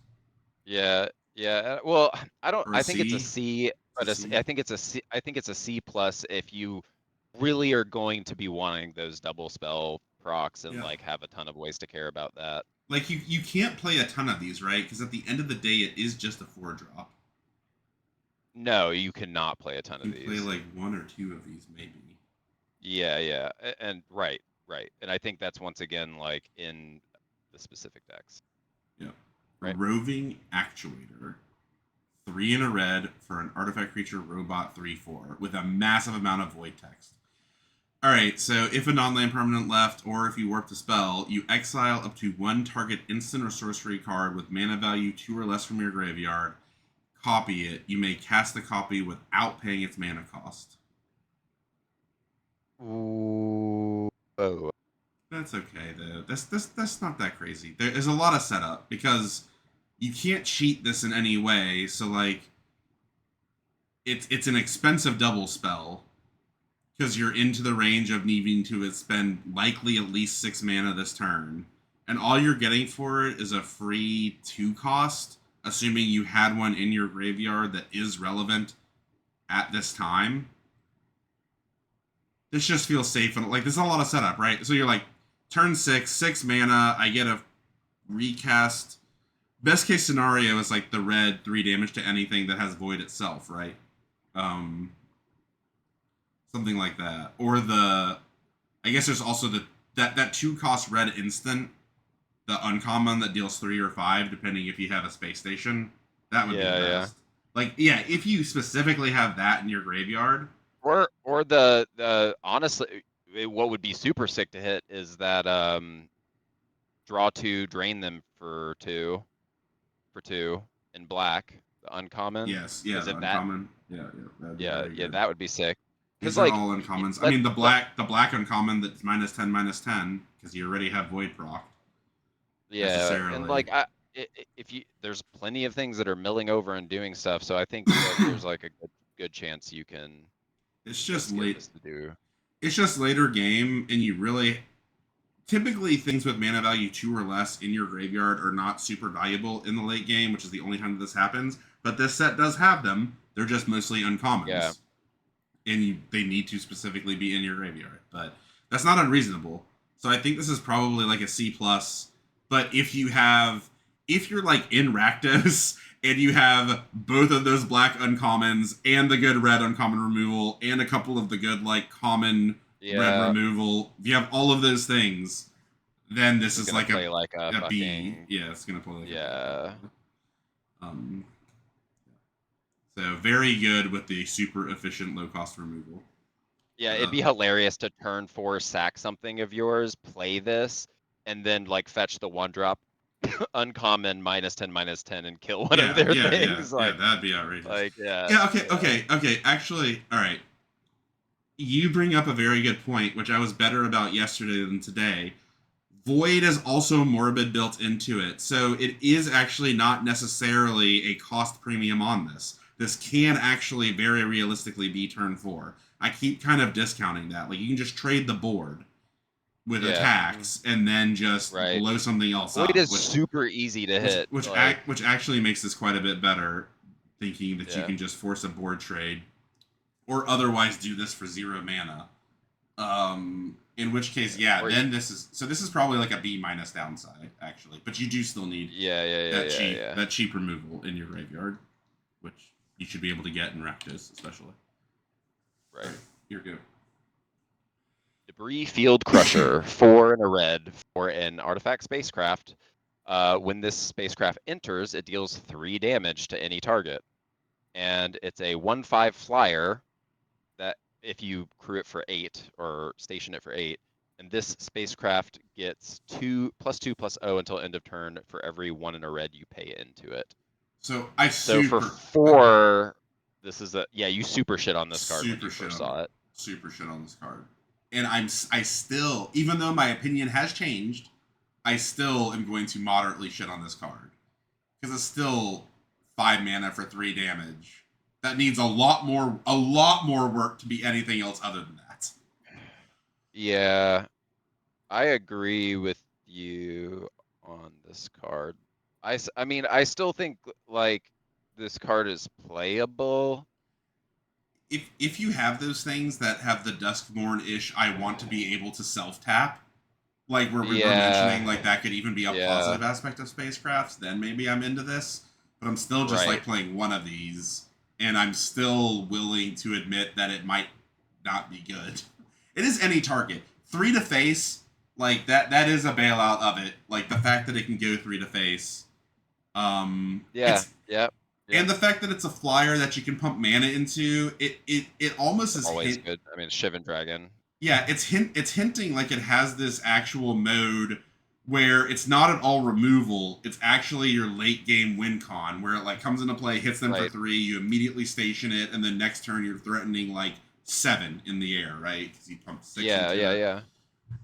Yeah, yeah. Well, I don't. Or a I think it's a C. C, It's but a C. I think it's a C. I think it's a C plus if you really are going to be wanting those double spell procs and Yeah. like have a ton of ways to care about that. Like you can't play a ton of these, right? Because at the end of the day, it is just a 4-drop. No, you cannot play a ton You of can play these. like 1 or 2 of these, maybe. Yeah, yeah, and right, right. And I think that's once again like in the specific decks, Yeah. A right? roving actuator. 3 in a red for an artifact creature robot 3/4 with a massive amount of void text. Alright, so if a non-land permanent left, or if you warp the spell, you exile up to 1 target instant or sorcery card with mana value 2 or less from your graveyard. Copy it. You may cast the copy without paying its mana cost. Ooh. Oh. That's okay though. That's not that crazy. There is a lot of setup because you can't cheat this in any way. So like, it's an expensive double spell because you're into the range of needing to spend likely at least 6 mana this turn, and all you're getting for it is a free 2 cost, assuming you had one in your graveyard that is relevant at this time. This just feels safe and like there's a lot of setup, right? So you're like, turn 6 mana, I get a recast. Best case scenario is like the red 3 damage to anything that has void itself, right? Um, Something like that, or I guess there's also that 2 cost red instant, the uncommon that deals 3 or 5 depending if you have a space station. That would be the Yeah, yeah. best. Like yeah, if you specifically have that in your graveyard. Or the honestly, what would be super sick to hit is that draw 2, drain them for 2 in black, the uncommon. Yes, yeah, Because the if that, uncommon. Yeah, that'd be yeah, very yeah, good. that would be sick. These Because are like, all uncommons. I let mean, the let black uncommon that's -10/-10 because you already have void proc yeah, and necessarily. like if you there's plenty of things that are milling over and doing stuff, so I think that there's like a good chance you can It's just just get late. this to do. It's just later game, and you really typically things with mana value 2 or less in your graveyard are not super valuable in the late game, which is the only time that this happens. But this set does have them. They're just mostly Yeah, uncommons, and they need to specifically be in your graveyard. But that's not unreasonable. So I think this is probably like a C plus. But if you're like in Rakdos and you have both of those black uncommons and the good red uncommon removal and a couple of the good like common red yeah, removal, if you have all of those things, then this this is is gonna like play like a a B. fucking Yeah, it's gonna play like a B yeah. probably. Um, so very good with the super efficient low cost removal. Yeah, it'd Uh, be hilarious to turn 4 sack something of yours, play this, and then like fetch the 1-drop uncommon -10/-10 and kill one of yeah, their yeah, yeah, things. yeah. That'd be outrageous. Yeah, Yeah. Okay. yeah, Okay. Okay. Actually, all right. You bring up a very good point, which I was better about yesterday than today. Void is also morbid built into it, so it is actually not necessarily a cost premium on this. This can actually very realistically be turn 4. I keep kind of discounting that. Like you can just trade the board with yeah. attacks and then just Right. blow something else Void up, is super easy to which hit. which Like, act which actually makes this quite a bit better. Thinking that you yeah. can just force a board trade or otherwise do this for 0 mana. In which case, Yeah. yeah, Or then this is probably like a B minus downside actually, but you do still need yeah, yeah, yeah, yeah, yeah. that cheap removal in your graveyard, which you should be able to get in Rakdos especially. All Right. right, here we go. Debris Field Crusher, 4 and a red for an artifact spacecraft. When this spacecraft enters, it deals 3 damage to any target. And it's a 1/5 flyer that if you crew it for 8 or station it for 8, and this spacecraft gets 2+2/+0 until end of turn for every 1 in a red you pay into it. So So for I 4, this is yeah, you super shit on this card when super you shit first on saw it. super shit on this card, and I still, even though my opinion has changed, I still am going to moderately shit on this card because it's still 5 mana for 3 damage. That needs a lot more work to be anything else other than that. Yeah, I agree with you on this card. I mean, I still think like this card is playable. If you have those things that have the Duskmourn-ish, I want to be able to self-tap, like where we were Yeah, mentioning, like that could even be a yeah, positive aspect of spacecrafts, then maybe I'm into this. But I'm still just like right. playing one of these, and I'm still willing to admit that it might not be good. It is any target. 3 to face, like that is a bailout of it. Like the fact that it can go 3 to face. Yeah, It's yep, and yep. the fact that it's a flyer that you can pump mana into, it almost It's is always hint. good. I mean, Shivan Dragon. Yeah, it's hinting like it has this actual mode where it's not at all removal. It's actually your late game win con, where it like comes into play, hits them for Right. 3, you immediately station it, and then next turn you're threatening like 7 in the air, right? Because you pump 6 Yeah, into yeah, it. yeah.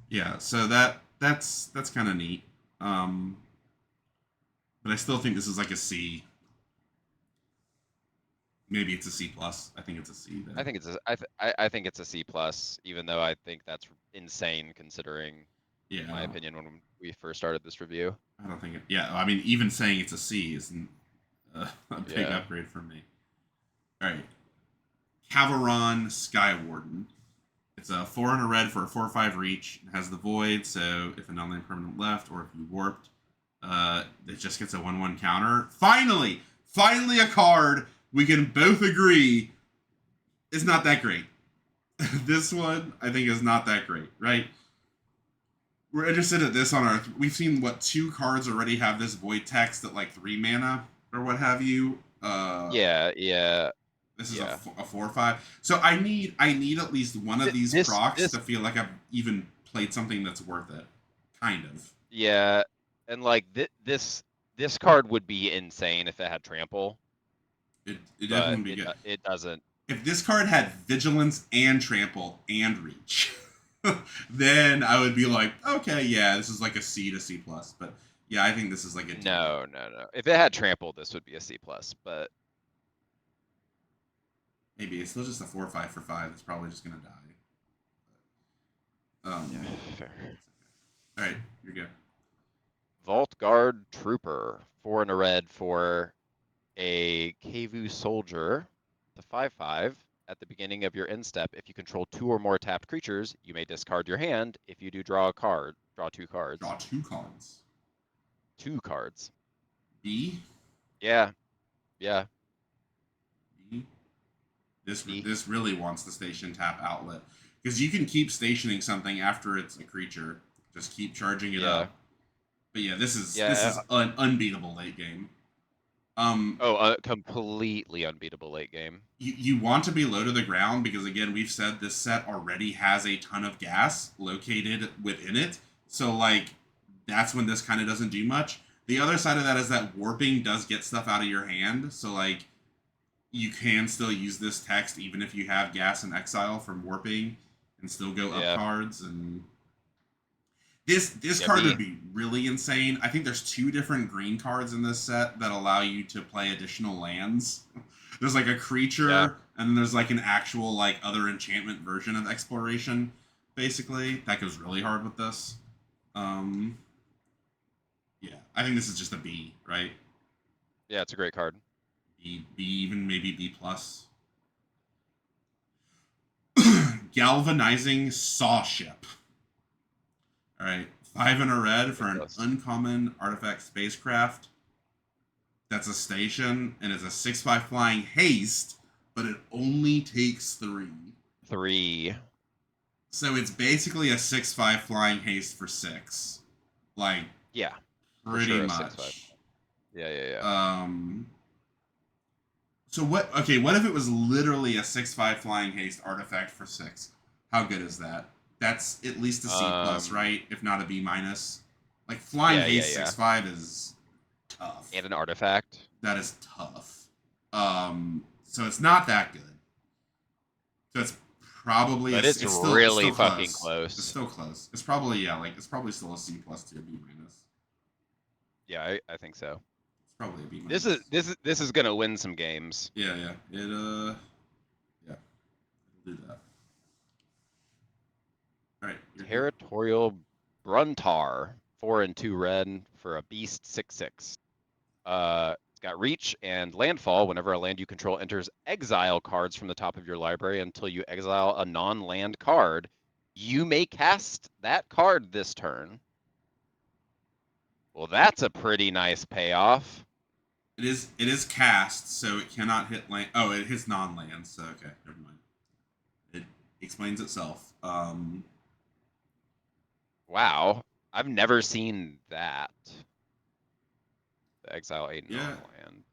Yeah, so that's kind of neat. Um, but I still think this is like a C. Maybe it's a C plus. I think it's a C though. I think it's I think it's a C plus, even though I think that's insane considering my Yeah, opinion when we first started this review. I don't think it. Yeah, I mean, even saying it's a C isn't a big Yeah. upgrade for me. All right, Cavaron Skywarden. It's a 4 and a red for a 4/5 reach. It has the void, so if a non-land permanent left or if you warped, it just gets a 1/1 counter. Finally, a card we can both agree is not that great. This one I think is not that great, right? We're interested at this on our. We've seen what 2 cards already have this void text at like 3 mana or what have you. Yeah, yeah, This is yeah. a 4/5. So I need at least one of these procs This to feel like I've even played something that's worth it. Kind of. yeah, and like this card would be insane if it had trample, It definitely but would be good. it doesn't. If this card had vigilance and trample and reach, then I would be like, okay, yeah, this is like a C to C plus. But yeah, I think this is like a D. No, no, no. If it had trample, this would be a C plus, but Maybe it's still just a 4/5 for 5. It's probably just gonna die. yeah, Um, fair. all right, you're good. Vault Guard Trooper, 4 and a red for a Kevu Soldier, the 5/5. At the beginning of your end step, if you control 2 or more tapped creatures, you may discard your hand. If you do, draw a card. Draw 2 cards. Draw 2 cards. 2 cards. B. Yeah, yeah. B. D. This really wants the station tap outlet because you can keep stationing something after it's a creature. Just keep charging it Yeah, up. But yeah, this yeah. is an unbeatable late game. Um, Oh, completely unbeatable late game. you want to be low to the ground because again we've said this set already has a ton of gas located within it, so like that's when this kind of doesn't do much. The other side of that is that warping does get stuff out of your hand, so like you can still use this text even if you have gas and exile from warping and still go up Yeah, cards. And this yeah. card would B. be really insane. I think there's 2 different green cards in this set that allow you to play additional lands. There's like a Yeah. creature, and then there's like an actual like other enchantment version of exploration. Basically, that goes really hard with this. Um, yeah, I think this is just a B, right? Yeah, it's a great card. B even maybe B plus. Galvanizing Saw Ship. All right, 5 and a red for an Ridiculous. uncommon artifact spacecraft. That's a station, and it's a 6/5 flying haste, but it only takes 3. 3. So it's basically a 6/5 flying haste for 6. Like, Yeah, for pretty sure a 6/5. much. Yeah, yeah, yeah. Um, so what? Okay, what if it was literally a 6/5 flying haste artifact for 6? How good is that? That's at least a C plus, Um, right? If not a B minus. Like flying yeah, yeah, haste yeah. 6/5 is tough. And an artifact. That is tough. So it's not that good. So it's probably But it's it's really still fucking close. It's close. still close. It's probably yeah, like it's probably still a C plus to a B minus. Yeah, I think so. It's probably a B This minus. is this is this is gonna win some games. Yeah, yeah. Yeah, it'll do that. All right. Here, here. Territorial Bruntar, 4 and 2 red for a beast 6/6. It's got reach and landfall. Whenever a land you control enters exile cards from the top of your library until you exile a non-land card, you may cast that card this turn. Well, that's a pretty nice payoff. It is cast, so it cannot hit land. Oh, it hits non-lands. So okay, never mind. It explains itself. Wow, I've never seen that. The exile a Yeah, non-land.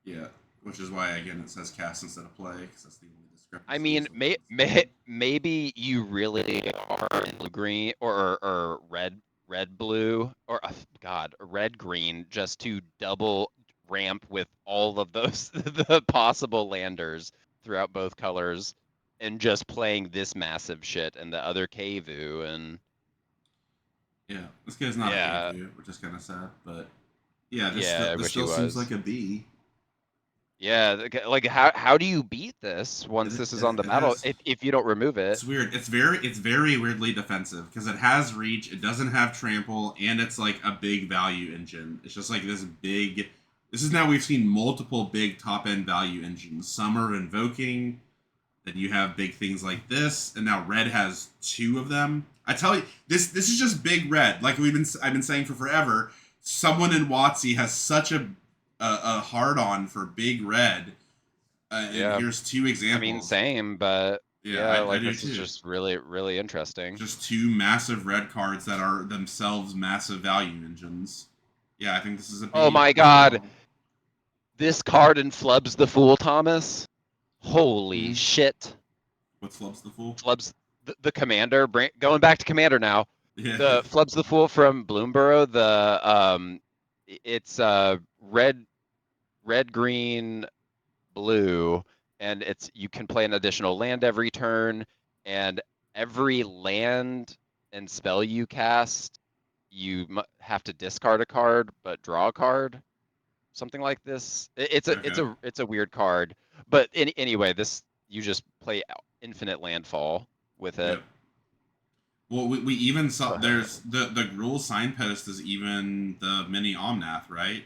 yeah. Which is why again it says cast instead of play because that's the only I discrepancy mean, is the lands. maybe you really are in blue green or red blue or God red green just to double ramp with all of those the possible landers throughout both colors and just playing this massive shit and the other Kavu and Yeah, this guy's not a yeah KV, which is kind of sad, but yeah, yeah I this wish he still seems was. like a B. Yeah, like how do you beat this once It, this is it, on the it battle has if you don't remove it? It's weird. It's very weirdly defensive because it has reach, it doesn't have trample, and it's like a big value engine. It's just like this big. This is now we've seen multiple big top end value engines. Some are invoking. Then you have big things like this, and now red has two of them. I tell you, this is just big red. Like I've been saying for forever. Someone in WotC has such a hard on for big red, and Yeah. here's two I mean, examples. same, but Yeah, yeah, I like do this is too. just really, really interesting. Just two massive red cards that are themselves massive value engines. Yeah, I think this is a Oh B my as God, well. this card in Flubs the Fool, Thomas. Holy Mm-hmm. shit. What Flubs the Fool? Flubs the Commander, going back to Commander now. Yeah. The Flubs the Fool from Bloomborough, it's red, green, blue, and you can play an additional land every turn, and every land and spell you cast, you have to discard a card but draw a card, something like this. Okay. It's a weird card, but anyway, this you just play infinite landfall with it. Yep. Well, we even saw there's the Gruul signpost is even the mini Omnath, right?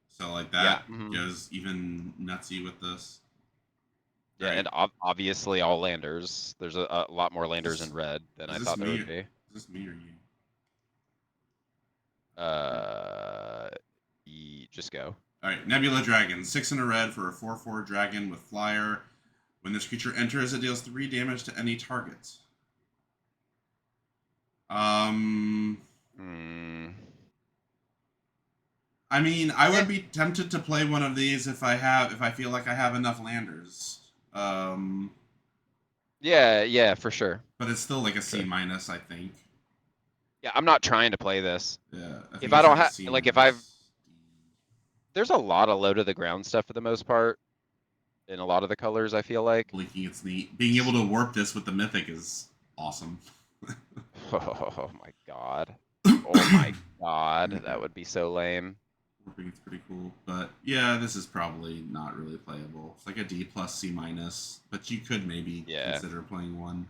So like Yeah. that goes even nutsy with this. All Yeah, right. and obviously all landers. There's a lot more Is landers in red than I this thought there me? would Is be. this me or you? Uh, just go. All right. Nebula Dragon, 6 in a red for a 4/4 dragon with flyer. When this creature enters, it deals 3 damage to any target. Um, Hmm. I mean, I Eh, would be tempted to play one of these if I feel like I have enough landers. Um, yeah, for sure. but it's still like a C Sure. minus, I think. Yeah, I'm not trying to play this. Yeah, I If think I it's don't like a have C like if I've minus. there's a lot of low to the ground stuff for the most part in a lot of the colors, I feel like. Blinking, it's neat. Being able to warp this with the mythic is awesome. Oh my god. Oh my god, that would be so lame. Warping it's pretty cool, but yeah, this is probably not really playable. It's like a D plus C minus, but you could maybe Yeah. consider playing one.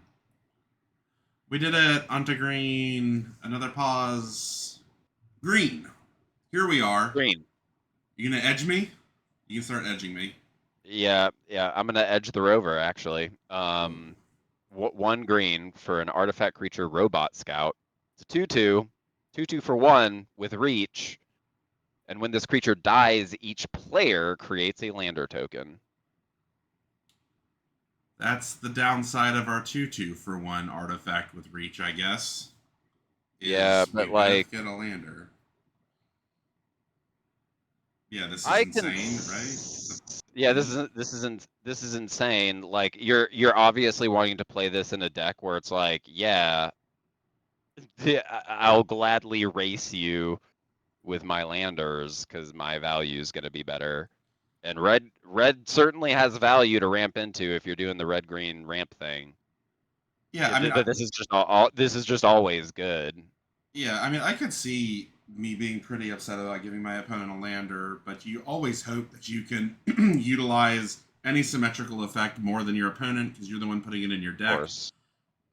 We did it onto green. Another pause. Green. Here we are. Green. You gonna edge me? You can start edging me. Yeah, I'm gonna edge the rover actually. Oh. One green for an artifact creature robot scout. It's a 2/2, 2/2 for one with reach. And when this creature dies, each player creates a lander token. That's the downside of our 2/2 for one artifact with reach, I guess. Yeah, Is we but both like get a lander. Yeah, this is I can insane, right? yeah, this is insane. Like you're obviously wanting to play this in a deck where it's like, yeah, I'll gladly race you with my landers because my value is going to be better. And red certainly has value to ramp into if you're doing the red green ramp thing. Yeah, I mean, I, This is just this is just always good. yeah, I mean, I could see me being pretty upset about giving my opponent a lander, but you always hope that you can utilize any symmetrical effect more than your opponent because you're the one putting it in your Of deck. course.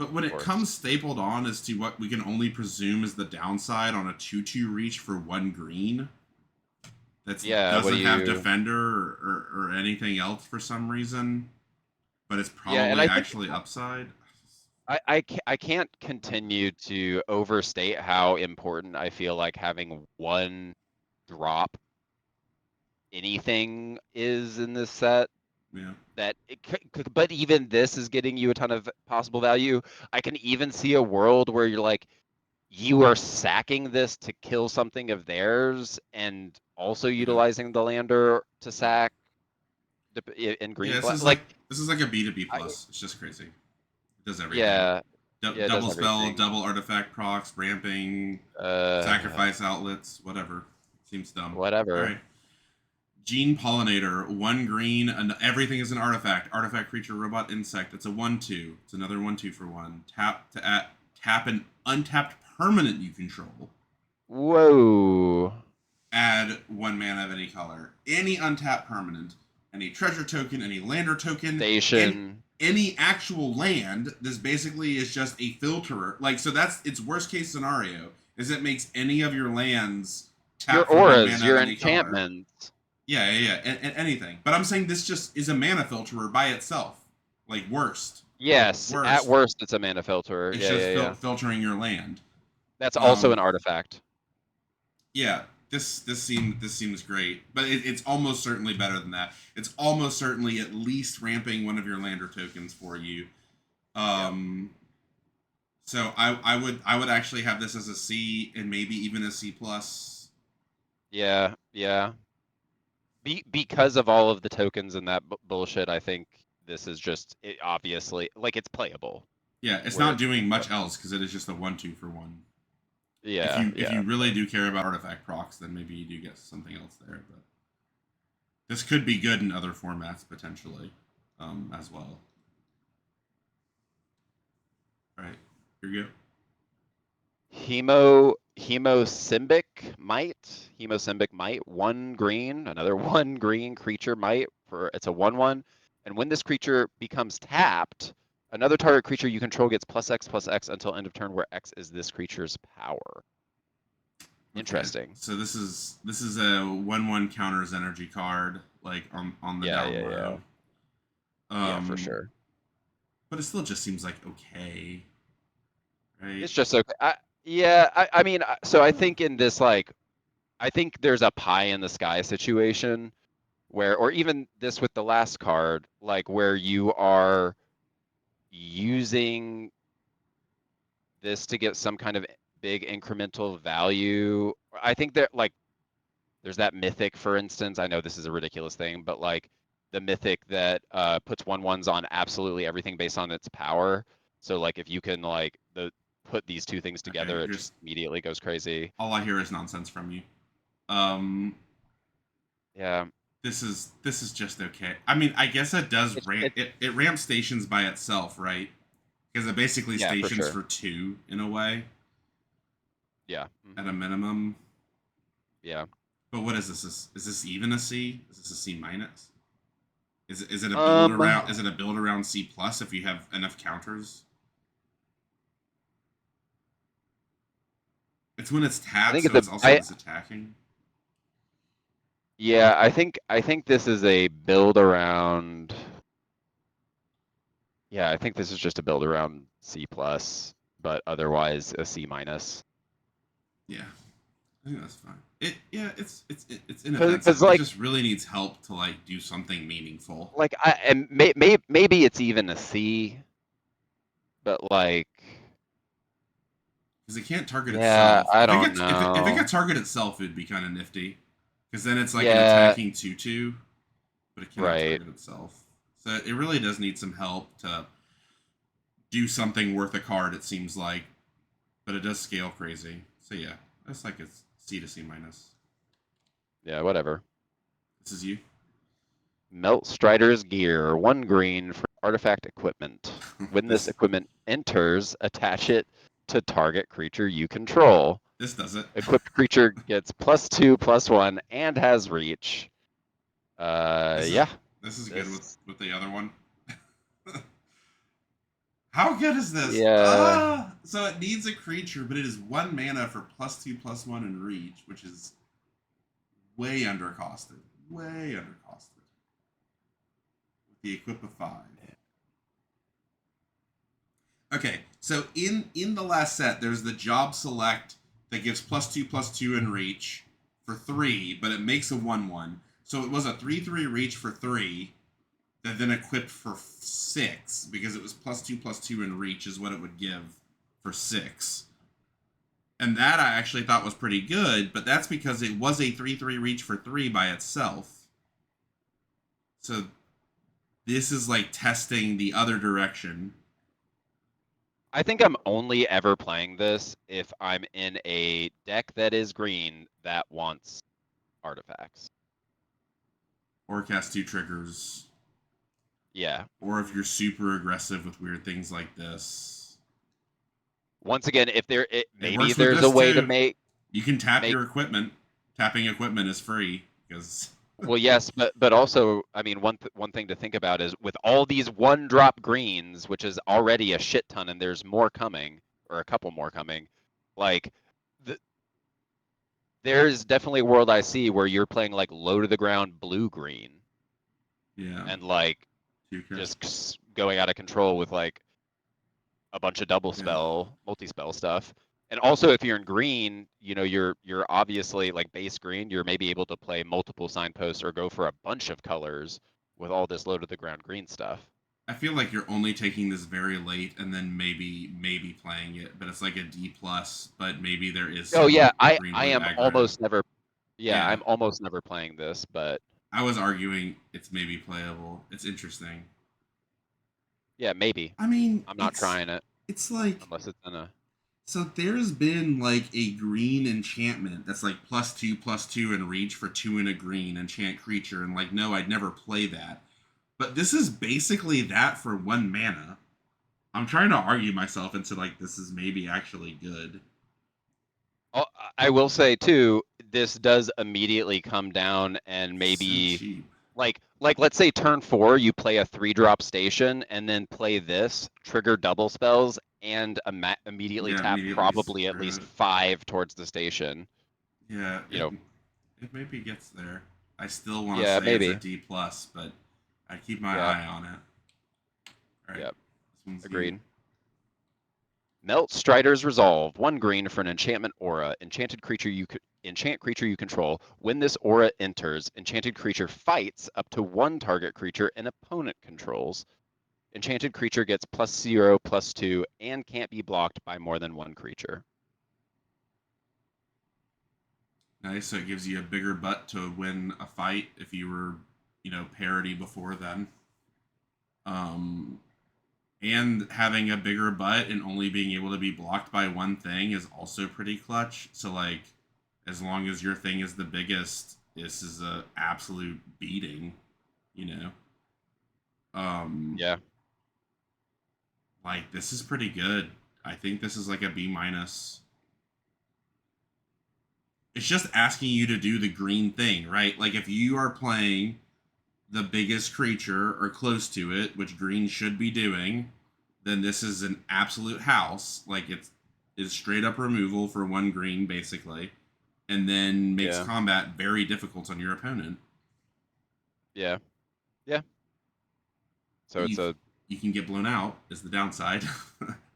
But when it comes stapled on as to what we can only presume is the downside on a 2/2 reach for 1 green, that doesn't have defender or anything else for some reason, but it's probably actually upside. I can't continue to overstate how important I feel like having one drop anything is in this set. Yeah. That it could, but even this is getting you a ton of possible value. I can even see a world where you're like, you are sacking this to kill something of theirs and also utilizing the lander to sack in green. Yeah, this is like a B to B plus. It's just crazy. It does everything. Yeah. Double spell, double artifact procs, ramping, sacrifice outlets, whatever. Seems dumb. Whatever. All right. Gene Pollinator, 1 green, and everything is an artifact. Artifact creature, robot, insect. It's a 1/2. It's another 1/2 for 1. Tap to tap an untapped permanent you control. Whoa. Add 1 mana of any color. Any untapped permanent, any treasure token, any lander token, station, any actual land. This basically is just a filterer. Like, so that's its worst case scenario. Is it makes any of your lands tap your for 1 auras, mana your of any enchantments. Color. Yeah, and anything. But I'm saying this just is a mana filterer by itself. Like, worst. Yes, at worst it's a mana filterer. It's just filtering your land. That's also an artifact. Yeah, this seems great, but it's almost certainly better than that. It's almost certainly at least ramping one of your lander tokens for you. So I would actually have this as a C and maybe even a C plus. Yeah. Because of all of the tokens and that bullshit, I think this is just obviously like it's playable. Yeah, it's not doing much else because it is just a 1/2 for 1. Yeah. If you really do care about artifact procs, then maybe you do get something else there. But this could be good in other formats potentially, as well. All right, here you go. Hemosymbic Might, 1 green, another 1 green creature might it's a 1/1, and when this creature becomes tapped, another target creature you control gets +X until end of turn, where X is this creature's power. Interesting. Okay. So this is a 1/1 counters energy card, like on the down row. Yeah, for sure. But it still just seems like okay, right? It's just okay. I mean, so I think in this, like, I think there's a pie in the sky situation where, or even this with the last card, like where you are using this to get some kind of big incremental value. I think that, like, there's that mythic, for instance. I know this is a ridiculous thing, but like the mythic that puts 1/1s on absolutely everything based on its power. So like if you can like put these two things together, it just immediately goes crazy. All I hear is nonsense from you. Yeah. This is just okay. I mean, I guess it does it ramps stations by itself, right? Because it basically stations for 2 in a way. Yeah. At a minimum. Yeah. But what is this? Is this even a C? Is this a C minus? Is it a build around? Is it a build around C plus if you have enough counters? It's when it's tapped, so it's also it's attacking. Yeah, I think this is a build around. Yeah, I think this is just a build around C plus, but otherwise a C minus. Yeah, I think that's fine. It's inoffensive. Like, it just really needs help to like do something meaningful. Like maybe it's even a C, but like. Because it can't target itself. I don't know. If it could target itself, it'd be kind of nifty. Because then it's like an attacking 2/2, but it cannot target itself. So it really does need some help to do something worth a card, it seems like. But it does scale crazy. So yeah, that's like it's C to C minus. Yeah, whatever. This is you. Melt Strider's Gear, 1 green for artifact equipment. When this equipment enters, attach it to target creature you control. This does it. Equipped creature gets +2/+1 and has reach. Yeah. This is good with the other one. How good is this? Yeah. So it needs a creature, but it is 1 mana for +2/+1 and reach, which is way undercosted. Way undercosted. With the equip of 5. Okay, so in the last set, there's the job select that gives +2/+2 in reach for 3, but it makes a 1/1. So it was a 3/3 reach for 3 that then equipped for 6 because it was +2/+2 in reach is what it would give for 6. And that I actually thought was pretty good, but that's because it was a 3/3 reach for 3 by itself. So this is like testing the other direction. I think I'm only ever playing this if I'm in a deck that is green that wants artifacts. Or cast 2 triggers. Yeah. Or if you're super aggressive with weird things like this. Once again, if It maybe works with there's a this way to too. make You can tap make your equipment. Tapping equipment is free because well, yes, but also, I mean, one thing to think about is with all these 1-drop greens, which is already a shit ton, and there's more coming, or a couple more coming. Like, there's definitely a world I see where you're playing like low to the ground blue green, yeah, and like just going out of control with like a bunch of double yeah. spell, multi-spell stuff. And also, if you're in green, you know you're obviously like base green. You're maybe able to play multiple signposts or go for a bunch of colors with all this low to the ground green stuff. I feel like you're only taking this very late and then maybe playing it, but it's like a D plus. But maybe there is Oh yeah, some green I blue am aggro. almost never. Yeah, Yeah, I'm almost never playing this, but I was arguing it's maybe playable. It's interesting. yeah, maybe. I mean, I'm not trying it it's like unless it's in a. so there's been like a green enchantment that's like +2/+2 in reach for 2 in a green enchant creature, and like no, I'd never play that. But this is basically that for 1 mana. I'm trying to argue myself into like this is maybe actually good. Oh, I will say too, this does immediately come down and It's so maybe cheap. like let's say turn 4 you play a 3-drop station and then play this, trigger double spells and immediately Yeah, tap immediately probably at screw least it. 5 towards the station. Yeah, You know, it maybe gets there. I still want to yeah, say it's a maybe. D plus, but I keep my Yeah, eye on it. All right, yeah, this one's you. agreed. Melt Strider's Resolve. 1 green for an enchantment aura. Enchanted creature enchant creature you control. When this aura enters, enchanted creature fights up to 1 target creature an opponent controls. Enchanted creature gets +0/+2 and can't be blocked by more than 1 creature. Nice. So it gives you a bigger butt to win a fight if you were, parity before then. Um, and having a bigger butt and only being able to be blocked by one thing is also pretty clutch. So like, as long as your thing is the biggest, this is a absolute beating. You know. Um, Yeah. like this is pretty good. I think this is like a B minus. It's just asking you to do the green thing, right? Like if you are playing the biggest creature or close to it, which green should be doing, then this is an absolute house. Like it's is straight up removal for 1 green basically, and then makes Yeah. combat very difficult on your opponent. Yeah. Yeah. So You it's a you can get blown out is the downside,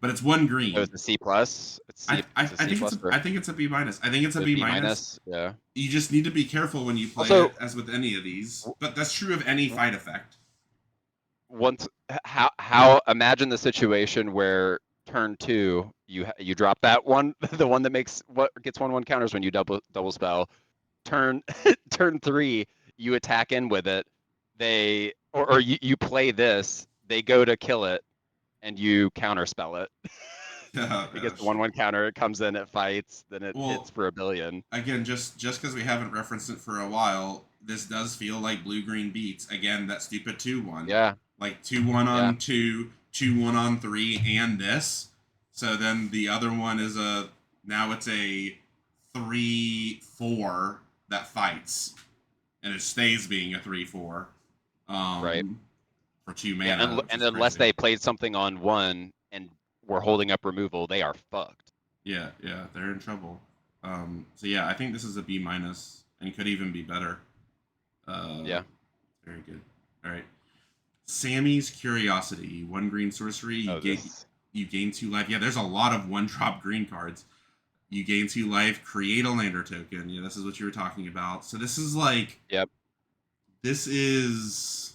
but it's 1 oh, green. it's a C plus. It's a C plus for I think it's a B minus. I think it's a the B B minus. minus. Yeah. You just need to be careful when you play Also, it, as with any of these. But that's true of any fight effect. once how imagine the situation where turn 2 you drop that one the one that makes what gets 1/1 counters when you double spell. Turn turn 3 you attack in with it. They or you play this. They go to kill it and you counterspell it. Yeah, It gets that's the 1/1 true. counter. It comes in, it fights, then it hits Well, for 1 billion. again, just because we haven't referenced it for a while, this does feel like blue green beats. Again, that stupid 2/1, Yeah, like 2/1 yeah, on 2, 2/1 on 3, and this. So then the other one is a now it's a 3/4 that fights, and it stays being a 3/4 right. um, for 2 Yeah, mana, which and is unless crazy. they played something on 1 and we're holding up removal, they are fucked. Yeah, they're in trouble. So yeah, I think this is a B minus and could even be better. Yeah. Very good. All right. Sammy's Curiosity. 1 green sorcery. Oh, this. You gain 2 life. Yeah, there's a lot of 1-drop green cards. You gain 2 life. Create a lander token. Yeah, this is what you were talking about. So this is like. Yep. This is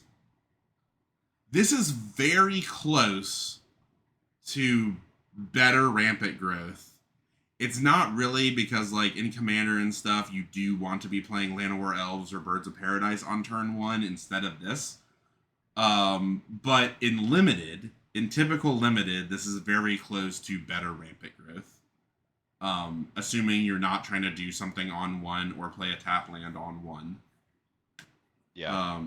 very close to better rampant growth. It's not really because like in Commander and stuff, you do want to be playing Llanowar Elves or Birds of Paradise on turn 1 instead of this. But in typical limited, this is very close to better rampant growth. Assuming you're not trying to do something on 1 or play a tap land on 1. Yeah.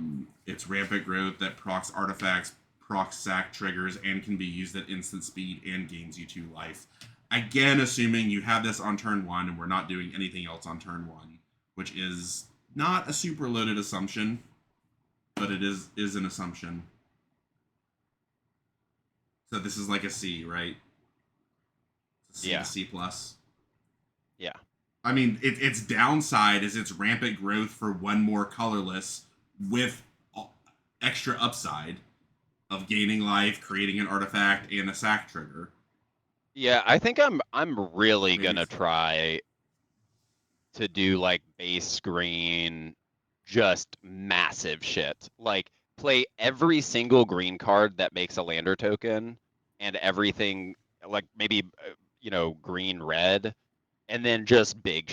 It's rampant growth that procs artifacts, procs sack triggers, and can be used at instant speed and gains you 2 life. Again, assuming you have this on turn 1 and we're not doing anything else on turn 1, which is not a super loaded assumption, but it is an assumption. So this is like a C, right? C Yeah. to C plus. Yeah. I mean, its downside is its rampant growth for 1 more colorless with extra upside of gaining life, creating an artifact, and a sack trigger. Yeah, I think I'm really gonna try to do like base green, just massive shit. Like play every single green card that makes a lander token, and everything like maybe green red, and then just big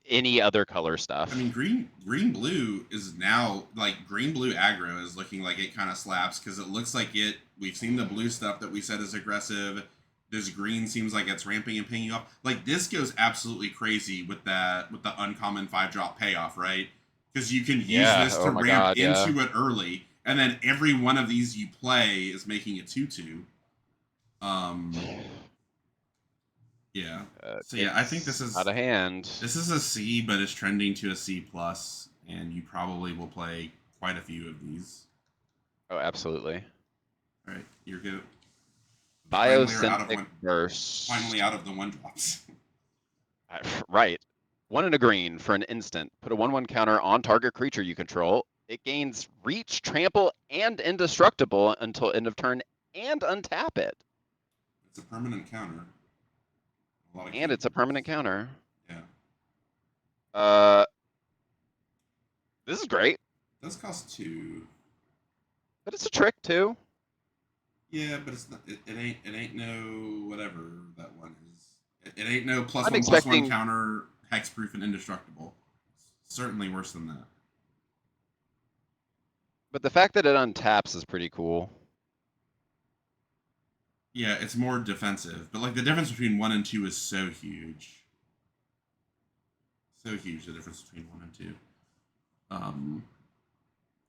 any other color stuff. I mean, green blue is now like green blue aggro is looking like it kind of slaps because it looks like it. We've seen the blue stuff that we said is aggressive. This green seems like it's ramping and pinging off. Like this goes absolutely crazy with the uncommon 5-drop payoff, right? Because you can use this to ramp into it early, and then every one of these you play is making a 2/2. Yeah. So yeah, I think this is out of hand. This is a C, but it's trending to a C plus, and you probably will play quite a few of these. Oh, absolutely. All right, you're good. Biosynthetic burst. Finally out of the 1-drops. Right. 1 and a green for an instant. Put a 1/1 counter on target creature you control. It gains reach, trample, and indestructible until end of turn, and untap it. It's a permanent counter. And it's a permanent counter. Yeah. This is great. It does cost 2. But it's a trick too. Yeah, but it's not. It ain't no whatever that one is. It ain't no plus I'm 1/+1 counter, hexproof and indestructible. It's certainly worse than that. But the fact that it untaps is pretty cool. Yeah, it's more defensive, but like the difference between 1 and 2 is so huge. So huge, the difference between 1 and 2.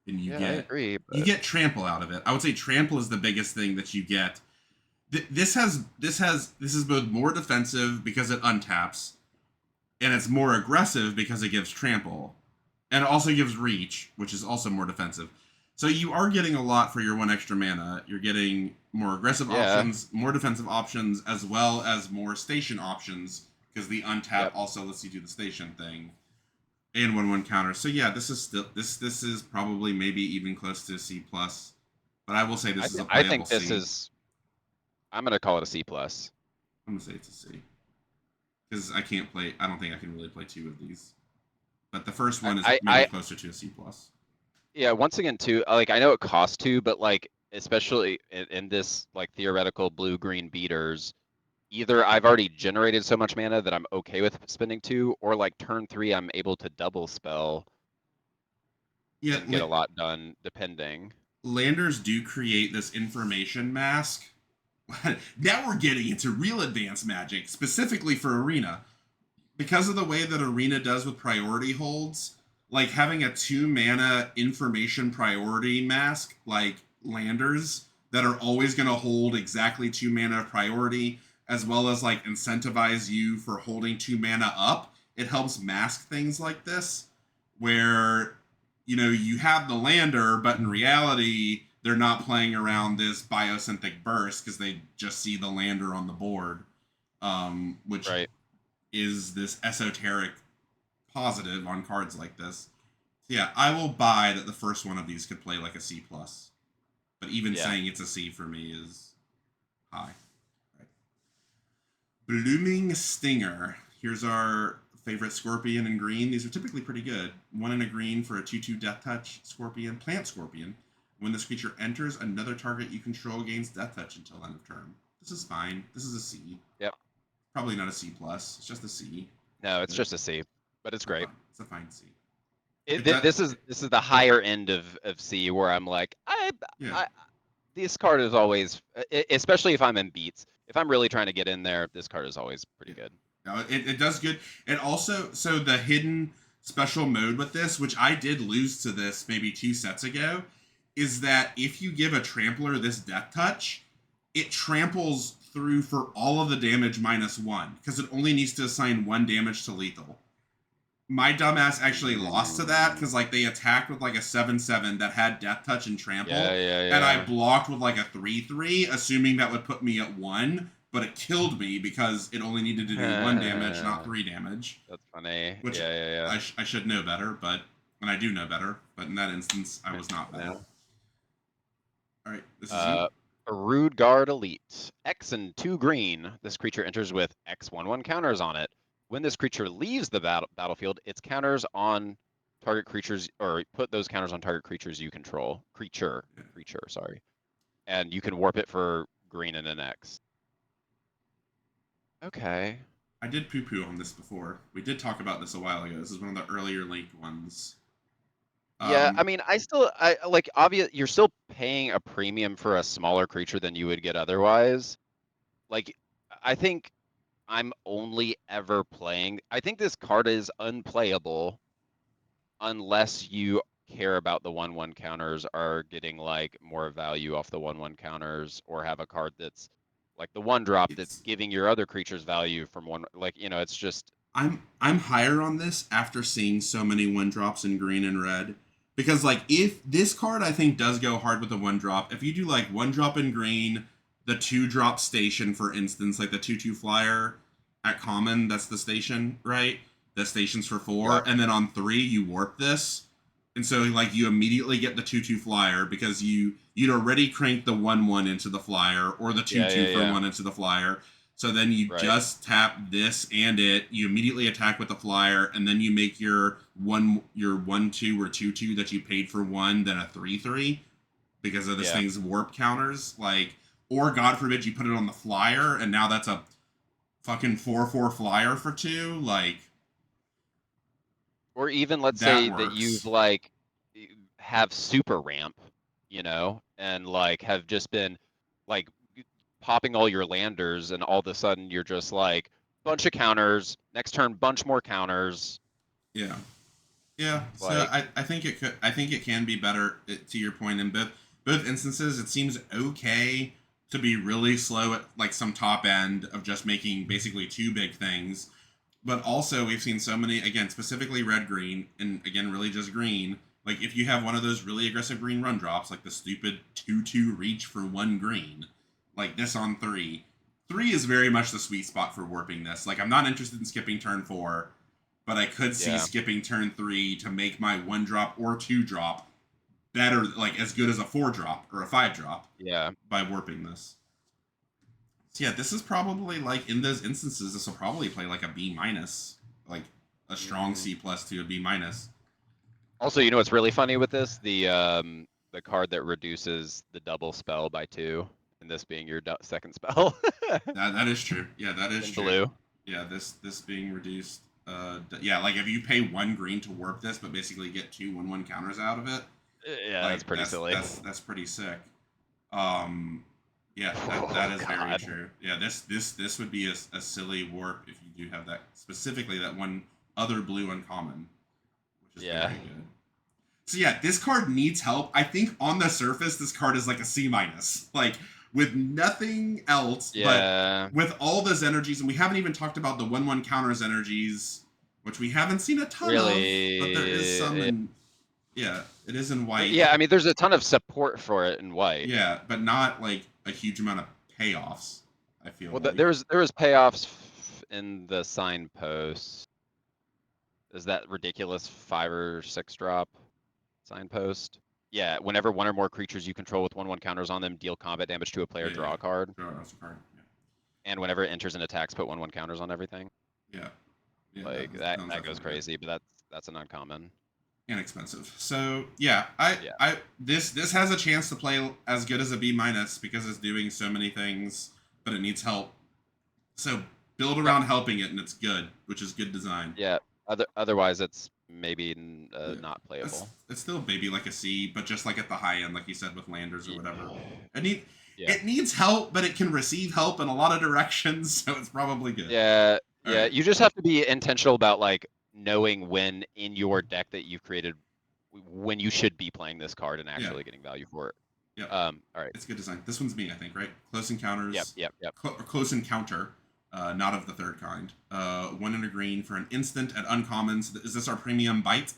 And you I agree, but... you get trample out of it. I would say trample is the biggest thing that you get. This is both more defensive because it untaps, and it's more aggressive because it gives trample, and it also gives reach, which is also more defensive. So you are getting a lot for your 1 extra mana. You're getting more aggressive options, more defensive options, as well as more station options, because the untap also lets you do the station thing. And 1/1 counter. So yeah, this is still this is probably maybe even close to a C plus. But I will say this is a playable C. I think this is, I'm gonna call it a C plus. I'm gonna say it's a C. Because I don't think I can really play 2 of these. But the first one is maybe closer to a C plus. Yeah, once again, too, like I know it costs 2, but like especially in this like theoretical blue-green beaters, either I've already generated so much mana that I'm okay with spending 2, or like turn 3 I'm able to double spell. Yeah, and get a lot done depending. Landers do create this information mask. Now we're getting into real advanced Magic, specifically for Arena. Because of the way that Arena does with priority holds, like having a 2-mana information priority mask, like Landers, that are always going to hold exactly 2 mana of priority, as well as like incentivize you for holding 2 mana up, it helps mask things like this, where you have the lander, but in reality they're not playing around this biosynthetic burst because they just see the lander on the board, which Right. is this esoteric positive on cards like this. So yeah, I will buy that the first one of these could play like a C plus, but even Yeah. saying it's a C for me is high. Right. Blooming Stinger. Here's our favorite Scorpion in green. These are typically pretty good. One in a green for a 2/2 Death Touch Scorpion, Plant Scorpion. When this creature enters, another target you control gains Death Touch until end of turn. This is fine. This is a C. Yep. Probably not a C plus. It's just a C. No, it's But just a C, but it's great. it's a fine C. This is the higher end of C where I'm like, Yeah. I this card is always, especially if I'm in beats. If I'm really trying to get in there, this card is always pretty Yeah. good. No, it does good. And also, so the hidden special mode with this, which I did lose to this maybe 2 sets ago, is that if you give a trampler this death touch, it tramples through for all of the damage -1 because it only needs to assign 1 damage to lethal. My dumbass actually lost to that because like they attacked with like a 7/7 that had death touch and trample, and I blocked with like a 3/3, assuming that would put me at 1, but it killed me because it only needed to do 1 damage, not 3 damage. That's funny. Which Yeah. I should know better, and I do know better, but in that instance, I was not better. All right, this is you. A Rude Guard Elite. X and 2 green. This creature enters with X/1/1 counters on it. When this creature leaves the battlefield, its counters on target creatures, or put those counters on target creatures you control. Creature, sorry. And you can warp it for green and an X. Okay. I did poo-poo on this before. We did talk about this a while ago. This is one of the earlier linked ones. Yeah, I mean, I like obvious. You're still paying a premium for a smaller creature than you would get otherwise. Like, I think I'm only ever playing. I think this card is unplayable unless you care about the 1/1 counters, are getting like more value off the 1/1 counters, or have a card that's like the 1-drop that's It's giving your other creatures value from one. Like, it's just. I'm higher on this after seeing so many 1-drops in green and red. Because like if this card I think does go hard with the 1-drop. If you do like 1-drop in green, the 2-drop station, for instance, like the 2/2 flyer at common, that's the station, right? The station's for 4, Yeah. and then on 3 you warp this. And so like you immediately get the 2/2 flyer because you'd already cranked the 1/1 into the flyer, or the 2/2 for 1 into the flyer. So then you just tap this and you immediately attack with the flyer, and then you make your 1/2 or 2/2 that you paid for 1, then a 3/3 because of this thing's warp counters. Like, or God forbid you put it on the flyer, and now that's a fucking 4/4 flyer for 2. Like, Or even let's say that you've like have super ramp, and like have just been like popping all your landers, and all of a sudden you're just like bunch of counters, next turn bunch more counters. Yeah. So I think it can be better, to your point. In both instances, it seems okay to be really slow at like some top end of just making basically 2 big things. But also, we've seen so many, again, specifically red green, and again really just green. Like if you have one of those really aggressive green run drops, like the stupid 2/2 reach for 1 green, like this on 3. 3 is very much the sweet spot for warping this. Like I'm not interested in skipping turn 4, but I could see skipping turn 3 to make my 1-drop or 2-drop better, like as good as a 4-drop or a 5-drop. Yeah. By warping this. So yeah, this is probably like in those instances, this will probably play like a B minus, like a strong C plus to a B minus. Also, what's really funny with this? The card that reduces the double spell by 2, and this being your second spell. that is true. Yeah, that is true. Blue. Yeah, this being reduced. Yeah, like if you pay 1 green to warp this, but basically get 2 1/1 counters out of it. Yeah, like, that's pretty silly. That's pretty sick. Yeah, that is very true. Yeah, this would be a silly warp if you do have that, specifically that one other blue uncommon, which is very good. So yeah, this card needs help. I think on the surface, this card is like a C minus, like with nothing else. But with all those energies, and we haven't even talked about the 1/1 counters energies, which we haven't seen a ton of, but there is some. Yeah, it is in white. Yeah, I mean, there's a ton of support for it in white. Yeah, but not like a huge amount of payoffs. I feel Well, like. there was payoffs in the signpost. Is that ridiculous 5 or 6 drop signpost? Yeah, whenever one or more creatures you control with 1/1 counters on them deal combat damage to a player, Yeah, draw a card. that's a card. And whenever it enters an attacks, put 1/1 counters on everything. Yeah, yeah, Like that one's that goes definitely good. crazy, but that's an uncommon. Inexpensive. So yeah, Yeah. this has a chance to play as good as a B minus because it's doing so many things, but it needs help. So build Yep. around helping it, and it's good, which is good design. Yeah. Otherwise, it's maybe Yeah. not playable. It's still maybe like a C, but just like at the high end, like you said with landers or whatever. Yeah. It needs help, but it can receive help in a lot of directions, so it's probably good. Yeah. All Yeah. right. You just have to be intentional about like knowing when in your deck that you've created when you should be playing this card and actually getting value for it. Yep. All right. It's good design. This one's me, I think, right? Close encounters. Yep. Close encounter, not of the third kind. 1 and a green for an instant at uncommons. Is this our premium bite?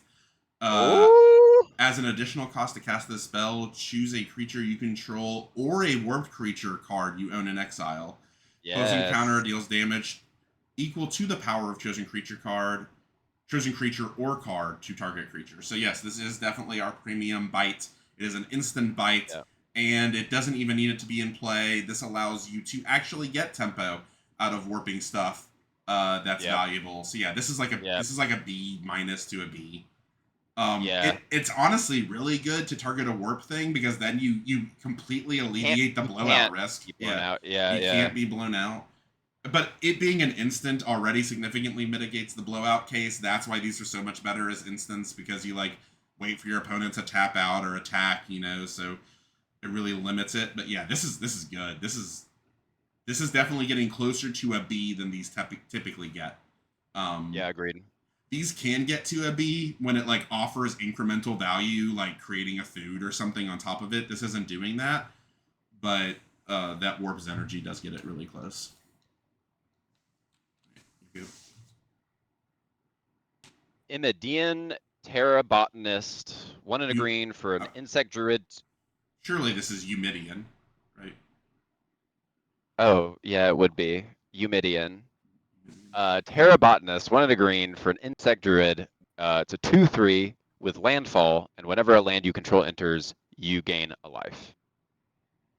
As an additional cost to cast this spell, choose a creature you control or a warped creature card you own in exile. Yes. Close encounter deals damage equal to the power of chosen creature or card to target creature. So yes, this is definitely our premium bite. It is an instant bite, and it doesn't even need it to be in play. This allows you to actually get tempo out of warping stuff that's valuable. So yeah, this is like a B minus to a B. It's honestly really good to target a warp thing because then you completely alleviate the blowout risk. You can't be blown out. But it being an instant already significantly mitigates the blowout case. That's why these are so much better as instants, because you like wait for your opponent to tap out or attack, so it really limits it. But yeah, this is good. This is definitely getting closer to a B than these typically get. Agreed. These can get to a B when it like offers incremental value, like creating a food or something on top of it. This isn't doing that, but that warp's energy does get it really close. Imidian Terra Botanist, 1 and a green for an insect druid. Surely this is Eumidian, right? Oh, yeah, it would be. Eumidian. Terra Botanist, 1 and a green for an insect druid. It's a 2/3 with landfall, and whenever a land you control enters, you gain a life.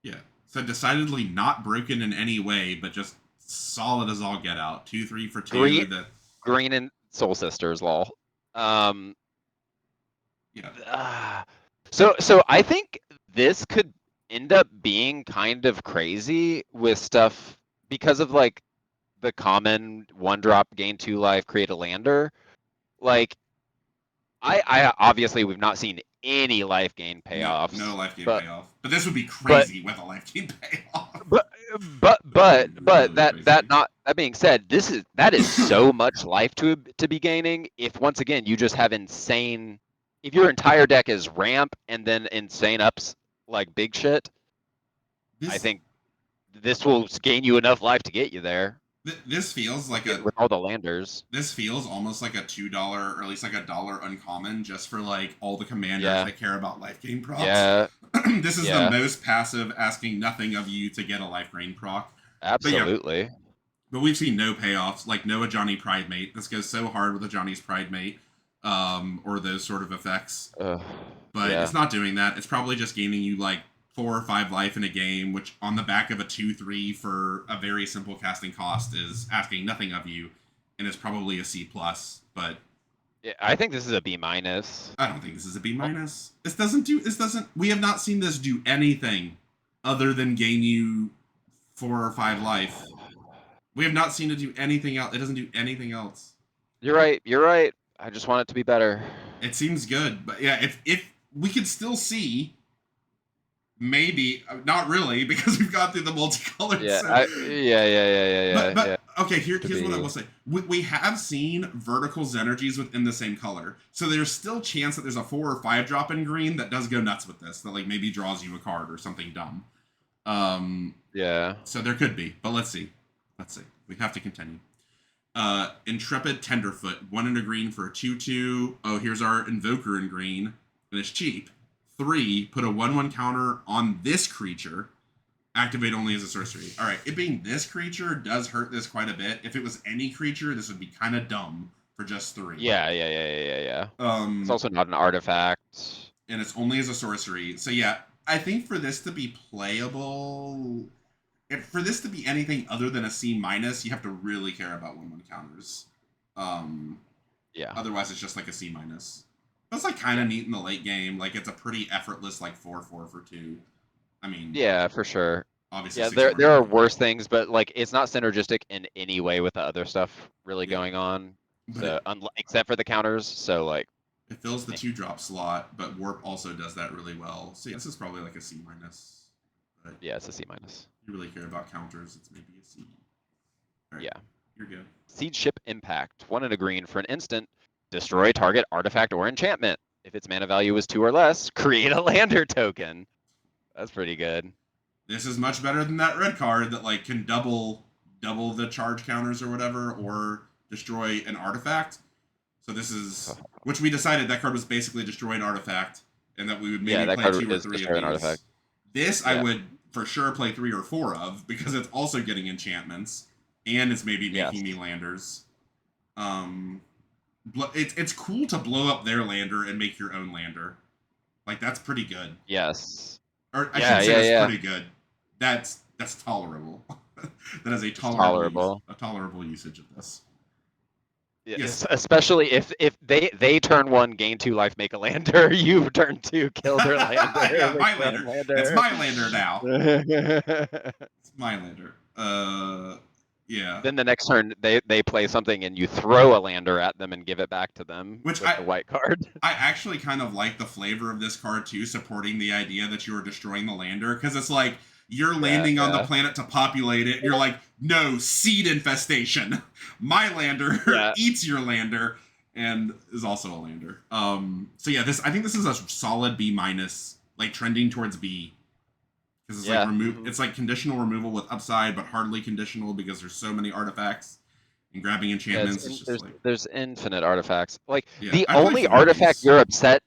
Yeah. So decidedly not broken in any way, but just solid as all get out. 2/3 for 2. Green and Soul Sisters, lol. Yeah. So I think this could end up being kind of crazy with stuff because of like the common 1-drop gain 2 life, create a lander. Like I obviously we've not seen any life gain payoffs. No life gain payoff. But this would be crazy with a life gain payoff. But that being said, that is so much life to be gaining. If once again you just have insane, if your entire deck is ramp and then insane ups like big shit, I think this will gain you enough life to get you there. This feels like with all the landers. This feels almost like a $2 or at least like $1 uncommon just for like all the commanders that care about life gain procs. Yeah. This is the most passive, asking nothing of you to get a life gain proc. Absolutely. But we've seen no payoffs, like no Ajani Pridemate. This goes so hard with Ajani's Pridemate, or those sort of effects. But it's not doing that. It's probably just gaining you like 4 or 5 life in a game, which on the back of a 2/3 for a very simple casting cost is asking nothing of you, and it's probably a C+. But yeah, I think this is a B minus. I don't think this is a B minus. This doesn't. We have not seen this do anything other than gain you 4 or 5 life. We have not seen it do anything else. It doesn't do anything else. You're right. I just want it to be better. It seems good, but yeah, if we could still see. Maybe not really, because we've gone through the multicolored. Yeah. But okay, here's what I will say: we have seen vertical energies within the same color, so there's still chance that there's a 4 or 5 drop in green that does go nuts with this, that like maybe draws you a card or something dumb. So there could be, but let's see. We have to continue. Intrepid Tenderfoot, 1 and a green for a 2/2. Oh, here's our Invoker in green. and it's cheap. 3, put a 1/1 counter on this creature. Activate only as a sorcery. All right, it being this creature does hurt this quite a bit. If it was any creature, this would be kind of dumb for just 3. Yeah. It's also not an artifact. And it's only as a sorcery. So yeah, I think for this to be playable, for this to be anything other than a C minus, you have to really care about 1/1 counters. Yeah. Otherwise, it's just like a C minus. That's like kind of neat in the late game. Like it's a pretty effortless like 4/4 for 2. I mean, yeah, for sure. Obviously, Yeah, there are worse things, but like it's not synergistic in any way with the other stuff really going on. But So except for the counters, so like it fills the 2-drop slot, but Warp also does that really well. So yeah, this is probably like a C minus. But yeah, it's a C minus. If you really care about counters, it's maybe a C. All right, yeah. You're good. Seed Ship Impact. 1 and a green for an instant. Destroy target artifact or enchantment. If its mana value is 2 or less, create a lander token. That's pretty good. This is much better than that red card that like can double the charge counters or whatever, or destroy an artifact. So this is which we decided that card was basically destroy an artifact, and that we would maybe play 2 or 3 of these. Artifact. This I would for sure play 3 or 4 of because it's also getting enchantments and it's maybe making me landers. It's cool to blow up their lander and make your own lander. Like that's pretty good. Yes. Or I should say that's pretty good. That's tolerable. That is a tolerable usage of this. Yes. Especially if they turn 1, gain 2 life, make a lander, you turn 2, kill their lander. Yeah, my lander. It's my lander now. It's my lander. Yeah. Then the next turn they play something and you throw a lander at them and give it back to them with the white card. I actually kind of like the flavor of this card too, supporting the idea that you are destroying the lander, because it's like you're landing on the planet to populate it. You're like, no, seed infestation. My lander eats your lander and is also a lander. So yeah, I think this is a solid B minus, like trending towards B. Because it's like it's like conditional removal with upside, but hardly conditional because there's so many artifacts and grabbing enchantments. It's just there's infinite artifacts. Like the only artifact you're upset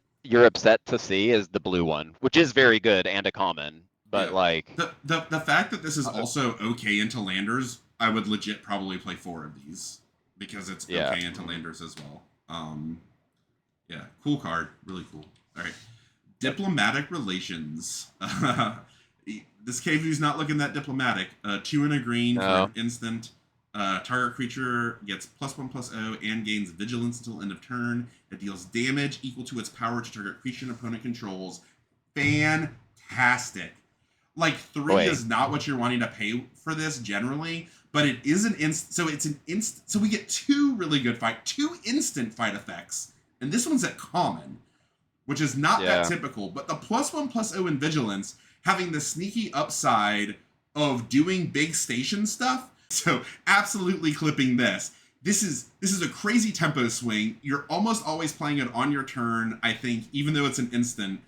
to see is the blue one, which is very good and a common. But like the fact that this is also okay into landers, I would legit probably play 4 of these because it's okay into landers as well. Yeah, cool card, really cool. All right, diplomatic relations. This KV's not looking that diplomatic. 2 and a green for an instant. Target creature gets +1/+0 and gains vigilance until end of turn. It deals damage equal to its power to target creature an opponent controls. Fantastic. Like 3 is not what you're wanting to pay for this generally, but it is an instant. So it's an instant. So we get 2 really good 2 instant fight effects, and this one's at common, which is not that typical. But the +1/+0 in vigilance, having the sneaky upside of doing big station stuff. So absolutely clipping this. This is a crazy tempo swing. You're almost always playing it on your turn, I think, even though it's an instant,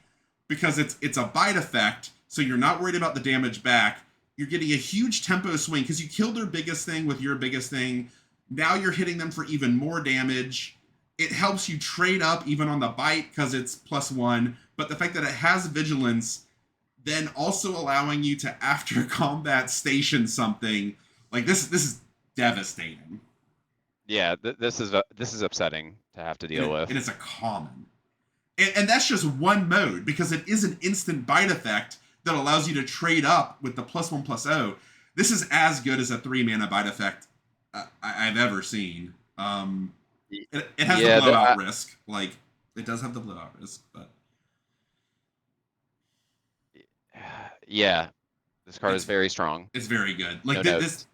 because it's a bite effect, so you're not worried about the damage back. You're getting a huge tempo swing because you killed their biggest thing with your biggest thing. Now you're hitting them for even more damage. It helps you trade up even on the bite because it's +1, but the fact that it has vigilance, then also allowing you to after combat station something, like this is devastating. Yeah, this is upsetting to have to deal with. And it's a common. And that's just one mode, because it is an instant bite effect that allows you to trade up with the +1/+0. This is as good as a 3-mana bite effect I've ever seen. It has the blowout risk. Like, it does have the blowout risk, but yeah, this card is very strong. It's very good. Like this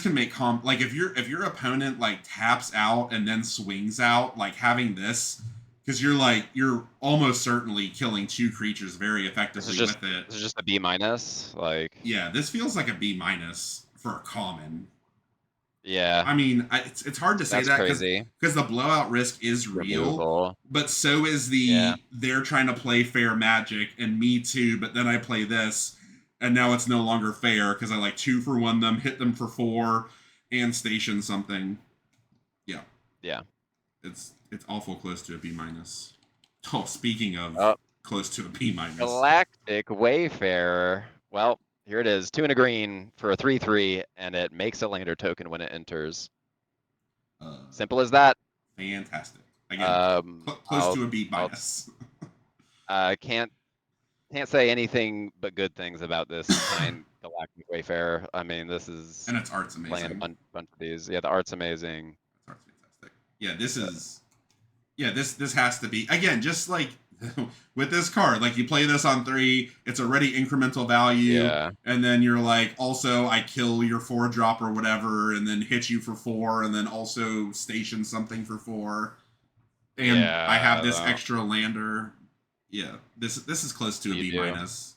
can make like if your opponent like taps out and then swings out, like having this, because you're almost certainly killing 2 creatures very effectively with it. This is just a B minus, like. Yeah, this feels like a B minus for a common. Yeah. I mean, it's hard to say that because the blowout risk is real, but so is they're trying to play fair Magic, and me too, but then I play this, and now it's no longer fair because I like 2-for-1 them, hit them for 4, and station something. Yeah. Yeah. It's awful close to a B minus. Oh, speaking of Oh, close to a B minus. Galactic Wayfarer. Well, here it is. 2 and a green for a 3/3, and it makes a lander token when it enters. Simple as that. Fantastic. Again, close to a B minus. Can't say anything but good things about this kind Galactic Wayfarer. I mean, this is And its art's playing a amazing. bunch of these. Yeah, the art's amazing. Its art's fantastic. Yeah, this is. Yeah, this has to be again just like with this card. Like you play this on 3, it's already incremental value, Yeah. and then you're like, also I kill your 4-drop or whatever, and then hit you for 4, and then also station something for 4, and Yeah. I have this extra lander. Yeah, this is close to a B minus.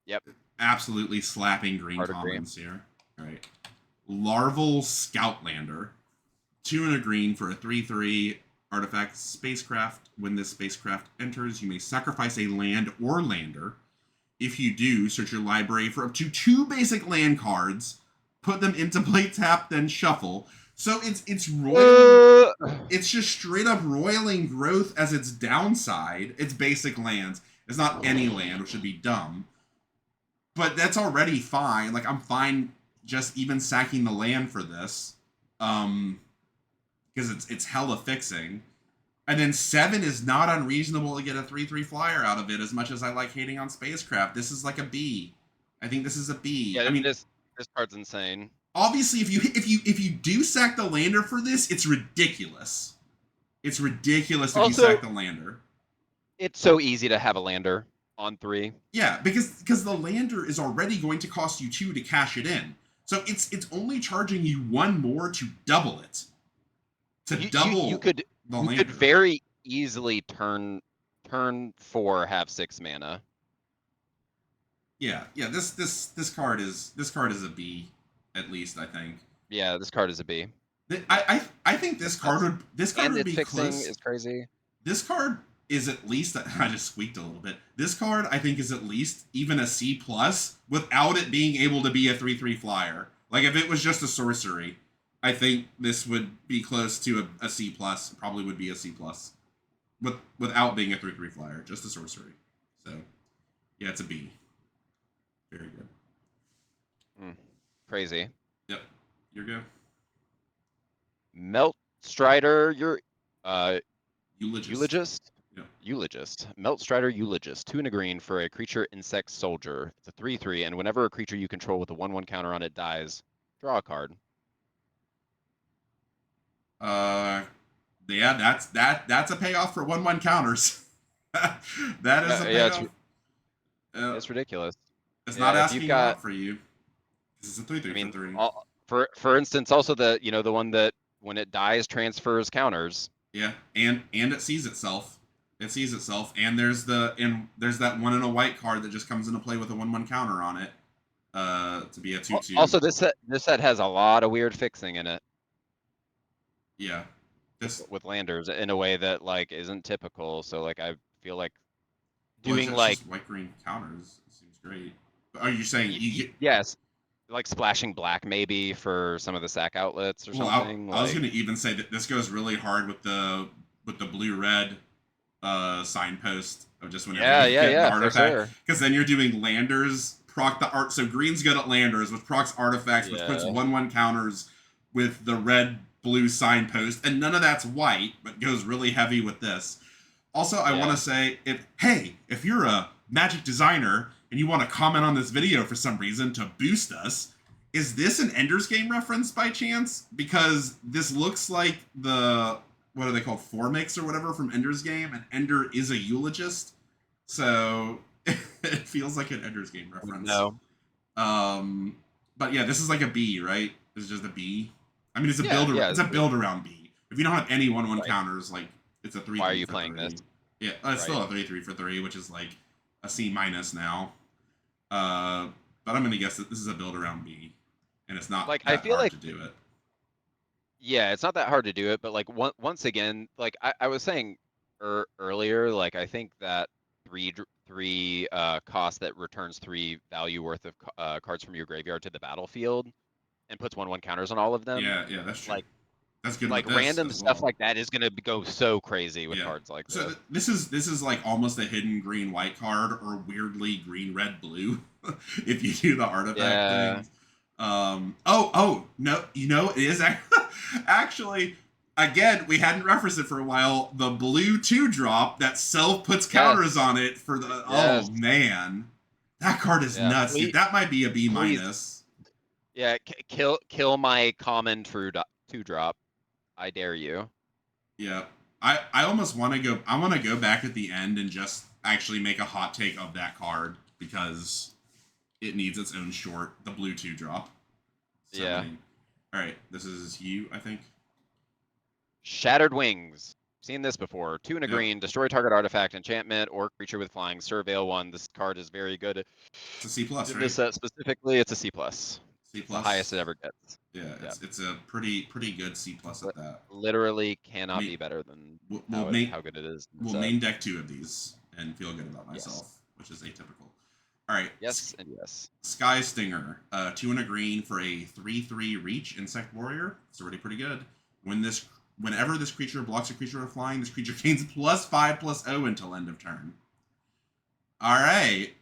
Yep. Absolutely slapping green commons here. All right, Larval Scoutlander, 2 and a green for a 3/3 artifact spacecraft. When this spacecraft enters, you may sacrifice a land or lander. If you do, search your library for up to 2 basic land cards, put them into play tap, then shuffle. So it's royal. It's just straight up roiling growth as its downside. It's basic lands. It's not any land, which would be dumb. But that's already fine. Like I'm fine just even sacking the land for this. Because it's hella fixing. And then 7 is not unreasonable to get a 3/3 flyer out of it. As much as I like hating on spacecraft, this is like a B. I think this is a B. Yeah, I mean, this card's insane. Obviously, if you do sack the lander for this, it's ridiculous. It's ridiculous if you sack the lander. It's so easy to have a lander on 3. Yeah, because the lander is already going to cost you 2 to cash it in. So it's only charging you 1 more to double it. You could very easily turn 4 have 6 mana. Yeah. This card is a B, at least I think. Yeah, this card is a B. I think this card would be fixing close. is crazy. This card is at least I just squeaked a little bit. This card I think is at least even a C plus without it being able to be a 3/3 flyer. Like if it was just a sorcery, I think this would be close to a C plus. Probably would be a C plus, without being a 3/3 flyer, just a sorcery. So yeah, it's a B. Very good. Crazy. Yep. Your go. Melt Strider, you're Eulogist. Yep. Eulogist. Melt Strider Eulogist. 2 and a green for a creature insect soldier. It's a 3/3, and whenever a creature you control with a 1/1 counter on it dies, draw a card. Yeah, that's a payoff for 1/1 counters. That is a payoff. It's ridiculous. It's not asking a lot for you. It's a 3/3 for 3. For instance, also the the one that when it dies transfers counters. Yeah, and it sees itself. It sees itself, and there's that 1 in a white card that just comes into play with a 1/1 counter on it. To be a 2/2. Also, this set has a lot of weird fixing in it. Yeah, with landers in a way that like isn't typical. So like I feel like doing just white green counters seems great. Are you saying yes, like splashing black maybe for some of the sack outlets or something? I was going to even say that this goes really hard with the blue red signpost of just whenever you get an artifact, because then you're doing landers proc the art. So green's good at landers, which procs artifacts, which puts 1/1 counters with the red blue signpost, and none of that's white, but goes really heavy with this. Also, I want to say, if you're a Magic designer and you want to comment on this video for some reason to boost us, is this an Ender's Game reference by chance? Because this looks like the, what are they called, Formix or whatever from Ender's Game, and Ender is a eulogist, so it feels like an Ender's Game reference. No. But yeah, this is like a B, right? This is just a B. I mean, it's a build. It's a build around B. If you don't have any 1/1 counters, like it's a 3/3. Why are you playing this? Yeah, it's still a 3/3 for 3, which is like a C minus now. But I'm gonna guess that this is a build around B, and it's not like that I feel hard like to do it. Yeah, it's not that hard to do it, but like once again, like I was saying earlier, like I think that three cost that returns 3 value worth of cards from your graveyard to the battlefield and puts 1/1 counters on all of them. Yeah, that's true. Like That's good like with this random as stuff well. like that is gonna go so crazy with Yeah. cards like So this. this is like almost a hidden green white card or weirdly green red blue if you do the artifact Yeah. things. Oh no, you know it is actually again we hadn't referenced it for a while. The blue 2-drop that self puts counters Yes. on it for the Yes. oh man, that card is Yeah. nuts, dude. Please, That might be a B please. minus. Yeah. Kill my common 2-drop. I dare you. Yeah. I almost want to go. I want to go back at the end and just actually make a hot take of that card because it needs its own short. The blue 2-drop. Yeah. All right, this is you, I think. Shattered Wings. Seen this before. 2 and a Yep. green. Destroy target artifact, enchantment, or creature with flying. Surveil 1. This card is very good. It's a C plus, In right? this set specifically, it's a C plus. C It's the highest it plus. ever gets. Yeah, Yeah. it's a pretty good C plus at that. Literally cannot be better than how good it is. We'll main deck 2 of these and feel good about myself, which is atypical. All right. Yes and yes. Sky Stinger, 2 and a green for a 3/3 reach insect warrior. It's already pretty good. Whenever this creature blocks a creature with flying, this creature gains +5/+0 until end of turn. All right.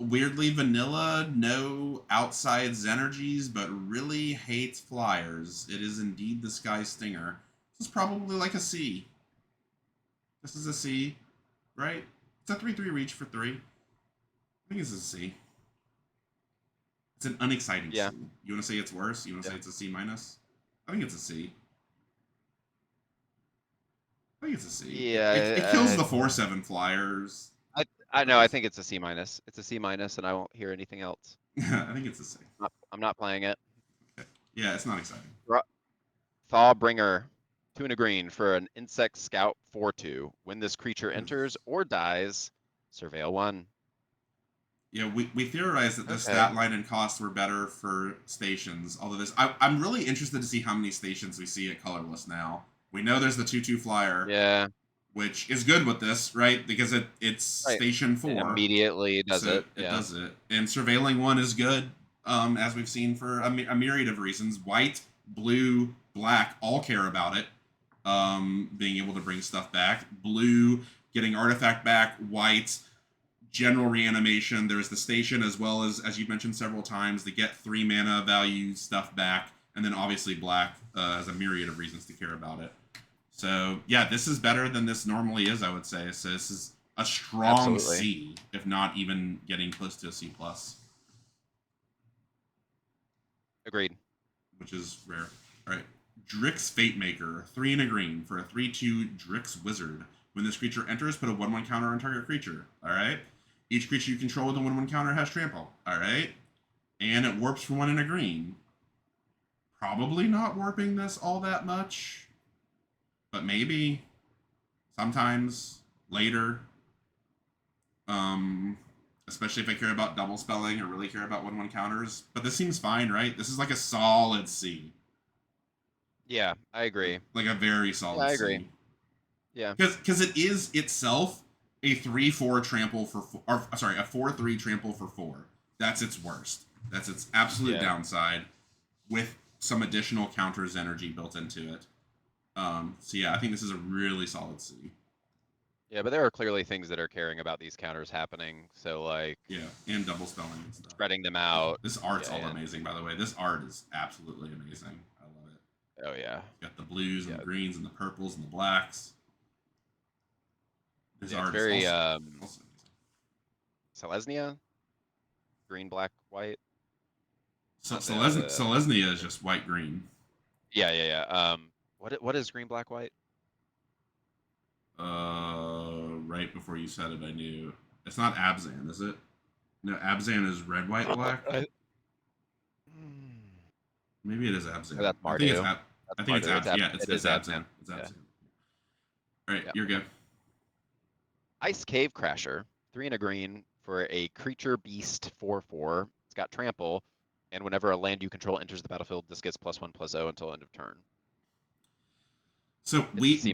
Weirdly vanilla, no outside energies, but really hates flyers. It is indeed the Sky Stinger. This is probably like a C. This is a C, right? It's a 3/3 reach for 3. I think it's a C. It's an unexciting C. You want to say it's worse? You want to say it's a C minus? I think it's a C. I think it's a C. Yeah. It kills the 4/7 flyers. I know. I think it's a C minus. It's a C minus, and I won't hear anything else. I think it's a C. I'm not playing it. Okay. Yeah, it's not exciting. Thawbringer, 2 and a green for an insect scout 4/2. When this creature enters or dies, surveil 1. Yeah, we theorized that the stat line and cost were better for stations. Although I'm really interested to see how many stations we see at Colorless now. We know there's the 2/2 flyer. Yeah. Which is good with this, right? Because it's station 4. It immediately does it. It does it. And surveilling 1 is good, as we've seen for a myriad of reasons. White, blue, black all care about it. Being able to bring stuff back. Blue, getting artifact back. White, general reanimation. There's the station as well as you've mentioned several times, to get 3 mana value stuff back. And then obviously black has a myriad of reasons to care about it. So, yeah, this is better than this normally is, I would say. So this is a strong C, if not even getting close to a C+. Agreed. Which is rare. All right. Drix Fatemaker, 3 and a green for a 3/2 Drix Wizard. When this creature enters, put a 1/1 counter on target creature. All right. Each creature you control with a 1/1 counter has trample. All right. And it warps for 1 and a green. Probably not warping this all that much. But maybe sometimes later, especially if I care about double spelling or really care about 1/1 counters. But this seems fine, right? This is like a solid C. Yeah, I agree. Like a very solid I agree. C. Yeah. Because it is itself a 3/4 trample for a 4/3 trample for 4. That's its worst. That's its absolute downside, with some additional counters energy built into it. So yeah, I think this is a really solid C. Yeah, but there are clearly things that are caring about these counters happening. So like, yeah, and double spelling and stuff. Spreading them out. This art's all amazing, by the way. This art is absolutely amazing. I love it. Oh yeah. You got the blues and the greens and the purples and the blacks. This art very is also Selesnya? Green, black, white. So Selesnya is just white green. Yeah. What is green, black, white? Right before you said it, I knew. It's not Abzan, is it? No, Abzan is red, white, black. Maybe it is Abzan. Oh, that's Mardu. I think it's Abzan. Yeah, it's Abzan. It's Abzan. Yeah. All right, you're good. Ice Cave Crasher, 3 and a green for a creature beast 4/4. It's got trample, and whenever a land you control enters the battlefield, this gets +1/+0 until end of turn. So C-.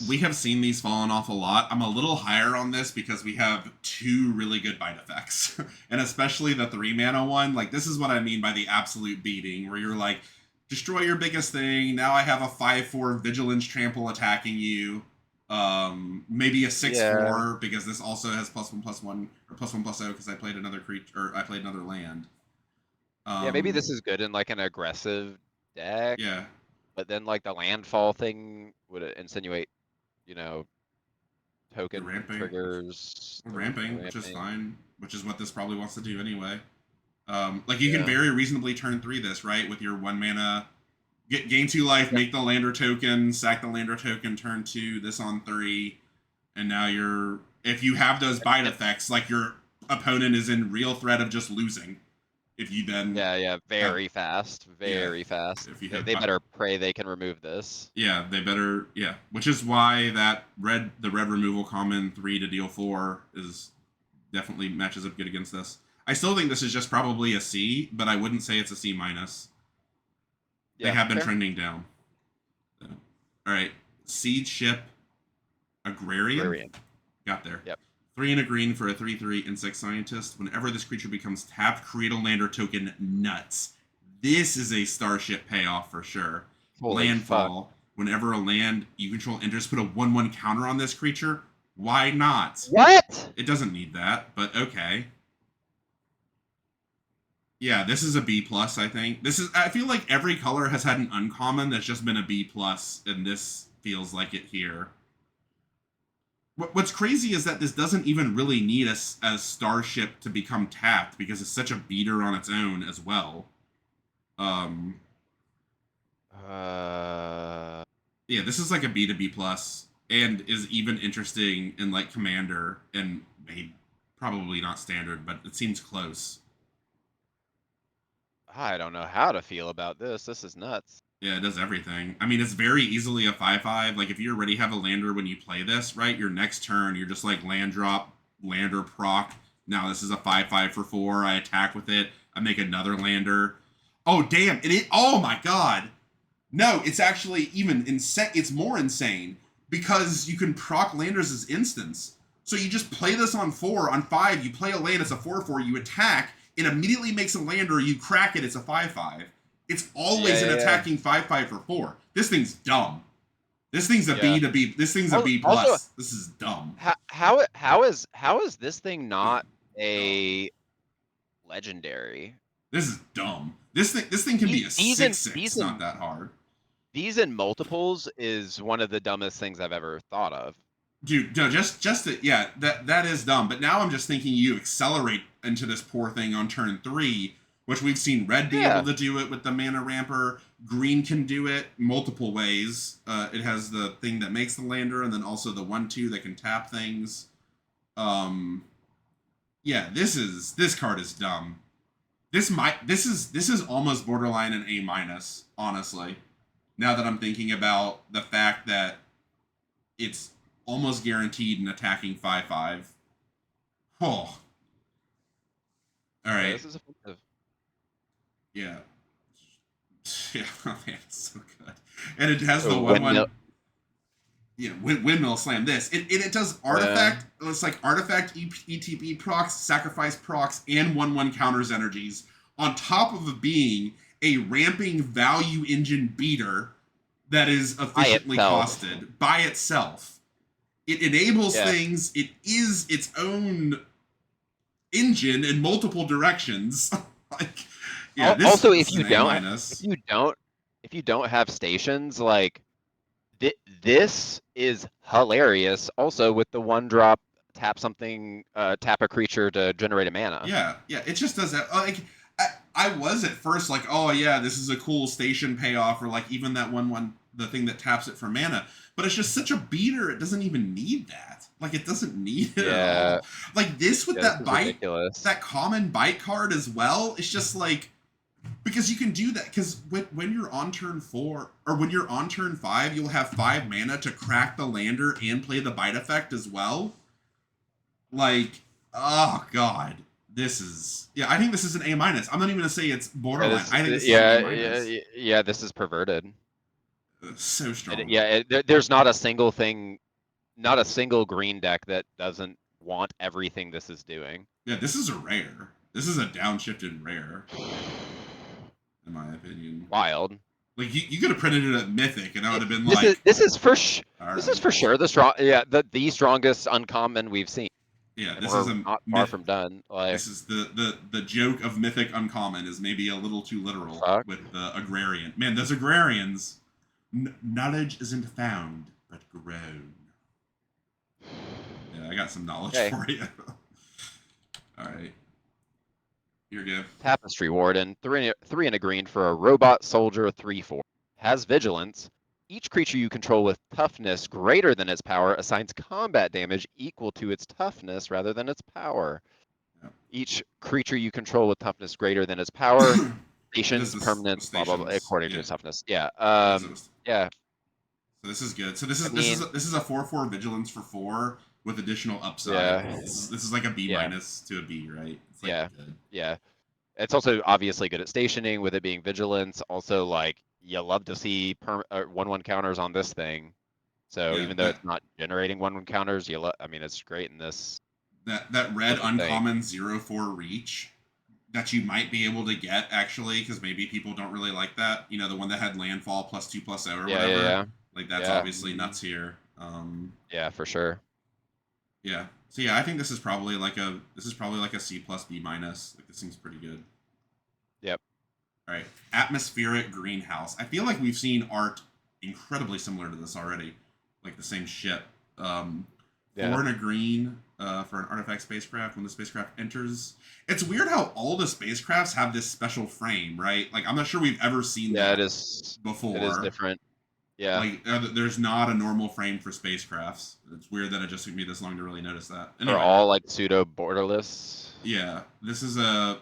we have seen these falling off a lot. I'm a little higher on this because we have 2 really good bite effects, and especially the 3 mana one. Like, this is what I mean by the absolute beating, where you're like, destroy your biggest thing. Now I have a 5/4 Vigilance Trample attacking you. Maybe a 6/4 because this also has +1/+1 or +1/+0 because I played another creature or I played another land. Yeah, maybe this is good in like an aggressive deck. Yeah. But then like the landfall thing would insinuate, you know, You're token ramping. triggers. Ramping, which is fine, which is what this probably wants to do anyway. Like you Yeah. can very reasonably turn 3 this, right? With your 1 mana, gain 2 life, make the lander token, sack the lander token, turn 2, this on 3, and now you're, if you have those bite effects, like your opponent is in real threat of just losing. If you then very fast, very fast. If you have They better pray they can remove this. Yeah, they better. Yeah, which is why that the red removal common 3 to deal 4 is definitely matches up good against this. I still think this is just probably a C, but I wouldn't say it's a C minus. They have been trending down. So. All right, Siege Ship Agrarian. Got there. Yep. 3 and a green for a 3/3 insect scientist. Whenever this creature becomes tapped, create a lander token. Nuts. This is a starship payoff for sure. Holy Landfall. Fuck. Whenever a land you control enters, put a 1/1 counter on this creature. Why not? What? It doesn't need that, but okay. Yeah, this is a B plus. I think this is. I feel like every color has had an uncommon that's just been a B plus, and this feels like it here. What's crazy is that this doesn't even really need a starship to become tapped because it's such a beater on its own as well. Yeah, this is like a B to B plus, and is even interesting in like Commander and maybe probably not Standard, but it seems close. I don't know how to feel about this. This is nuts. Yeah, it does everything. I mean, it's very easily a 5/5. Like, if you already have a lander when you play this, right? Your next turn, you're just like land drop, lander proc. Now this is a 5/5 for 4. I attack with it. I make another lander. Oh, damn. Oh, my God. No, it's actually even insane. It's more insane because you can proc landers as instants. So you just play this on 4. On 5, you play a land, it's a 4/4. You attack. It immediately makes a lander. You crack it, it's a 5/5. It's always an attacking 5/5 for 4. This thing's dumb. This thing's a B to B. This thing's a B plus. Also, this is dumb. How is this thing not a legendary? This is dumb. This thing can be a 6/6. Not that hard. These in multiples is one of the dumbest things I've ever thought of. Dude, no, that is dumb. But now I'm just thinking you accelerate into this poor thing on turn 3. Which we've seen red be able to do it with the mana ramper. Green can do it multiple ways. It has the thing that makes the lander, and then also the 1/2 that can tap things. Yeah, this card is dumb. This is almost borderline an A minus, honestly. Now that I'm thinking about the fact that it's almost guaranteed an attacking 5/5. Oh. All right. Yeah, this is offensive. Yeah. Yeah, oh man, it's so good. And it has the 1/1. Yeah, windmill slam this. It does artifact. It's like artifact, ETB procs, sacrifice procs, and 1/1 counters energies on top of it being a ramping value engine beater that is efficiently costed by itself. It enables things. It is its own engine in multiple directions. Like. Yeah, also, if you don't have stations, like this is hilarious. Also, with the 1-drop tap something, tap a creature to generate a mana. Yeah, it just does that. Like I was at first like, oh yeah, this is a cool station payoff, or like even that 1/1, the thing that taps it for mana. But it's just such a beater. It doesn't even need that. Like it doesn't need it at all. Like this with that bite, that common bite card as well. It's just like. Because you can do that, because when you're on turn 4, or when you're on turn 5, you'll have 5 mana to crack the lander and play the bite effect as well. Like, oh god. This is... Yeah, I think this is an A-. I'm not even going to say it's borderline. I think this is an A-. Yeah, this is perverted. So strong. There's not a single thing, not a single green deck that doesn't want everything this is doing. Yeah, this is a rare. This is a downshifted rare. In my opinion. Wild. Like you could have printed it at Mythic, and I would have been This like, is for all this is right. for sure the strongest uncommon we've seen. Yeah, And this is we're a not far from done. Like, This is the joke of Mythic Uncommon is maybe a little too literal fuck. with the agrarian. Man, those agrarians, knowledge isn't found but grown. Yeah, I got some knowledge Okay. for you. All right, here you go. Tapestry Warden, 3 and a green for a robot soldier 3/4. Has vigilance. Each creature you control with toughness greater than its power assigns combat damage equal to its toughness rather than its power. Yep. Each creature you control with toughness greater than its power, It is stations, the permanents, blah blah blah, stations. according to Yeah, its toughness. Yeah. it is Yeah. So this is good. So this I is mean, this is a 4/4 vigilance for 4 with additional upside. yeah. This is like a B Yeah. minus to a B, right? It's like Yeah. good. Yeah. It's also obviously good at stationing with it being vigilance. Also, like, you love to see 1/1 counters on this thing. So Yeah, even though it's not generating 1/1 counters, I mean, it's great in this that red sort of thing. uncommon 0/4 reach that you might be able to get actually, because maybe people don't really like that. You know, the one that had landfall +2/+0 or Yeah, whatever. yeah, Like that's yeah. obviously nuts here. Yeah, for sure. Yeah. So yeah, I think this is probably like a C plus B minus. Like this seems pretty good. Yep. All right, atmospheric greenhouse. I feel like we've seen art incredibly similar to this already, like the same ship. Yeah. 4 and a green for an artifact spacecraft. When the spacecraft enters, it's weird how all the spacecrafts have this special frame, right? Like I'm not sure we've ever seen Yeah, that it is. before. It is different. Yeah. Like there's not a normal frame for spacecrafts. It's weird that it just took me this long to really notice that. They're Anyway, all like pseudo borderless. yeah, this is a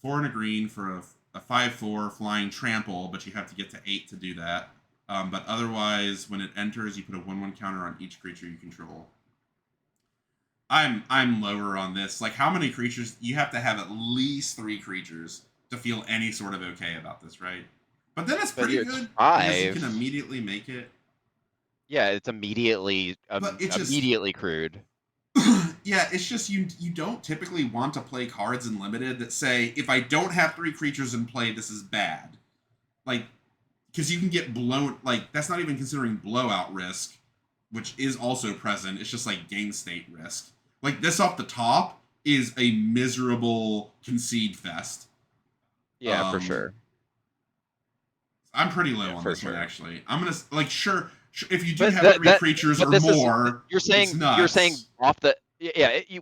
4 and a green for a 5/4 flying trample, but you have to get to 8 to do that. But otherwise, when it enters, you put a 1/1 counter on each creature you control. I'm lower on this. Like, how many creatures? You have to have at least 3 creatures to feel any sort of okay about this, right? But then it's pretty good because you can immediately make it. Yeah, it's immediately crude. Yeah, it's just you don't typically want to play cards in limited that say, if I don't have 3 creatures in play, this is bad. Like, because you can get blown. Like, that's not even considering blowout risk, which is also present. It's just like game state risk. Like, this off the top is a miserable concede fest. Yeah, for sure. I'm pretty low on this one, actually. I'm gonna like sure if you do But have 3 creatures or more, you're saying off the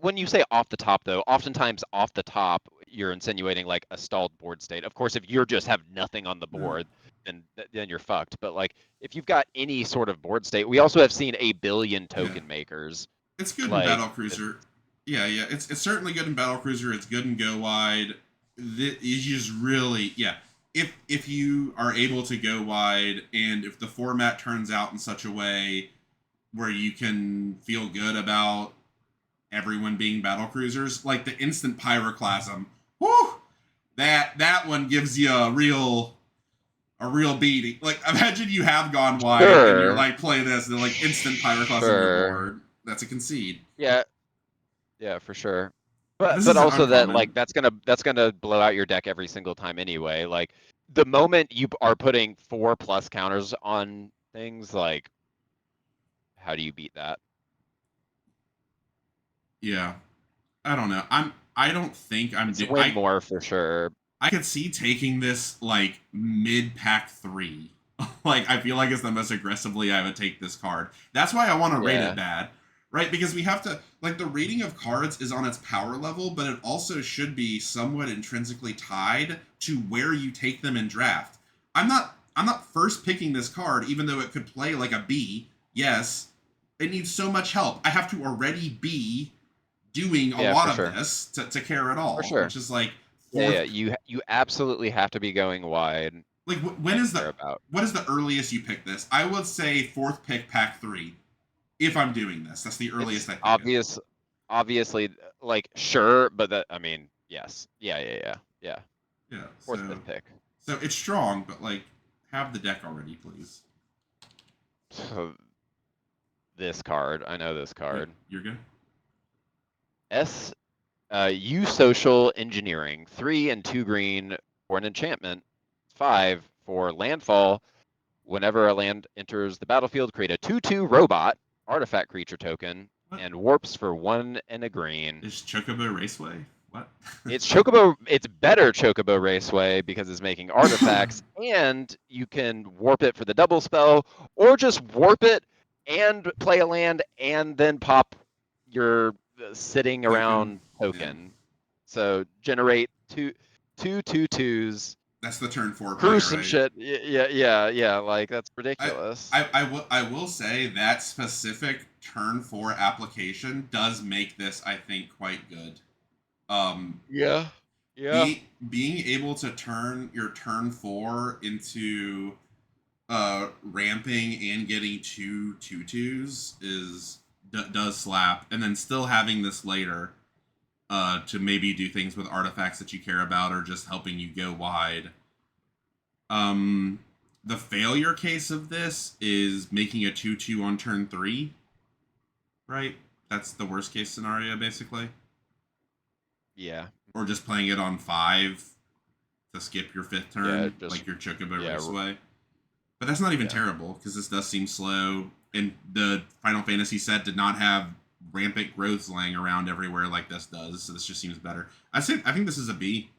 when you say off the top though, oftentimes off the top you're insinuating like a stalled board state. Of course, if you just have nothing on the board, then you're fucked. But like if you've got any sort of board state, we also have seen a billion token makers. It's good in Battle Cruiser. Yeah, it's certainly good in Battle Cruiser. It's good in Go Wide. It's just really if you are able to go wide and if the format turns out in such a way where you can feel good about everyone being battle cruisers, like the instant pyroclasm, whoo, that one gives you a real beating. Like imagine you have gone wide and you're like play this and then like instant pyroclasm on your board. That's a concede. Yeah, for sure. But also that like that's gonna blow out your deck every single time anyway. Like the moment you are putting 4+ counters on things, like how do you beat that? Yeah, I don't know. I don't think I'm. It's way more for sure. I could see taking this like mid pack 3. Like I feel like it's the most aggressively I would take this card. That's why I want to rate it bad. Right, because we have to like the rating of cards is on its power level, but it also should be somewhat intrinsically tied to where you take them in draft. I'm not first picking this card, even though it could play like a B. Yes, it needs so much help. I have to already be doing a lot of this to care at all. For sure. Which is like you absolutely have to be going wide. Like what is the earliest you pick this? I would say 4th pick pack 3. If I'm doing this, that's the earliest I think. Obviously, like sure, but that I mean, yes, yeah. 4th, 5th pick. So it's strong, but like, have the deck already, please. So this card, I know this card. You're good. U Social Engineering, 3 and 2 green for an enchantment, 5 for landfall. Whenever a land enters the battlefield, create a 2/2 robot artifact creature token What? and warps for 1 and a green. Is Chocobo Raceway? What? It's Chocobo. It's better Chocobo Raceway because it's making artifacts, and you can warp it for the double spell, or just warp it and play a land, and then pop your sitting Token, around yeah. token. So generate two 2/2s. That's the turn 4 play, Crew some right? shit. Yeah. Like that's ridiculous. I will say that specific turn 4 application does make this, I think, quite good. Yeah. Being able to turn your turn 4 into ramping and getting 2/2s does slap, and then still having this later to maybe do things with artifacts that you care about or just helping you go wide. The failure case of this is making a 2/2 on turn 3, right? That's the worst case scenario, basically. Yeah. Or just playing it on 5 to skip your 5th turn, like your Chocobo Raceway. But that's not even terrible, because this does seem slow, and the Final Fantasy set did not have rampant growths laying around everywhere like this does, so this just seems better. I think this is a B.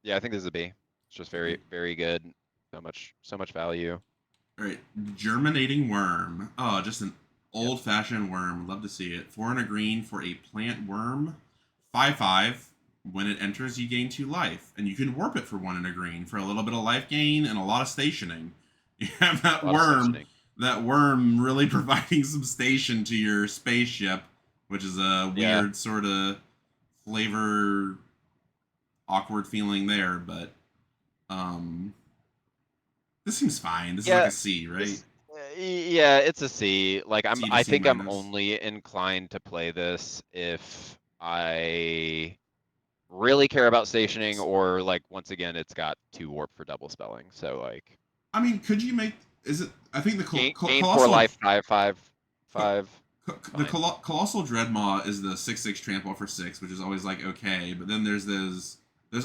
Yeah, I think this is a B. It's just very, very good. So much value. All right, Germinating Worm. Oh, just an old-fashioned worm. Love to see it. 4 and a green for a plant worm. 5/5. When it enters, you gain 2 life, and you can warp it for 1 and a green for a little bit of life gain and a lot of stationing. You have that worm really providing some station to your spaceship, which is a weird sort of flavor, awkward feeling there, but this seems fine. This is like a C, right? Yeah, it's a C. Like I think C-. I'm only inclined to play this if I really care about stationing, or like once again it's got 2 warp for double spelling. So like I mean, could you make I think the gain colossal 4 life 5/5. The Colossal Dreadmaw is the 6/6 trample for 6, which is always like okay, but then there's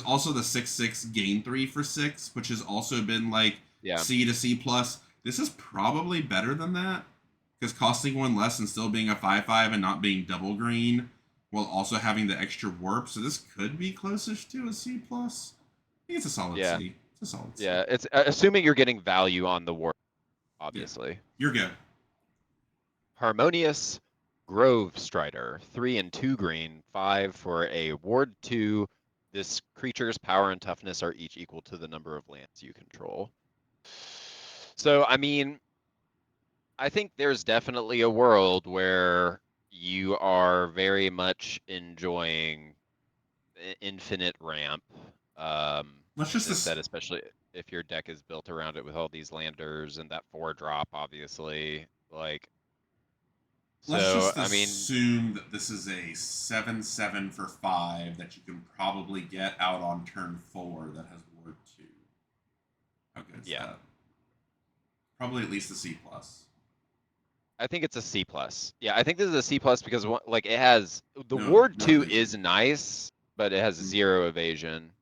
also the 6/6 gain 3 for 6, which has also been like C to C plus. This is probably better than that, because costing 1 less and still being a 5/5 and not being double green, while also having the extra warp. So this could be closest to a C plus. I think it's a solid C. It's a solid C. Yeah, it's assuming you're getting value on the warp, obviously. Yeah. You're good. Harmonious Grove Strider, 3 and 2 green, 5 for a ward 2. This creature's power and toughness are each equal to the number of lands you control. So, I mean, I think there's definitely a world where you are very much enjoying infinite ramp. Let's just instead, especially if your deck is built around it with all these landers and that 4-drop, obviously, like. Let's So, just I mean, assume that this is a 7/7 for 5 that you can probably get out on turn 4 that has ward 2. How good is that? Probably at least a C plus. I think it's a C plus. Yeah, I think this is a C plus because like it has the ward 2 is nice, but it has 0 evasion.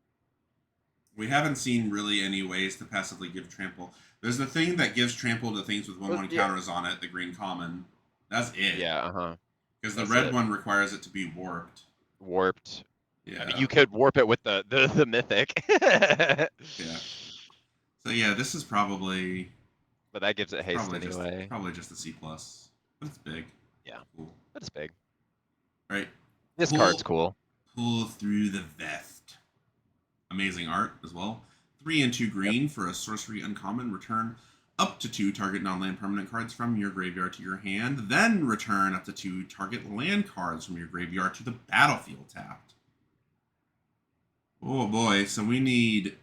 We haven't seen really any ways to passively give trample. There's the thing that gives trample to things with 1/1 counters on it, the green common. That's it. Yeah, Because the red one requires it to be warped. Warped. Yeah. I mean, you could warp it with the mythic. Yeah. So yeah, this is probably. But that gives it haste anyway. Probably just a C plus. But it's big. Yeah. Cool. But it's big. Right. This card's cool. Pull through the vest. Amazing art as well. 3 and 2 green for a sorcery uncommon. Return up to 2 target non-land permanent cards from your graveyard to your hand. Then return up to 2 target land cards from your graveyard to the battlefield tapped. Oh boy, so we need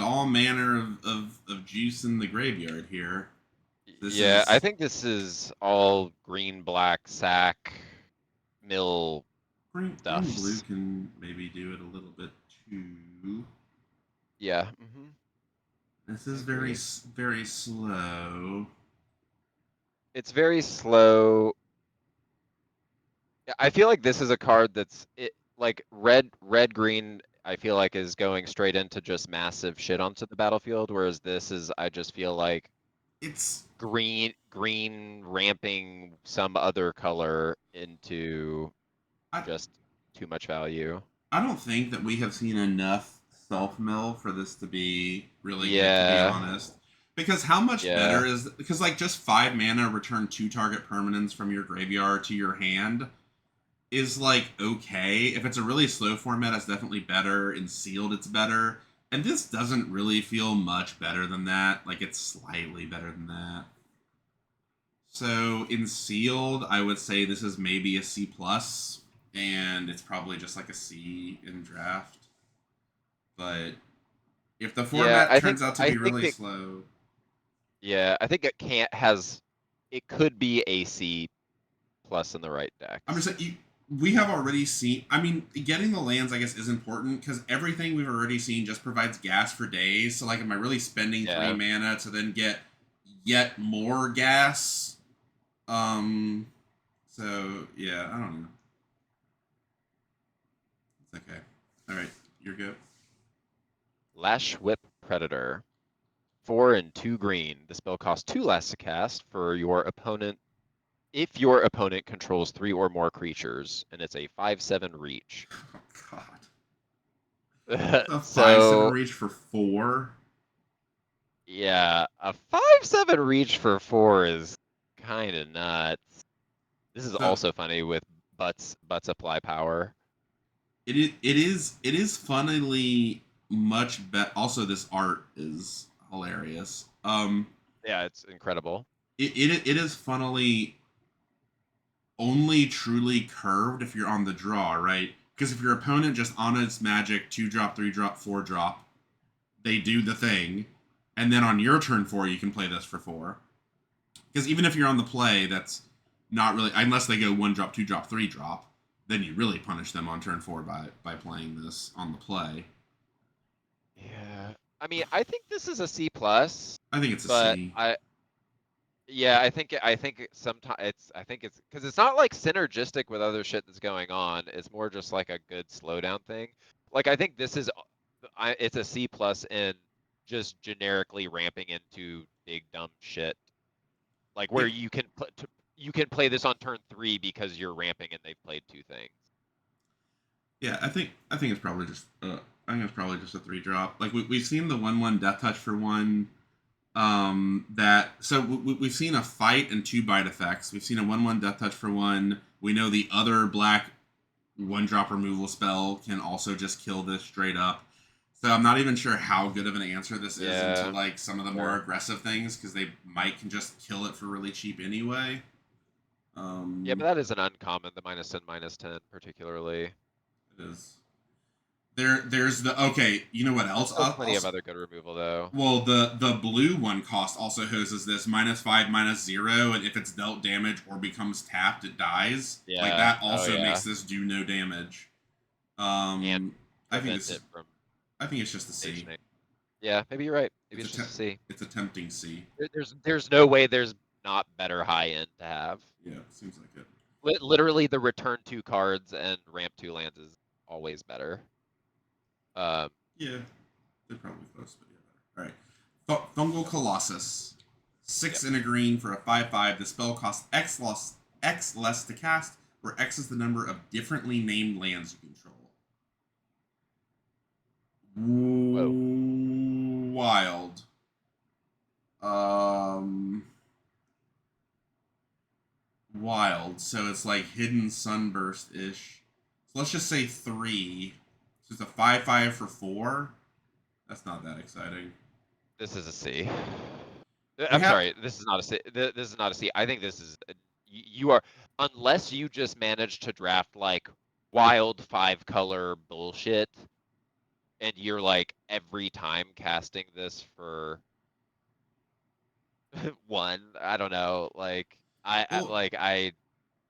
all manner of juice in the graveyard here. I think this is all green, black, sack, mill stuff. Green blue can maybe do it a little bit too. Yeah. This is very, very slow. It's very slow. I feel like this is a card that's like red, green I feel like is going straight into just massive shit onto the battlefield, whereas this is, I just feel like It's green ramping some other color into I, just too much value. I don't think that we have seen enough self mill for this to be really good, to be Yeah, honest. Because how much yeah, better is, because like just 5 mana return 2 target permanents from your graveyard to your hand is like okay. If it's a really slow format, it's definitely better. In sealed, it's better. And this doesn't really feel much better than that. Like it's slightly better than that. So in sealed, I would say this is maybe a C plus, and it's probably just like a C in draft. But if the yeah. format turns out to I be think really it. slow, Yeah, I think it can't has. It could be a C plus in the right I'm just decks. saying we have already seen. I mean, getting the lands, I guess, is important because everything we've already seen just provides gas for days. So, like, am I really spending Yeah. 3 mana to then get yet more gas? So yeah, I don't know. It's okay. All right, you're good. Lash Whip Predator. 4 and 2 green. The spell costs 2 less to cast for your opponent if your opponent controls 3 or more creatures, and it's a 5/7 reach. Oh God, a 5/7 So reach for 4. yeah, a 5/7 reach for 4 is kind of nuts. This is So also funny with butts apply power. it is funnily much better. Also, this art is hilarious. Yeah, it's incredible. It is funnily only truly curved if you're on the draw, right? Because if your opponent just on its magic 2 drop, 3 drop, 4 drop, they do the thing, and then on your turn 4 you can play this for 4. Because even if you're on the play, that's not really, unless they go 1 drop, 2 drop, 3 drop, then you really punish them on turn 4 by playing this on the play. Yeah. I mean, I think this is a C plus, I think it's a but C. yeah, I think sometimes I think it's because it's not like synergistic with other shit that's going on. It's more just like a good slowdown thing. Like I think this is, it's a C plus in just generically ramping into big dumb shit. Like where Yeah, you can play this on turn 3 because you're ramping and they've played 2 things. yeah. I think it's probably just I think it's probably just a 3 drop. Like we've seen the 1/1 death touch for 1. That so we've seen a fight and 2 bite effects. We've seen a 1/1 death touch for 1. We know the other black 1 drop removal spell can also just kill this straight up. So I'm not even sure how good of an answer this is into Yeah, like some of the more sure. aggressive things because they might can just kill it for really cheap anyway. Yeah, but Um, that is an uncommon, the -10/-10 particularly. it is. There's the okay. You know what There's else? still plenty of Also, other good removal though. well, the blue one cost also hoses this -5 -0, and if it's dealt damage or becomes tapped, it dies. Like Yeah. that Oh also yeah. makes this do no damage. And I think prevent this it is. from I think it's just a C. stationing. Yeah, maybe you're right. Maybe It's a it's just a C. it's a tempting C. There's no way there's not better high end to have. Yeah, seems like it. Literally, the return 2 cards and ramp 2 lands is always better. Um, Yeah, they're probably close, but yeah, better. All right, Fungal Colossus, yep. 6 and a green for a 5/5. The spell costs X less to cast, where X is the number of differently named lands you control. Whoa. Wild. Um, wild. So it's like hidden sunburst ish. So let's just say 3. So it's a 5/5 for 4. That's not that exciting. This is a C. We I'm have sorry. This is not a C. This is not a C. I think this is you are, unless you just manage to draft like wild 5 color bullshit and you're like every time casting this for 1. I don't know. Like well, I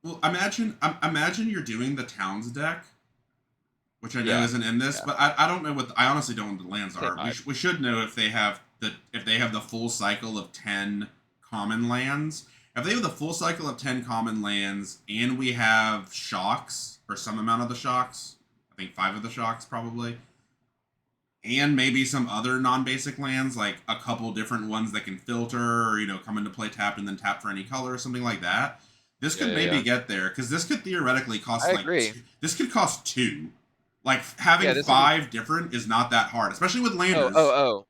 well. Imagine you're doing the Towns deck, which I know yeah, isn't in this, yeah. but I don't know what I honestly don't know what the lands Same are. vibe. We should know if they have the full cycle of 10 common lands. If they have the full cycle of 10 common lands, and we have shocks or some amount of the shocks, I think 5 of the shocks probably. and maybe some other non-basic lands, like a couple different ones that can filter, or come into play tapped and then tap for any color or something like that. This Yeah, could yeah, maybe yeah. get there, because this could theoretically cost I like agree. this could cost 2. Like having Yeah, this would be. 5 different is not that hard, especially with Oh, landers. oh, oh.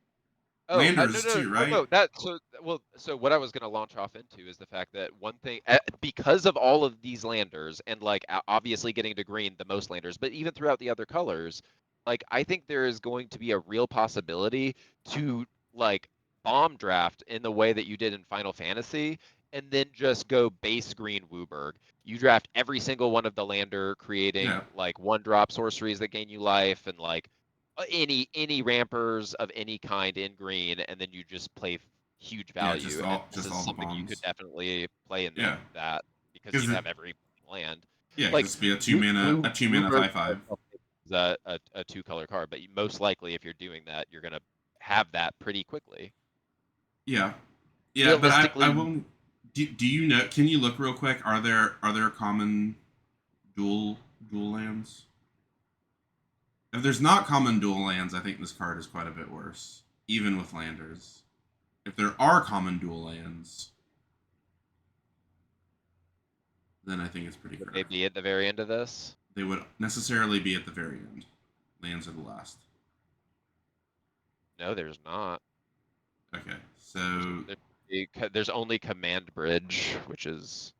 Oh, no, Landers no, too, oh, right? no. So what I was gonna launch off into is the fact that one thing, because of all of these landers, and like obviously getting to green the most landers, but even throughout the other colors, like I think there is going to be a real possibility to like bomb draft in the way that you did in Final Fantasy, and then just go base green Wooburg. You draft every single one of the lander, creating Yeah, like 1-drop sorceries that gain you life, and like any rampers of any kind in green, and then you just play huge yeah, value. And this is all the something you could bombs. definitely play in Yeah, that because because you'd have every land. because Like it'd be a 2 mana Bluebird 5/5. is a 2-color card, but most likely if you're doing that, you're gonna have that pretty quickly. Yeah, yeah, but I Realistically, will. Do you know? Can you look real quick? Are there common dual dual lands? If there's not common dual lands, I think this card is quite a bit worse, even with landers. If there are common dual lands, then I think it's pretty would they correct. be at the very end of this? They would necessarily be at the very end. Lands are the last. No, there's not. Okay, so There's only Command Bridge, which is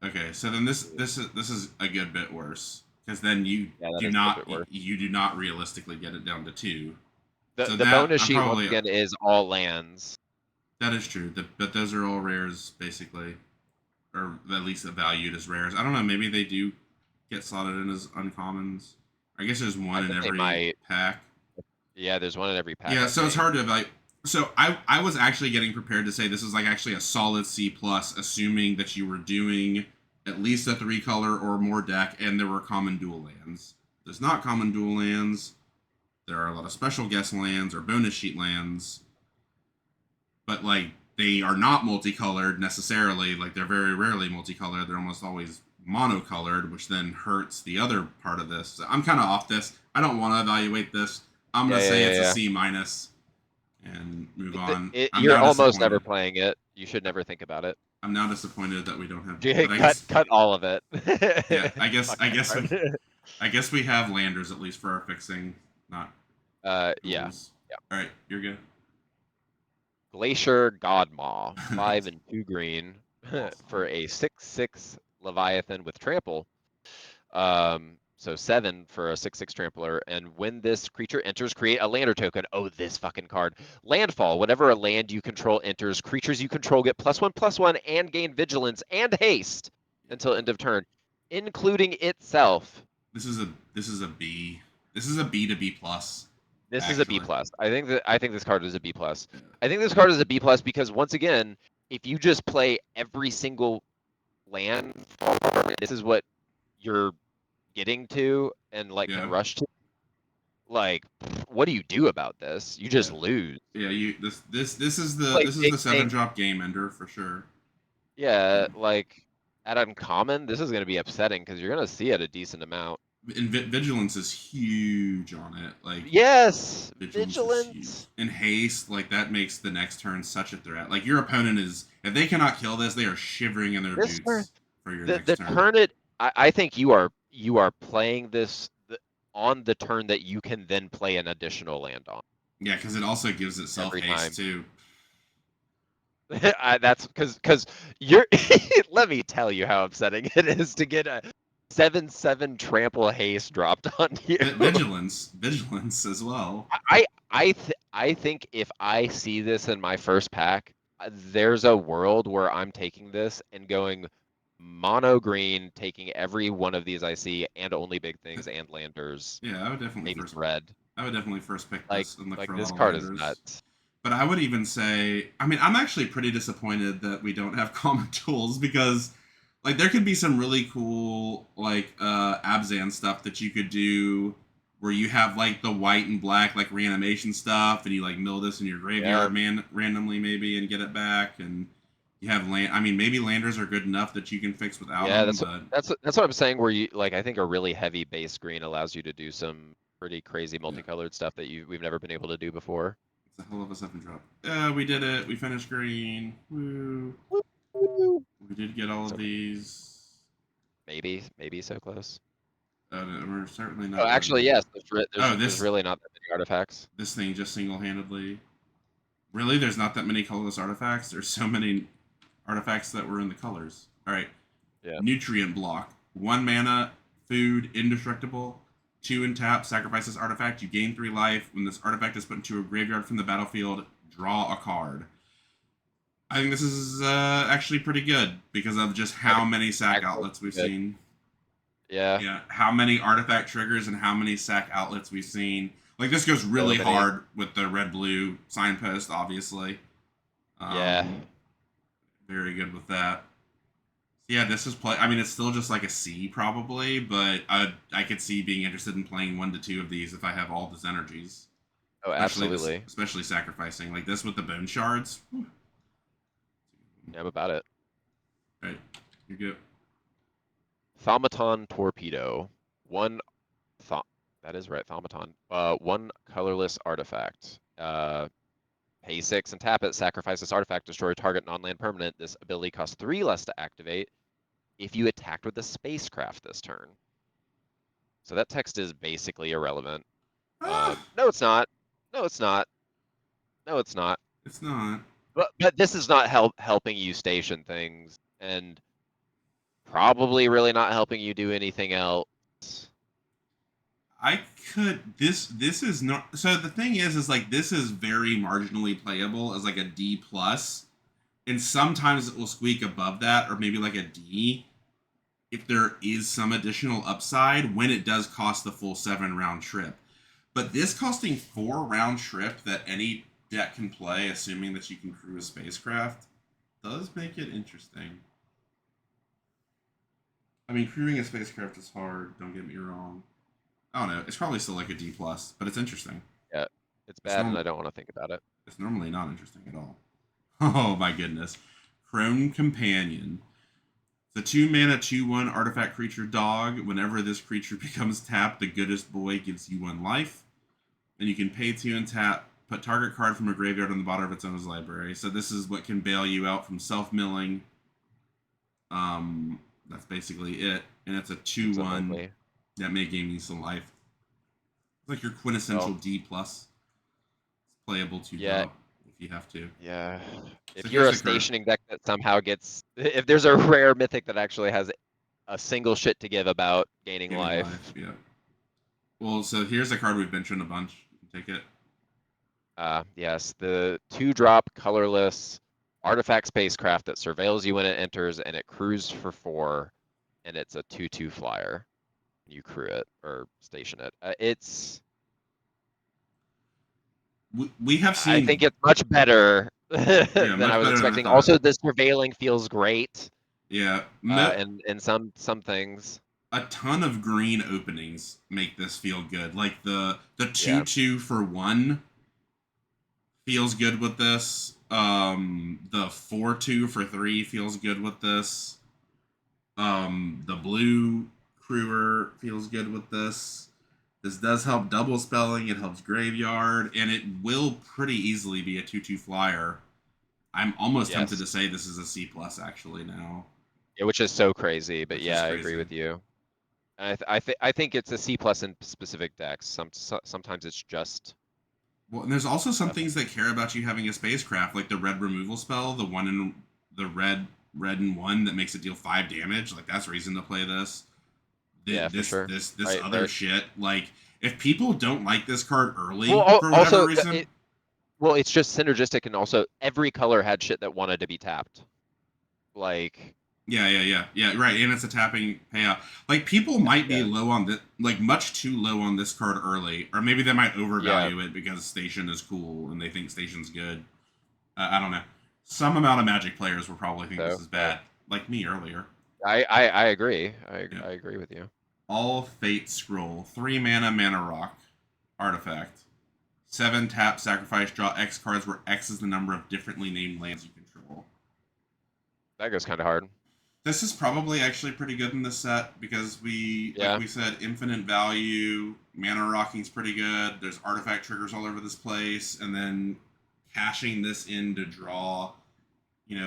okay, so then this is a good bit worse, because then yeah, that is a good bit worse. you do not realistically get it down to 2. The So the that bonus I'm sheet once probably again is all lands. that is true. But those are all rares basically, or at least valued as rares. I don't know. Maybe they do get slotted in as uncommons. I guess there's I one in think they every might. pack. Yeah, there's one in every pack, Yeah, I so it's think. hard to evaluate. So I was actually getting prepared to say this is like actually a solid C plus, assuming that you were doing at least a 3-color or more deck, and there were common dual lands. There's not common dual lands. There are a lot of special guest lands or bonus sheet lands, but like they are not multicolored necessarily. Like they're very rarely multicolored. They're almost always monocolored, which then hurts the other part of this. So I'm kind of off this. I don't want to evaluate this. I'm Yeah, gonna yeah, say yeah, it's a yeah. C minus and move on. I'm You're now almost never disappointed. playing it. You should never think about it. I'm now disappointed that we don't have. Yeah, But I cut guess cut all of it. yeah. Fuck that card. I guess we have landers at least for our fixing, not Yeah. duels. All right, you're good. Glacier Godmaw, 5 and 2 green Awesome. for a 6/6 Leviathan with trample. So 7 for a 6/6 trampler, and when this creature enters, create a lander token. Oh, this fucking card. Landfall. Whenever a land you control enters, creatures you control get +1/+1 and gain vigilance and haste until end of turn, including itself. This is a B. This is a B to B plus. This is a B Actually, plus. I think this card is a B plus. yeah. I think this card is a B plus because once again, if you just play every single land, this is what you're getting to and like can Yeah. rush to. Like, what do you do about this? You Yeah. just lose. Yeah, you this is the Like this is big the 7-drop game ender for sure. yeah, Yeah. like at uncommon, this is gonna be upsetting because you're gonna see it a decent amount. And vigilance is huge on it. Like Yes, vigilance is huge. vigilance. And haste, like that makes the next turn such a threat. Like your opponent is if they cannot kill this, they are shivering in their This turn, boots for your the next turn. turn it. I think you are playing this on the turn that you can then play an additional land on Yeah, because it also gives itself every haste time. too. That's because you're. Let me tell you how upsetting it is to get a 7/7 trample haste dropped on you. Vigilance as well. I think if I see this in my first pack, there's a world where I'm taking this and going mono green, taking every one of these I see, and only big things and landers, Yeah, maybe thread. I would definitely first pick Like this and look like for a this lot of card is landers. nuts. But I would even say, I mean, I'm actually pretty disappointed that we don't have common tools because, like, there could be some really cool, like, Abzan stuff that you could do where you have, like, the white and black, like, reanimation stuff and you, like, mill this in your Yeah. graveyard randomly, maybe, and get it back. And you have land. I mean, maybe landers are good enough that you can fix without Yeah, them, but that's what I'm saying. Where you like, I think a really heavy base green allows you to do some pretty crazy multicolored stuff that we've never been able to do before. It's a hell of a 7-drop. We did it. We finished green. Woo. We did get all of these. Maybe so close. We're certainly not. Oh, actually, yes. There's this really not that many artifacts. this thing just single-handedly. Really, there's not that many colorless artifacts. There's so many artifacts that were in the colors. All right. Yeah. Nutrient block. 1 mana, food, indestructible. 2 in tap, sacrifice this artifact. You gain 3 life. When this artifact is put into a graveyard from the battlefield, draw a card. I think this is actually pretty good because of just how many sack outlets we've seen. Yeah. Yeah, how many artifact triggers and how many sack outlets we've seen. Like, this goes really hard with the red-blue signpost, obviously. Yeah. Very good with that. Yeah, this is I mean, it's still just like a C, probably, but I could see being interested in playing 1 to 2 of these if I have all these energies. Oh, absolutely. Especially sacrificing. Like this with the bone shards. Whew. Yeah, I'm about it. Right. You're good. Thaumaton Torpedo. That is right, Thaumaton. 1 colorless artifact. Pay 6 and tap it. Sacrifice this artifact. Destroy target non-land permanent. This ability costs 3 less to activate if you attacked with a spacecraft this turn. So that text is basically irrelevant. No, it's not. No, it's not. No, it's not. It's not. But this is not helping you station things, and probably really not helping you do anything else. This is not. So the thing is like this is very marginally playable as like a D plus, and sometimes it will squeak above that or maybe like a D if there is some additional upside when it does cost the full 7 round trip. But this costing 4 round trip that any deck can play, assuming that you can crew a spacecraft, does make it interesting. I mean, crewing a spacecraft is hard, don't get me wrong. I don't know, it's probably still like a D+, but it's interesting. Yeah, it's bad and I don't want to think about it. It's normally not interesting at all. Oh my goodness. Crone Companion. The 2 mana 2/1 artifact creature dog. Whenever this creature becomes tapped, the goodest boy gives you 1 life. And you can pay 2 and tap, put target card from a graveyard on the bottom of its owner's library. So this is what can bail you out from self-milling. That's basically it. And it's a 2/1 that may gain you some life. It's like your quintessential D+. It's playable to drop if you have to. Yeah. If you're a stationing deck that somehow gets... If there's a rare mythic that actually has a single shit to give about gaining life. Yeah. Well, so here's a card we've mentioned a bunch. You can take it. Yes, the 2-drop colorless artifact spacecraft that surveils you when it enters and it crews for 4, and it's a 2/2 flyer. You crew it or station it. It's... We have seen... I think it's much better than I was expecting. Also, the surveilling feels great. Yeah. And some things. A ton of green openings make this feel good. Like the 2/2 for 1 feels good with this. The 4/2 for 3 feels good with this. The blue crewer feels good with this. This does help double spelling. It helps graveyard, and it will pretty easily be a 2/2 flyer. I'm almost tempted to say this is a C+ actually now. Yeah, which is so crazy, but yeah, I agree with you. I think it's a C+ in specific decks. Sometimes it's just... Well, and there's also some things that care about you having a spacecraft, like the red removal spell, the one in the red and 1 that makes it deal 5 damage. Like that's reason to play this. This other shit. Like if people don't like this card early for whatever reason. Well, it's just synergistic, and also every color had shit that wanted to be tapped. Like... Yeah, right. And it's a tapping payout. Like people might be low on this, like much too low on this card early, or maybe they might overvalue it because Station is cool and they think Station's good. I don't know. Some amount of Magic players will probably think this is bad, like me earlier. I agree. I agree with you. All Fate Scroll, 3 mana rock artifact, 7 tap, sacrifice, draw X cards where X is the number of differently named lands you control. That goes kind of hard. This is probably actually pretty good in this set because like Yeah. we said, infinite value, mana rocking's pretty good. There's artifact triggers all over this place, and then cashing this in to draw,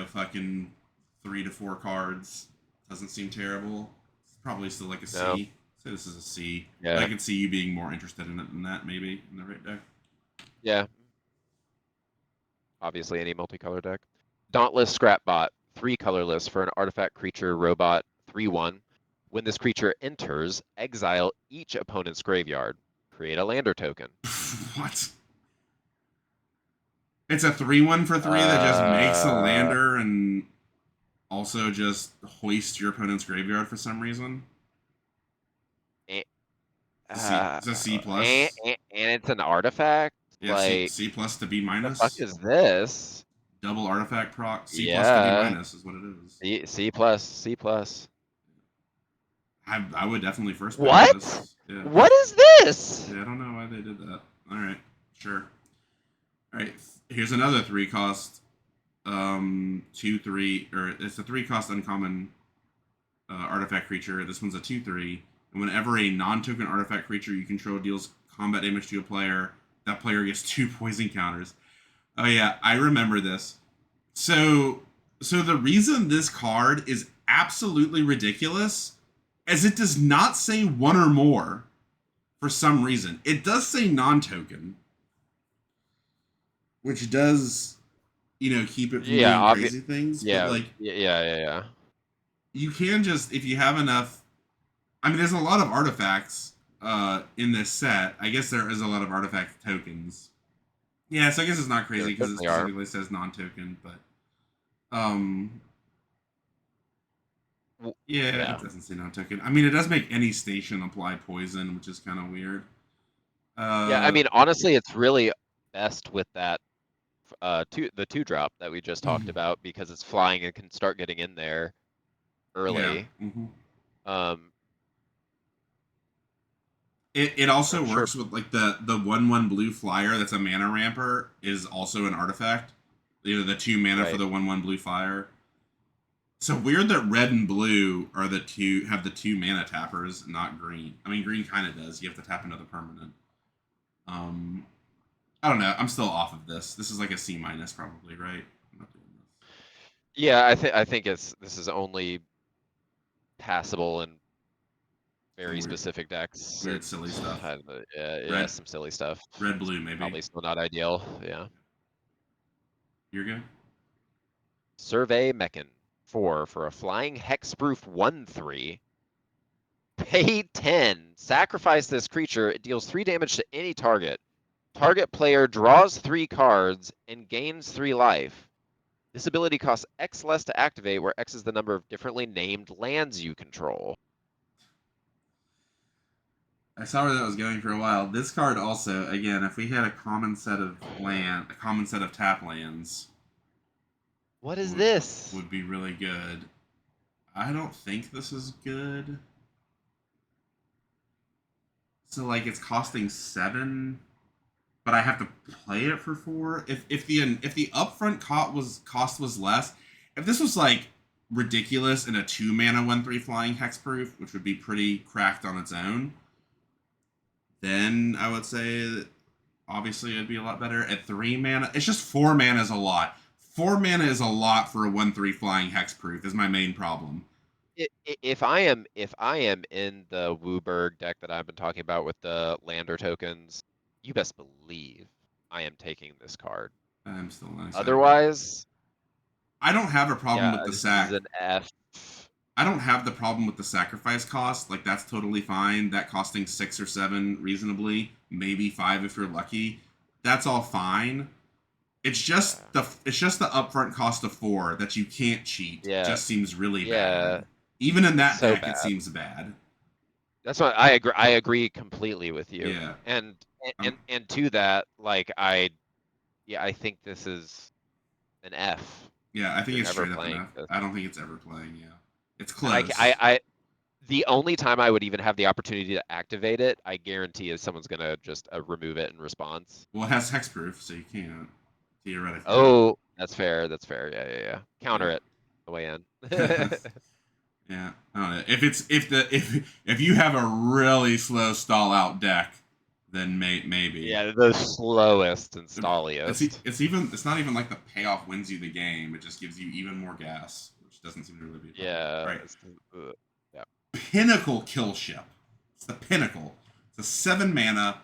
fucking 3 to 4 cards doesn't seem terrible. It's probably still like a No. C. Say this is a C. Yeah. But I could see you being more interested in it than that, maybe in the right deck. Yeah. Obviously, any multicolor deck. Dauntless Scrapbot, 3 colorless for an artifact creature robot 3/1. When this creature enters, exile each opponent's graveyard. Create a lander token. What? It's a 3/1 for 3 that just makes a lander and also just hoist your opponent's graveyard for some reason. It's a C plus. And it's an artifact? Yeah, Like, C plus to B the minus. fuck is this? Double artifact proc. C plus Yeah. to B minus is what it is. C plus, C plus. I would definitely first pick What? this. Yeah. What is this? Yeah, I don't know why they did that. Alright, sure. Alright, here's another 3 cost 2/3, or it's a 3 cost uncommon artifact creature. This one's a 2/3. And whenever a non-token artifact creature you control deals combat damage to a player, that player gets 2 poison counters. Oh yeah, I remember this. So the reason this card is absolutely ridiculous is it does not say 1 or more for some reason. It does say non-token, which does, keep it from doing crazy things. Yeah, but yeah. You can just, if you have enough. I mean, there's a lot of artifacts in this set. I guess there is a lot of artifact tokens. Yeah, so I guess it's not crazy because it specifically says non-token, but yeah, it doesn't say non-token. I mean, it does make any station apply poison, which is kind of weird. Yeah, I mean, honestly, it's really best with that the 2-drop that we just talked about because it's flying and can start getting in there early. Yeah. It also works with like the 1/1 blue flyer that's a mana ramper is also an artifact. The 2 mana for the 1/1 blue flyer. So weird that red and blue are have the 2 mana tappers, not green. I mean, green kind of does. You have to tap another permanent. I don't know. I'm still off of this. This is like a C minus probably, right? I'm not doing this. Yeah, I think this is only passable in very specific decks. Weird, silly stuff. Yeah, some silly stuff. Red, blue, maybe. Probably still not ideal. Yeah. You're good. Survey Mechan 4 for a flying hexproof 1/3. Pay 10. Sacrifice this creature. It deals 3 damage to any target. Target player draws 3 cards and gains 3 life. This ability costs X less to activate, where X is the number of differently named lands you control. I saw where that was going for a while. This card also, again, if we had a common set of tap lands. What is this? Would be really good. I don't think this is good. So like it's costing 7, but I have to play it for 4. If the upfront cost was less, if this was like ridiculous in a 2 mana 1/3 flying hexproof, which would be pretty cracked on its own, then I would say that obviously it'd be a lot better. At 3 mana, it's just 4 mana is a lot. 4 mana is a lot for a 1/3 flying hexproof. Is my main problem. If I am in the Wooburg deck that I've been talking about with the lander tokens, you best believe I am taking this card. I'm still not. Otherwise, I don't have a problem with the sack. This is an F. I don't have the problem with the sacrifice cost. Like that's totally fine. That costing 6 or 7 reasonably, maybe 5 if you're lucky. That's all fine. It's just the upfront cost of 4 that you can't cheat. Yeah. Just seems really bad. Even in that deck, it seems bad. That's what I agree. I agree completely with you. Yeah. And to that, like I think this is an F. Yeah, I think it's straight up an F. I don't think it's ever playing. Yeah, it's close. The only time I would even have the opportunity to activate it, I guarantee, is someone's gonna just remove it in response. Well, it has hexproof, so you can't theoretically. Oh, that's fair. Yeah. Counter it the way in. Yeah, I don't know. If you have a really slow stall out deck, then maybe. Yeah, the slowest and stalliest. It's not even like the payoff wins you the game. It just gives you even more gas, which doesn't seem to really be a problem. Yeah. Right. Yeah. Pinnacle Kill Ship. It's the Pinnacle. It's a 7 mana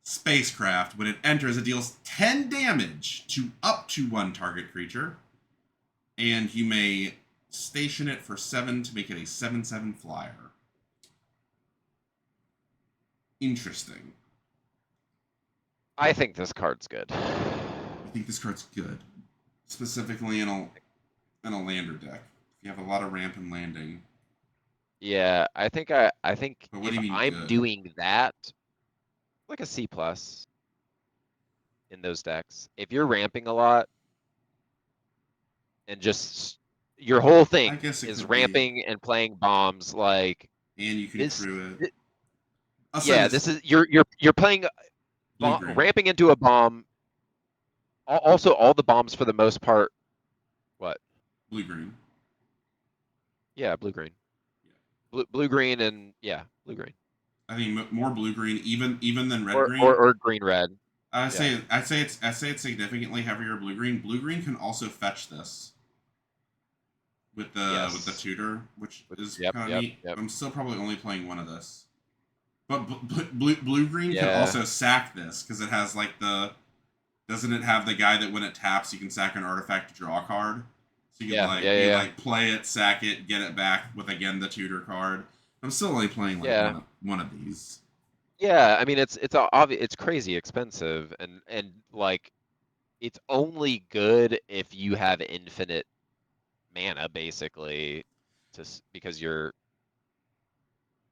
spacecraft. When it enters, it deals 10 damage to up to 1 target creature, and you may station it for 7 to make it a 7/7 flyer. Interesting. I think this card's good. I think this card's good, specifically in a lander deck. If you have a lot of ramp and landing. Yeah, I think But what if do you mean I'm good? doing that, like a C+ in those decks. If you're ramping a lot and just your whole I thing guess it is could be. ramping and playing bombs, like And you can this, crew it. th- I'll say yeah, this. this is you're playing Blue green. ramping into a bomb. Also, all the bombs for the most part. What? Blue green. Yeah, blue green. Yeah. Blue green and yeah, blue green. I think more blue green, even than red green. Or green red. I'd say it's significantly heavier blue green. Blue green can also fetch this with the tutor, which is kind of neat. Yep. I'm still probably only playing one of this, but blue green can Yeah. also sack this because it has like the. Doesn't it have the guy that when it taps you can sack an artifact to draw a card? So you can like play it, sack it, get it back with again the tutor card. I'm still only playing like one of these. Yeah, I mean it's obvious, it's crazy expensive and like it's only good if you have infinite mana basically because you're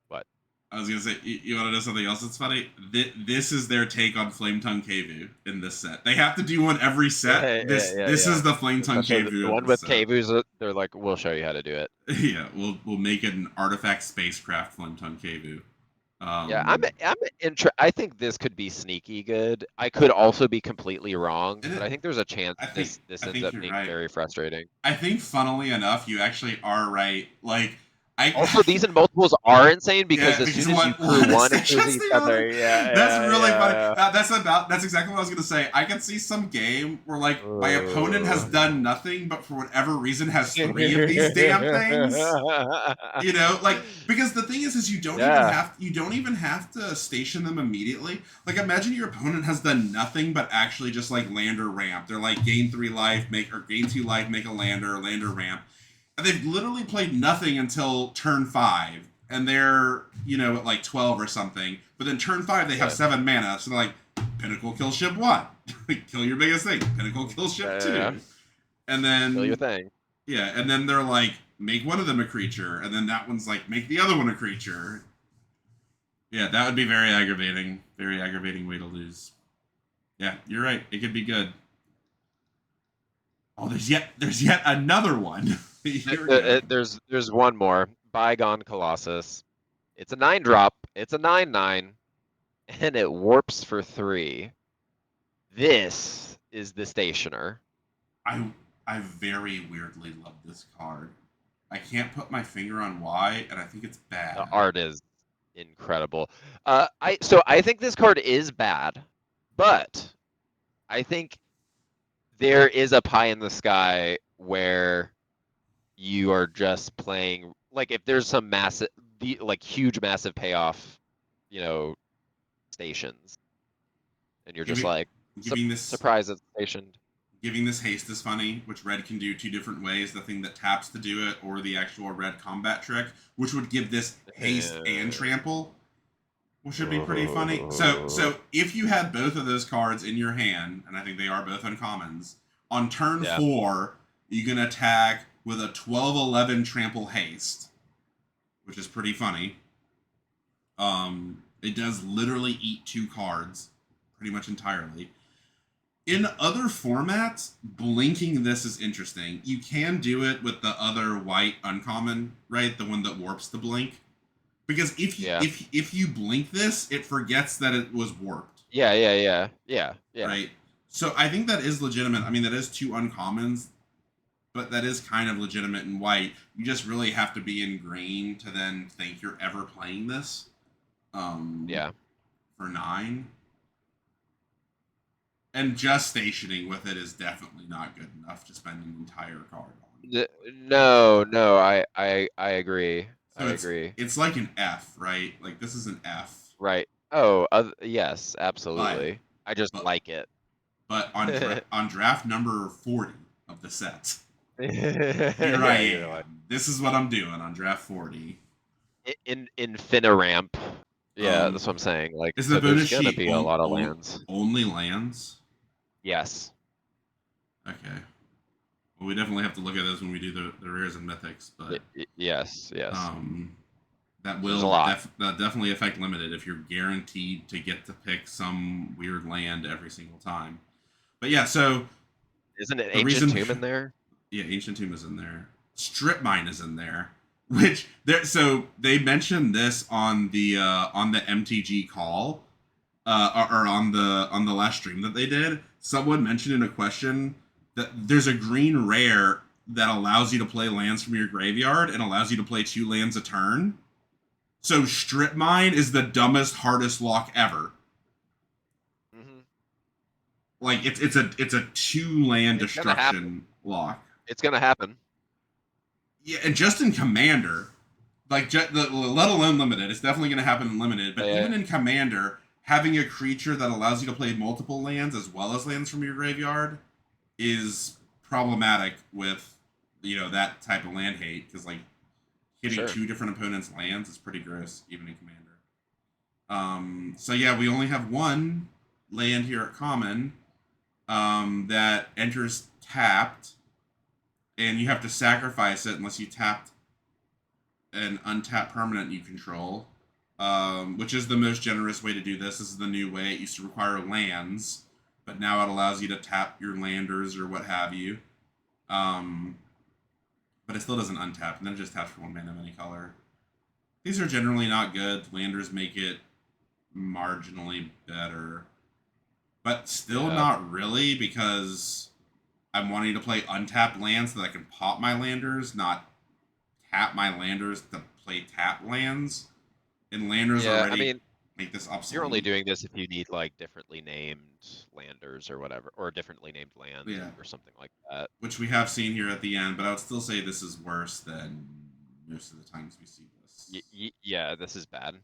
what? I was gonna say, you want to know something else that's funny? This is their take on Flame Tongue Kevu in this set. They have to do one every set. This is the Flame Tongue Especially Kevu the of one the with set. Kevus, they're like, we'll show you how to do it. Yeah, we'll make it an artifact spacecraft Flame Tongue Kevu. Yeah, I think this could be sneaky good. I could also be completely wrong, but I think there's a chance this I ends think up you're being right. very frustrating. I think, funnily enough, you actually are right. Like, Also, these in multiples are insane because yeah, as soon as you crew one, it crews each other. That's really funny. That's exactly what I was gonna say. I can see some game where like my opponent has done nothing, but for whatever reason has 3 of these damn things. You know, like because the thing is you don't even have to station them immediately. Like imagine your opponent has done nothing but actually just like lander ramp. They're like gain 3 life, gain 2 life, make a lander ramp. And they've literally played nothing until turn 5, and they're at like 12 or something. But then turn 5 they have 7 mana, so they're like Pinnacle Kill Ship 1, kill your biggest thing. Pinnacle Kill Ship 2, and then kill your thing. Yeah, and then they're like make one of them a creature, and then that one's like make the other one a creature. Yeah, that would be very aggravating. Very aggravating way to lose. Yeah, you're right. It could be good. Oh, there's yet another one. There's one more. Bygone Colossus. It's a 9-drop. It's a 9/9, and it warps for 3. This is the Stationer. I very weirdly love this card. I can't put my finger on why, and I think it's bad. The art is incredible. I think this card is bad, but I think there is a pie in the sky where you are just playing like if there's some huge massive payoff, stations, and you're just like surprised it's stationed. Giving this haste is funny, which red can do 2 different ways: the thing that taps to do it, or the actual red combat trick, which would give this haste and trample, which would be pretty funny. So if you had both of those cards in your hand, and I think they are both uncommons, on turn 4, you can attack with a 12/11 trample haste, which is pretty funny. It does literally eat 2 cards, pretty much entirely. In other formats, blinking this is interesting. You can do it with the other white uncommon, right? The one that warps the blink. Because if you blink this, it forgets that it was warped. Yeah. Right? So I think that is legitimate. I mean, that is 2 uncommons but that is kind of legitimate in white. You just really have to be in green to then think you're ever playing this. Yeah. For 9. And just stationing with it is definitely not good enough to spend an entire card on. No, I agree. So I agree. it's like an F, right? Like this is an F. Right. Oh, yes, But absolutely. I just but like it. but on draft number 40 of the set, here I Yeah, you're like am. This is what I'm doing on draft 40. in Infiniramp. Yeah, that's what I'm saying. Like, Is the so there's bonus gonna sheet be a lot of lands. only lands? Yes. Okay. Well, we definitely have to look at this when we do the rares and mythics, but Yes. that There's a will lot. that definitely affect limited if you're guaranteed to get to pick some weird land every single time. But yeah, so Isn't it the Ancient reason Tomb in there? yeah, Ancient Tomb is in there. Strip Mine is in there. Which there so they mentioned this on the MTG call, or on the last stream that they did. Someone mentioned in a question that there's a green rare that allows you to play lands from your graveyard and allows you to play 2 lands a turn. So Strip Mine is the dumbest, hardest lock ever. Mm-hmm. Like it's a 2 land It's gonna happen. destruction lock. It's gonna happen. Yeah, and just in Commander, like let alone Limited, it's definitely going to happen in Limited. But even in Commander, having a creature that allows you to play multiple lands as well as lands from your graveyard is problematic with that type of land hate, because like hitting 2 different opponents' lands is pretty gross even in Commander. So yeah, we only have 1 land here at Common that enters tapped, and you have to sacrifice it unless you tapped an untapped permanent you control, which is the most generous way to do this. This is the new way. It used to require lands, but now it allows you to tap your landers or what have you. But it still doesn't untap, and then it just taps for 1 mana of any color. These are generally not good. Landers make it marginally better, but still not really, because I'm wanting to play untapped lands so that I can pop my landers, not tap my landers to play tap lands. And landers already make this obsolete. You're only doing this if you need like differently named landers or whatever, or differently named lands or something like that. Which we have seen here at the end, but I would still say this is worse than most of the times we see this. Yeah, this is bad.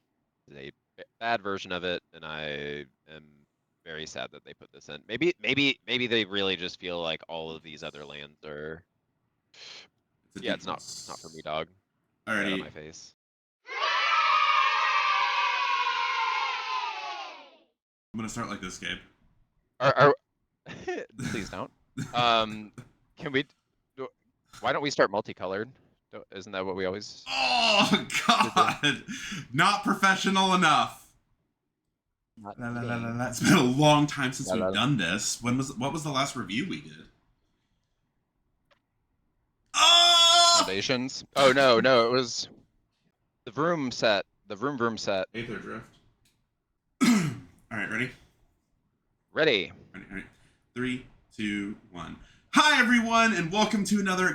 It's a bad version of it, and I am very sad that they put this in. Maybe they really just feel like all of these other lands are. It's not for me, dog. Alrighty. Out of my face. I'm gonna start like this, Gabe. Please don't. Can we? Why don't we start multicolored? Isn't that what we always? Oh God! Not professional enough. It's been a long time since we've done this. What was the last review we did? Oh! Foundations. Oh no, it was the Vroom set. The Vroom set. Aether Drift. All right, ready? Ready. 3, 2, 1. Hi everyone, and welcome to another